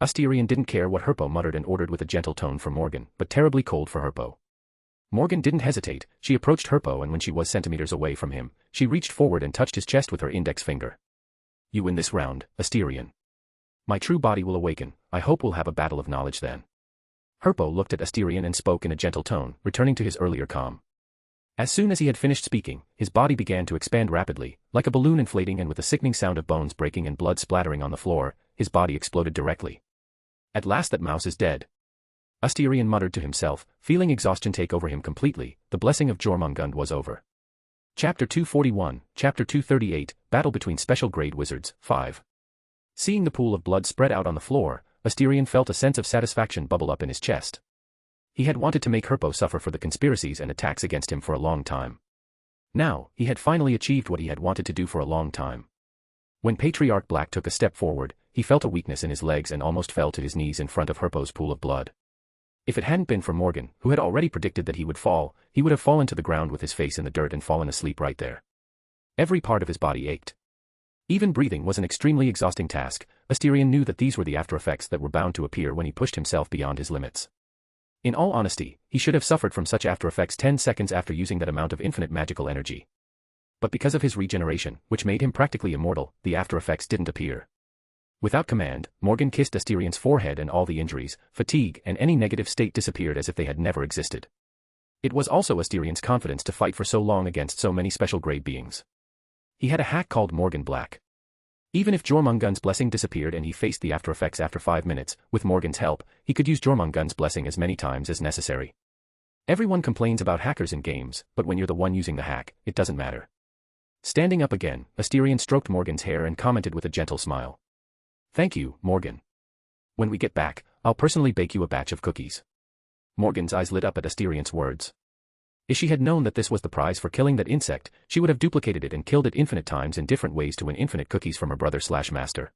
Asterion didn't care what Herpo muttered and ordered with a gentle tone for Morgan, but terribly cold for Herpo. Morgan didn't hesitate. She approached Herpo, and when she was centimeters away from him, she reached forward and touched his chest with her index finger. You win this round, Asterion. My true body will awaken. I hope we'll have a battle of knowledge then. Herpo looked at Asterion and spoke in a gentle tone, returning to his earlier calm. As soon as he had finished speaking, his body began to expand rapidly, like a balloon inflating, and with a sickening sound of bones breaking and blood splattering on the floor, his body exploded directly. At last that mouse is dead. Asterion muttered to himself, feeling exhaustion take over him completely. The blessing of Jormungand was over. Chapter 241, Chapter 238, Battle between Special Grade Wizards, 5. Seeing the pool of blood spread out on the floor, Asterion felt a sense of satisfaction bubble up in his chest. He had wanted to make Herpo suffer for the conspiracies and attacks against him for a long time. Now, he had finally achieved what he had wanted to do for a long time. When Patriarch Black took a step forward, he felt a weakness in his legs and almost fell to his knees in front of Herpo's pool of blood. If it hadn't been for Morgan, who had already predicted that he would fall, he would have fallen to the ground with his face in the dirt and fallen asleep right there. Every part of his body ached. Even breathing was an extremely exhausting task. Asterion knew that these were the after effects that were bound to appear when he pushed himself beyond his limits. In all honesty, he should have suffered from such after effects 10 seconds after using that amount of infinite magical energy. But because of his regeneration, which made him practically immortal, the after effects didn't appear. Without command, Morgan kissed Asterion's forehead, and all the injuries, fatigue, and any negative state disappeared as if they had never existed. It was also Asterion's confidence to fight for so long against so many special grade beings. He had a hack called Morgan Black. Even if Jormungand's blessing disappeared and he faced the after effects after 5 minutes, with Morgan's help, he could use Jormungand's blessing as many times as necessary. Everyone complains about hackers in games, but when you're the one using the hack, it doesn't matter. Standing up again, Asterion stroked Morgan's hair and commented with a gentle smile. Thank you, Morgan. When we get back, I'll personally bake you a batch of cookies. Morgan's eyes lit up at Asterion's words. If she had known that this was the prize for killing that insect, she would have duplicated it and killed it infinite times in different ways to win infinite cookies from her brother/master.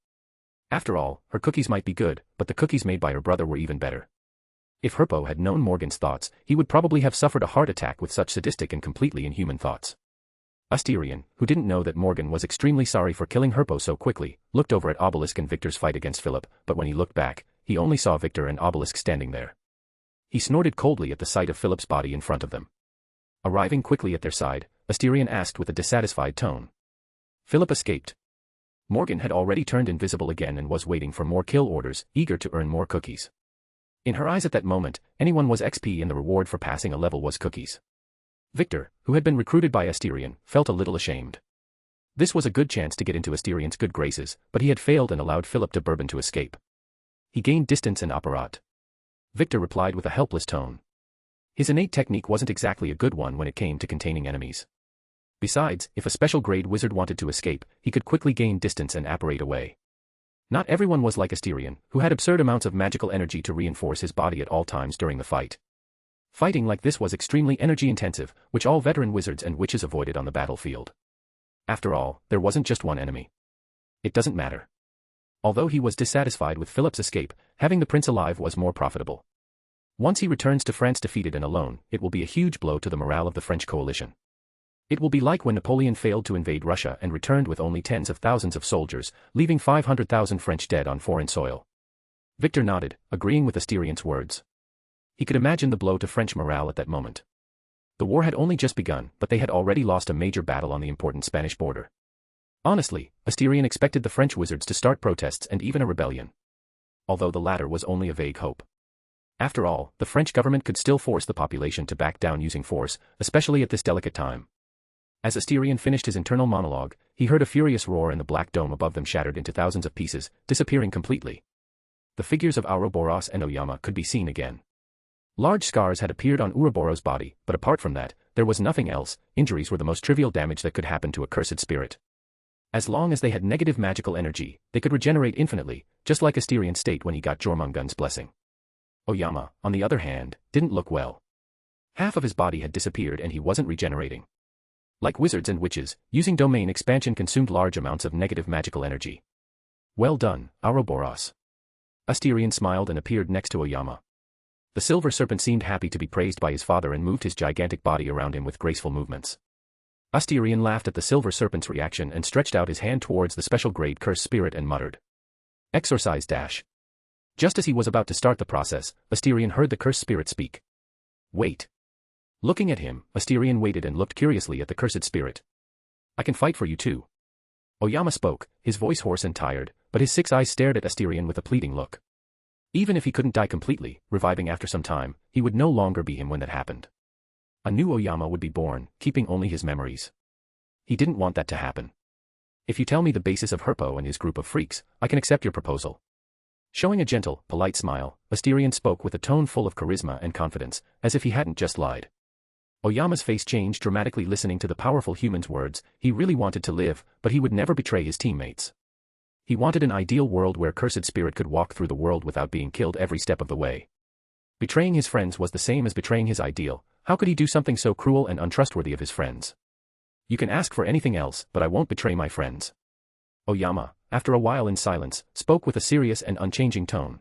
After all, her cookies might be good, but the cookies made by her brother were even better. If Herpo had known Morgan's thoughts, he would probably have suffered a heart attack with such sadistic and completely inhuman thoughts. Asterion, who didn't know that Morgan was extremely sorry for killing Herpo so quickly, looked over at Obelisk and Victor's fight against Philip, but when he looked back, he only saw Victor and Obelisk standing there. He snorted coldly at the sight of Philip's body in front of them. Arriving quickly at their side, Asterion asked with a dissatisfied tone. Philip escaped. Morgan had already turned invisible again and was waiting for more kill orders, eager to earn more cookies. In her eyes at that moment, anyone was XP and the reward for passing a level was cookies. Victor, who had been recruited by Asterion, felt a little ashamed. This was a good chance to get into Asterion's good graces, but he had failed and allowed Philip de Bourbon to escape. He gained distance and apparat. Victor replied with a helpless tone. His innate technique wasn't exactly a good one when it came to containing enemies. Besides, if a special grade wizard wanted to escape, he could quickly gain distance and apparate away. Not everyone was like Asterion, who had absurd amounts of magical energy to reinforce his body at all times during the fight. Fighting like this was extremely energy-intensive, which all veteran wizards and witches avoided on the battlefield. After all, there wasn't just one enemy. It doesn't matter. Although he was dissatisfied with Philip's escape, having the prince alive was more profitable. Once he returns to France defeated and alone, it will be a huge blow to the morale of the French coalition. It will be like when Napoleon failed to invade Russia and returned with only tens of thousands of soldiers, leaving 500,000 French dead on foreign soil. Victor nodded, agreeing with Asterion's words. He could imagine the blow to French morale at that moment. The war had only just begun, but they had already lost a major battle on the important Spanish border. Honestly, Asterion expected the French wizards to start protests and even a rebellion. Although the latter was only a vague hope. After all, the French government could still force the population to back down using force, especially at this delicate time. As Asterion finished his internal monologue, he heard a furious roar and the black dome above them shattered into thousands of pieces, disappearing completely. The figures of Ouroboros and Oyama could be seen again. Large scars had appeared on Ouroboros' body, but apart from that, there was nothing else. Injuries were the most trivial damage that could happen to a cursed spirit. As long as they had negative magical energy, they could regenerate infinitely, just like Asterion's state when he got Jormungand's blessing. Oyama, on the other hand, didn't look well. Half of his body had disappeared and he wasn't regenerating. Like wizards and witches, using domain expansion consumed large amounts of negative magical energy. Well done, Ouroboros. Asterion smiled and appeared next to Oyama. The silver serpent seemed happy to be praised by his father and moved his gigantic body around him with graceful movements. Asterion laughed at the silver serpent's reaction and stretched out his hand towards the special grade cursed spirit and muttered. Exorcise dash. Just as he was about to start the process, Asterion heard the cursed spirit speak. Wait. Looking at him, Asterion waited and looked curiously at the cursed spirit. I can fight for you too. Oyama spoke, his voice hoarse and tired, but his 6 eyes stared at Asterion with a pleading look. Even if he couldn't die completely, reviving after some time, he would no longer be him when that happened. A new Oyama would be born, keeping only his memories. He didn't want that to happen. If you tell me the basis of Herpo and his group of freaks, I can accept your proposal. Showing a gentle, polite smile, Asterion spoke with a tone full of charisma and confidence, as if he hadn't just lied. Oyama's face changed dramatically listening to the powerful human's words. He really wanted to live, but he would never betray his teammates. He wanted an ideal world where cursed spirit could walk through the world without being killed every step of the way. Betraying his friends was the same as betraying his ideal. How could he do something so cruel and untrustworthy of his friends? You can ask for anything else, but I won't betray my friends. Oyama, after a while in silence, spoke with a serious and unchanging tone.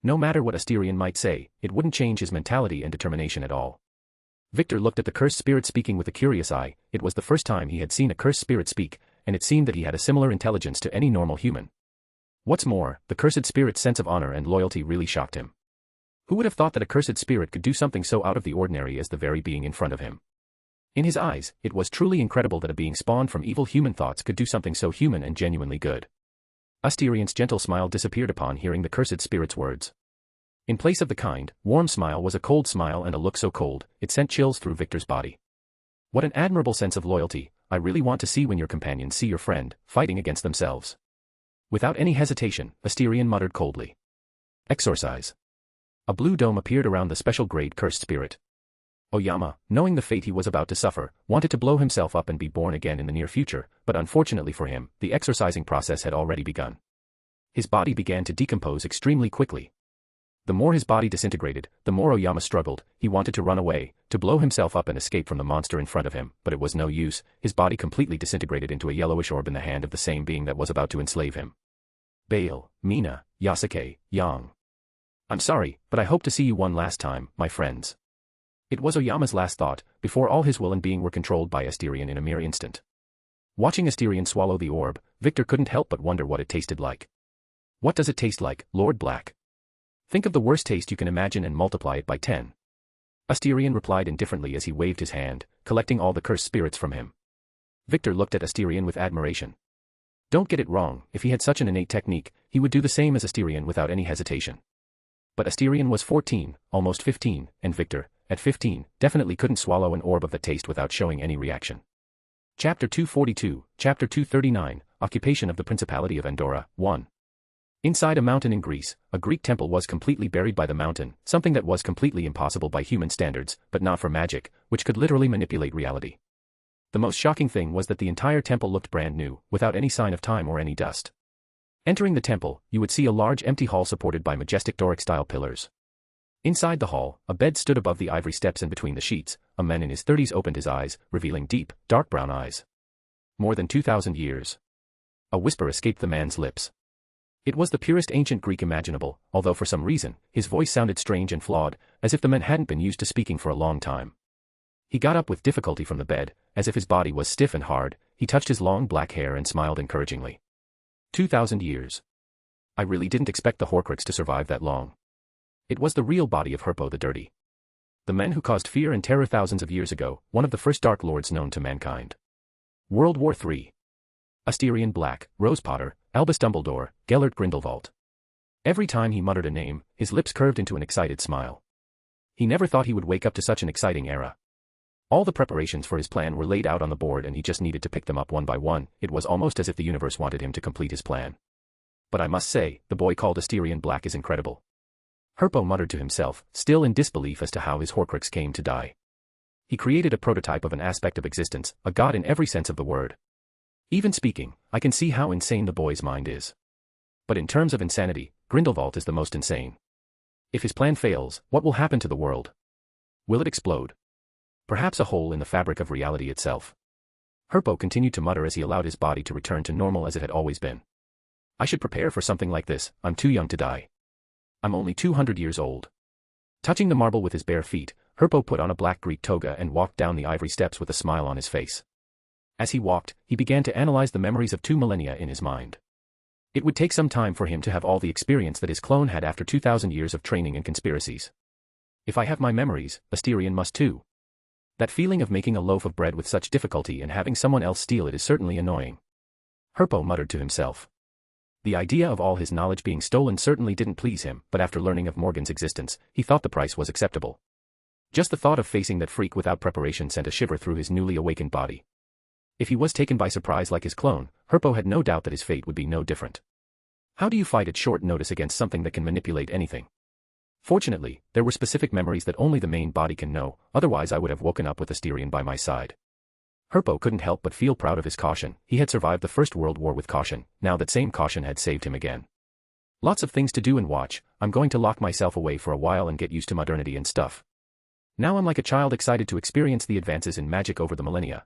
No matter what Asterion might say, it wouldn't change his mentality and determination at all. Victor looked at the cursed spirit speaking with a curious eye. It was the first time he had seen a cursed spirit speak, and it seemed that he had a similar intelligence to any normal human. What's more, the cursed spirit's sense of honor and loyalty really shocked him. Who would have thought that a cursed spirit could do something so out of the ordinary as the very being in front of him? In his eyes, it was truly incredible that a being spawned from evil human thoughts could do something so human and genuinely good. Asterion's gentle smile disappeared upon hearing the cursed spirit's words. In place of the kind, warm smile was a cold smile, and a look so cold, it sent chills through Victor's body. What an admirable sense of loyalty. I really want to see when your companions see your friend, fighting against themselves. Without any hesitation, Asterion muttered coldly. Exorcise. A blue dome appeared around the special grade cursed spirit. Oyama, knowing the fate he was about to suffer, wanted to blow himself up and be born again in the near future, but unfortunately for him, the exorcising process had already begun. His body began to decompose extremely quickly. The more his body disintegrated, the more Oyama struggled. He wanted to run away, to blow himself up and escape from the monster in front of him, but it was no use. His body completely disintegrated into a yellowish orb in the hand of the same being that was about to enslave him. Bale, Mina, Yasuke, Yang. I'm sorry, but I hope to see you one last time, my friends. It was Oyama's last thought, before all his will and being were controlled by Asterion in a mere instant. Watching Asterion swallow the orb, Victor couldn't help but wonder what it tasted like. What does it taste like, Lord Black? Think of the worst taste you can imagine and multiply it by 10. Asterion replied indifferently as he waved his hand, collecting all the cursed spirits from him. Victor looked at Asterion with admiration. Don't get it wrong, if he had such an innate technique, he would do the same as Asterion without any hesitation. But Asterion was 14, almost 15, and Victor, at 15, definitely couldn't swallow an orb of that taste without showing any reaction. Chapter 242, Chapter 239, Occupation of the Principality of Andora, 1. Inside a mountain in Greece, a Greek temple was completely buried by the mountain, something that was completely impossible by human standards, but not for magic, which could literally manipulate reality. The most shocking thing was that the entire temple looked brand new, without any sign of time or any dust. Entering the temple, you would see a large empty hall supported by majestic Doric-style pillars. Inside the hall, a bed stood above the ivory steps, and between the sheets, a man in his 30s opened his eyes, revealing deep, dark brown eyes. More than 2,000 years. A whisper escaped the man's lips. It was the purest ancient Greek imaginable, although for some reason, his voice sounded strange and flawed, as if the man hadn't been used to speaking for a long time. He got up with difficulty from the bed, as if his body was stiff and hard. He touched his long black hair and smiled encouragingly. 2,000 years. I really didn't expect the Horcrux to survive that long. It was the real body of Herpo the Dirty. The men who caused fear and terror thousands of years ago, one of the first Dark Lords known to mankind. World War III. Asterion Black, Rose Potter, Albus Dumbledore, Gellert Grindelwald. Every time he muttered a name, his lips curved into an excited smile. He never thought he would wake up to such an exciting era. All the preparations for his plan were laid out on the board, and he just needed to pick them up one by one. It was almost as if the universe wanted him to complete his plan. But I must say, the boy called Asterion Black is incredible. Herpo muttered to himself, still in disbelief as to how his Horcrux came to die. He created a prototype of an aspect of existence, a god in every sense of the word. Even speaking, I can see how insane the boy's mind is. But in terms of insanity, Grindelwald is the most insane. If his plan fails, what will happen to the world? Will it explode? Perhaps a hole in the fabric of reality itself. Herpo continued to mutter as he allowed his body to return to normal as it had always been. I should prepare for something like this. I'm too young to die. I'm only 200 years old. Touching the marble with his bare feet, Herpo put on a black Greek toga and walked down the ivory steps with a smile on his face. As he walked, he began to analyze the memories of 2 millennia in his mind. It would take some time for him to have all the experience that his clone had after 2,000 years of training and conspiracies. If I have my memories, Asterion must too. That feeling of making a loaf of bread with such difficulty and having someone else steal it is certainly annoying. Herpo muttered to himself. The idea of all his knowledge being stolen certainly didn't please him, but after learning of Morgan's existence, he thought the price was acceptable. Just the thought of facing that freak without preparation sent a shiver through his newly awakened body. If he was taken by surprise like his clone, Herpo had no doubt that his fate would be no different. How do you fight at short notice against something that can manipulate anything? Fortunately, there were specific memories that only the main body can know, otherwise I would have woken up with Asterion by my side. Herpo couldn't help but feel proud of his caution. He had survived the First World War with caution, now that same caution had saved him again. Lots of things to do and watch, I'm going to lock myself away for a while and get used to modernity and stuff. Now I'm like a child excited to experience the advances in magic over the millennia.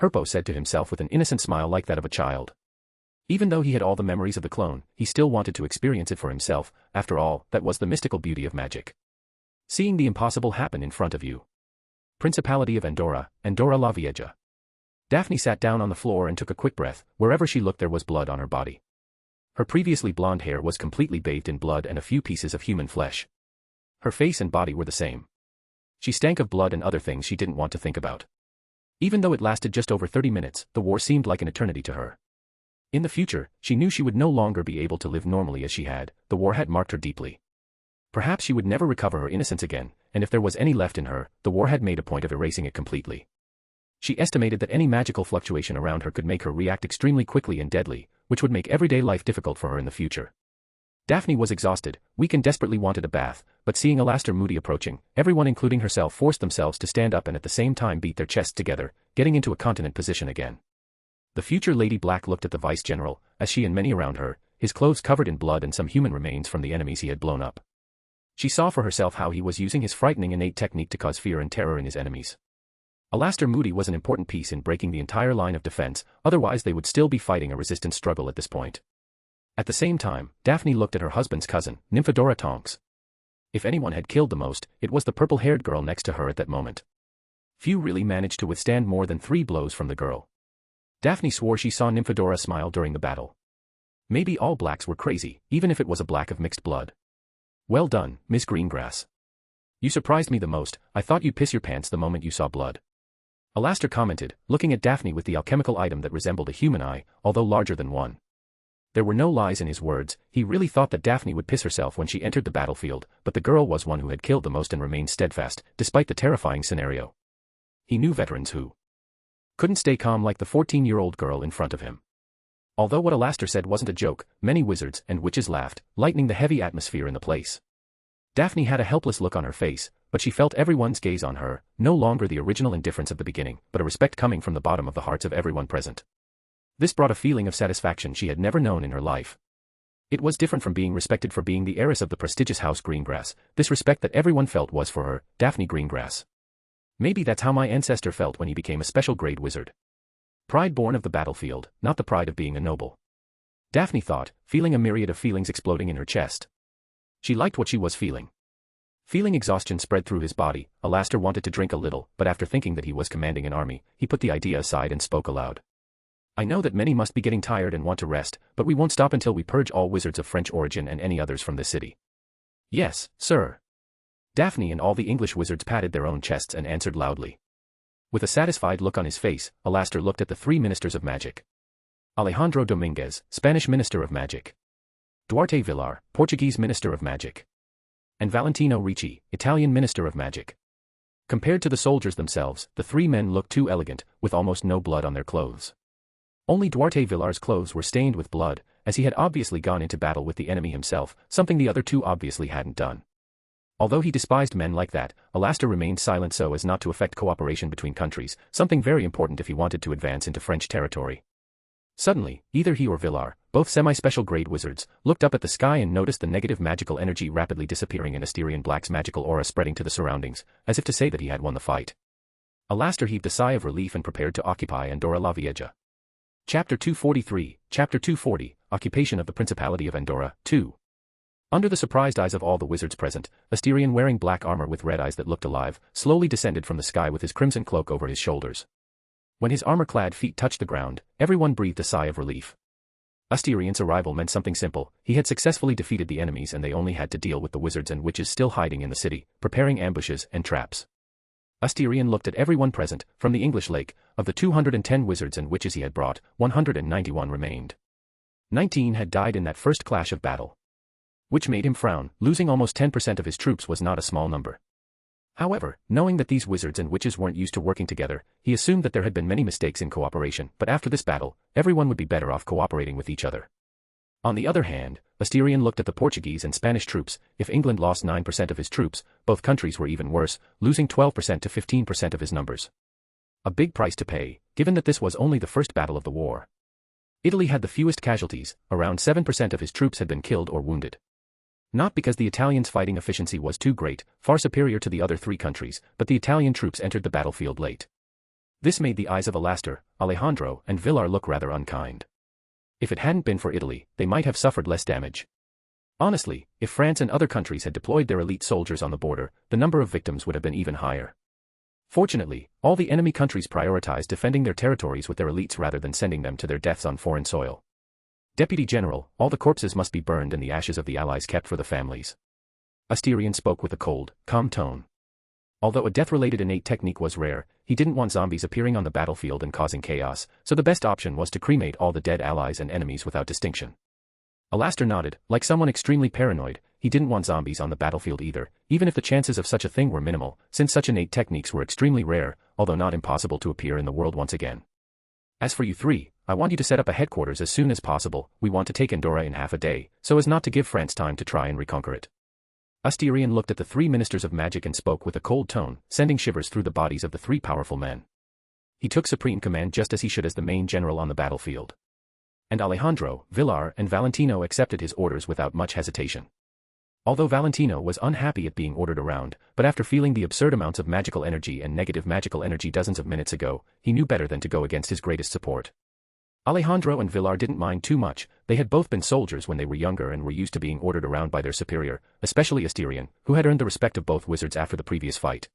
Herpo said to himself with an innocent smile like that of a child. Even though he had all the memories of the clone, he still wanted to experience it for himself. After all, that was the mystical beauty of magic. Seeing the impossible happen in front of you. Principality of Andora, Andora la Vieja. Daphne sat down on the floor and took a quick breath. Wherever she looked there was blood on her body. Her previously blonde hair was completely bathed in blood and a few pieces of human flesh. Her face and body were the same. She stank of blood and other things she didn't want to think about. Even though it lasted just over 30 minutes, the war seemed like an eternity to her. In the future, she knew she would no longer be able to live normally as she had. The war had marked her deeply. Perhaps she would never recover her innocence again, and if there was any left in her, the war had made a point of erasing it completely. She estimated that any magical fluctuation around her could make her react extremely quickly and deadly, which would make everyday life difficult for her in the future. Daphne was exhausted, weak and desperately wanted a bath, but seeing Alastor Moody approaching, everyone including herself forced themselves to stand up and at the same time beat their chests together, getting into a continent position again. The future Lady Black looked at the Vice-General, as she and many around her, his clothes covered in blood and some human remains from the enemies he had blown up. She saw for herself how he was using his frightening innate technique to cause fear and terror in his enemies. Alastor Moody was an important piece in breaking the entire line of defense, otherwise they would still be fighting a resistance struggle at this point. At the same time, Daphne looked at her husband's cousin, Nymphadora Tonks. If anyone had killed the most, it was the purple-haired girl next to her at that moment. Few really managed to withstand more than 3 blows from the girl. Daphne swore she saw Nymphadora smile during the battle. Maybe all blacks were crazy, even if it was a black of mixed blood. Well done, Miss Greengrass. You surprised me the most. I thought you'd piss your pants the moment you saw blood. Alastor commented, looking at Daphne with the alchemical item that resembled a human eye, although larger than one. There were no lies in his words. He really thought that Daphne would piss herself when she entered the battlefield, but the girl was one who had killed the most and remained steadfast, despite the terrifying scenario. He knew veterans who couldn't stay calm like the 14-year-old girl in front of him. Although what Alastor said wasn't a joke, many wizards and witches laughed, lightening the heavy atmosphere in the place. Daphne had a helpless look on her face, but she felt everyone's gaze on her, no longer the original indifference of the beginning, but a respect coming from the bottom of the hearts of everyone present. This brought a feeling of satisfaction she had never known in her life. It was different from being respected for being the heiress of the prestigious House Greengrass. This respect that everyone felt was for her, Daphne Greengrass. Maybe that's how my ancestor felt when he became a special grade wizard. Pride born of the battlefield, not the pride of being a noble. Daphne thought, feeling a myriad of feelings exploding in her chest. She liked what she was feeling. Feeling exhaustion spread through his body, Alastor wanted to drink a little, but after thinking that he was commanding an army, he put the idea aside and spoke aloud. I know that many must be getting tired and want to rest, but we won't stop until we purge all wizards of French origin and any others from this city. Yes, sir. Daphne and all the English wizards patted their own chests and answered loudly. With a satisfied look on his face, Alastor looked at the 3 ministers of magic. Alejandro Dominguez, Spanish Minister of Magic. Duarte Villar, Portuguese Minister of Magic. And Valentino Ricci, Italian Minister of Magic. Compared to the soldiers themselves, the 3 men looked too elegant, with almost no blood on their clothes. Only Duarte Villar's clothes were stained with blood, as he had obviously gone into battle with the enemy himself, something the other 2 obviously hadn't done. Although he despised men like that, Alastor remained silent so as not to affect cooperation between countries, something very important if he wanted to advance into French territory. Suddenly, either he or Villar, both semi-special grade wizards, looked up at the sky and noticed the negative magical energy rapidly disappearing and Asterion Black's magical aura spreading to the surroundings, as if to say that he had won the fight. Alastor heaved a sigh of relief and prepared to occupy Andora la Vieja. Chapter 243, Chapter 240, Occupation of the Principality of Andora, 2. Under the surprised eyes of all the wizards present, Asterion wearing black armor with red eyes that looked alive, slowly descended from the sky with his crimson cloak over his shoulders. When his armor-clad feet touched the ground, everyone breathed a sigh of relief. Asterion's arrival meant something simple. He had successfully defeated the enemies and they only had to deal with the wizards and witches still hiding in the city, preparing ambushes and traps. Asterion looked at everyone present. From the English Lake, of the 210 wizards and witches he had brought, 191 remained. 19 had died in that first clash of battle. Which made him frown. Losing almost 10% of his troops was not a small number. However, knowing that these wizards and witches weren't used to working together, he assumed that there had been many mistakes in cooperation, but after this battle, everyone would be better off cooperating with each other. On the other hand, Asterion looked at the Portuguese and Spanish troops. If England lost 9% of his troops, both countries were even worse, losing 12% to 15% of his numbers. A big price to pay, given that this was only the first battle of the war. Italy had the fewest casualties, around 7% of his troops had been killed or wounded. Not because the Italians' fighting efficiency was too great, far superior to the other three countries, but the Italian troops entered the battlefield late. This made the eyes of Alastair, Alejandro, and Villar look rather unkind. If it hadn't been for Italy, they might have suffered less damage. Honestly, if France and other countries had deployed their elite soldiers on the border, the number of victims would have been even higher. Fortunately, all the enemy countries prioritized defending their territories with their elites rather than sending them to their deaths on foreign soil. Deputy General, all the corpses must be burned and the ashes of the allies kept for the families. Asterion spoke with a cold, calm tone. Although a death-related innate technique was rare, he didn't want zombies appearing on the battlefield and causing chaos, so the best option was to cremate all the dead allies and enemies without distinction. Alastair nodded, like someone extremely paranoid. He didn't want zombies on the battlefield either, even if the chances of such a thing were minimal, since such innate techniques were extremely rare, although not impossible to appear in the world once again. As for you three, I want you to set up a headquarters as soon as possible. We want to take Andora in half a day, so as not to give France time to try and reconquer it. Asterion looked at the three ministers of magic and spoke with a cold tone, sending shivers through the bodies of the three powerful men. He took supreme command just as he should as the main general on the battlefield. And Alejandro, Villar, and Valentino accepted his orders without much hesitation. Although Valentino was unhappy at being ordered around, but after feeling the absurd amounts of magical energy and negative magical energy dozens of minutes ago, he knew better than to go against his greatest support. Alejandro and Villar didn't mind too much. They had both been soldiers when they were younger and were used to being ordered around by their superior, especially Asterion, who had earned the respect of both wizards after the previous fight.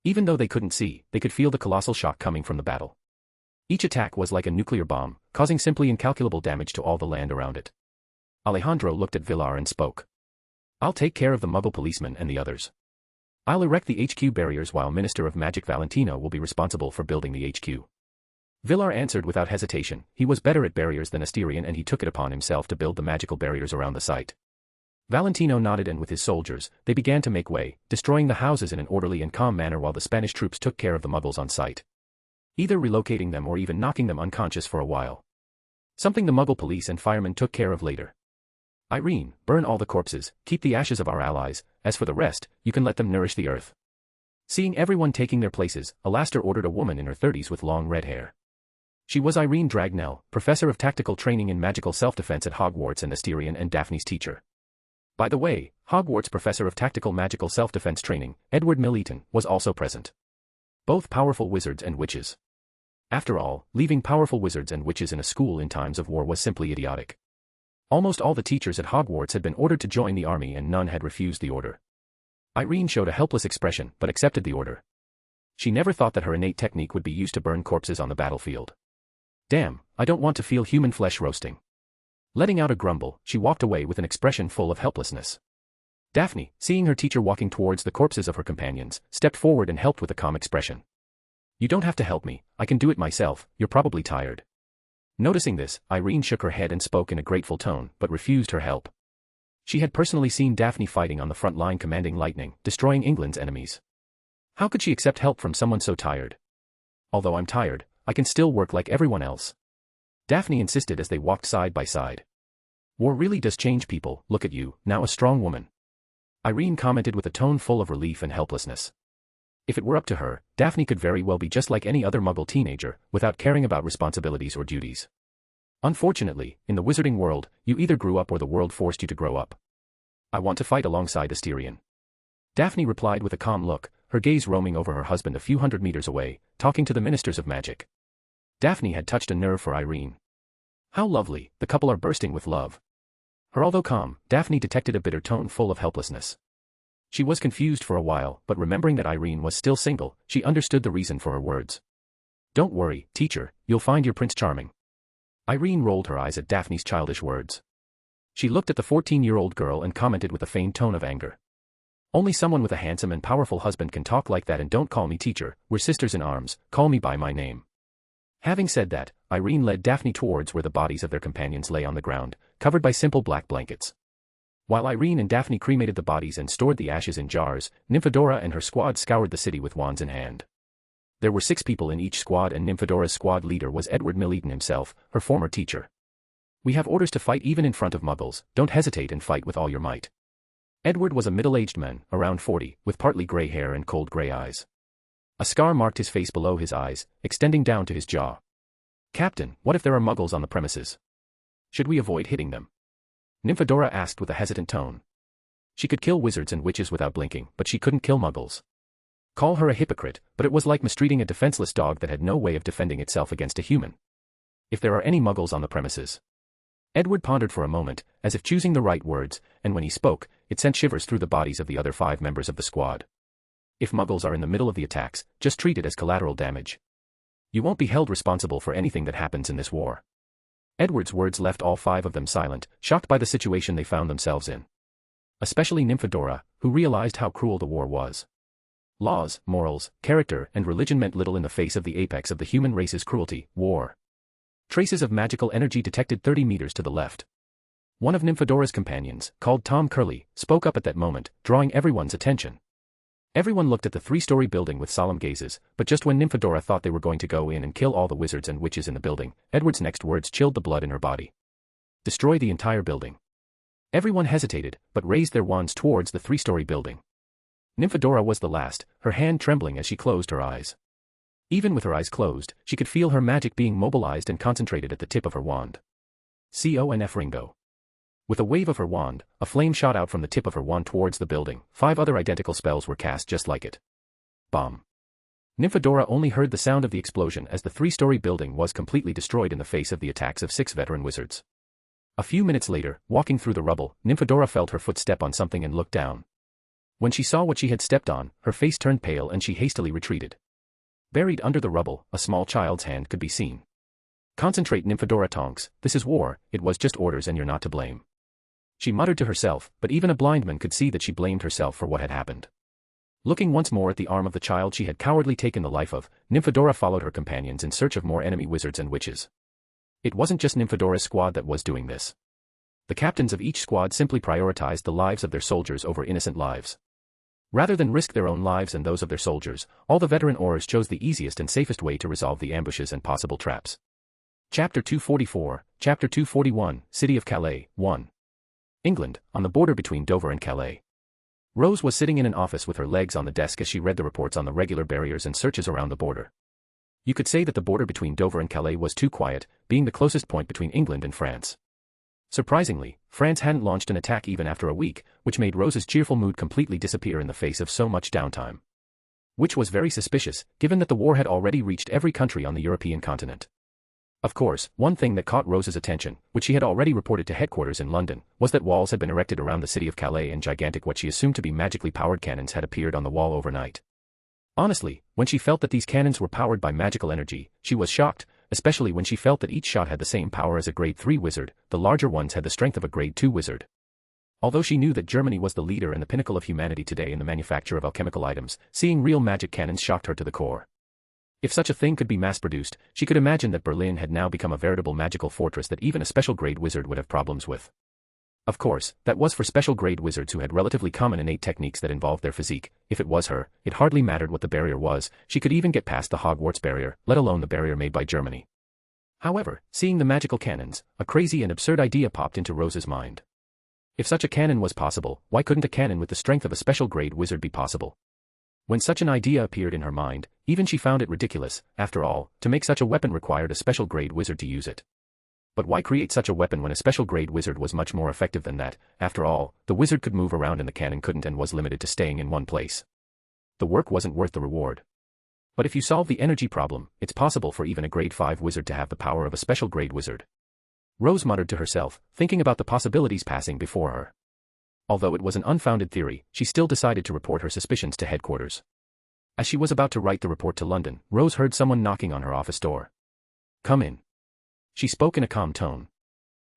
Even though they couldn't see, they could feel the colossal shock coming from the battle. Each attack was like a nuclear bomb, causing simply incalculable damage to all the land around it. Alejandro looked at Villar and spoke. I'll take care of the Muggle policemen and the others. I'll erect the HQ barriers while Minister of Magic Valentino will be responsible for building the HQ. Villar answered without hesitation. He was better at barriers than Asterion and he took it upon himself to build the magical barriers around the site. Valentino nodded and with his soldiers, they began to make way, destroying the houses in an orderly and calm manner while the Spanish troops took care of the Muggles on site. Either relocating them or even knocking them unconscious for a while. Something the Muggle police and firemen took care of later. Irene, burn all the corpses, keep the ashes of our allies, as for the rest, you can let them nourish the earth. Seeing everyone taking their places, Alastair ordered a woman in her 30s with long red hair. She was Irene Dragnell, professor of tactical training in magical self-defense at Hogwarts and Asterion and Daphne's teacher. By the way, Hogwarts professor of tactical magical self-defense training, Edward Milton, was also present. Both powerful wizards and witches. After all, leaving powerful wizards and witches in a school in times of war was simply idiotic. Almost all the teachers at Hogwarts had been ordered to join the army and none had refused the order. Irene showed a helpless expression but accepted the order. She never thought that her innate technique would be used to burn corpses on the battlefield. Damn, I don't want to feel human flesh roasting. Letting out a grumble, she walked away with an expression full of helplessness. Daphne, seeing her teacher walking towards the corpses of her companions, stepped forward and helped with a calm expression. You don't have to help me, I can do it myself, you're probably tired. Noticing this, Irene shook her head and spoke in a grateful tone, but refused her help. She had personally seen Daphne fighting on the front line commanding lightning, destroying England's enemies. How could she accept help from someone so tired? Although I'm tired, I can still work like everyone else. Daphne insisted as they walked side by side. War really does change people, look at you, now a strong woman. Irene commented with a tone full of relief and helplessness. If it were up to her, Daphne could very well be just like any other Muggle teenager, without caring about responsibilities or duties. Unfortunately, in the wizarding world, you either grew up or the world forced you to grow up. I want to fight alongside Asterion. Daphne replied with a calm look, her gaze roaming over her husband a few hundred meters away, talking to the ministers of magic. Daphne had touched a nerve for Irene. How lovely, the couple are bursting with love. Although calm, Daphne detected a bitter tone full of helplessness. She was confused for a while, but remembering that Irene was still single, she understood the reason for her words. Don't worry, teacher, you'll find your Prince Charming. Irene rolled her eyes at Daphne's childish words. She looked at the 14-year-old girl and commented with a feigned tone of anger. Only someone with a handsome and powerful husband can talk like that, and don't call me teacher, we're sisters in arms, call me by my name. Having said that, Irene led Daphne towards where the bodies of their companions lay on the ground, covered by simple black blankets. While Irene and Daphne cremated the bodies and stored the ashes in jars, Nymphadora and her squad scoured the city with wands in hand. There were 6 people in each squad, and Nymphadora's squad leader was Edward Milleden himself, her former teacher. We have orders to fight even in front of muggles, don't hesitate and fight with all your might. Edward was a middle-aged man, around 40, with partly grey hair and cold grey eyes. A scar marked his face below his eyes, extending down to his jaw. Captain, what if there are muggles on the premises? Should we avoid hitting them? Nymphadora asked with a hesitant tone. She could kill wizards and witches without blinking, but she couldn't kill muggles. Call her a hypocrite, but it was like mistreating a defenseless dog that had no way of defending itself against a human. If there are any muggles on the premises. Edward pondered for a moment, as if choosing the right words, and when he spoke, it sent shivers through the bodies of the other 5 members of the squad. If muggles are in the middle of the attacks, just treat it as collateral damage. You won't be held responsible for anything that happens in this war. Edward's words left all 5 of them silent, shocked by the situation they found themselves in. Especially Nymphadora, who realized how cruel the war was. Laws, morals, character, and religion meant little in the face of the apex of the human race's cruelty, war. Traces of magical energy detected 30 meters to the left. One of Nymphadora's companions, called Tom Curley, spoke up at that moment, drawing everyone's attention. Everyone looked at the 3-story building with solemn gazes, but just when Nymphadora thought they were going to go in and kill all the wizards and witches in the building, Edward's next words chilled the blood in her body. Destroy the entire building. Everyone hesitated, but raised their wands towards the 3-story building. Nymphadora was the last, her hand trembling as she closed her eyes. Even with her eyes closed, she could feel her magic being mobilized and concentrated at the tip of her wand. CONF Ringo. With a wave of her wand, a flame shot out from the tip of her wand towards the building. 5 other identical spells were cast just like it. Bomb. Nymphadora only heard the sound of the explosion as the 3-story building was completely destroyed in the face of the attacks of 6 veteran wizards. A few minutes later, walking through the rubble, Nymphadora felt her foot step on something and looked down. When she saw what she had stepped on, her face turned pale and she hastily retreated. Buried under the rubble, a small child's hand could be seen. Concentrate, Nymphadora Tonks, this is war, it was just orders and you're not to blame. She muttered to herself, but even a blind man could see that she blamed herself for what had happened. Looking once more at the arm of the child she had cowardly taken the life of, Nymphadora followed her companions in search of more enemy wizards and witches. It wasn't just Nymphadora's squad that was doing this. The captains of each squad simply prioritized the lives of their soldiers over innocent lives. Rather than risk their own lives and those of their soldiers, all the veteran Aurors chose the easiest and safest way to resolve the ambushes and possible traps. Chapter 244, Chapter 241, City of Calais, 1. England, on the border between Dover and Calais. Rose was sitting in an office with her legs on the desk as she read the reports on the regular barriers and searches around the border. You could say that the border between Dover and Calais was too quiet, being the closest point between England and France. Surprisingly, France hadn't launched an attack even after a week, which made Rose's cheerful mood completely disappear in the face of so much downtime. Which was very suspicious, given that the war had already reached every country on the European continent. Of course, one thing that caught Rose's attention, which she had already reported to headquarters in London, was that walls had been erected around the city of Calais and gigantic what she assumed to be magically powered cannons had appeared on the wall overnight. Honestly, when she felt that these cannons were powered by magical energy, she was shocked, especially when she felt that each shot had the same power as a grade 3 wizard, the larger ones had the strength of a grade 2 wizard. Although she knew that Germany was the leader and the pinnacle of humanity today in the manufacture of alchemical items, seeing real magic cannons shocked her to the core. If such a thing could be mass-produced, she could imagine that Berlin had now become a veritable magical fortress that even a special-grade wizard would have problems with. Of course, that was for special-grade wizards who had relatively common innate techniques that involved their physique. If it was her, it hardly mattered what the barrier was, she could even get past the Hogwarts barrier, let alone the barrier made by Germany. However, seeing the magical cannons, a crazy and absurd idea popped into Rose's mind. If such a cannon was possible, why couldn't a cannon with the strength of a special-grade wizard be possible? When such an idea appeared in her mind, even she found it ridiculous. After all, to make such a weapon required a special-grade wizard to use it. But why create such a weapon when a special-grade wizard was much more effective than that? After all, the wizard could move around and the cannon couldn't and was limited to staying in one place. The work wasn't worth the reward. But if you solve the energy problem, it's possible for even a grade 5 wizard to have the power of a special-grade wizard. Rose muttered to herself, thinking about the possibilities passing before her. Although it was an unfounded theory, she still decided to report her suspicions to headquarters. As she was about to write the report to London, Rose heard someone knocking on her office door. "Come in." She spoke in a calm tone.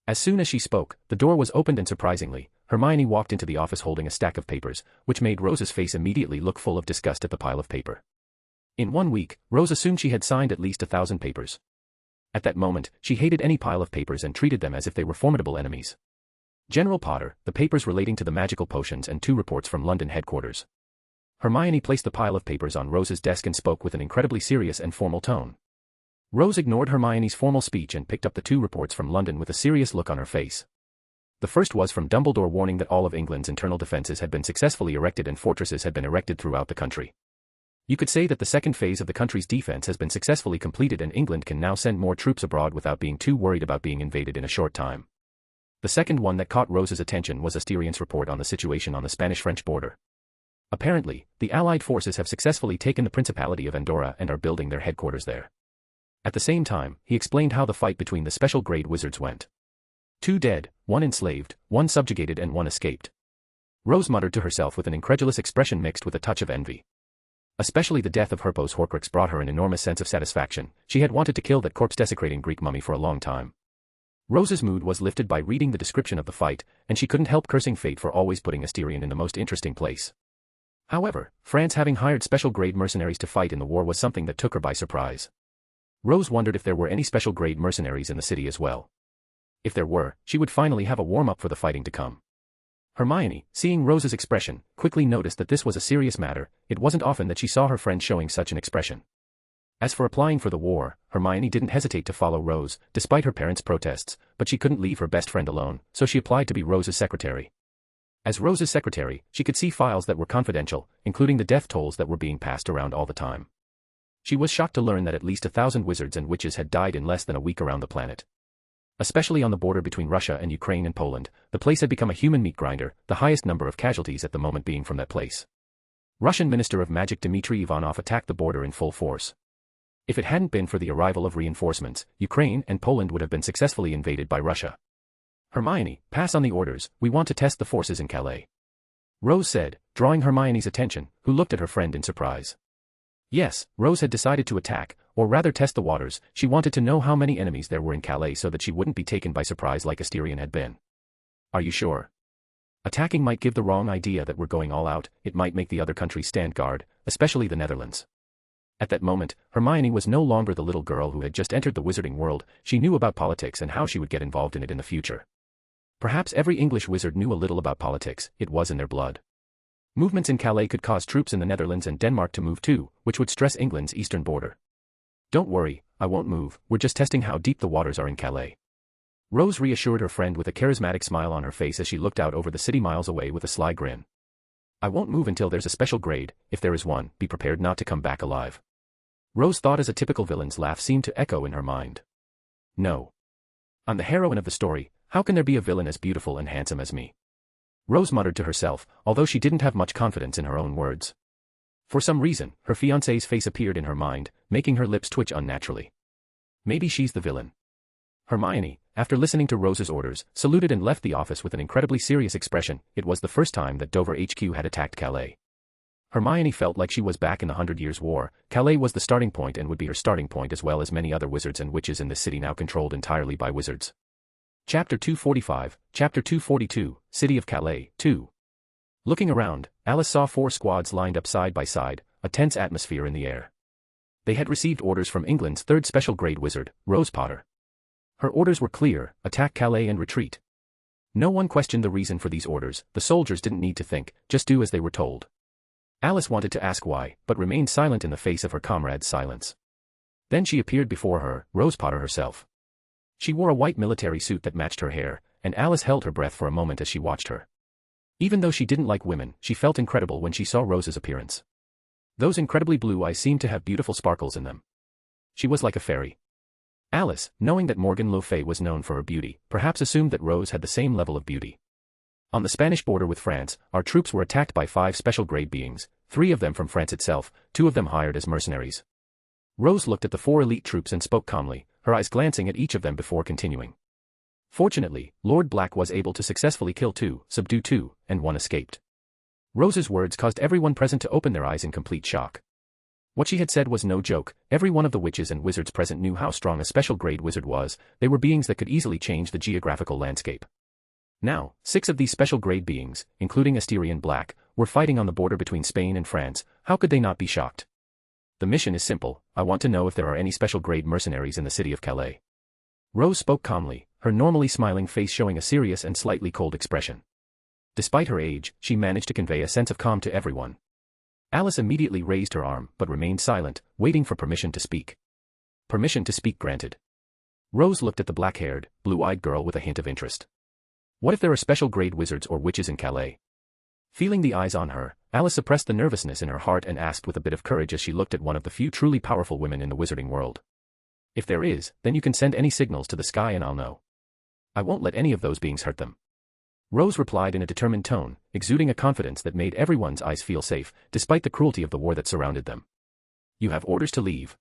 As soon as she spoke, the door was opened and surprisingly, Hermione walked into the office holding a stack of papers, which made Rose's face immediately look full of disgust at the pile of paper. In 1 week, Rose assumed she had signed at least 1,000 papers. At that moment, she hated any pile of papers and treated them as if they were formidable enemies. General Potter, the papers relating to the magical potions and 2 reports from London headquarters. Hermione placed the pile of papers on Rose's desk and spoke with an incredibly serious and formal tone. Rose ignored Hermione's formal speech and picked up the 2 reports from London with a serious look on her face. The first was from Dumbledore warning that all of England's internal defences had been successfully erected and fortresses had been erected throughout the country. You could say that the second phase of the country's defence has been successfully completed and England can now send more troops abroad without being too worried about being invaded in a short time. The second one that caught Rose's attention was Asterion's report on the situation on the Spanish-French border. Apparently, the Allied forces have successfully taken the Principality of Andora and are building their headquarters there. At the same time, he explained how the fight between the special-grade wizards went. 2 dead, 1 enslaved, 1 subjugated and 1 escaped. Rose muttered to herself with an incredulous expression mixed with a touch of envy. Especially the death of Herpo's Horcrux brought her an enormous sense of satisfaction. She had wanted to kill that corpse-desecrating Greek mummy for a long time. Rose's mood was lifted by reading the description of the fight, and she couldn't help cursing fate for always putting Asterion in the most interesting place. However, France having hired special-grade mercenaries to fight in the war was something that took her by surprise. Rose wondered if there were any special-grade mercenaries in the city as well. If there were, she would finally have a warm-up for the fighting to come. Hermione, seeing Rose's expression, quickly noticed that this was a serious matter. It wasn't often that she saw her friend showing such an expression. As for applying for the war, Hermione didn't hesitate to follow Rose, despite her parents' protests, but she couldn't leave her best friend alone, so she applied to be Rose's secretary. As Rose's secretary, she could see files that were confidential, including the death tolls that were being passed around all the time. She was shocked to learn that at least 1,000 wizards and witches had died in less than a week around the planet. Especially on the border between Russia and Ukraine and Poland, the place had become a human meat grinder, the highest number of casualties at the moment being from that place. Russian Minister of Magic Dmitry Ivanov attacked the border in full force. If it hadn't been for the arrival of reinforcements, Ukraine and Poland would have been successfully invaded by Russia. Hermione, pass on the orders, we want to test the forces in Calais. Rose said, drawing Hermione's attention, who looked at her friend in surprise. Yes, Rose had decided to attack, or rather test the waters. She wanted to know how many enemies there were in Calais so that she wouldn't be taken by surprise like Asterion had been. Are you sure? Attacking might give the wrong idea that we're going all out. It might make the other countries stand guard, especially the Netherlands. At that moment, Hermione was no longer the little girl who had just entered the wizarding world. She knew about politics and how she would get involved in it in the future. Perhaps every English wizard knew a little about politics. It was in their blood. Movements in Calais could cause troops in the Netherlands and Denmark to move too, which would stress England's eastern border. Don't worry, I won't move, we're just testing how deep the waters are in Calais. Rose reassured her friend with a charismatic smile on her face as she looked out over the city miles away with a sly grin. I won't move until there's a special grade. If there is one, be prepared not to come back alive. Rose thought as a typical villain's laugh seemed to echo in her mind. No. I'm the heroine of the story, how can there be a villain as beautiful and handsome as me? Rose muttered to herself, although she didn't have much confidence in her own words. For some reason, her fiancé's face appeared in her mind, making her lips twitch unnaturally. Maybe she's the villain. Hermione, after listening to Rose's orders, saluted and left the office with an incredibly serious expression. It was the first time that Dover HQ had attacked Calais. Hermione felt like she was back in the 100 Years' War. Calais was the starting point and would be her starting point as well as many other wizards and witches in this city now controlled entirely by wizards. Chapter 245, Chapter 242, City of Calais, 2. Looking around, Alice saw 4 squads lined up side by side, a tense atmosphere in the air. They had received orders from England's 3rd special grade wizard, Rose Potter. Her orders were clear, attack Calais and retreat. No one questioned the reason for these orders, the soldiers didn't need to think, just do as they were told. Alice wanted to ask why, but remained silent in the face of her comrade's silence. Then she appeared before her, Rose Potter herself. She wore a white military suit that matched her hair, and Alice held her breath for a moment as she watched her. Even though she didn't like women, she felt incredible when she saw Rose's appearance. Those incredibly blue eyes seemed to have beautiful sparkles in them. She was like a fairy. Alice, knowing that Morgan Le Fay was known for her beauty, perhaps assumed that Rose had the same level of beauty. On the Spanish border with France, our troops were attacked by 5 special grade beings, 3 of them from France itself, 2 of them hired as mercenaries. Rose looked at the 4 elite troops and spoke calmly, her eyes glancing at each of them before continuing. Fortunately, Lord Black was able to successfully kill 2, subdue 2, and 1 escaped. Rose's words caused everyone present to open their eyes in complete shock. What she had said was no joke. Every one of the witches and wizards present knew how strong a special grade wizard was. They were beings that could easily change the geographical landscape. Now, 6 of these special grade beings, including Asterion Black, were fighting on the border between Spain and France. How could they not be shocked? The mission is simple. I want to know if there are any special grade mercenaries in the city of Calais. Rose spoke calmly, her normally smiling face showing a serious and slightly cold expression. Despite her age, she managed to convey a sense of calm to everyone. Alice immediately raised her arm but remained silent, waiting for permission to speak. Permission to speak granted. Rose looked at the black-haired, blue-eyed girl with a hint of interest. What if there are special grade wizards or witches in Calais? Feeling the eyes on her, Alice suppressed the nervousness in her heart and asked with a bit of courage as she looked at one of the few truly powerful women in the wizarding world. If there is, then you can send any signals to the sky and I'll know. I won't let any of those beings hurt them. Rose replied in a determined tone, exuding a confidence that made everyone's eyes feel safe, despite the cruelty of the war that surrounded them. You have orders to leave.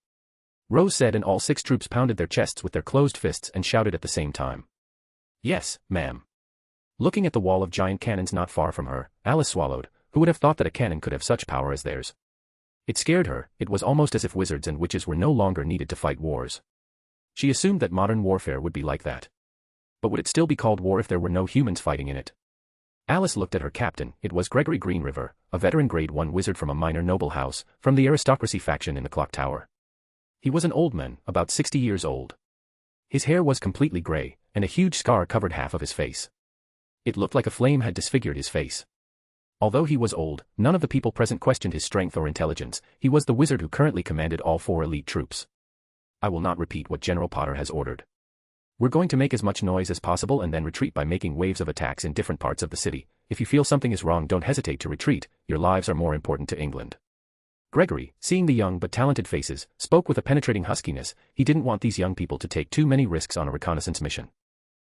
Rose said, and all 6 troops pounded their chests with their closed fists and shouted at the same time. Yes, ma'am. Looking at the wall of giant cannons not far from her, Alice swallowed. Who would have thought that a cannon could have such power as theirs? It scared her. It was almost as if wizards and witches were no longer needed to fight wars. She assumed that modern warfare would be like that. But would it still be called war if there were no humans fighting in it? Alice looked at her captain. It was Gregory Greenriver, a veteran grade 1 wizard from a minor noble house, from the aristocracy faction in the clock tower. He was an old man, about 60 years old. His hair was completely gray, and a huge scar covered half of his face. It looked like a flame had disfigured his face. Although he was old, none of the people present questioned his strength or intelligence. He was the wizard who currently commanded all 4 elite troops. I will not repeat what General Potter has ordered. We're going to make as much noise as possible and then retreat by making waves of attacks in different parts of the city. If you feel something is wrong, don't hesitate to retreat. Your lives are more important to England. Gregory, seeing the young but talented faces, spoke with a penetrating huskiness. He didn't want these young people to take too many risks on a reconnaissance mission.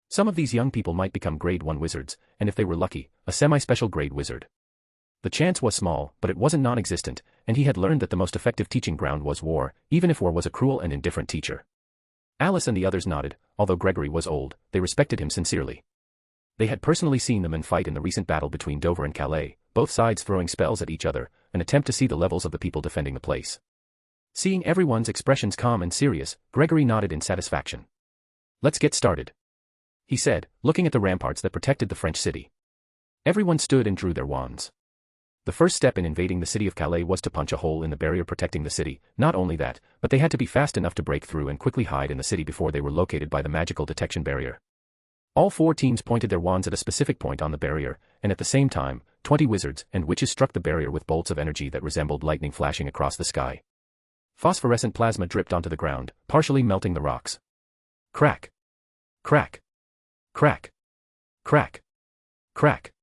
Some of these young people might become grade 1 wizards, and if they were lucky, a semi-special grade wizard. The chance was small, but it wasn't non-existent, and he had learned that the most effective teaching ground was war, even if war was a cruel and indifferent teacher. Alice and the others nodded. Although Gregory was old, they respected him sincerely. They had personally seen the men fight in the recent battle between Dover and Calais, both sides throwing spells at each other, an attempt to see the levels of the people defending the place. Seeing everyone's expressions calm and serious, Gregory nodded in satisfaction. Let's get started, he said, looking at the ramparts that protected the French city. Everyone stood and drew their wands. The first step in invading the city of Calais was to punch a hole in the barrier protecting the city. Not only that, but they had to be fast enough to break through and quickly hide in the city before they were located by the magical detection barrier. All 4 teams pointed their wands at a specific point on the barrier, and at the same time, 20 wizards and witches struck the barrier with bolts of energy that resembled lightning flashing across the sky. Phosphorescent plasma dripped onto the ground, partially melting the rocks. Crack! Crack! Crack! Crack! Crack!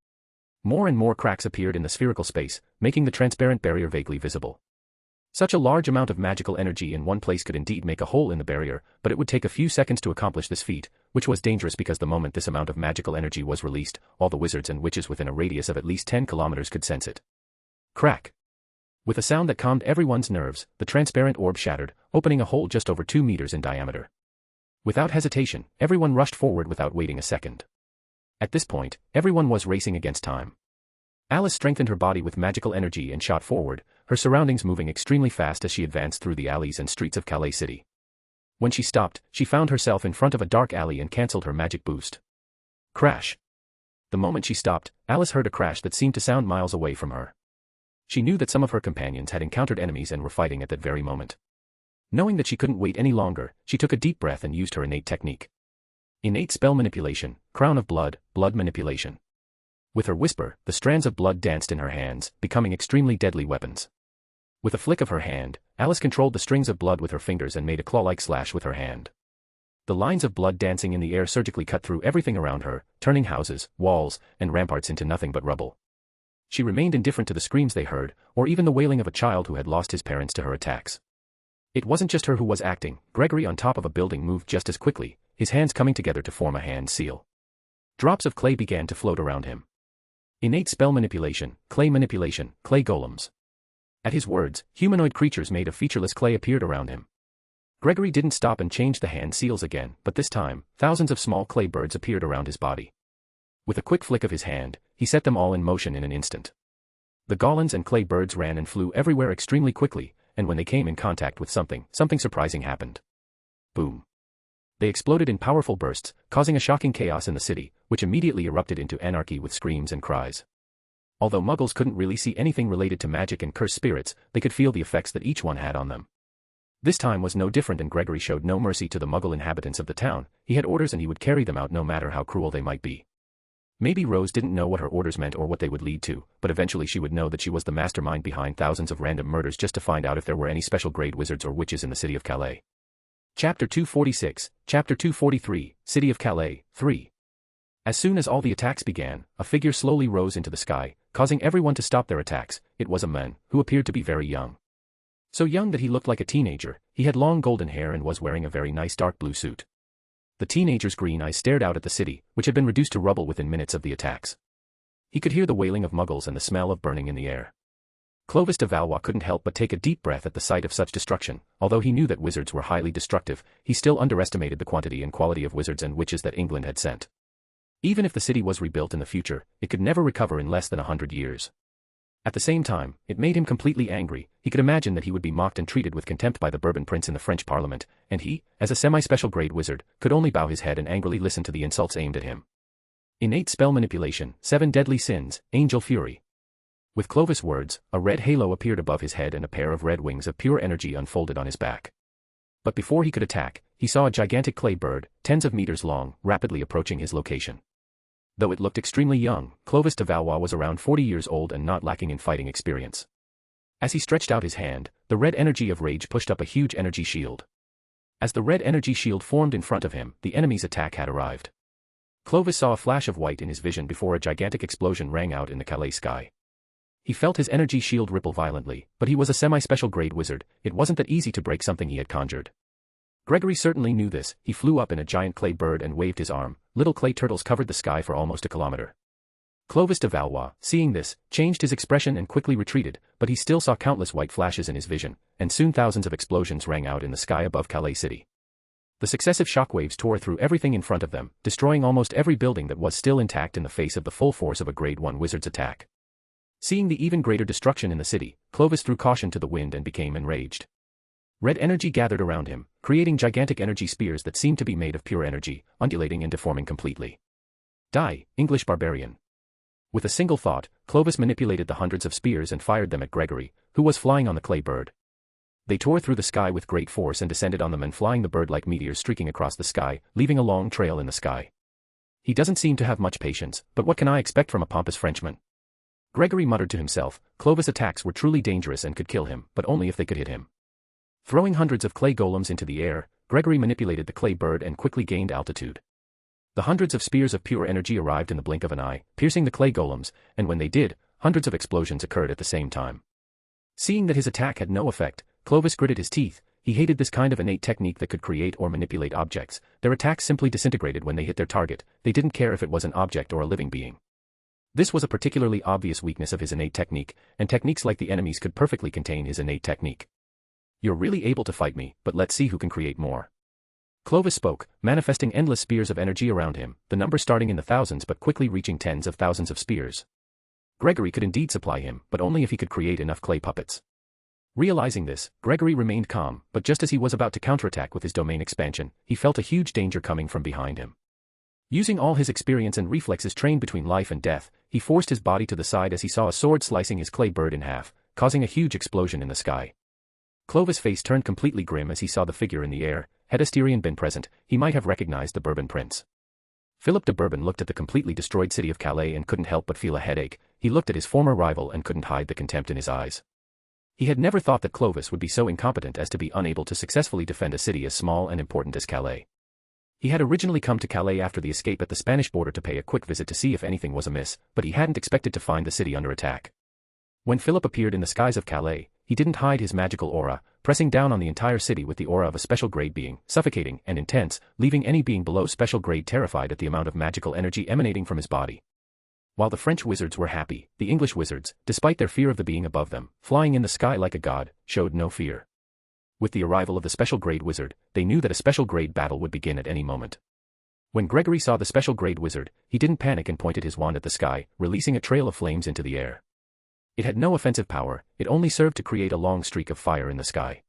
More and more cracks appeared in the spherical space, making the transparent barrier vaguely visible. Such a large amount of magical energy in one place could indeed make a hole in the barrier, but it would take a few seconds to accomplish this feat, which was dangerous because the moment this amount of magical energy was released, all the wizards and witches within a radius of at least 10 kilometers could sense it. Crack! With a sound that calmed everyone's nerves, the transparent orb shattered, opening a hole just over 2 meters in diameter. Without hesitation, everyone rushed forward without waiting a second. At this point, everyone was racing against time. Alice strengthened her body with magical energy and shot forward, her surroundings moving extremely fast as she advanced through the alleys and streets of Calais City. When she stopped, she found herself in front of a dark alley and cancelled her magic boost. Crash! The moment she stopped, Alice heard a crash that seemed to sound miles away from her. She knew that some of her companions had encountered enemies and were fighting at that very moment. Knowing that she couldn't wait any longer, she took a deep breath and used her innate technique. Innate spell manipulation, crown of blood, blood manipulation. With her whisper, the strands of blood danced in her hands, becoming extremely deadly weapons. With a flick of her hand, Alice controlled the strings of blood with her fingers and made a claw-like slash with her hand. The lines of blood dancing in the air surgically cut through everything around her, turning houses, walls, and ramparts into nothing but rubble. She remained indifferent to the screams they heard, or even the wailing of a child who had lost his parents to her attacks. It wasn't just her who was acting. Gregory on top of a building moved just as quickly, his hands coming together to form a hand seal. Drops of clay began to float around him. Innate spell manipulation, clay golems. At his words, humanoid creatures made of featureless clay appeared around him. Gregory didn't stop and change the hand seals again, but this time, thousands of small clay birds appeared around his body. With a quick flick of his hand, he set them all in motion in an instant. The golems and clay birds ran and flew everywhere extremely quickly, and when they came in contact with something surprising happened. Boom. They exploded in powerful bursts, causing a shocking chaos in the city, which immediately erupted into anarchy with screams and cries. Although Muggles couldn't really see anything related to magic and cursed spirits, they could feel the effects that each one had on them. This time was no different, and Gregory showed no mercy to the Muggle inhabitants of the town. He had orders and he would carry them out no matter how cruel they might be. Maybe Rose didn't know what her orders meant or what they would lead to, but eventually she would know that she was the mastermind behind thousands of random murders just to find out if there were any special grade wizards or witches in the city of Calais. Chapter 246, Chapter 243, City of Calais, 3. As soon as all the attacks began, a figure slowly rose into the sky, causing everyone to stop their attacks. It was a man, who appeared to be very young. So young that he looked like a teenager. He had long golden hair and was wearing a very nice dark blue suit. The teenager's green eyes stared out at the city, which had been reduced to rubble within minutes of the attacks. He could hear the wailing of Muggles and the smell of burning in the air. Clovis de Valois couldn't help but take a deep breath at the sight of such destruction. Although he knew that wizards were highly destructive, he still underestimated the quantity and quality of wizards and witches that England had sent. Even if the city was rebuilt in the future, it could never recover in less than 100 years. At the same time, it made him completely angry. He could imagine that he would be mocked and treated with contempt by the Bourbon Prince in the French Parliament, and he, as a semi-special grade wizard, could only bow his head and angrily listen to the insults aimed at him. Innate spell manipulation, 7 deadly sins, angel fury. With Clovis' words, a red halo appeared above his head and a pair of red wings of pure energy unfolded on his back. But before he could attack, he saw a gigantic clay bird, tens of meters long, rapidly approaching his location. Though it looked extremely young, Clovis de Valois was around 40 years old and not lacking in fighting experience. As he stretched out his hand, the red energy of rage pushed up a huge energy shield. As the red energy shield formed in front of him, the enemy's attack had arrived. Clovis saw a flash of white in his vision before a gigantic explosion rang out in the Calais sky. He felt his energy shield ripple violently, but he was a semi-special grade wizard. It wasn't that easy to break something he had conjured. Gregory certainly knew this. He flew up in a giant clay bird and waved his arm. Little clay turtles covered the sky for almost a kilometer. Clovis de Valois, seeing this, changed his expression and quickly retreated, but he still saw countless white flashes in his vision, and soon thousands of explosions rang out in the sky above Calais city. The successive shockwaves tore through everything in front of them, destroying almost every building that was still intact in the face of the full force of a grade 1 wizard's attack. Seeing the even greater destruction in the city, Clovis threw caution to the wind and became enraged. Red energy gathered around him, creating gigantic energy spears that seemed to be made of pure energy, undulating and deforming completely. Die, English barbarian. With a single thought, Clovis manipulated the hundreds of spears and fired them at Gregory, who was flying on the clay bird. They tore through the sky with great force and descended on the men, flying the bird like meteors streaking across the sky, leaving a long trail in the sky. He doesn't seem to have much patience, but what can I expect from a pompous Frenchman? Gregory muttered to himself. Clovis' attacks were truly dangerous and could kill him, but only if they could hit him. Throwing hundreds of clay golems into the air, Gregory manipulated the clay bird and quickly gained altitude. The hundreds of spears of pure energy arrived in the blink of an eye, piercing the clay golems, and when they did, hundreds of explosions occurred at the same time. Seeing that his attack had no effect, Clovis gritted his teeth. He hated this kind of innate technique that could create or manipulate objects. Their attacks simply disintegrated when they hit their target. They didn't care if it was an object or a living being. This was a particularly obvious weakness of his innate technique, and techniques like the enemy's could perfectly contain his innate technique. You're really able to fight me, but let's see who can create more. Clovis spoke, manifesting endless spears of energy around him, the number starting in the thousands but quickly reaching tens of thousands of spears. Gregory could indeed supply him, but only if he could create enough clay puppets. Realizing this, Gregory remained calm, but just as he was about to counterattack with his domain expansion, he felt a huge danger coming from behind him. Using all his experience and reflexes trained between life and death, he forced his body to the side as he saw a sword slicing his clay bird in half, causing a huge explosion in the sky. Clovis' face turned completely grim as he saw the figure in the air. Had Asterion been present, he might have recognized the Bourbon Prince. Philip de Bourbon looked at the completely destroyed city of Calais and couldn't help but feel a headache. He looked at his former rival and couldn't hide the contempt in his eyes. He had never thought that Clovis would be so incompetent as to be unable to successfully defend a city as small and important as Calais. He had originally come to Calais after the escape at the Spanish border to pay a quick visit to see if anything was amiss, but he hadn't expected to find the city under attack. When Philip appeared in the skies of Calais, he didn't hide his magical aura, pressing down on the entire city with the aura of a special grade being, suffocating and intense, leaving any being below special grade terrified at the amount of magical energy emanating from his body. While the French wizards were happy, the English wizards, despite their fear of the being above them, flying in the sky like a god, showed no fear. With the arrival of the special grade wizard, they knew that a special grade battle would begin at any moment. When Gregory saw the special grade wizard, he didn't panic and pointed his wand at the sky, releasing a trail of flames into the air. It had no offensive power, it only served to create a long streak of fire in the sky.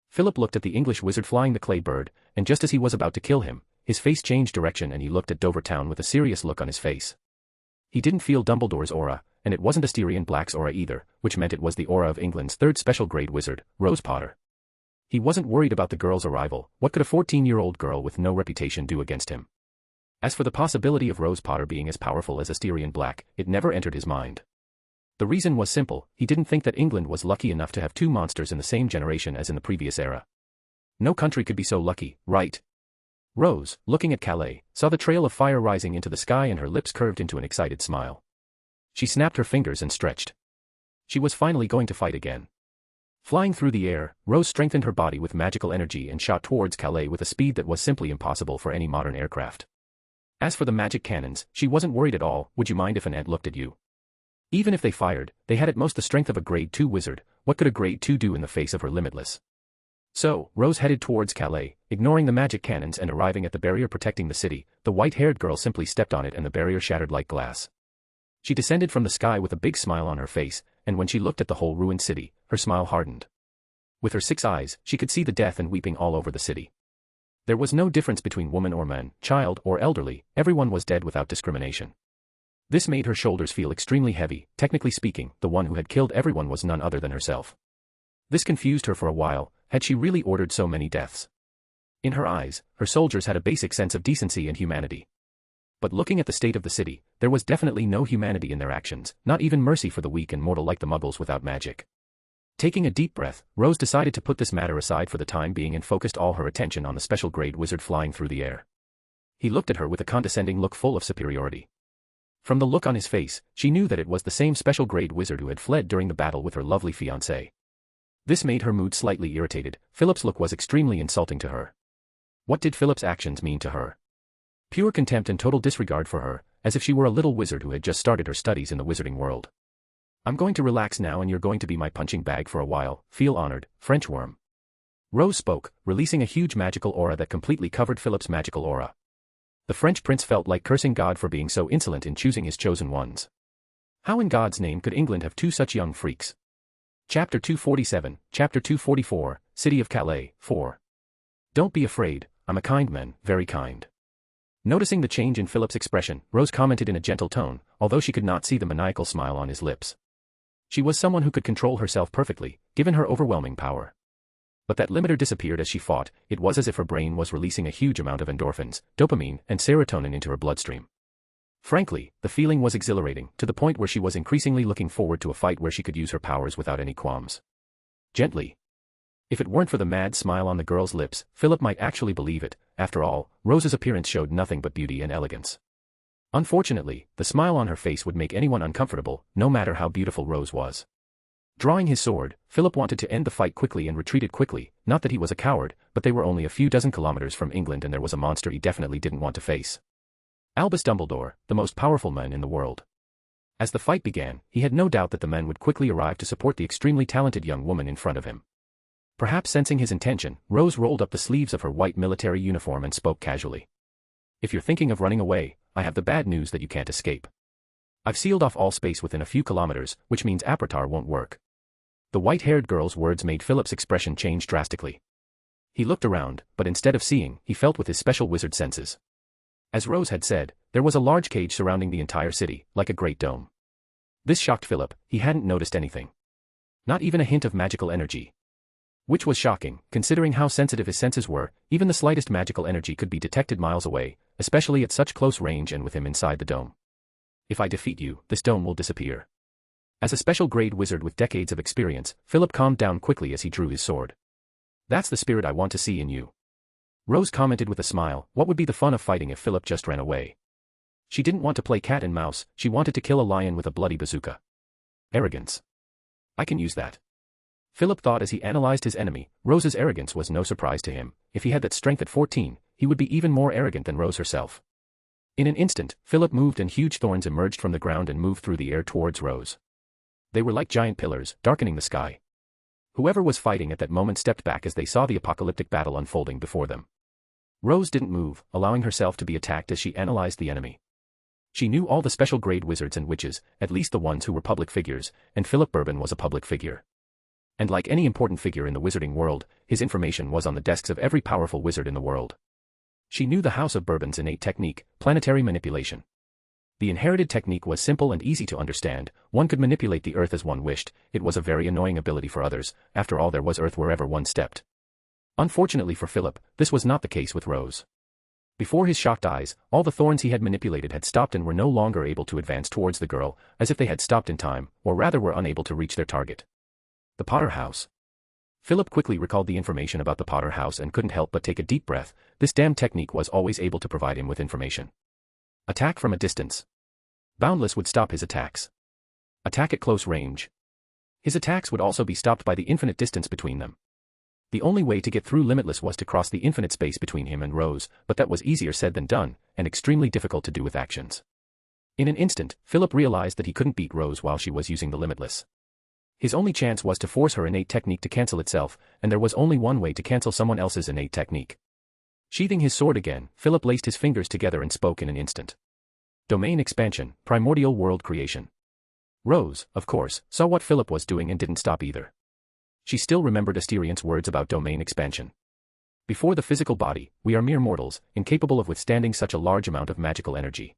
Philip looked at the English wizard flying the clay bird, and just as he was about to kill him, his face changed direction and he looked at Dover Town with a serious look on his face. He didn't feel Dumbledore's aura, and it wasn't Asterion Black's aura either, which meant it was the aura of England's third special grade wizard, Rose Potter. He wasn't worried about the girl's arrival. What could a 14-year-old girl with no reputation do against him? As for the possibility of Rose Potter being as powerful as Asterion Black, it never entered his mind. The reason was simple, he didn't think that England was lucky enough to have two monsters in the same generation as in the previous era. No country could be so lucky, right? Rose, looking at Calais, saw the trail of fire rising into the sky and her lips curved into an excited smile. She snapped her fingers and stretched. She was finally going to fight again. Flying through the air, Rose strengthened her body with magical energy and shot towards Calais with a speed that was simply impossible for any modern aircraft. As for the magic cannons, she wasn't worried at all. Would you mind if an ant looked at you? Even if they fired, they had at most the strength of a grade 2 wizard. What could a grade 2 do in the face of her limitless? So, Rose headed towards Calais, ignoring the magic cannons and arriving at the barrier protecting the city. The white-haired girl simply stepped on it and the barrier shattered like glass. She descended from the sky with a big smile on her face, and when she looked at the whole ruined city, her smile hardened. With her 6 eyes, she could see the death and weeping all over the city. There was no difference between woman or man, child or elderly, everyone was dead without discrimination. This made her shoulders feel extremely heavy. Technically speaking, the one who had killed everyone was none other than herself. This confused her for a while. Had she really ordered so many deaths? In her eyes, her soldiers had a basic sense of decency and humanity. But looking at the state of the city, there was definitely no humanity in their actions, not even mercy for the weak and mortal like the Muggles without magic. Taking a deep breath, Rose decided to put this matter aside for the time being and focused all her attention on the special grade wizard flying through the air. He looked at her with a condescending look full of superiority. From the look on his face, she knew that it was the same special grade wizard who had fled during the battle with her lovely fiancé. This made her mood slightly irritated. Philip's look was extremely insulting to her. What did Philip's actions mean to her? Pure contempt and total disregard for her, as if she were a little wizard who had just started her studies in the wizarding world. I'm going to relax now and you're going to be my punching bag for a while. Feel honored, French worm. Rose spoke, releasing a huge magical aura that completely covered Philip's magical aura. The French prince felt like cursing God for being so insolent in choosing his chosen ones. How in God's name could England have two such young freaks? Chapter 247, Chapter 244, City of Calais, 4. Don't be afraid, I'm a kind man, very kind. Noticing the change in Philip's expression, Rose commented in a gentle tone, although she could not see the maniacal smile on his lips. She was someone who could control herself perfectly, given her overwhelming power. But that limiter disappeared as she fought. It was as if her brain was releasing a huge amount of endorphins, dopamine, and serotonin into her bloodstream. Frankly, the feeling was exhilarating, to the point where she was increasingly looking forward to a fight where she could use her powers without any qualms. Gently. If it weren't for the mad smile on the girl's lips, Philip might actually believe it. After all, Rose's appearance showed nothing but beauty and elegance. Unfortunately, the smile on her face would make anyone uncomfortable, no matter how beautiful Rose was. Drawing his sword, Philip wanted to end the fight quickly and retreated quickly. Not that he was a coward, but they were only a few dozen kilometers from England and there was a monster he definitely didn't want to face. Albus Dumbledore, the most powerful man in the world. As the fight began, he had no doubt that the men would quickly arrive to support the extremely talented young woman in front of him. Perhaps sensing his intention, Rose rolled up the sleeves of her white military uniform and spoke casually. If you're thinking of running away, I have the bad news that you can't escape. I've sealed off all space within a few kilometers, which means Apertar won't work. The white-haired girl's words made Philip's expression change drastically. He looked around, but instead of seeing, he felt with his special wizard senses. As Rose had said, there was a large cage surrounding the entire city, like a great dome. This shocked Philip. He hadn't noticed anything. Not even a hint of magical energy. Which was shocking, considering how sensitive his senses were. Even the slightest magical energy could be detected miles away, especially at such close range and with him inside the dome. If I defeat you, this dome will disappear. As a special grade wizard with decades of experience, Philip calmed down quickly as he drew his sword. That's the spirit I want to see in you. Rose commented with a smile. What would be the fun of fighting if Philip just ran away? She didn't want to play cat and mouse, she wanted to kill a lion with a bloody bazooka. Arrogance. I can use that. Philip thought as he analyzed his enemy. Rose's arrogance was no surprise to him. If he had that strength at 14, he would be even more arrogant than Rose herself. In an instant, Philip moved and huge thorns emerged from the ground and moved through the air towards Rose. They were like giant pillars, darkening the sky. Whoever was fighting at that moment stepped back as they saw the apocalyptic battle unfolding before them. Rose didn't move, allowing herself to be attacked as she analyzed the enemy. She knew all the special grade wizards and witches, at least the ones who were public figures, and Philip Bourbon was a public figure. And like any important figure in the wizarding world, his information was on the desks of every powerful wizard in the world. She knew the House of Bourbon's innate technique, planetary manipulation. The inherited technique was simple and easy to understand. One could manipulate the Earth as one wished. It was a very annoying ability for others. After all, there was Earth wherever one stepped. Unfortunately for Philip, this was not the case with Rose. Before his shocked eyes, all the thorns he had manipulated had stopped and were no longer able to advance towards the girl, as if they had stopped in time, or rather were unable to reach their target. The Potter House. Philip quickly recalled the information about the Potter House and couldn't help but take a deep breath. This damn technique was always able to provide him with information. Attack from a distance. Boundless would stop his attacks. Attack at close range. His attacks would also be stopped by the infinite distance between them. The only way to get through Limitless was to cross the infinite space between him and Rose, but that was easier said than done, and extremely difficult to do with actions. In an instant, Philip realized that he couldn't beat Rose while she was using the Limitless. His only chance was to force her innate technique to cancel itself, and there was only one way to cancel someone else's innate technique. Sheathing his sword again, Philip laced his fingers together and spoke in an instant. Domain expansion, primordial world creation. Rose, of course, saw what Philip was doing and didn't stop either. She still remembered Asterion's words about domain expansion. Before the physical body, we are mere mortals, incapable of withstanding such a large amount of magical energy.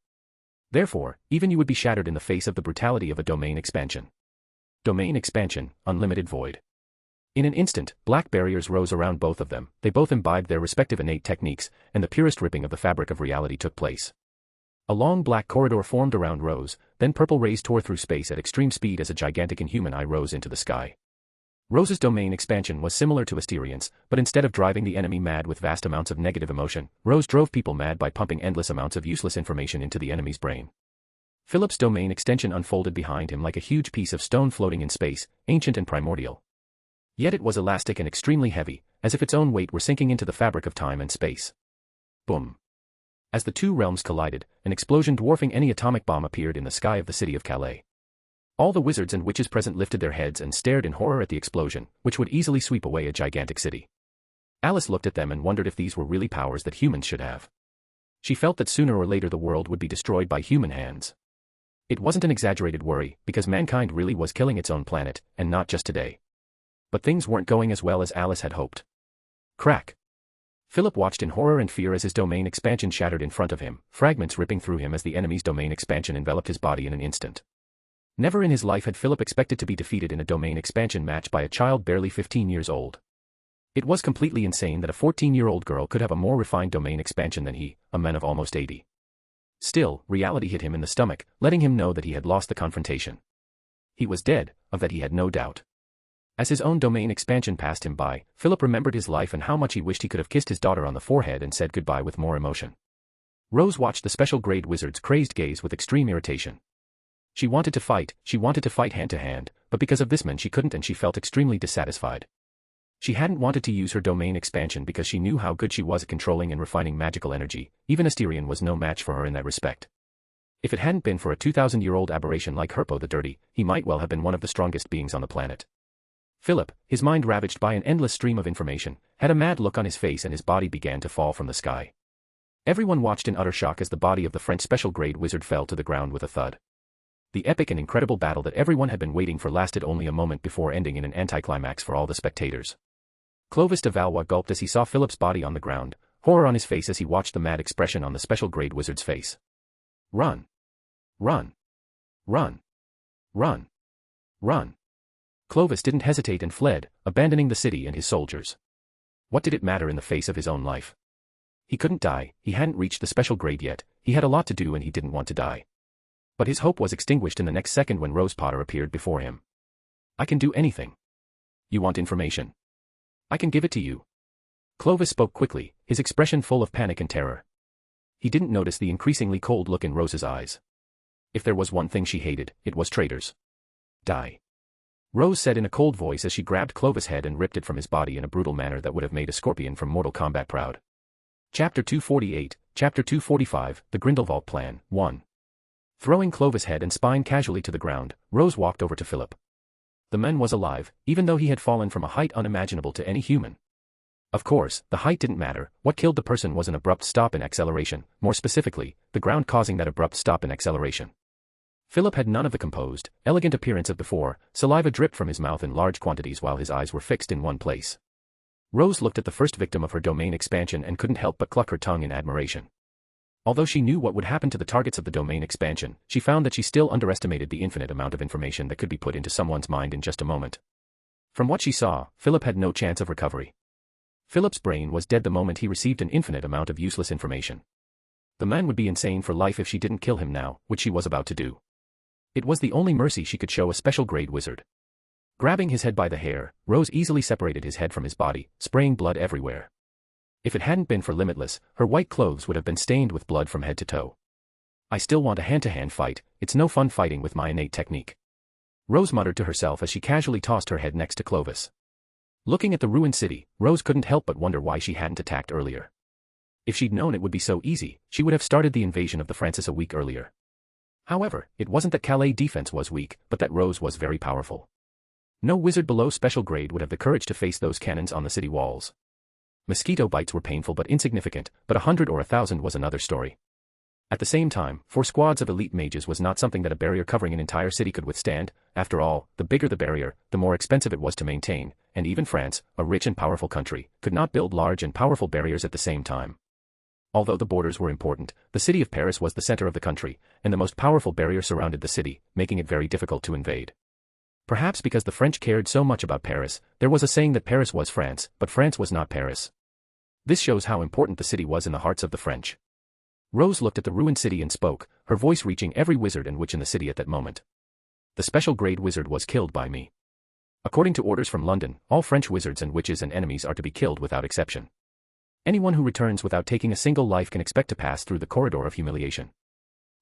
Therefore, even you would be shattered in the face of the brutality of a domain expansion. Domain expansion, unlimited void. In an instant, black barriers rose around both of them. They both imbibed their respective innate techniques, and the purest ripping of the fabric of reality took place. A long black corridor formed around Rose, then purple rays tore through space at extreme speed as a gigantic inhuman eye rose into the sky. Rose's domain expansion was similar to Asterion's, but instead of driving the enemy mad with vast amounts of negative emotion, Rose drove people mad by pumping endless amounts of useless information into the enemy's brain. Philip's domain extension unfolded behind him like a huge piece of stone floating in space, ancient and primordial. Yet it was elastic and extremely heavy, as if its own weight were sinking into the fabric of time and space. Boom. As the two realms collided, an explosion dwarfing any atomic bomb appeared in the sky of the city of Calais. All the wizards and witches present lifted their heads and stared in horror at the explosion, which would easily sweep away a gigantic city. Alice looked at them and wondered if these were really powers that humans should have. She felt that sooner or later the world would be destroyed by human hands. It wasn't an exaggerated worry, because mankind really was killing its own planet, and not just today. But things weren't going as well as Alice had hoped. Crack. Philip watched in horror and fear as his domain expansion shattered in front of him, fragments ripping through him as the enemy's domain expansion enveloped his body in an instant. Never in his life had Philip expected to be defeated in a domain expansion match by a child barely 15 years old. It was completely insane that a 14-year-old girl could have a more refined domain expansion than he, a man of almost 80. Still, reality hit him in the stomach, letting him know that he had lost the confrontation. He was dead, of that he had no doubt. As his own domain expansion passed him by, Philip remembered his life and how much he wished he could have kissed his daughter on the forehead and said goodbye with more emotion. Rose watched the special grade wizard's crazed gaze with extreme irritation. She wanted to fight hand to hand, but because of this man she couldn't and she felt extremely dissatisfied. She hadn't wanted to use her domain expansion because she knew how good she was at controlling and refining magical energy. Even Asterion was no match for her in that respect. If it hadn't been for a 2,000-year-old aberration like Herpo the Dirty, he might well have been one of the strongest beings on the planet. Philip, his mind ravaged by an endless stream of information, had a mad look on his face and his body began to fall from the sky. Everyone watched in utter shock as the body of the French special grade wizard fell to the ground with a thud. The epic and incredible battle that everyone had been waiting for lasted only a moment before ending in an anticlimax for all the spectators. Clovis de Valois gulped as he saw Philip's body on the ground, horror on his face as he watched the mad expression on the special grade wizard's face. Run! Run! Run! Run! Run! Clovis didn't hesitate and fled, abandoning the city and his soldiers. What did it matter in the face of his own life? He couldn't die, he hadn't reached the special grade yet, he had a lot to do and he didn't want to die. But his hope was extinguished in the next second when Rose Potter appeared before him. I can do anything. You want information? I can give it to you. Clovis spoke quickly, his expression full of panic and terror. He didn't notice the increasingly cold look in Rose's eyes. If there was one thing she hated, it was traitors. Die. Rose said in a cold voice as she grabbed Clovis' head and ripped it from his body in a brutal manner that would have made a scorpion from Mortal Kombat proud. Chapter 248, Chapter 245, The Grindelwald Plan, 1. Throwing Clovis' head and spine casually to the ground, Rose walked over to Philip. The man was alive, even though he had fallen from a height unimaginable to any human. Of course, the height didn't matter, what killed the person was an abrupt stop in acceleration. More specifically, the ground causing that abrupt stop in acceleration. Philip had none of the composed, elegant appearance of before, saliva dripped from his mouth in large quantities while his eyes were fixed in one place. Rose looked at the first victim of her domain expansion and couldn't help but cluck her tongue in admiration. Although she knew what would happen to the targets of the domain expansion, she found that she still underestimated the infinite amount of information that could be put into someone's mind in just a moment. From what she saw, Philip had no chance of recovery. Philip's brain was dead the moment he received an infinite amount of useless information. The man would be insane for life if she didn't kill him now, which she was about to do. It was the only mercy she could show a special grade wizard. Grabbing his head by the hair, Rose easily separated his head from his body, spraying blood everywhere. If it hadn't been for Limitless, her white clothes would have been stained with blood from head to toe. I still want a hand-to-hand fight, it's no fun fighting with my innate technique. Rose muttered to herself as she casually tossed her head next to Clovis. Looking at the ruined city, Rose couldn't help but wonder why she hadn't attacked earlier. If she'd known it would be so easy, she would have started the invasion of the Francis a week earlier. However, it wasn't that Calais' defense was weak, but that Rose was very powerful. No wizard below special grade would have the courage to face those cannons on the city walls. Mosquito bites were painful but insignificant, but 100 or 1,000 was another story. At the same time, 4 squads of elite mages was not something that a barrier covering an entire city could withstand. After all, the bigger the barrier, the more expensive it was to maintain, and even France, a rich and powerful country, could not build large and powerful barriers at the same time. Although the borders were important, the city of Paris was the center of the country, and the most powerful barrier surrounded the city, making it very difficult to invade. Perhaps because the French cared so much about Paris, there was a saying that Paris was France, but France was not Paris. This shows how important the city was in the hearts of the French. Rose looked at the ruined city and spoke, her voice reaching every wizard and witch in the city at that moment. The special grade wizard was killed by me. According to orders from London, all French wizards and witches and enemies are to be killed without exception. Anyone who returns without taking a single life can expect to pass through the corridor of humiliation.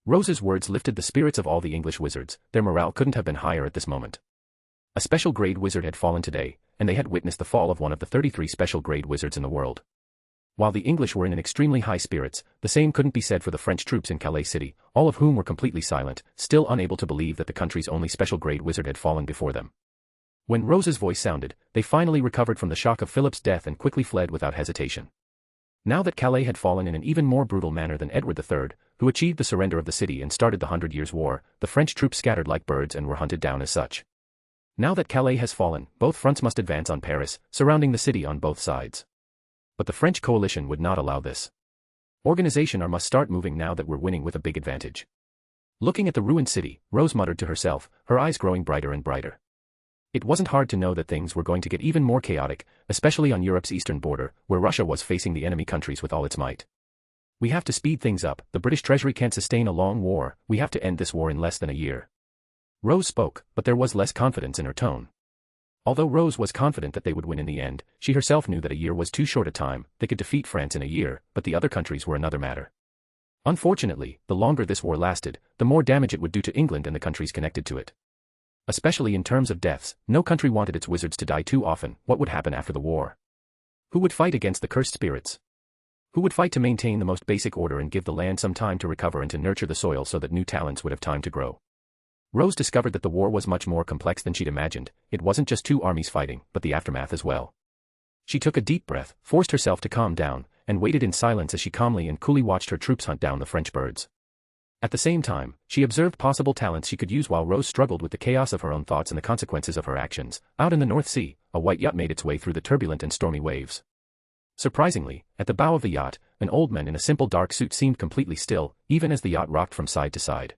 Rose's words lifted the spirits of all the English wizards, their morale couldn't have been higher at this moment. A special grade wizard had fallen today, and they had witnessed the fall of one of the 33 special grade wizards in the world. While the English were in an extremely high spirits, the same couldn't be said for the French troops in Calais City, all of whom were completely silent, still unable to believe that the country's only special grade wizard had fallen before them. When Rose's voice sounded, they finally recovered from the shock of Philip's death and quickly fled without hesitation. Now that Calais had fallen in an even more brutal manner than Edward III, who achieved the surrender of the city and started the 100 Years' War, the French troops scattered like birds and were hunted down as such. Now that Calais has fallen, both fronts must advance on Paris, surrounding the city on both sides. But the French coalition would not allow this. Organization must start moving now that we're winning with a big advantage. Looking at the ruined city, Rose muttered to herself, her eyes growing brighter and brighter. It wasn't hard to know that things were going to get even more chaotic, especially on Europe's eastern border, where Russia was facing the enemy countries with all its might. We have to speed things up, the British Treasury can't sustain a long war, we have to end this war in less than a year. Rose spoke, but there was less confidence in her tone. Although Rose was confident that they would win in the end, she herself knew that a year was too short a time, they could defeat France in a year, but the other countries were another matter. Unfortunately, the longer this war lasted, the more damage it would do to England and the countries connected to it. Especially in terms of deaths, no country wanted its wizards to die too often. What would happen after the war? Who would fight against the cursed spirits? Who would fight to maintain the most basic order and give the land some time to recover and to nurture the soil so that new talents would have time to grow? Rose discovered that the war was much more complex than she'd imagined. It wasn't just 2 armies fighting, but the aftermath as well. She took a deep breath, forced herself to calm down, and waited in silence as she calmly and coolly watched her troops hunt down the French birds. At the same time, she observed possible talents she could use while Rose struggled with the chaos of her own thoughts and the consequences of her actions. Out in the North Sea, a white yacht made its way through the turbulent and stormy waves. Surprisingly, at the bow of the yacht, an old man in a simple dark suit seemed completely still, even as the yacht rocked from side to side.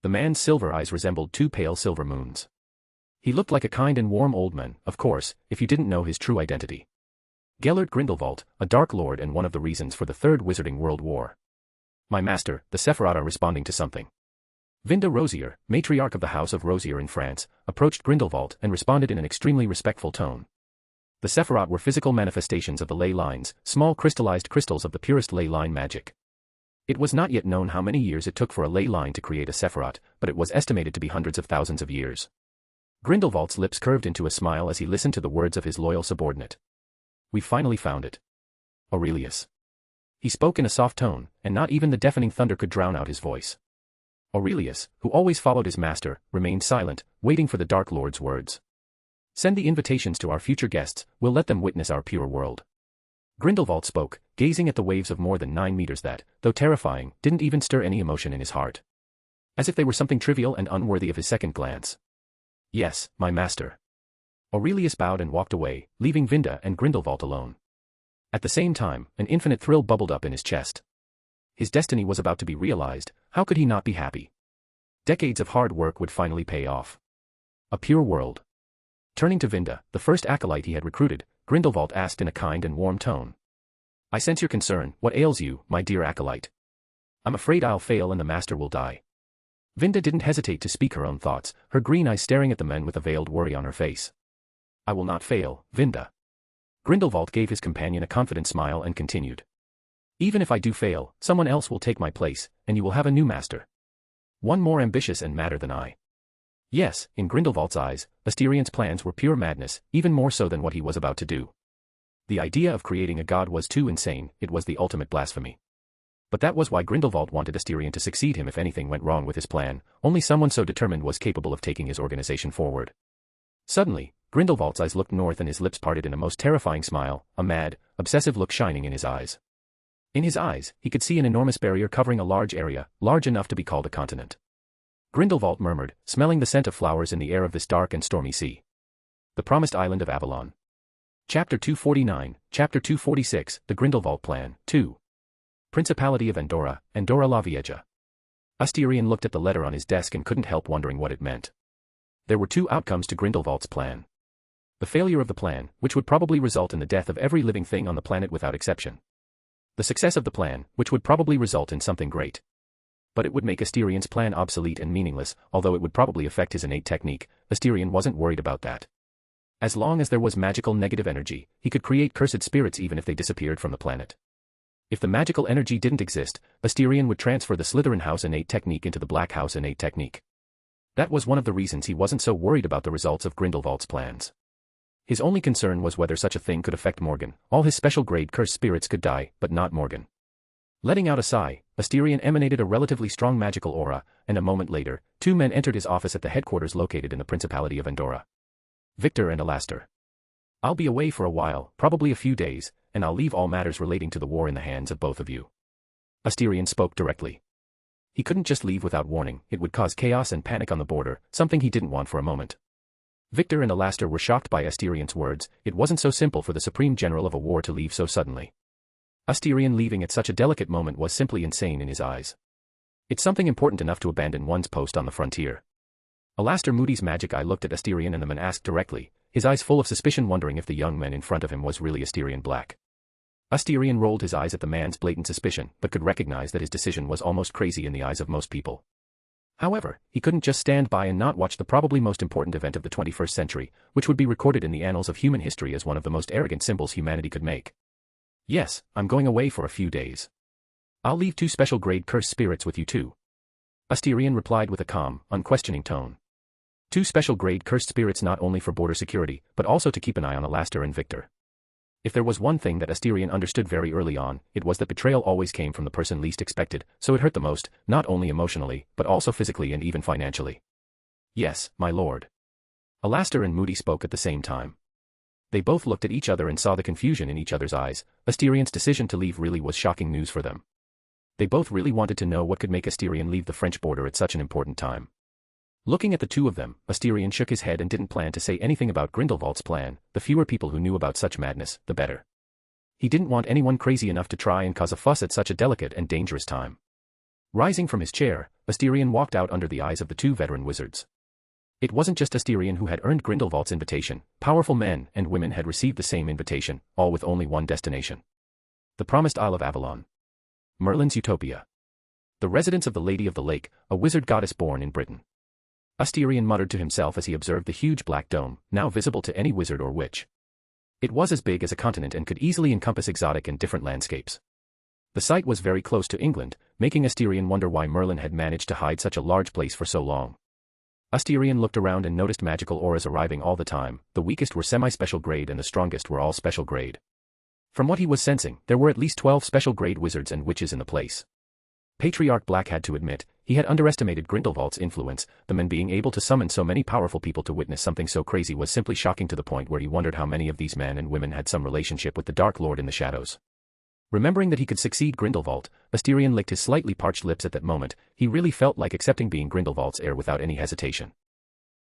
The man's silver eyes resembled 2 pale silver moons. He looked like a kind and warm old man, of course, if you didn't know his true identity. Gellert Grindelwald, a Dark Lord and one of the reasons for the Third Wizarding World War. My master, the Sephiroth are responding to something. Vinda Rosier, matriarch of the House of Rosier in France, approached Grindelwald and responded in an extremely respectful tone. The Sephiroth were physical manifestations of the ley lines, small crystallized crystals of the purest ley line magic. It was not yet known how many years it took for a ley line to create a Sephiroth, but it was estimated to be hundreds of thousands of years. Grindelwald's lips curved into a smile as he listened to the words of his loyal subordinate. We finally found it. Aurelius. He spoke in a soft tone, and not even the deafening thunder could drown out his voice. Aurelius, who always followed his master, remained silent, waiting for the Dark Lord's words. Send the invitations to our future guests, we'll let them witness our pure world. Grindelwald spoke, gazing at the waves of more than 9 meters that, though terrifying, didn't even stir any emotion in his heart. As if they were something trivial and unworthy of his second glance. Yes, my master. Aurelius bowed and walked away, leaving Vinda and Grindelwald alone. At the same time, an infinite thrill bubbled up in his chest. His destiny was about to be realized, how could he not be happy? Decades of hard work would finally pay off. A pure world. Turning to Vinda, the first acolyte he had recruited, Grindelwald asked in a kind and warm tone. I sense your concern, what ails you, my dear acolyte? I'm afraid I'll fail and the master will die. Vinda didn't hesitate to speak her own thoughts, her green eyes staring at the men with a veiled worry on her face. I will not fail, Vinda. Grindelwald gave his companion a confident smile and continued. Even if I do fail, someone else will take my place, and you will have a new master. One more ambitious and madder than I. Yes, in Grindelwald's eyes, Asterion's plans were pure madness, even more so than what he was about to do. The idea of creating a god was too insane, it was the ultimate blasphemy. But that was why Grindelwald wanted Asterion to succeed him if anything went wrong with his plan, only someone so determined was capable of taking his organization forward. Suddenly, Grindelwald's eyes looked north and his lips parted in a most terrifying smile, a mad, obsessive look shining in his eyes. In his eyes, he could see an enormous barrier covering a large area, large enough to be called a continent. Grindelwald murmured, smelling the scent of flowers in the air of this dark and stormy sea. The Promised Island of Avalon. Chapter 249, Chapter 246, The Grindelwald Plan, 2. Principality of Andora, Andora la Vieja. Asterion looked at the letter on his desk and couldn't help wondering what it meant. There were two outcomes to Grindelwald's plan. The failure of the plan, which would probably result in the death of every living thing on the planet without exception. The success of the plan, which would probably result in something great. But it would make Asterion's plan obsolete and meaningless, although it would probably affect his innate technique. Asterion wasn't worried about that. As long as there was magical negative energy, he could create cursed spirits even if they disappeared from the planet. If the magical energy didn't exist, Asterion would transfer the Slytherin House innate technique into the Black House innate technique. That was one of the reasons he wasn't so worried about the results of Grindelwald's plans. His only concern was whether such a thing could affect Morgan. All his special grade cursed spirits could die, but not Morgan. Letting out a sigh, Asterion emanated a relatively strong magical aura, and a moment later, two men entered his office at the headquarters located in the Principality of Andora. Victor and Alastor. I'll be away for a while, probably a few days, and I'll leave all matters relating to the war in the hands of both of you. Asterion spoke directly. He couldn't just leave without warning, it would cause chaos and panic on the border, something he didn't want for a moment. Victor and Alastor were shocked by Asterion's words, it wasn't so simple for the Supreme General of a war to leave so suddenly. Asterion leaving at such a delicate moment was simply insane in his eyes. It's something important enough to abandon one's post on the frontier. Alastor Moody's magic eye looked at Asterion and the man asked directly, his eyes full of suspicion wondering if the young man in front of him was really Asterion Black. Asterion rolled his eyes at the man's blatant suspicion, but could recognize that his decision was almost crazy in the eyes of most people. However, he couldn't just stand by and not watch the probably most important event of the 21st century, which would be recorded in the annals of human history as one of the most arrogant symbols humanity could make. Yes, I'm going away for a few days. I'll leave two special grade cursed spirits with you too. Asterion replied with a calm, unquestioning tone. Two special grade cursed spirits not only for border security, but also to keep an eye on Alastor and Victor. If there was one thing that Asterion understood very early on, it was that betrayal always came from the person least expected, so it hurt the most, not only emotionally, but also physically and even financially. Yes, my lord. Alastor and Moody spoke at the same time. They both looked at each other and saw the confusion in each other's eyes. Asterion's decision to leave really was shocking news for them. They both really wanted to know what could make Asterion leave the French border at such an important time. Looking at the two of them, Asterion shook his head and didn't plan to say anything about Grindelwald's plan. The fewer people who knew about such madness, the better. He didn't want anyone crazy enough to try and cause a fuss at such a delicate and dangerous time. Rising from his chair, Asterion walked out under the eyes of the two veteran wizards. It wasn't just Asterion who had earned Grindelwald's invitation, powerful men and women had received the same invitation, all with only one destination. The Promised Isle of Avalon. Merlin's Utopia. The residence of the Lady of the Lake, a wizard goddess born in Britain. Asterion muttered to himself as he observed the huge black dome, now visible to any wizard or witch. It was as big as a continent and could easily encompass exotic and different landscapes. The site was very close to England, making Asterion wonder why Merlin had managed to hide such a large place for so long. Asterion looked around and noticed magical auras arriving all the time. The weakest were semi-special grade and the strongest were all special grade. From what he was sensing, there were at least 12 special grade wizards and witches in the place. Patriarch Black had to admit, he had underestimated Grindelwald's influence. The men being able to summon so many powerful people to witness something so crazy was simply shocking, to the point where he wondered how many of these men and women had some relationship with the Dark Lord in the shadows. Remembering that he could succeed Grindelwald, Asterion licked his slightly parched lips at that moment. He really felt like accepting being Grindelwald's heir without any hesitation.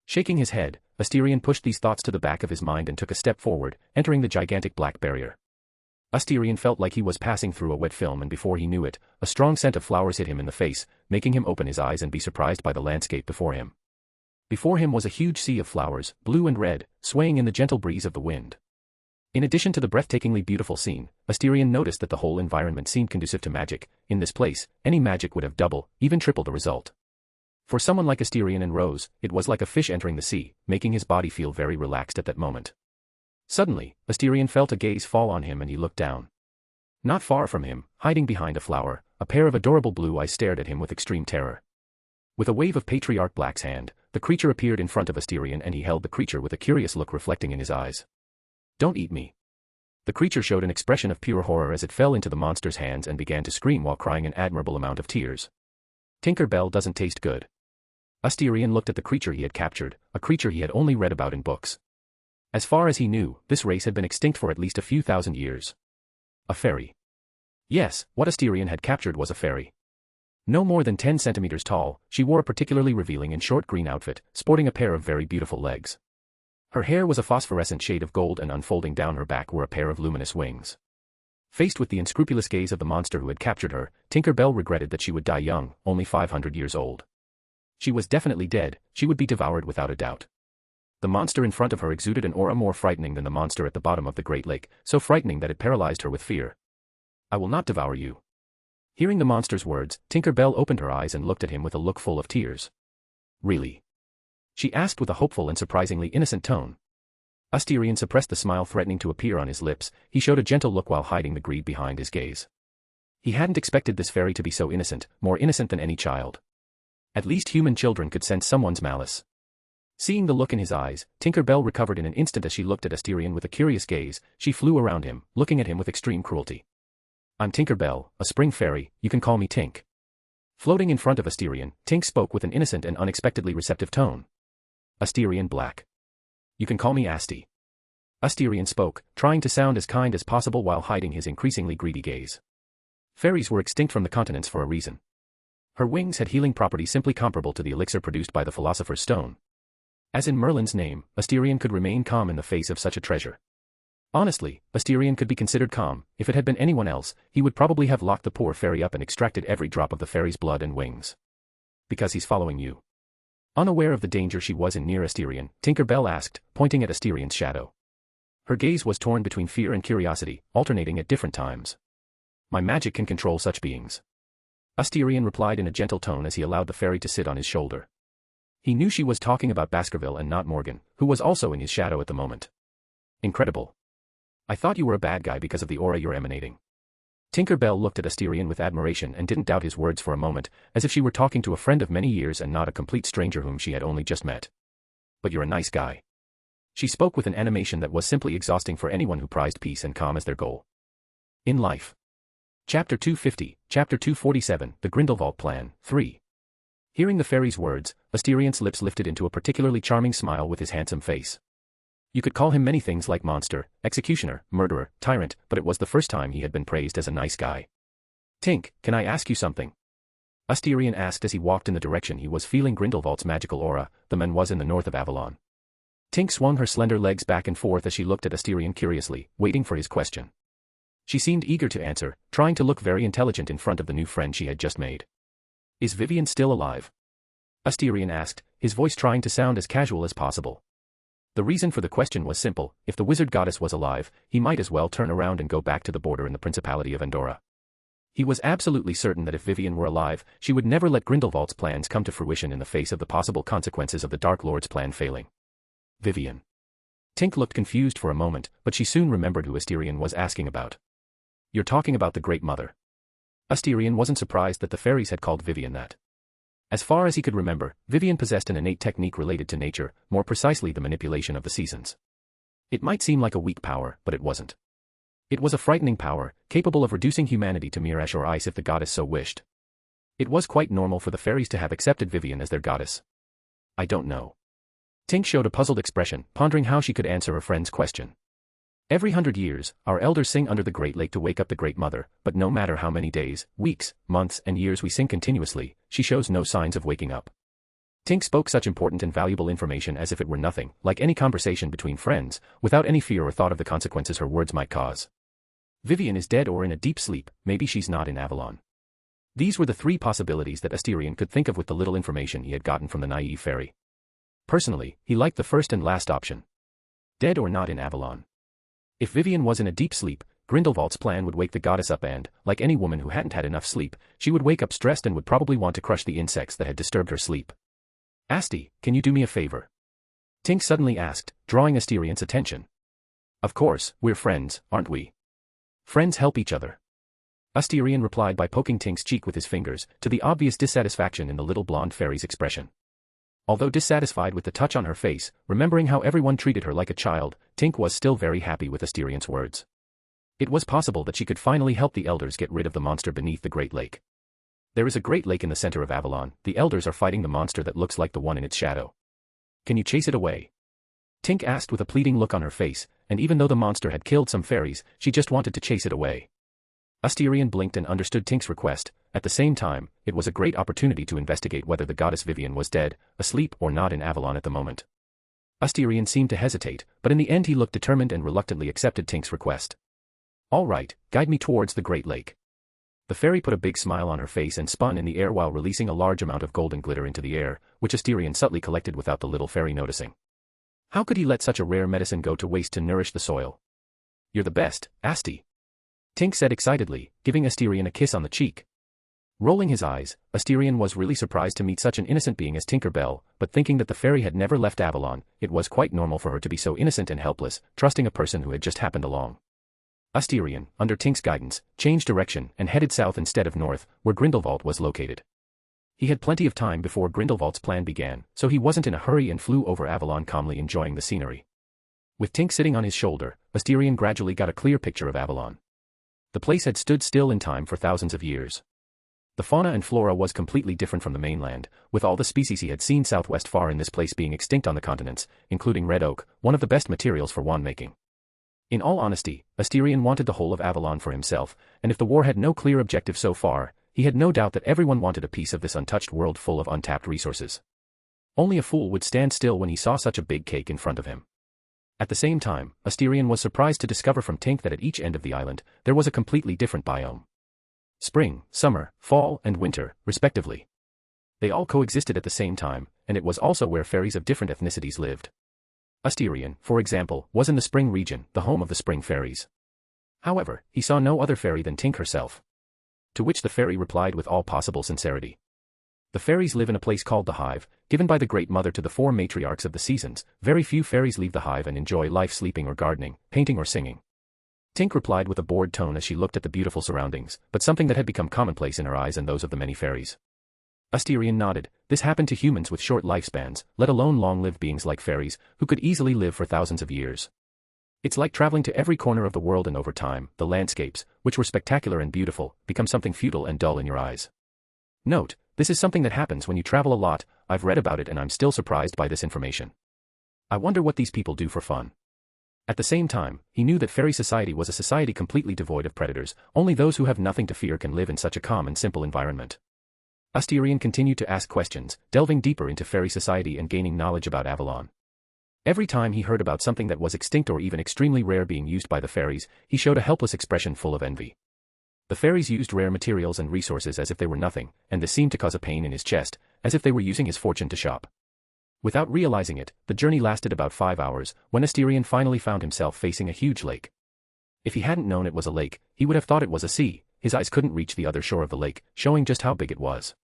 Shaking his head, Asterion pushed these thoughts to the back of his mind and took a step forward, entering the gigantic black barrier. Asterion felt like he was passing through a wet film, and before he knew it, a strong scent of flowers hit him in the face, making him open his eyes and be surprised by the landscape before him. Before him was a huge sea of flowers, blue and red, swaying in the gentle breeze of the wind. In addition to the breathtakingly beautiful scene, Asterion noticed that the whole environment seemed conducive to magic. In this place, any magic would have double, even triple the result. For someone like Asterion and Rose, it was like a fish entering the sea, making his body feel very relaxed at that moment. Suddenly, Asterion felt a gaze fall on him and he looked down. Not far from him, hiding behind a flower, a pair of adorable blue eyes stared at him with extreme terror. With a wave of Patriarch Black's hand, the creature appeared in front of Asterion and he held the creature with a curious look reflecting in his eyes. "Don't eat me." The creature showed an expression of pure horror as it fell into the monster's hands and began to scream while crying an admirable amount of tears. "Tinker Bell doesn't taste good." Asterion looked at the creature he had captured, a creature he had only read about in books. As far as he knew, this race had been extinct for at least a few thousand years. A fairy. Yes, what Asterion had captured was a fairy. No more than 10 centimeters tall, she wore a particularly revealing and short green outfit, sporting a pair of very beautiful legs. Her hair was a phosphorescent shade of gold and unfolding down her back were a pair of luminous wings. Faced with the unscrupulous gaze of the monster who had captured her, Tinker Bell regretted that she would die young, only 500 years old. She was definitely dead, she would be devoured without a doubt. The monster in front of her exuded an aura more frightening than the monster at the bottom of the Great Lake, so frightening that it paralyzed her with fear. "I will not devour you." Hearing the monster's words, Tinker Bell opened her eyes and looked at him with a look full of tears. "Really?" she asked with a hopeful and surprisingly innocent tone. Asterion suppressed the smile threatening to appear on his lips. He showed a gentle look while hiding the greed behind his gaze. He hadn't expected this fairy to be so innocent, more innocent than any child. At least human children could sense someone's malice. Seeing the look in his eyes, Tinker Bell recovered in an instant as she looked at Asterion with a curious gaze. She flew around him, looking at him with extreme cruelty. "I'm Tinker Bell, a spring fairy, you can call me Tink." Floating in front of Asterion, Tink spoke with an innocent and unexpectedly receptive tone. "Asterion Black. You can call me Asti." Asterion spoke, trying to sound as kind as possible while hiding his increasingly greedy gaze. Fairies were extinct from the continents for a reason. Her wings had healing properties simply comparable to the elixir produced by the Philosopher's Stone. As in Merlin's name, Asterion could remain calm in the face of such a treasure. Honestly, Asterion could be considered calm. If it had been anyone else, he would probably have locked the poor fairy up and extracted every drop of the fairy's blood and wings. "Because he's following you." Unaware of the danger she was in near Asterion, Tinker Bell asked, pointing at Asterion's shadow. Her gaze was torn between fear and curiosity, alternating at different times. "My magic can control such beings." Asterion replied in a gentle tone as he allowed the fairy to sit on his shoulder. He knew she was talking about Baskerville and not Morgan, who was also in his shadow at the moment. "Incredible. I thought you were a bad guy because of the aura you're emanating." Tinker Bell looked at Asterion with admiration and didn't doubt his words for a moment, as if she were talking to a friend of many years and not a complete stranger whom she had only just met. "But you're a nice guy." She spoke with an animation that was simply exhausting for anyone who prized peace and calm as their goal. In life. Chapter 250, Chapter 247, The Grindelwald Plan, 3. Hearing the fairy's words, Asterion's lips lifted into a particularly charming smile with his handsome face. You could call him many things like monster, executioner, murderer, tyrant, but it was the first time he had been praised as a nice guy. "Tink, can I ask you something?" Asterion asked as he walked in the direction he was feeling Grindelwald's magical aura. The man was in the north of Avalon. Tink swung her slender legs back and forth as she looked at Asterion curiously, waiting for his question. She seemed eager to answer, trying to look very intelligent in front of the new friend she had just made. "Is Vivian still alive?" Asterion asked, his voice trying to sound as casual as possible. The reason for the question was simple: if the wizard goddess was alive, he might as well turn around and go back to the border in the Principality of Andora. He was absolutely certain that if Vivian were alive, she would never let Grindelwald's plans come to fruition in the face of the possible consequences of the Dark Lord's plan failing. Vivian. Tink looked confused for a moment, but she soon remembered who Asterion was asking about. "You're talking about the Great Mother." Asterion wasn't surprised that the fairies had called Vivian that. As far as he could remember, Vivian possessed an innate technique related to nature, more precisely the manipulation of the seasons. It might seem like a weak power, but it wasn't. It was a frightening power, capable of reducing humanity to mere ash or ice if the goddess so wished. It was quite normal for the fairies to have accepted Vivian as their goddess. I don't know. Tink showed a puzzled expression, pondering how she could answer her friend's question. Every 100 years, our elders sing under the Great Lake to wake up the Great Mother, but no matter how many days, weeks, months, and years we sing continuously, she shows no signs of waking up. Tink spoke such important and valuable information as if it were nothing, like any conversation between friends, without any fear or thought of the consequences her words might cause. Vivian is dead or in a deep sleep, maybe she's not in Avalon. These were the three possibilities that Asterion could think of with the little information he had gotten from the naive fairy. Personally, he liked the first and last option. Dead or not in Avalon. If Vivian was in a deep sleep, Grindelwald's plan would wake the goddess up and, like any woman who hadn't had enough sleep, she would wake up stressed and would probably want to crush the insects that had disturbed her sleep. Asti, can you do me a favor? Tink suddenly asked, drawing Asterion's attention. Of course, we're friends, aren't we? Friends help each other. Asterion replied by poking Tink's cheek with his fingers, to the obvious dissatisfaction in the little blonde fairy's expression. Although dissatisfied with the touch on her face, remembering how everyone treated her like a child, Tink was still very happy with Asterion's words. It was possible that she could finally help the elders get rid of the monster beneath the Great Lake. There is a Great Lake in the center of Avalon, the elders are fighting the monster that looks like the one in its shadow. Can you chase it away? Tink asked with a pleading look on her face, and even though the monster had killed some fairies, she just wanted to chase it away. Asterion blinked and understood Tink's request. At the same time, it was a great opportunity to investigate whether the goddess Vivian was dead, asleep or not in Avalon at the moment. Asterion seemed to hesitate, but in the end he looked determined and reluctantly accepted Tink's request. All right, guide me towards the Great Lake. The fairy put a big smile on her face and spun in the air while releasing a large amount of golden glitter into the air, which Asterion subtly collected without the little fairy noticing. How could he let such a rare medicine go to waste to nourish the soil? You're the best, Asti. Tink said excitedly, giving Asterion a kiss on the cheek. Rolling his eyes, Asterion was really surprised to meet such an innocent being as Tinker Bell, but thinking that the fairy had never left Avalon, it was quite normal for her to be so innocent and helpless, trusting a person who had just happened along. Asterion, under Tink's guidance, changed direction and headed south instead of north, where Grindelwald was located. He had plenty of time before Grindelwald's plan began, so he wasn't in a hurry and flew over Avalon calmly enjoying the scenery. With Tink sitting on his shoulder, Asterion gradually got a clear picture of Avalon. The place had stood still in time for thousands of years. The fauna and flora was completely different from the mainland, with all the species he had seen southwest far in this place being extinct on the continents, including red oak, one of the best materials for wand making. In all honesty, Asterion wanted the whole of Avalon for himself, and if the war had no clear objective so far, he had no doubt that everyone wanted a piece of this untouched world full of untapped resources. Only a fool would stand still when he saw such a big cake in front of him. At the same time, Asterion was surprised to discover from Tink that at each end of the island, there was a completely different biome. Spring, summer, fall, and winter, respectively. They all coexisted at the same time, and it was also where fairies of different ethnicities lived. Asterion, for example, was in the spring region, the home of the spring fairies. However, he saw no other fairy than Tink herself. To which the fairy replied with all possible sincerity. The fairies live in a place called the Hive, given by the Great Mother to the four matriarchs of the seasons. Very few fairies leave the Hive and enjoy life sleeping or gardening, painting or singing. Tink replied with a bored tone as she looked at the beautiful surroundings, but something that had become commonplace in her eyes and those of the many fairies. Asterion nodded. This happened to humans with short lifespans, let alone long-lived beings like fairies, who could easily live for thousands of years. It's like traveling to every corner of the world and over time, the landscapes, which were spectacular and beautiful, become something futile and dull in your eyes. Note, this is something that happens when you travel a lot. I've read about it and I'm still surprised by this information. I wonder what these people do for fun. At the same time, he knew that fairy society was a society completely devoid of predators. Only those who have nothing to fear can live in such a calm and simple environment. Asterion continued to ask questions, delving deeper into fairy society and gaining knowledge about Avalon. Every time he heard about something that was extinct or even extremely rare being used by the fairies, he showed a helpless expression full of envy. The fairies used rare materials and resources as if they were nothing, and this seemed to cause a pain in his chest, as if they were using his fortune to shop. Without realizing it, the journey lasted about 5 hours, when Asterion finally found himself facing a huge lake. If he hadn't known it was a lake, he would have thought it was a sea. His eyes couldn't reach the other shore of the lake, showing just how big it was.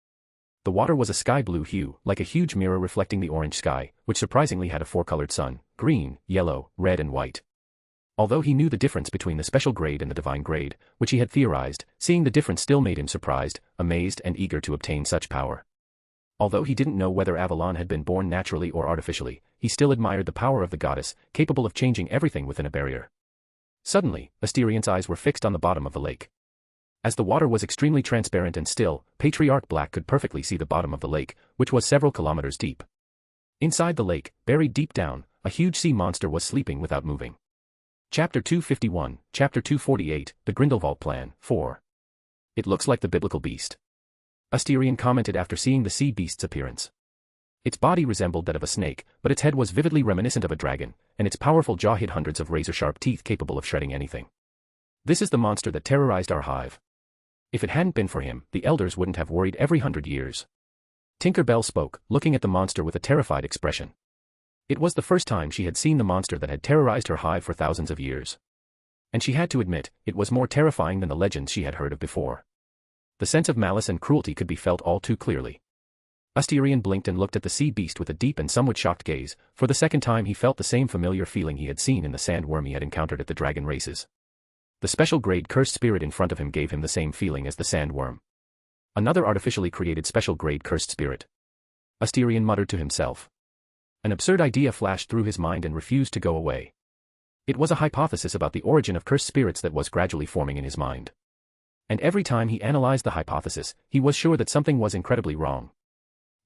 The water was a sky blue hue, like a huge mirror reflecting the orange sky, which surprisingly had a four-colored sun: green, yellow, red and white. Although he knew the difference between the special grade and the divine grade, which he had theorized, seeing the difference still made him surprised, amazed and eager to obtain such power. Although he didn't know whether Avalon had been born naturally or artificially, he still admired the power of the goddess, capable of changing everything within a barrier. Suddenly, Asterion's eyes were fixed on the bottom of the lake. As the water was extremely transparent and still, Patriarch Black could perfectly see the bottom of the lake, which was several kilometers deep. Inside the lake, buried deep down, a huge sea monster was sleeping without moving. Chapter 251, Chapter 248, The Grindelwald Plan, 4. It looks like the biblical beast. Asterion commented after seeing the sea beast's appearance. Its body resembled that of a snake, but its head was vividly reminiscent of a dragon, and its powerful jaw hid hundreds of razor-sharp teeth capable of shredding anything. This is the monster that terrorized our hive. If it hadn't been for him, the elders wouldn't have worried every 100 years. Tinker Bell spoke, looking at the monster with a terrified expression. It was the first time she had seen the monster that had terrorized her hive for thousands of years. And she had to admit, it was more terrifying than the legends she had heard of before. The sense of malice and cruelty could be felt all too clearly. Asterion blinked and looked at the sea beast with a deep and somewhat shocked gaze. For the second time he felt the same familiar feeling he had seen in the sandworm he had encountered at the dragon races. The special grade cursed spirit in front of him gave him the same feeling as the sandworm. Another artificially created special grade cursed spirit. Asterion muttered to himself. An absurd idea flashed through his mind and refused to go away. It was a hypothesis about the origin of cursed spirits that was gradually forming in his mind. And every time he analyzed the hypothesis, he was sure that something was incredibly wrong.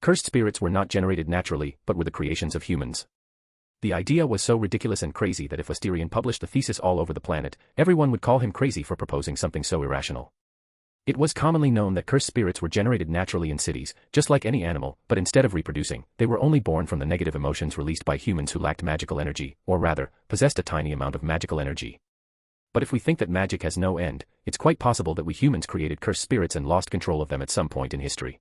Cursed spirits were not generated naturally, but were the creations of humans. The idea was so ridiculous and crazy that if Asterion published the thesis all over the planet, everyone would call him crazy for proposing something so irrational. It was commonly known that cursed spirits were generated naturally in cities, just like any animal, but instead of reproducing, they were only born from the negative emotions released by humans who lacked magical energy, or rather, possessed a tiny amount of magical energy. But if we think that magic has no end, it's quite possible that we humans created cursed spirits and lost control of them at some point in history.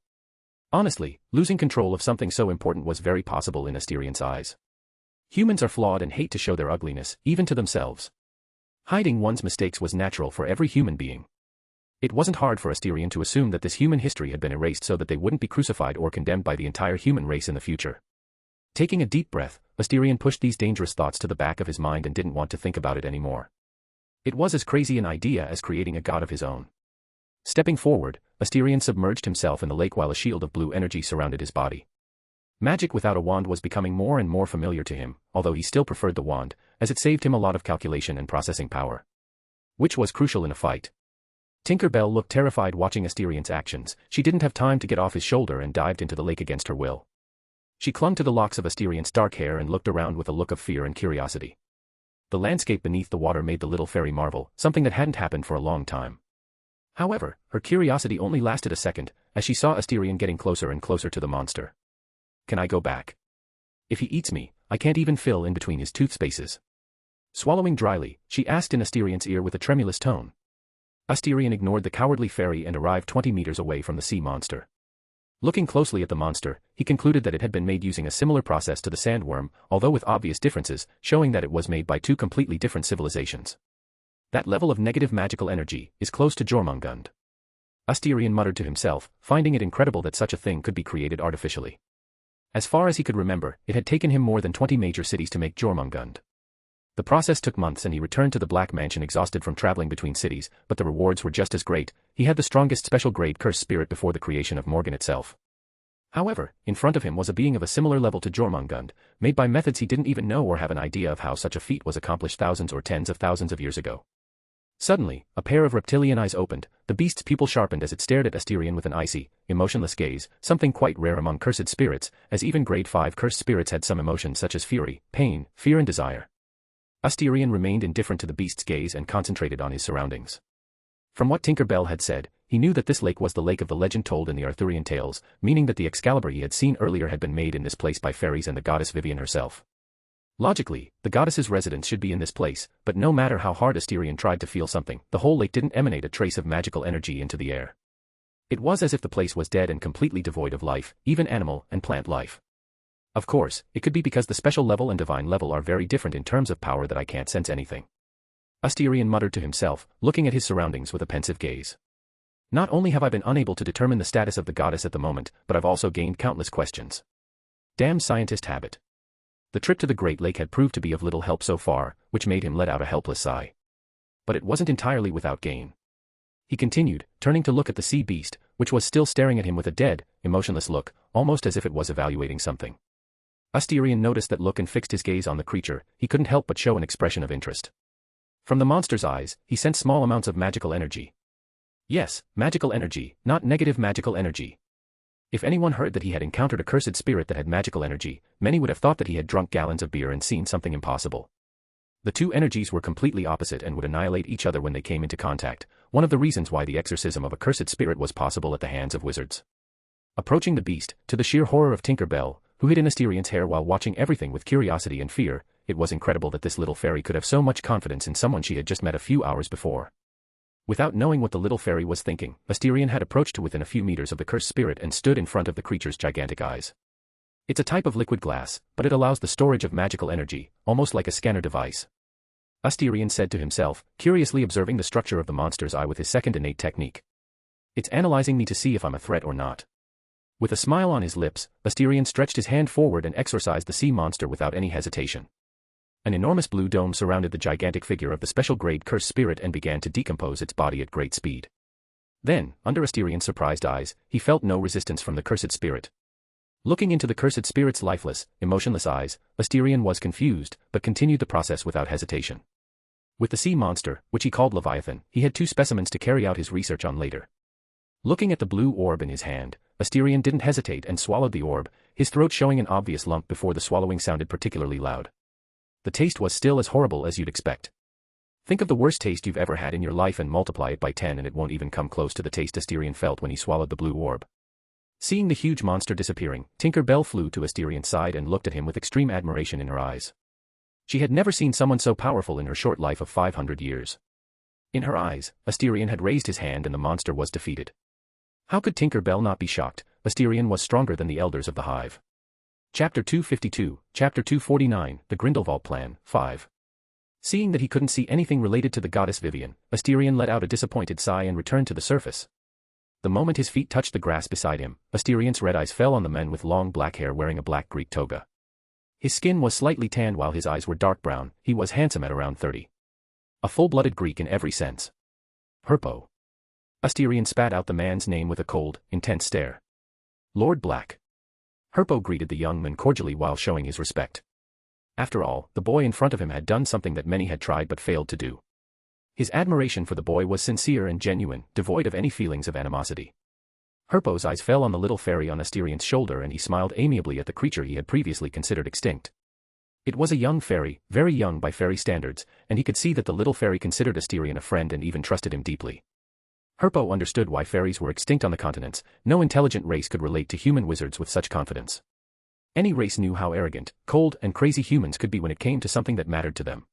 Honestly, losing control of something so important was very possible in Asterion's eyes. Humans are flawed and hate to show their ugliness, even to themselves. Hiding one's mistakes was natural for every human being. It wasn't hard for Asterion to assume that this human history had been erased so that they wouldn't be crucified or condemned by the entire human race in the future. Taking a deep breath, Asterion pushed these dangerous thoughts to the back of his mind and didn't want to think about it anymore. It was as crazy an idea as creating a god of his own. Stepping forward, Asterion submerged himself in the lake while a shield of blue energy surrounded his body. Magic without a wand was becoming more and more familiar to him, although he still preferred the wand, as it saved him a lot of calculation and processing power. Which was crucial in a fight. Tinker Bell looked terrified watching Asterion's actions. She didn't have time to get off his shoulder and dived into the lake against her will. She clung to the locks of Asterion's dark hair and looked around with a look of fear and curiosity. The landscape beneath the water made the little fairy marvel, something that hadn't happened for a long time. However, her curiosity only lasted a second, as she saw Asterion getting closer and closer to the monster. Can I go back? If he eats me, I can't even fill in between his tooth spaces. Swallowing dryly, she asked in Asterion's ear with a tremulous tone. Asterion ignored the cowardly fairy and arrived 20 meters away from the sea monster. Looking closely at the monster, he concluded that it had been made using a similar process to the sandworm, although with obvious differences, showing that it was made by two completely different civilizations. That level of negative magical energy is close to Jormungand. Asterion muttered to himself, finding it incredible that such a thing could be created artificially. As far as he could remember, it had taken him more than 20 major cities to make Jormungand. The process took months and he returned to the Black Mansion exhausted from traveling between cities, but the rewards were just as great. He had the strongest special grade cursed spirit before the creation of Morgan itself. However, in front of him was a being of a similar level to Jormungand, made by methods he didn't even know or have an idea of how such a feat was accomplished thousands or tens of thousands of years ago. Suddenly, a pair of reptilian eyes opened, the beast's pupil sharpened as it stared at Asterion with an icy, emotionless gaze, something quite rare among cursed spirits, as even grade 5 cursed spirits had some emotions such as fury, pain, fear and desire. Asterion remained indifferent to the beast's gaze and concentrated on his surroundings. From what Tinker Bell had said, he knew that this lake was the lake of the legend told in the Arthurian tales, meaning that the Excalibur he had seen earlier had been made in this place by fairies and the goddess Vivian herself. Logically, the goddess's residence should be in this place, but no matter how hard Asterion tried to feel something, the whole lake didn't emanate a trace of magical energy into the air. It was as if the place was dead and completely devoid of life, even animal and plant life. Of course, it could be because the special level and divine level are very different in terms of power that I can't sense anything. Asterion muttered to himself, looking at his surroundings with a pensive gaze. Not only have I been unable to determine the status of the goddess at the moment, but I've also gained countless questions. Damn scientist habit. The trip to the Great Lake had proved to be of little help so far, which made him let out a helpless sigh. But it wasn't entirely without gain. He continued, turning to look at the sea beast, which was still staring at him with a dead, emotionless look, almost as if it was evaluating something. Asterion noticed that look and fixed his gaze on the creature. He couldn't help but show an expression of interest. From the monster's eyes, he sensed small amounts of magical energy. Yes, magical energy, not negative magical energy. If anyone heard that he had encountered a cursed spirit that had magical energy, many would have thought that he had drunk gallons of beer and seen something impossible. The two energies were completely opposite and would annihilate each other when they came into contact, one of the reasons why the exorcism of a cursed spirit was possible at the hands of wizards. Approaching the beast, to the sheer horror of Tinker Bell, who hid in Asterion's hair while watching everything with curiosity and fear, it was incredible that this little fairy could have so much confidence in someone she had just met a few hours before. Without knowing what the little fairy was thinking, Asterion had approached to within a few meters of the cursed spirit and stood in front of the creature's gigantic eyes. It's a type of liquid glass, but it allows the storage of magical energy, almost like a scanner device. Asterion said to himself, curiously observing the structure of the monster's eye with his second innate technique. It's analyzing me to see if I'm a threat or not. With a smile on his lips, Asterion stretched his hand forward and exorcised the sea monster without any hesitation. An enormous blue dome surrounded the gigantic figure of the special-grade cursed spirit and began to decompose its body at great speed. Then, under Asterion's surprised eyes, he felt no resistance from the cursed spirit. Looking into the cursed spirit's lifeless, emotionless eyes, Asterion was confused, but continued the process without hesitation. With the sea monster, which he called Leviathan, he had two specimens to carry out his research on later. Looking at the blue orb in his hand, Asterion didn't hesitate and swallowed the orb, his throat showing an obvious lump before the swallowing sounded particularly loud. The taste was still as horrible as you'd expect. Think of the worst taste you've ever had in your life and multiply it by 10 and it won't even come close to the taste Asterion felt when he swallowed the blue orb. Seeing the huge monster disappearing, Tinker Bell flew to Asterion's side and looked at him with extreme admiration in her eyes. She had never seen someone so powerful in her short life of 500 years. In her eyes, Asterion had raised his hand and the monster was defeated. How could Tinker Bell not be shocked? Asterion was stronger than the elders of the hive. Chapter 252, Chapter 249, The Grindelwald Plan, 5. Seeing that he couldn't see anything related to the goddess Vivian, Asterion let out a disappointed sigh and returned to the surface. The moment his feet touched the grass beside him, Asterion's red eyes fell on the man with long black hair wearing a black Greek toga. His skin was slightly tanned while his eyes were dark brown, he was handsome at around 30. A full-blooded Greek in every sense. Herpo. Asterion spat out the man's name with a cold, intense stare. Lord Black. Herpo greeted the young man cordially while showing his respect. After all, the boy in front of him had done something that many had tried but failed to do. His admiration for the boy was sincere and genuine, devoid of any feelings of animosity. Herpo's eyes fell on the little fairy on Asterion's shoulder and he smiled amiably at the creature he had previously considered extinct. It was a young fairy, very young by fairy standards, and he could see that the little fairy considered Asterion a friend and even trusted him deeply. Herpo understood why fairies were extinct on the continents. No intelligent race could relate to human wizards with such confidence. Any race knew how arrogant, cold, and crazy humans could be when it came to something that mattered to them.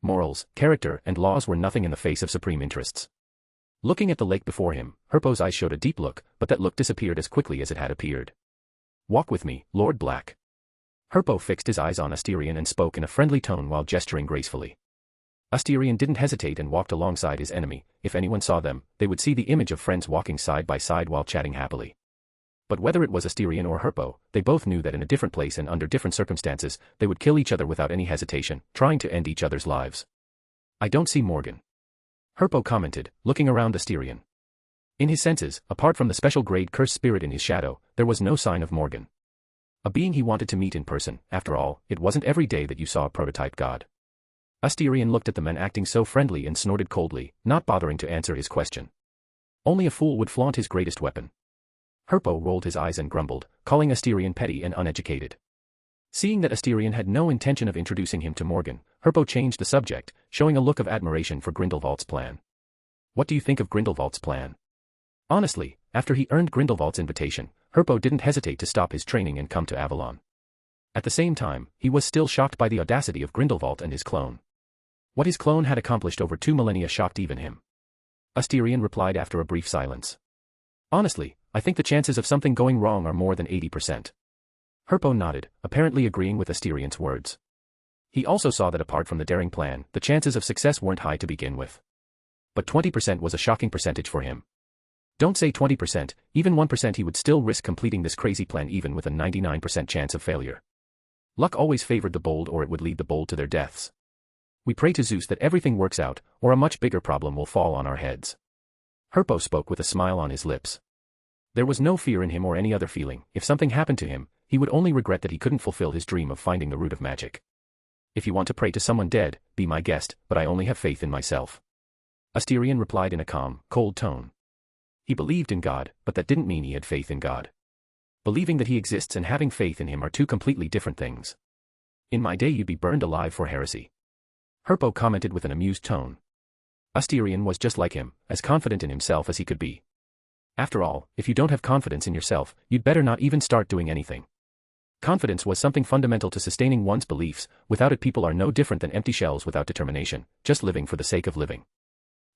Morals, character, and laws were nothing in the face of supreme interests. Looking at the lake before him, Herpo's eyes showed a deep look, but that look disappeared as quickly as it had appeared. Walk with me, Lord Black. Herpo fixed his eyes on Asterion and spoke in a friendly tone while gesturing gracefully. Asterion didn't hesitate and walked alongside his enemy. If anyone saw them, they would see the image of friends walking side by side while chatting happily. But whether it was Asterion or Herpo, they both knew that in a different place and under different circumstances, they would kill each other without any hesitation, trying to end each other's lives. I don't see Morgan. Herpo commented, looking around Asterion. In his senses, apart from the special-grade cursed spirit in his shadow, there was no sign of Morgan. A being he wanted to meet in person. After all, it wasn't every day that you saw a prototype god. Asterion looked at the man acting so friendly and snorted coldly, not bothering to answer his question. Only a fool would flaunt his greatest weapon. Herpo rolled his eyes and grumbled, calling Asterion petty and uneducated. Seeing that Asterion had no intention of introducing him to Morgan, Herpo changed the subject, showing a look of admiration for Grindelwald's plan. What do you think of Grindelwald's plan? Honestly, after he earned Grindelwald's invitation, Herpo didn't hesitate to stop his training and come to Avalon. At the same time, he was still shocked by the audacity of Grindelwald and his clone. What his clone had accomplished over 2 millennia shocked even him. Asterion replied after a brief silence. Honestly, I think the chances of something going wrong are more than 80%. Herpo nodded, apparently agreeing with Asterion's words. He also saw that apart from the daring plan, the chances of success weren't high to begin with. But 20% was a shocking percentage for him. Don't say 20%, even 1% he would still risk completing this crazy plan even with a 99% chance of failure. Luck always favored the bold or it would lead the bold to their deaths. We pray to Zeus that everything works out, or a much bigger problem will fall on our heads. Herpo spoke with a smile on his lips. There was no fear in him or any other feeling. If something happened to him, he would only regret that he couldn't fulfill his dream of finding the root of magic. If you want to pray to someone dead, be my guest, but I only have faith in myself. Asterion replied in a calm, cold tone. He believed in God, but that didn't mean he had faith in God. Believing that he exists and having faith in him are two completely different things. In my day you'd be burned alive for heresy. Herpo commented with an amused tone. Asterion was just like him, as confident in himself as he could be. After all, if you don't have confidence in yourself, you'd better not even start doing anything. Confidence was something fundamental to sustaining one's beliefs. Without it, people are no different than empty shells without determination, just living for the sake of living.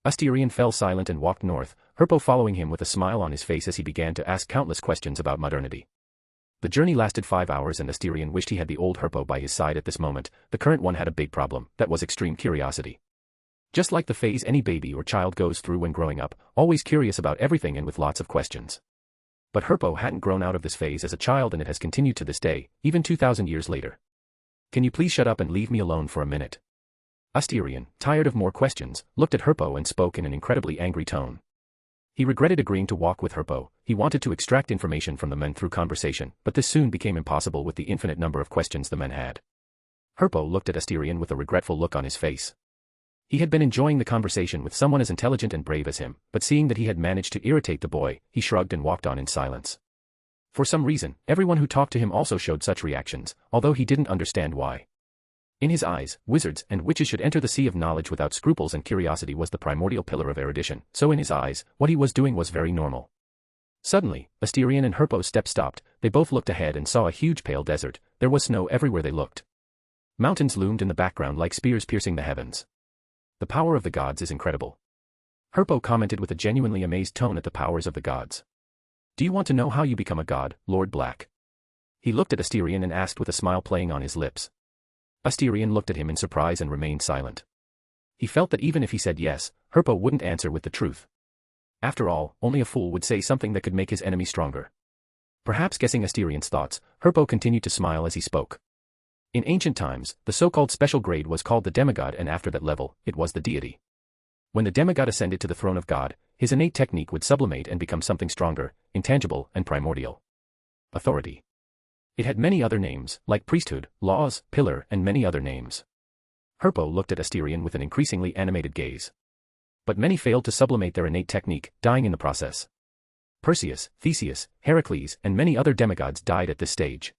Asterion fell silent and walked north, Herpo following him with a smile on his face as he began to ask countless questions about modernity. The journey lasted 5 hours and Asterion wished he had the old Herpo by his side at this moment. The current one had a big problem, that was extreme curiosity. Just like the phase any baby or child goes through when growing up, always curious about everything and with lots of questions. But Herpo hadn't grown out of this phase as a child and it has continued to this day, even 2,000 years later. Can you please shut up and leave me alone for a minute? Asterion, tired of more questions, looked at Herpo and spoke in an incredibly angry tone. He regretted agreeing to walk with Herpo. He wanted to extract information from the men through conversation, but this soon became impossible with the infinite number of questions the men had. Herpo looked at Asterion with a regretful look on his face. He had been enjoying the conversation with someone as intelligent and brave as him, but seeing that he had managed to irritate the boy, he shrugged and walked on in silence. For some reason, everyone who talked to him also showed such reactions, although he didn't understand why. In his eyes, wizards and witches should enter the sea of knowledge without scruples, and curiosity was the primordial pillar of erudition, so in his eyes, what he was doing was very normal. Suddenly, Asterion and Herpo's step stopped. They both looked ahead and saw a huge pale desert. There was snow everywhere they looked. Mountains loomed in the background like spears piercing the heavens. The power of the gods is incredible. Herpo commented with a genuinely amazed tone at the powers of the gods. Do you want to know how you become a god, Lord Black? He looked at Asterion and asked with a smile playing on his lips. Asterion looked at him in surprise and remained silent. He felt that even if he said yes, Herpo wouldn't answer with the truth. After all, only a fool would say something that could make his enemy stronger. Perhaps guessing Asterion's thoughts, Herpo continued to smile as he spoke. In ancient times, the so-called special grade was called the demigod, and after that level, it was the deity. When the demigod ascended to the throne of God, his innate technique would sublimate and become something stronger, intangible, and primordial. Authority. It had many other names, like priesthood, laws, pillar, and many other names. Herpo looked at Asterion with an increasingly animated gaze. But many failed to sublimate their innate technique, dying in the process. Perseus, Theseus, Heracles, and many other demigods died at this stage.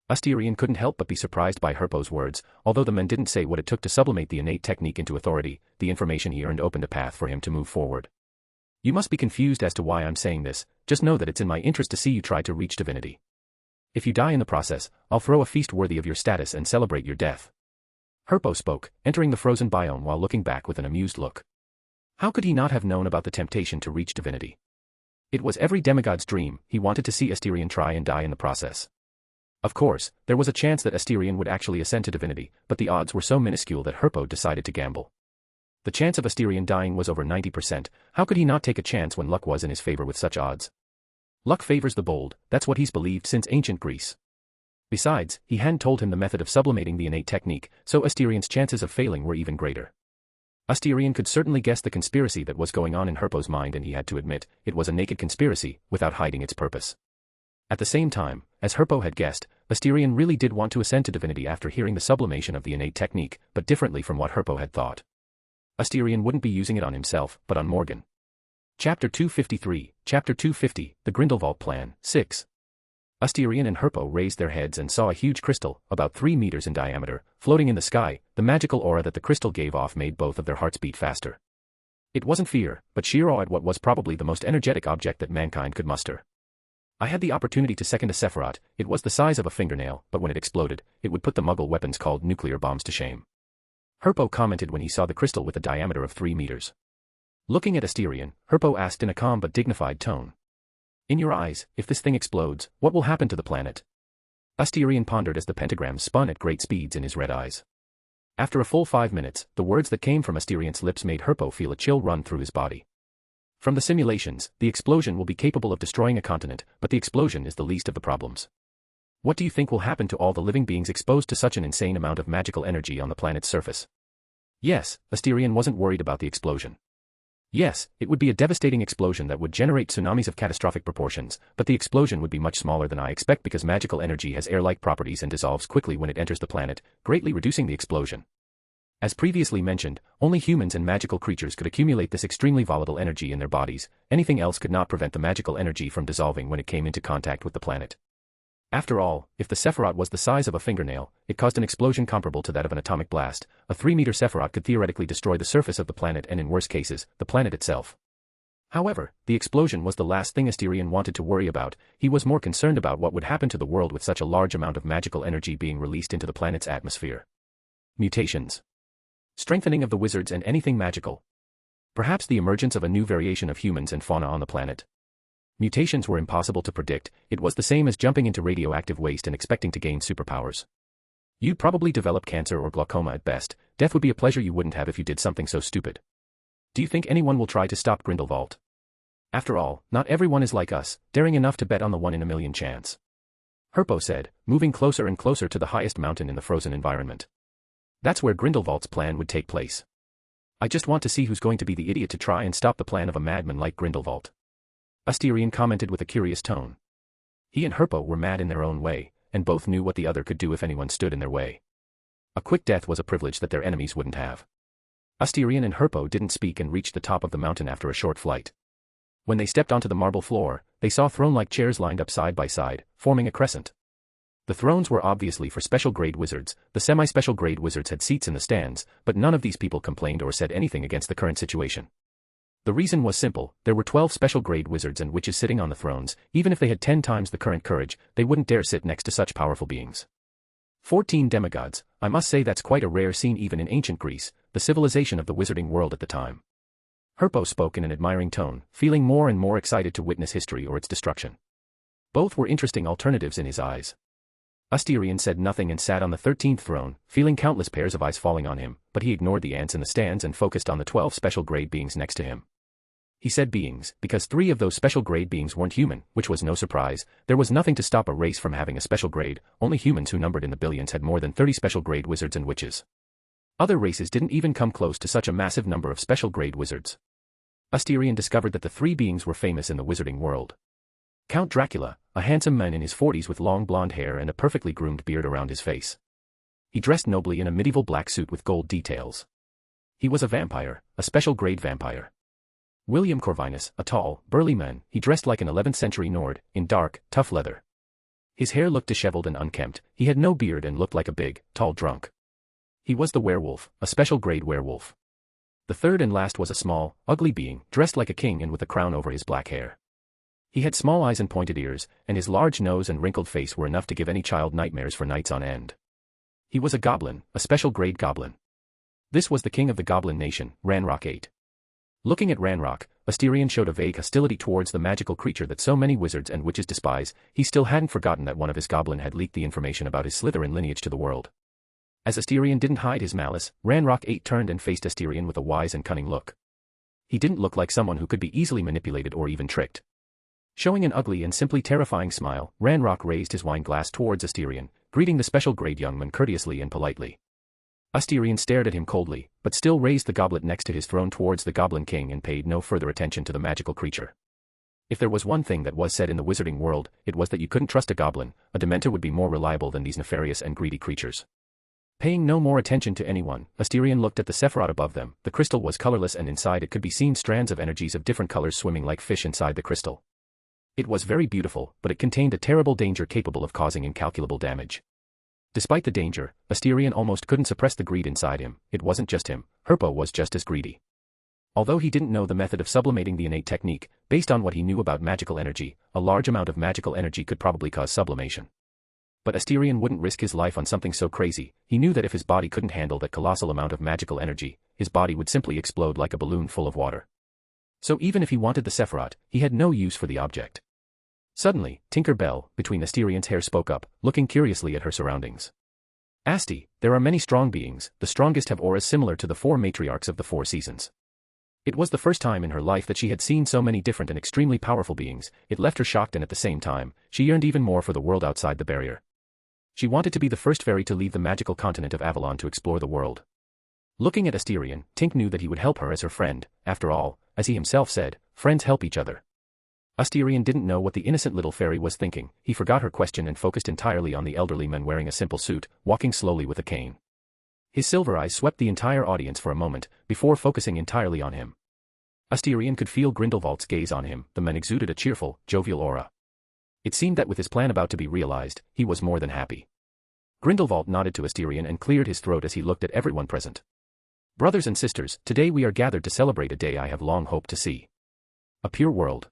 Asterion couldn't help but be surprised by Herpo's words. Although the men didn't say what it took to sublimate the innate technique into authority, the information he earned opened a path for him to move forward. You must be confused as to why I'm saying this, just know that it's in my interest to see you try to reach divinity. If you die in the process, I'll throw a feast worthy of your status and celebrate your death. Herpo spoke, entering the frozen biome while looking back with an amused look. How could he not have known about the temptation to reach divinity? It was every demigod's dream. He wanted to see Asterion try and die in the process. Of course, there was a chance that Asterion would actually ascend to divinity, but the odds were so minuscule that Herpo decided to gamble. The chance of Asterion dying was over 90%. How could he not take a chance when luck was in his favor with such odds? Luck favors the bold, that's what he's believed since ancient Greece. Besides, he hadn't told him the method of sublimating the innate technique, so Asterion's chances of failing were even greater. Asterion could certainly guess the conspiracy that was going on in Herpo's mind, and he had to admit, it was a naked conspiracy, without hiding its purpose. At the same time, as Herpo had guessed, Asterion really did want to ascend to divinity after hearing the sublimation of the innate technique, but differently from what Herpo had thought. Asterion wouldn't be using it on himself, but on Morgan. Chapter 253, Chapter 250, The Grindelwald Plan, 6. Asterion and Herpo raised their heads and saw a huge crystal, about 3 meters in diameter, floating in the sky. The magical aura that the crystal gave off made both of their hearts beat faster. It wasn't fear, but sheer awe at what was probably the most energetic object that mankind could muster. I had the opportunity to second a Sephiroth. It was the size of a fingernail, but when it exploded, it would put the Muggle weapons called nuclear bombs to shame. Herpo commented when he saw the crystal with a diameter of 3 meters. Looking at Asterion, Herpo asked in a calm but dignified tone. In your eyes, if this thing explodes, what will happen to the planet? Asterion pondered as the pentagram spun at great speeds in his red eyes. After a full 5 minutes, the words that came from Asterion's lips made Herpo feel a chill run through his body. From the simulations, the explosion will be capable of destroying a continent, but the explosion is the least of the problems. What do you think will happen to all the living beings exposed to such an insane amount of magical energy on the planet's surface? Yes, Asterion wasn't worried about the explosion. Yes, it would be a devastating explosion that would generate tsunamis of catastrophic proportions, but the explosion would be much smaller than I expect because magical energy has air-like properties and dissolves quickly when it enters the planet, greatly reducing the explosion. As previously mentioned, only humans and magical creatures could accumulate this extremely volatile energy in their bodies. Anything else could not prevent the magical energy from dissolving when it came into contact with the planet. After all, if the Sephiroth was the size of a fingernail, it caused an explosion comparable to that of an atomic blast. A 3-meter Sephiroth could theoretically destroy the surface of the planet and in worse cases, the planet itself. However, the explosion was the last thing Asterion wanted to worry about. He was more concerned about what would happen to the world with such a large amount of magical energy being released into the planet's atmosphere. Mutations. Strengthening of the wizards and anything magical. Perhaps the emergence of a new variation of humans and fauna on the planet. Mutations were impossible to predict. It was the same as jumping into radioactive waste and expecting to gain superpowers. You'd probably develop cancer or glaucoma at best. Death would be a pleasure you wouldn't have if you did something so stupid. Do you think anyone will try to stop Grindelwald? After all, not everyone is like us, daring enough to bet on the 1 in a million chance. Herpo said, moving closer and closer to the highest mountain in the frozen environment. That's where Grindelwald's plan would take place. I just want to see who's going to be the idiot to try and stop the plan of a madman like Grindelwald. Asterion commented with a curious tone. He and Herpo were mad in their own way, and both knew what the other could do if anyone stood in their way. A quick death was a privilege that their enemies wouldn't have. Asterion and Herpo didn't speak and reached the top of the mountain after a short flight. When they stepped onto the marble floor, they saw throne-like chairs lined up side by side, forming a crescent. The thrones were obviously for special-grade wizards. The semi-special grade wizards had seats in the stands, but none of these people complained or said anything against the current situation. The reason was simple: there were 12 special-grade wizards and witches sitting on the thrones. Even if they had 10 times the current courage, they wouldn't dare sit next to such powerful beings. 14 demigods. I must say that's quite a rare scene even in ancient Greece, the civilization of the wizarding world at the time. Herpo spoke in an admiring tone, feeling more and more excited to witness history or its destruction. Both were interesting alternatives in his eyes. Asterion said nothing and sat on the 13th throne, feeling countless pairs of eyes falling on him, but he ignored the ants in the stands and focused on the 12 special-grade beings next to him. He said beings, because 3 of those special-grade beings weren't human, which was no surprise. There was nothing to stop a race from having a special grade. Only humans who numbered in the billions had more than 30 special-grade wizards and witches. Other races didn't even come close to such a massive number of special-grade wizards. Asterion discovered that the 3 beings were famous in the wizarding world. Count Dracula, a handsome man in his 40s with long blonde hair and a perfectly groomed beard around his face. He dressed nobly in a medieval black suit with gold details. He was a vampire, a special-grade vampire. William Corvinus, a tall, burly man, he dressed like an 11th century Nord, in dark, tough leather. His hair looked disheveled and unkempt, he had no beard and looked like a big, tall drunk. He was the werewolf, a special-grade werewolf. The third and last was a small, ugly being, dressed like a king and with a crown over his black hair. He had small eyes and pointed ears, and his large nose and wrinkled face were enough to give any child nightmares for nights on end. He was a goblin, a special-grade goblin. This was the king of the goblin nation, Ranrock 8. Looking at Ranrock, Asterion showed a vague hostility towards the magical creature that so many wizards and witches despise. He still hadn't forgotten that one of his goblin had leaked the information about his Slytherin lineage to the world. As Asterion didn't hide his malice, Ranrock 8 turned and faced Asterion with a wise and cunning look. He didn't look like someone who could be easily manipulated or even tricked. Showing an ugly and simply terrifying smile, Ranrock raised his wine glass towards Asterion, greeting the special-grade young man courteously and politely. Asterion stared at him coldly, but still raised the goblet next to his throne towards the Goblin King and paid no further attention to the magical creature. If there was one thing that was said in the wizarding world, it was that you couldn't trust a goblin. A Dementor would be more reliable than these nefarious and greedy creatures. Paying no more attention to anyone, Asterion looked at the Sephiroth above them. The crystal was colorless and inside it could be seen strands of energies of different colors swimming like fish inside the crystal. It was very beautiful, but it contained a terrible danger capable of causing incalculable damage. Despite the danger, Asterion almost couldn't suppress the greed inside him. It wasn't just him, Herpo was just as greedy. Although he didn't know the method of sublimating the innate technique, based on what he knew about magical energy, a large amount of magical energy could probably cause sublimation. But Asterion wouldn't risk his life on something so crazy. He knew that if his body couldn't handle that colossal amount of magical energy, his body would simply explode like a balloon full of water. So even if he wanted the Sephiroth, he had no use for the object. Suddenly, Tinker Bell, between Asterion's hair, spoke up, looking curiously at her surroundings. Asti, there are many strong beings. The strongest have auras similar to the 4 matriarchs of the 4 seasons. It was the first time in her life that she had seen so many different and extremely powerful beings. It left her shocked, and at the same time, she yearned even more for the world outside the barrier. She wanted to be the first fairy to leave the magical continent of Avalon to explore the world. Looking at Asterion, Tink knew that he would help her as her friend. After all, as he himself said, friends help each other. Asterion didn't know what the innocent little fairy was thinking. He forgot her question and focused entirely on the elderly man wearing a simple suit, walking slowly with a cane. His silver eyes swept the entire audience for a moment, before focusing entirely on him. Asterion could feel Grindelwald's gaze on him. The man exuded a cheerful, jovial aura. It seemed that with his plan about to be realized, he was more than happy. Grindelwald nodded to Asterion and cleared his throat as he looked at everyone present. Brothers and sisters, today we are gathered to celebrate a day I have long hoped to see. A pure world.